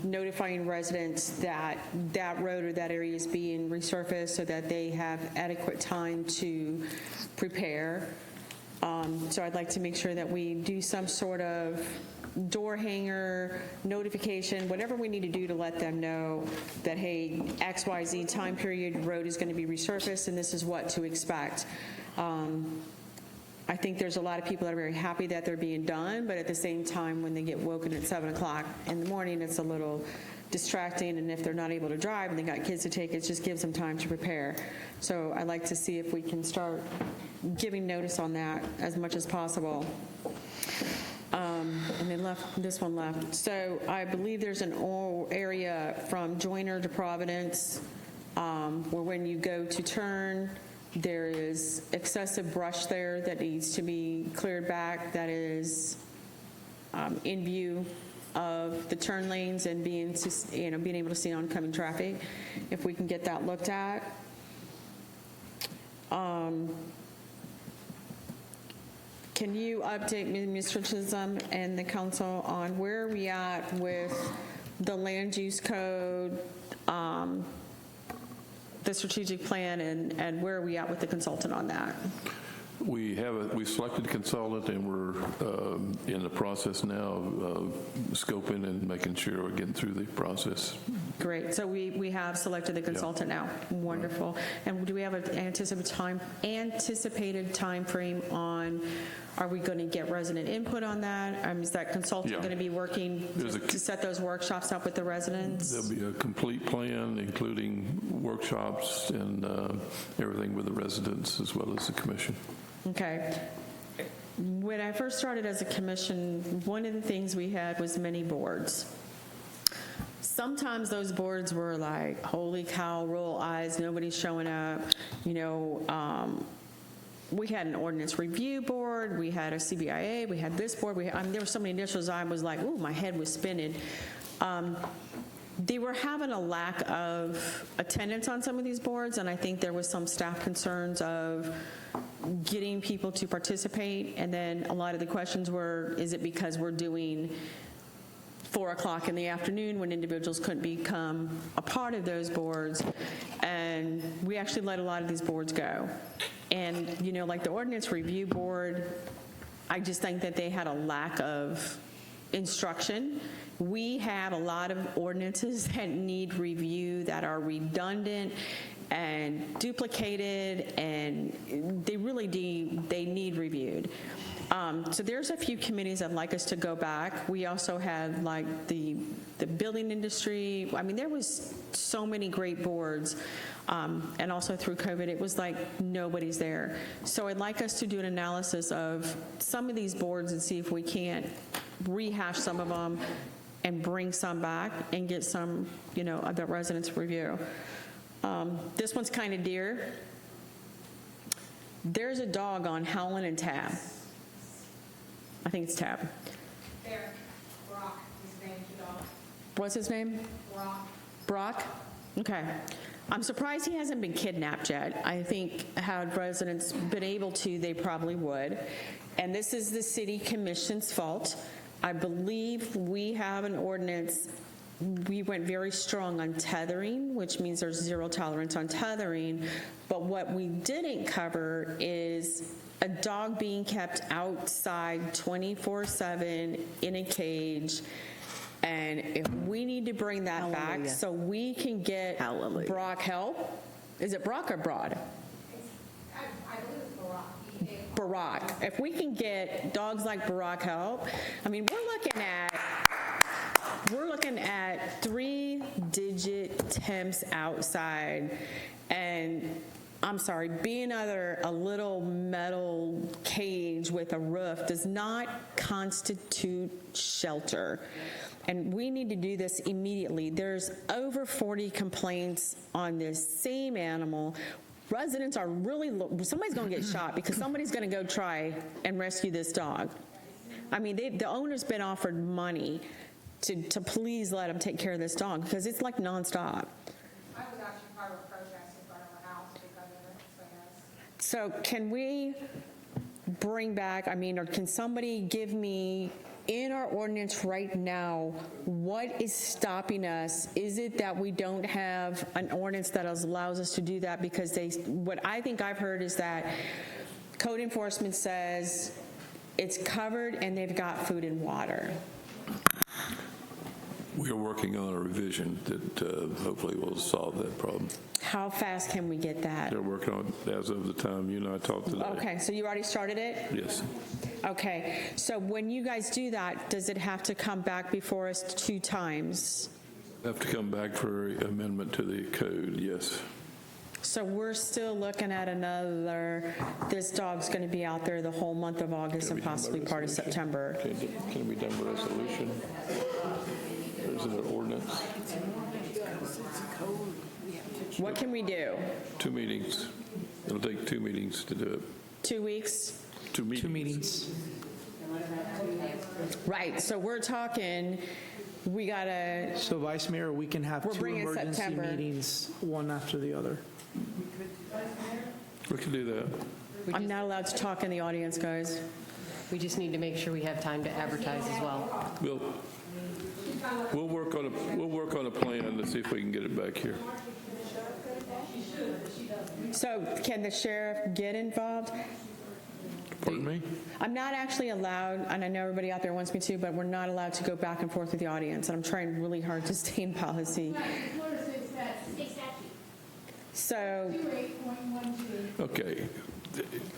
notifying residents that that road or that area is being resurfaced so that they have adequate time to prepare. So I'd like to make sure that we do some sort of door hanger, notification, whatever we need to do to let them know that, hey, XYZ time period, road is going to be resurfaced and this is what to expect. I think there's a lot of people that are very happy that they're being done, but at the same time, when they get woken at 7 o'clock in the morning, it's a little distracting, and if they're not able to drive and they got kids to take, it just gives them time to prepare. So I'd like to see if we can start giving notice on that as much as possible. And then this one left. So I believe there's an area from Joyner to Providence where when you go to turn, there is excessive brush there that needs to be cleared back, that is in view of the turn lanes and being able to see oncoming traffic. If we can get that looked at. Can you update me, Mr. Chisholm, and the council on where are we at with the land use code, the strategic plan, and where are we at with the consultant on that? We selected a consultant, and we're in the process now of scoping and making sure we're getting through the process. Great. So we have selected the consultant now. Wonderful. And do we have an anticipated time frame on? Are we going to get resident input on that? Is that consultant going to be working to set those workshops up with the residents? There'll be a complete plan, including workshops and everything with the residents as well as the commission. Okay. When I first started as a commission, one of the things we had was many boards. Sometimes those boards were like, holy cow, roll eyes, nobody's showing up. We had an ordinance review board, we had a CBIA, we had this board. There were so many initials, I was like, ooh, my head was spinning. They were having a lack of attendance on some of these boards, and I think there was some staff concerns of getting people to participate, and then a lot of the questions were, is it because we're doing 4 o'clock in the afternoon when individuals couldn't become a part of those boards? And we actually let a lot of these boards go. And, like the ordinance review board, I just think that they had a lack of instruction. We have a lot of ordinances that need review, that are redundant and duplicated, and they really need reviewed. So there's a few committees I'd like us to go back. We also had like the building industry. I mean, there was so many great boards. And also through COVID, it was like nobody's there. So I'd like us to do an analysis of some of these boards and see if we can't rehash some of them and bring some back and get some, of the residents' review. This one's kind of dear. There's a dog on Howland and Tab. I think it's Tab. There, Brock, his name's the dog. What's his name? Brock. Brock? Okay. I'm surprised he hasn't been kidnapped yet. I think had residents been able to, they probably would. And this is the city commission's fault. I believe we have an ordinance. We went very strong on tethering, which means there's zero tolerance on tethering. But what we didn't cover is a dog being kept outside 24/7 in a cage. And if we need to bring that back so we can get Brock help. Is it Brock or Broad? I believe it's Brock. Barack. If we can get dogs like Barack help, I mean, we're looking at 3-digit temps outside, and I'm sorry, being a little metal cage with a roof does not constitute shelter. And we need to do this immediately. There's over 40 complaints on this same animal. Residents are really, somebody's going to get shot because somebody's going to go try and rescue this dog. I mean, the owner's been offered money to please let him take care of this dog because it's like nonstop. I was actually part of a protest in front of our house because of it, so yes. So can we bring back, or can somebody give me in our ordinance right now, what is stopping us? Is it that we don't have an ordinance that allows us to do that? Because what I think I've heard is that code enforcement says it's covered and they've got food and water. We are working on a revision that hopefully will solve that problem. How fast can we get that? They're working on it as of the time you and I talked today. Okay, so you already started it? Yes. Okay, so when you guys do that, does it have to come back before us 2 times? Have to come back for amendment to the code, yes. So we're still looking at this dog's going to be out there the whole month of August and possibly part of September. Can we done by resolution? Or is it an ordinance? What can we do? 2 meetings. It'll take 2 meetings to do it. 2 weeks? 2 meetings. 2 meetings. Right, so we're talking, we gotta, So Vice Mayor, we can have We're 2 bringing emergency September. meetings, one after the other. We can do that. I'm not allowed to talk in the audience, guys. We just need to make sure we have time to advertise as well. We'll work on a plan to see if we can get it back here. So can the sheriff get involved? Pardon me? I'm not actually allowed, and I know everybody out there wants me to, but we're not allowed to go back and forth with the audience, and I'm trying really hard to stay in policy. So, Okay.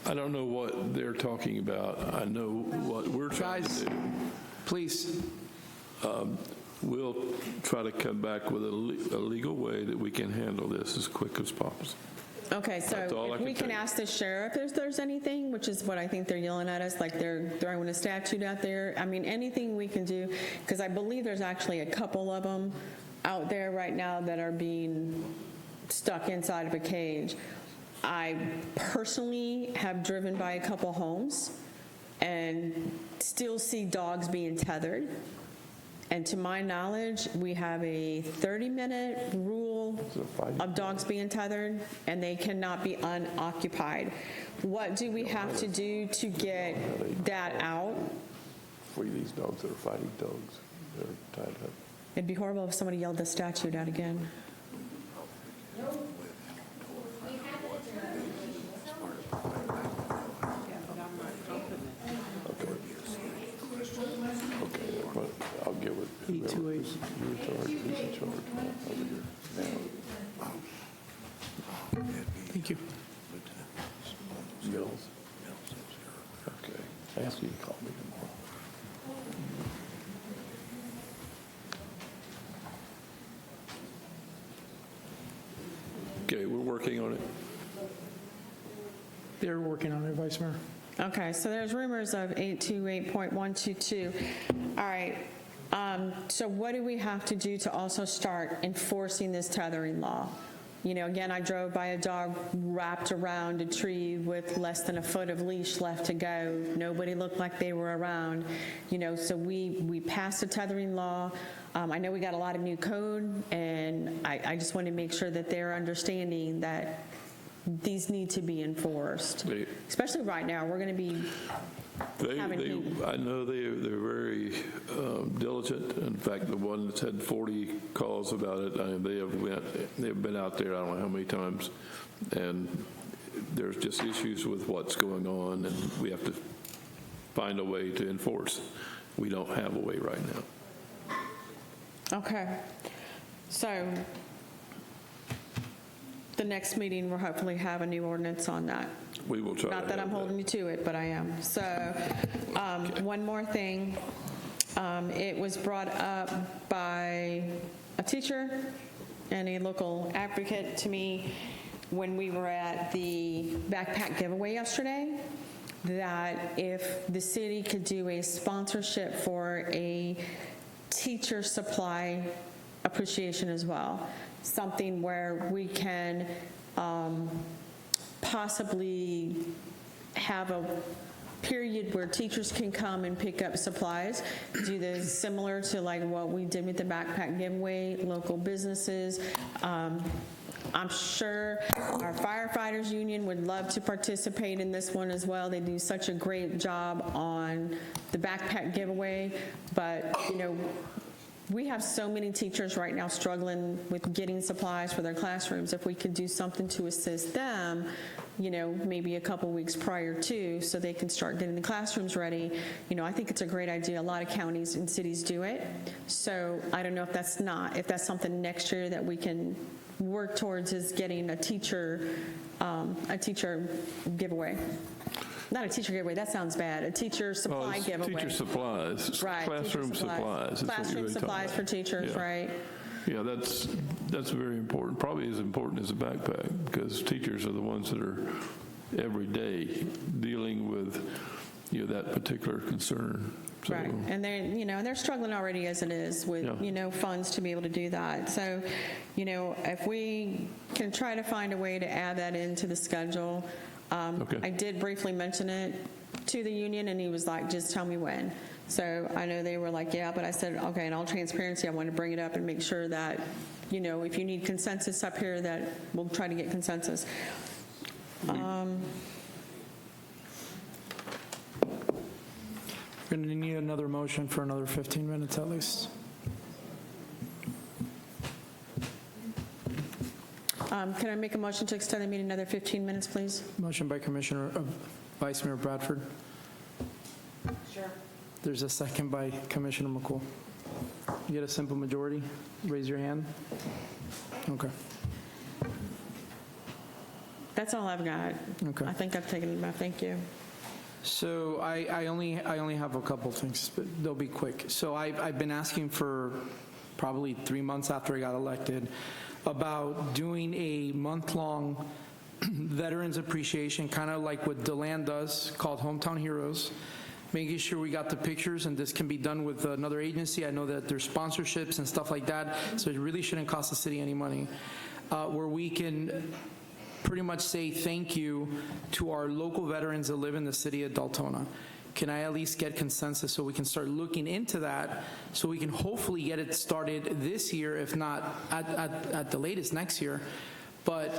I don't know what they're talking about. I know what we're trying to do. Please. We'll try to come back with a legal way that we can handle this as quick as possible. okay, That's all so I if we can can tell you. ask the sheriff if there's anything, which is what I think they're yelling at us, like they're throwing a statute out there. I mean, anything we can do, because I believe there's actually a couple of them out there right now that are being stuck inside of a cage. I personally have driven by a couple homes and still see dogs being tethered. And to my knowledge, we have a 30-minute rule of dogs being tethered, and they cannot be unoccupied. What do we have to do to get that out? Free these dogs that are fighting dogs. They're tied up. It'd be horrible if somebody yelled the statute out again. Okay, but I'll get with whoever is in charge. Who's in charge over here now? Thank you. Mills. Okay. Ask you to call me tomorrow. Okay, we're working on it. They're working on it, Vice Mayor. Okay, so there's rumors of 828.122. All right, so what do we have to do to also start enforcing this tethering law? Again, I drove by a dog wrapped around a tree with less than a foot of leash left to go. Nobody looked like they were around. So we passed a tethering law. I know we got a lot of new code, and I just want to make sure that they're understanding that these need to be enforced. Especially right now, we're going to be I know they're very diligent. In fact, the one that's had 40 calls about it, they've been out there I don't know how many times, and there's just issues with what's going on, and we have to find a way to enforce. We don't have a way right now. Okay. So the next meeting, we'll hopefully have a new ordinance on that. We will try. Not that I'm holding you to it, but I am. So one more thing. It was brought up by a teacher and a local advocate to me when we were at the backpack giveaway yesterday, that if the city could do a sponsorship for a teacher supply appreciation as well, something where we can possibly have a period where teachers can come and pick up supplies, do this similar to like what we did with the backpack giveaway, local businesses. I'm sure our firefighters union would love to participate in this one as well. They do such a great job on the backpack giveaway, but we have so many teachers right now struggling with getting supplies for their classrooms. If we could do something to assist them, maybe a couple weeks prior to, so they can start getting the classrooms ready, I think it's a great idea. A lot of counties and cities do it. So I don't know if that's something next year that we can work towards, is getting a teacher giveaway. Not a teacher giveaway, that sounds bad. A teacher supply giveaway. Teacher supplies. Right. Classroom supplies. Classroom supplies for teachers, yeah. right? Yeah, that's very important. Probably as important as a backpack, because teachers are the ones that are every day dealing with that particular concern. So, right, and they're struggling already as it is with funds to be able to do that. So, if we can try to find a way to add that into the schedule. Okay. I did briefly mention it to the union, and he was like, just tell me when. So I know they were like, yeah, but I said, okay, in all transparency, I want to bring it up and make sure that, if you need consensus up here, that we'll try to get consensus. We're going to need another motion for another 15 minutes at least. Can I make a motion to extend the meeting another 15 minutes, please? Motion by Vice Mayor Bradford. Sure. There's a second by Commissioner McCool. You get a simple majority? Raise your hand. Okay. That's all I've got. Okay. I think I've taken enough. Thank you. So I only have a couple things, but they'll be quick. So I've been asking for probably 3 months after I got elected about doing a month-long Veterans Appreciation, kind of like what DeLand does, called Hometown Heroes, making sure we got the pictures, and this can be done with another agency. I know that there's sponsorships and stuff like that, so it really shouldn't cost the city any money, where we can pretty much say thank you to our local veterans that live in the city of Deltona. Can I at least get consensus so we can start looking into that, so we can hopefully get it started this year, if not at the latest next year? But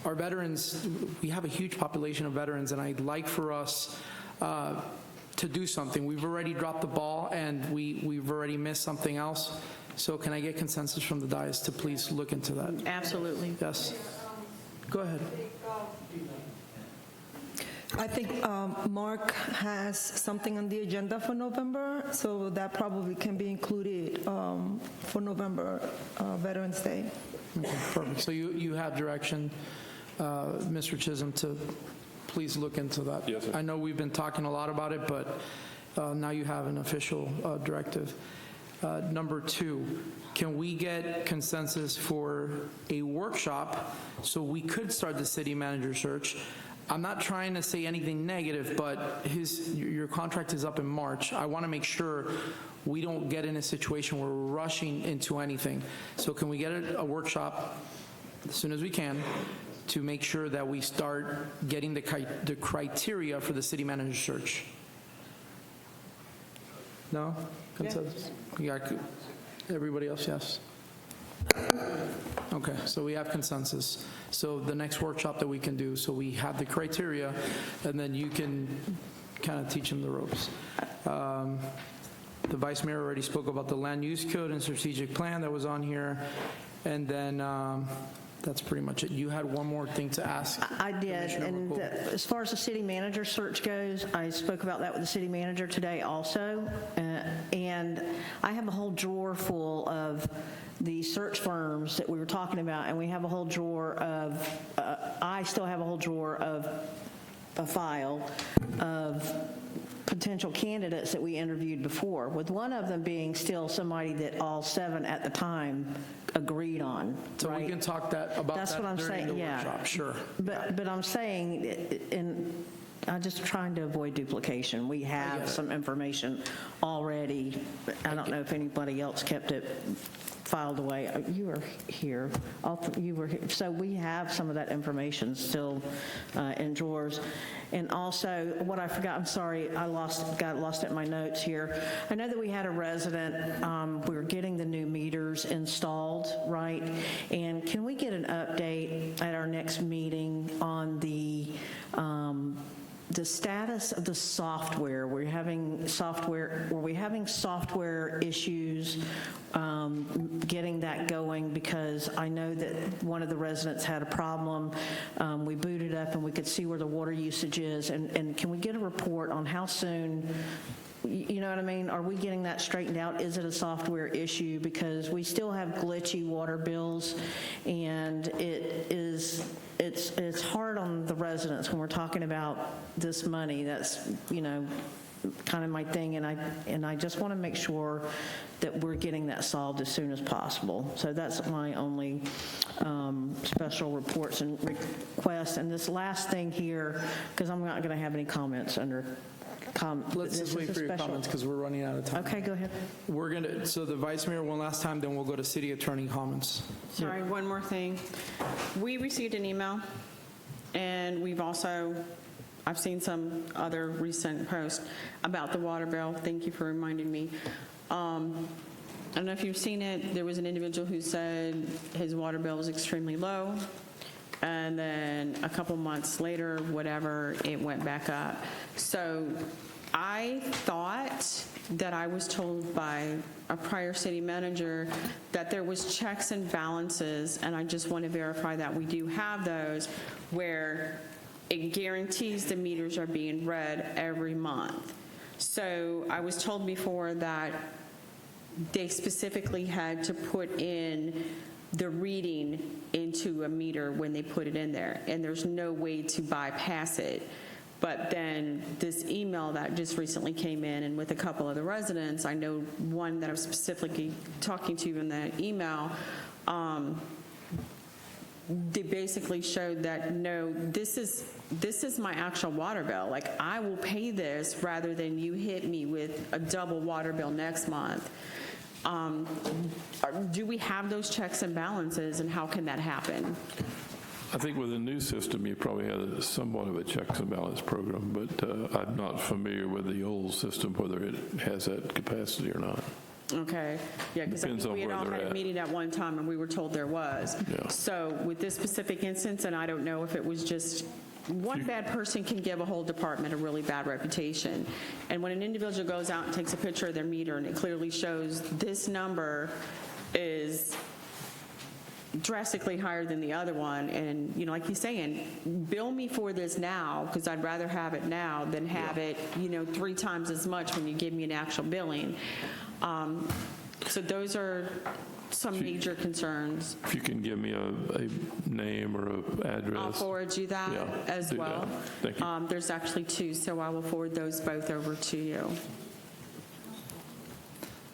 our veterans, we have a huge population of veterans, and I'd like for us to do something. We've already dropped the ball, and we've already missed something else. So can I get consensus from the dais to please look into that? Absolutely. Yes. Go ahead. I think Mark has something on the agenda for November, so that probably can be included for November, Veterans Day. Okay, perfect. So you have direction, Mr. Chisholm, to please look into that. Yes, sir. I know we've been talking a lot about it, but now you have an official directive. Number 2, can we get consensus for a workshop so we could start the city manager search? I'm not trying to say anything negative, but your contract is up in March. I want to make sure we don't get in a situation where we're rushing into anything. So can we get a workshop as soon as we can, to make sure that we start getting the criteria for the city manager search. No? Consensus? Yeah. Everybody else, yes? Okay, so we have consensus. So the next workshop that we can do, so we have the criteria, and then you can kind of teach them the ropes. The Vice Mayor already spoke about the land use code and strategic plan that was on here, and then that's pretty much it. You had one more thing to ask. I did, and as far as the city manager search goes, I spoke about that with the city manager today also, and I have a whole drawer full of the search firms that we were talking about, and we have a whole drawer of, I still have a whole drawer of a file of potential candidates that we interviewed before, with one of them being still somebody that all 7 at the time agreed on. So right? we can talk about That's that what I'm during saying, the yeah. workshop, sure. But I'm saying, and I'm just trying to avoid duplication. We have some information already. I don't know if anybody else kept it filed away. You were here. You were here. So we have some of that information still in drawers. And also, what I forgot, I'm sorry, got lost at my notes here. I know that we had a resident, we were getting the new meters installed, right? And can we get an update at our next meeting on the status of the software? Were we having software issues getting that going? Because I know that one of the residents had a problem. We booted up and we could see where the water usage is. And can we get a report on how soon, you know what I mean? Are we getting that straightened out? Is it a software issue? Because we still have glitchy water bills, and it's hard on the residents when we're talking about this money. That's, kind of my thing, and I just want to make sure that we're getting that solved as soon as possible. So that's my only special reports and requests. And this last thing here, because I'm not going to have any comments under Let's just wait for your comments because we're running out of time. Okay, go ahead. So the Vice Mayor one last time, then we'll go to City Attorney comments. Sorry, one more thing. We received an email, and I've seen some other recent posts about the water bill. Thank you for reminding me. I don't know if you've seen it. There was an individual who said his water bill was extremely low, and then a couple months later, whatever, it went back up. So I thought that I was told by a prior city manager that there was checks and balances, and I just want to verify that we do have those, where it guarantees the meters are being read every month. So I was told before that they specifically had to put in the reading into a meter when they put it in there, and there's no way to bypass it. But then this email that just recently came in, and with a couple of the residents, I know one that I'm specifically talking to in that email, they basically showed that, no, this is my actual water bill. Like, I will pay this rather than you hit me with a double water bill next month. Do we have those checks and balances, and how can that happen? I think with the new system, you probably have somewhat of a checks and balance program, but I'm not familiar with the old system, whether it has that capacity or not. Okay, yeah, because we had all had a meeting at one time, and we were told there was. Yeah. So with this specific instance, and I don't know if it was just one bad person can give a whole department a really bad reputation. And when an individual goes out and takes a picture of their meter and it clearly shows this number is drastically higher than the other one, and like he's saying, bill me for this now, because I'd rather have it now than have it 3 times as much when you give me an actual billing. So those are some major concerns. If you can give me a name or an address. I'll forward you that as well. Thank you. There's actually 2, so I will forward those both over to you.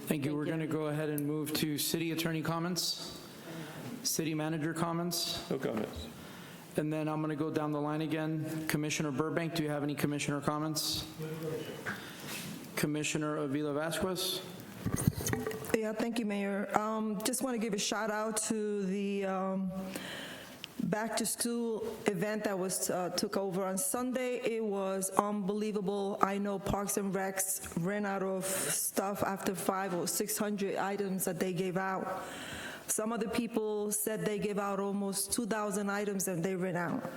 Thank you. We're going to go ahead and move to City Attorney comments, City Manager comments. No comments. And then I'm going to go down the line again. Commissioner Burbank, do you have any commissioner comments? Commissioner Avila Vasquez? Yeah, thank you, Mayor. Just want to give a shout out to the back to school event that was took over on Sunday. It was unbelievable. I know Parks and Recs ran out of stuff after 500 or 600 items that they gave out. Some other people said they gave out almost 2,000 items and they ran out.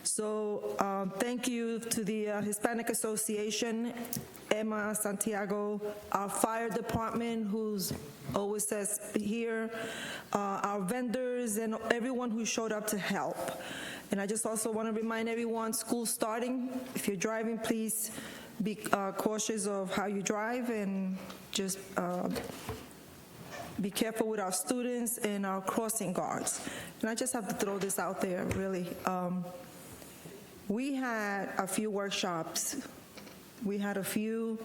So thank you to the Hispanic Association, Emma Santiago, our fire department, who's always says here, our vendors, and everyone who showed up to help. And I just also want to remind everyone, school starting. If you're driving, please be cautious of how you drive, and just be careful with our students and our crossing guards. And I just have to throw this out there, really. We had a few workshops. We had a few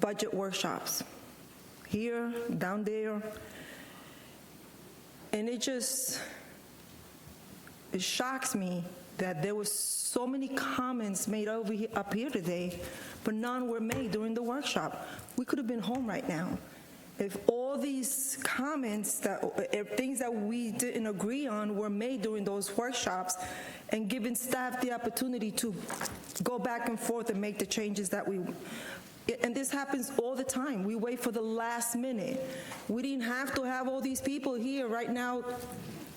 budget workshops here, down there, and it shocks me that there were so many comments made up here today, but none were made during the workshop. We could have been home right now. If all these comments, things that we didn't agree on were made during those workshops, and giving staff the opportunity to go back and forth and make the changes that and this happens all the time. We wait for the last minute. We didn't have to have all these people here right now,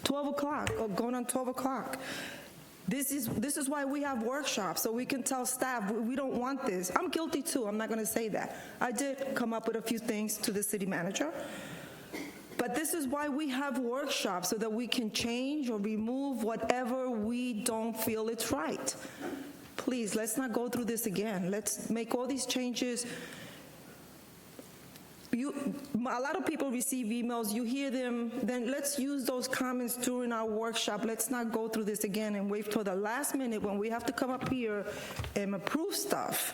12 o'clock, or going on 12 o'clock. This is why we have workshops, so we can tell staff, we don't want this. I'm guilty too, I'm not gonna say that. I did come up with a few things to the city manager, but this is why we have workshops, so that we can change or remove whatever we don't feel it's right. Please, let's not go through this again. Let's make all these changes. A lot of people receive emails, you hear them, then let's use those comments during our workshop. Let's not go through this again and wait till the last minute when we have to come up here and approve stuff.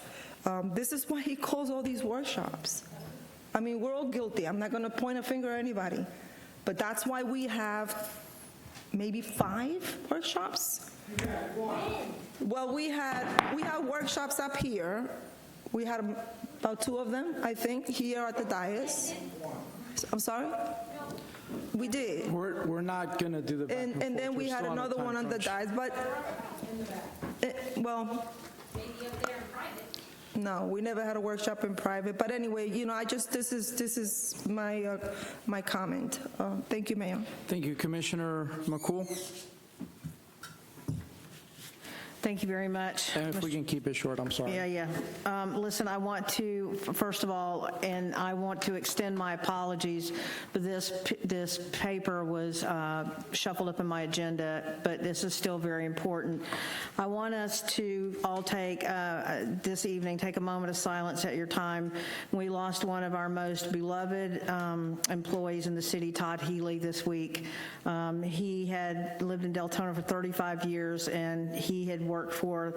This is why he calls all these workshops. I mean, we're all guilty. I'm not gonna point a finger at anybody, but that's why we have maybe 5 workshops. Well, we had workshops up here. We had about 2 of them, I think, here at the dais. I'm sorry? We did. We're not going to do the back and forth. And then we had another one on the dais, but, well, no, we never had a workshop in private. But anyway, this is my comment. Thank you, Mayor. Thank you, Commissioner McCool. Thank you very much. And if we can keep it short, I'm sorry. Yeah. Listen, I want to, first of all, and I want to extend my apologies, but this paper was shuffled up in my agenda, but this is still very important. I want us to all take, this evening, take a moment of silence at your time. We lost one of our most beloved employees in the city, Todd Healy, this week. He had lived in Deltona for 35 years, and he had worked for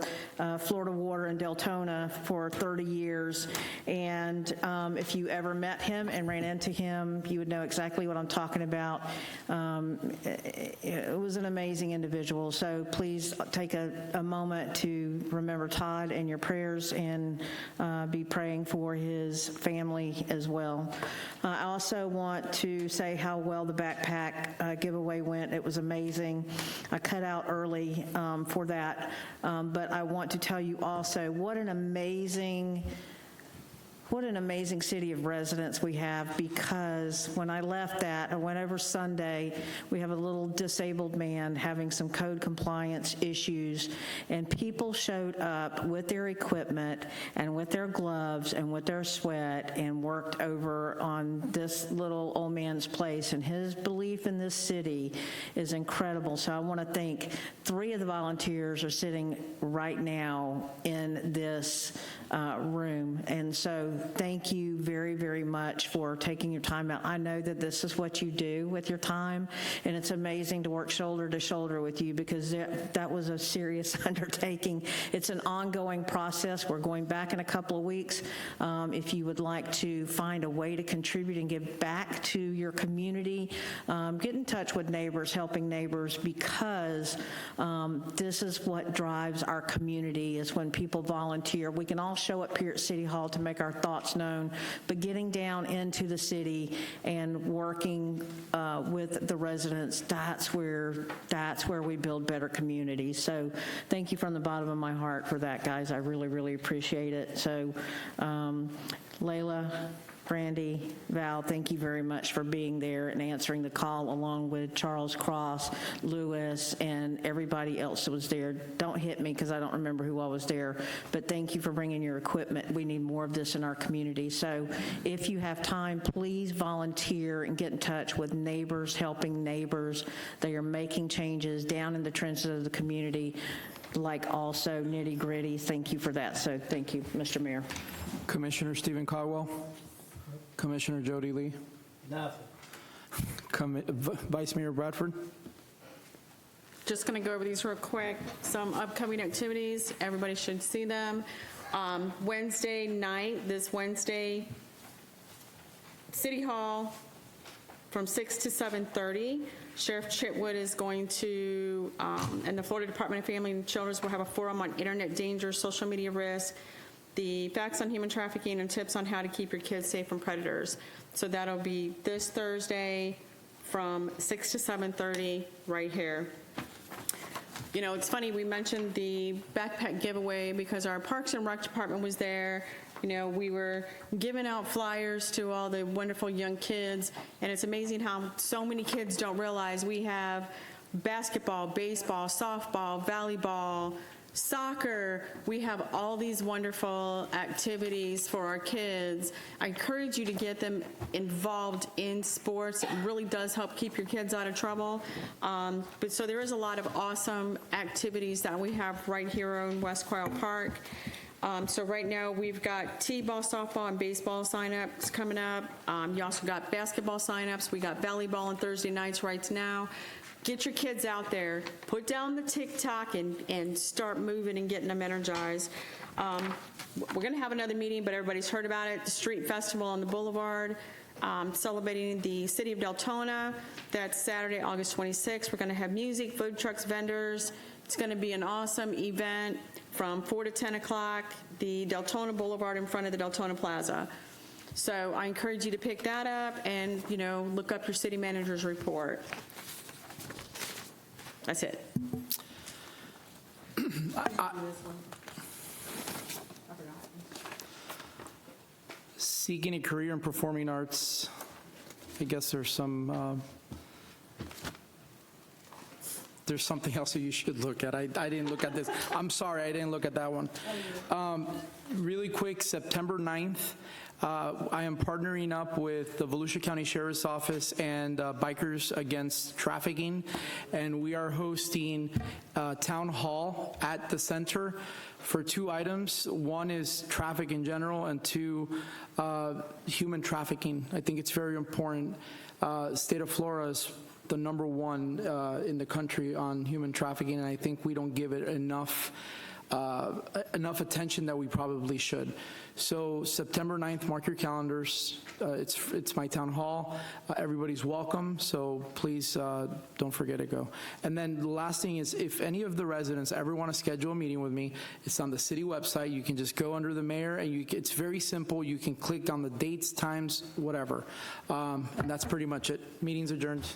Florida Water in Deltona for 30 years. And if you ever met him and ran into him, you would know exactly what I'm talking about. It was an amazing individual. So please take a moment to remember Todd in your prayers, and be praying for his family as well. I also want to say how well the backpack giveaway went. It was amazing. I cut out early for that. But I want to tell you also what an amazing city of residents we have, because when I left that, I went over Sunday, we have a little disabled man having some code compliance issues, and people showed up with their equipment and with their gloves and with their sweat and worked over on this little old man's place, and his belief in this city is incredible. So I want to thank 3 of the volunteers are sitting right now in this room, and so thank you very, very much for taking your time out. I know that this is what you do with your time, and it's amazing to work shoulder to shoulder with you, because that was a serious undertaking. It's an ongoing process. We're going back in a couple of weeks. If you would like to find a way to contribute and give back to your community, get in touch with neighbors, helping neighbors, because this is what drives our community, is when people volunteer. We can all show up here at City Hall to make our thoughts thoughts known, but getting down into the city and working with the residents, that's where we build better communities. So thank you from the bottom of my heart for that, guys. I really, really appreciate it. So Layla, Brandy, Val, thank you very much for being there and answering the call, along with Charles Cross, Lewis, and everybody else that was there. Don't hit me because I don't remember who all was there, but thank you for bringing your equipment. We need more of this in our community. So if you have time, please volunteer and get in touch with neighbors, helping neighbors. They are making changes down in the trenches of the community, like also nitty gritty. Thank you for that. So thank you, Mr. Mayor. Commissioner Stephen Caldwell. Commissioner Jody Lee. Nothing. Vice Mayor Bradford. Just going to go over these real quick. Some upcoming activities. Everybody should see them. Wednesday night, this Wednesday, City Hall from 6 to 7:30. Sheriff Chitwood is going to, and the Florida Department of Family and Children will have a forum on internet danger, social media risk, the facts on human trafficking, and tips on how to keep your kids safe from predators. So that'll be this Thursday from 6 to 7:30 right here. You know, it's funny, we mentioned the backpack giveaway because our Parks and Rec Department was there. You know, we were giving out flyers to all the wonderful young kids, and it's amazing how so many kids don't realize we have basketball, baseball, softball, volleyball, soccer. We have all these wonderful activities for our kids. I encourage you to get them involved in sports. It really does help keep your kids out of trouble. But so there is a lot of awesome activities that we have right here in West Quail Park. So right now we've got T-ball, softball, and baseball signups coming up. You also got basketball signups. We got volleyball on Thursday nights right now. Get your kids out there, put down the TikTok and start moving and getting them energized. We're going to have another meeting, but everybody's heard about it. The Street Festival on the Boulevard, celebrating the city of Deltona. That's Saturday, August 26th. We're going to have music, food trucks, vendors. It's going to be an awesome event from 4 to 10 o'clock, the Deltona Boulevard in front of the Deltona Plaza. So I encourage you to pick that up and, you know, look up your city manager's report. That's it. Seeking a career in performing arts. I guess there's some, there's something else that you should look at. I didn't look at this. I'm sorry, I didn't look at that one. Really quick, September 9th, I am partnering up with the Volusia County Sheriff's Office and Bikers Against Trafficking, and we are hosting a town hall at the center for 2 items. One is traffic in general, and 2, human trafficking. I think it's very important. State of Florida is the #1 in the country on human trafficking, and I think we don't give it enough attention that we probably should. So September 9th, mark your calendars. It's my town hall. Everybody's welcome, so please don't forget to go. And then the last thing is, if any of the residents ever want to schedule a meeting with me, it's on the city website. You can just go under the mayor, and it's very simple. You can click on the dates, times, whatever. And that's pretty much it. Meeting's adjourned.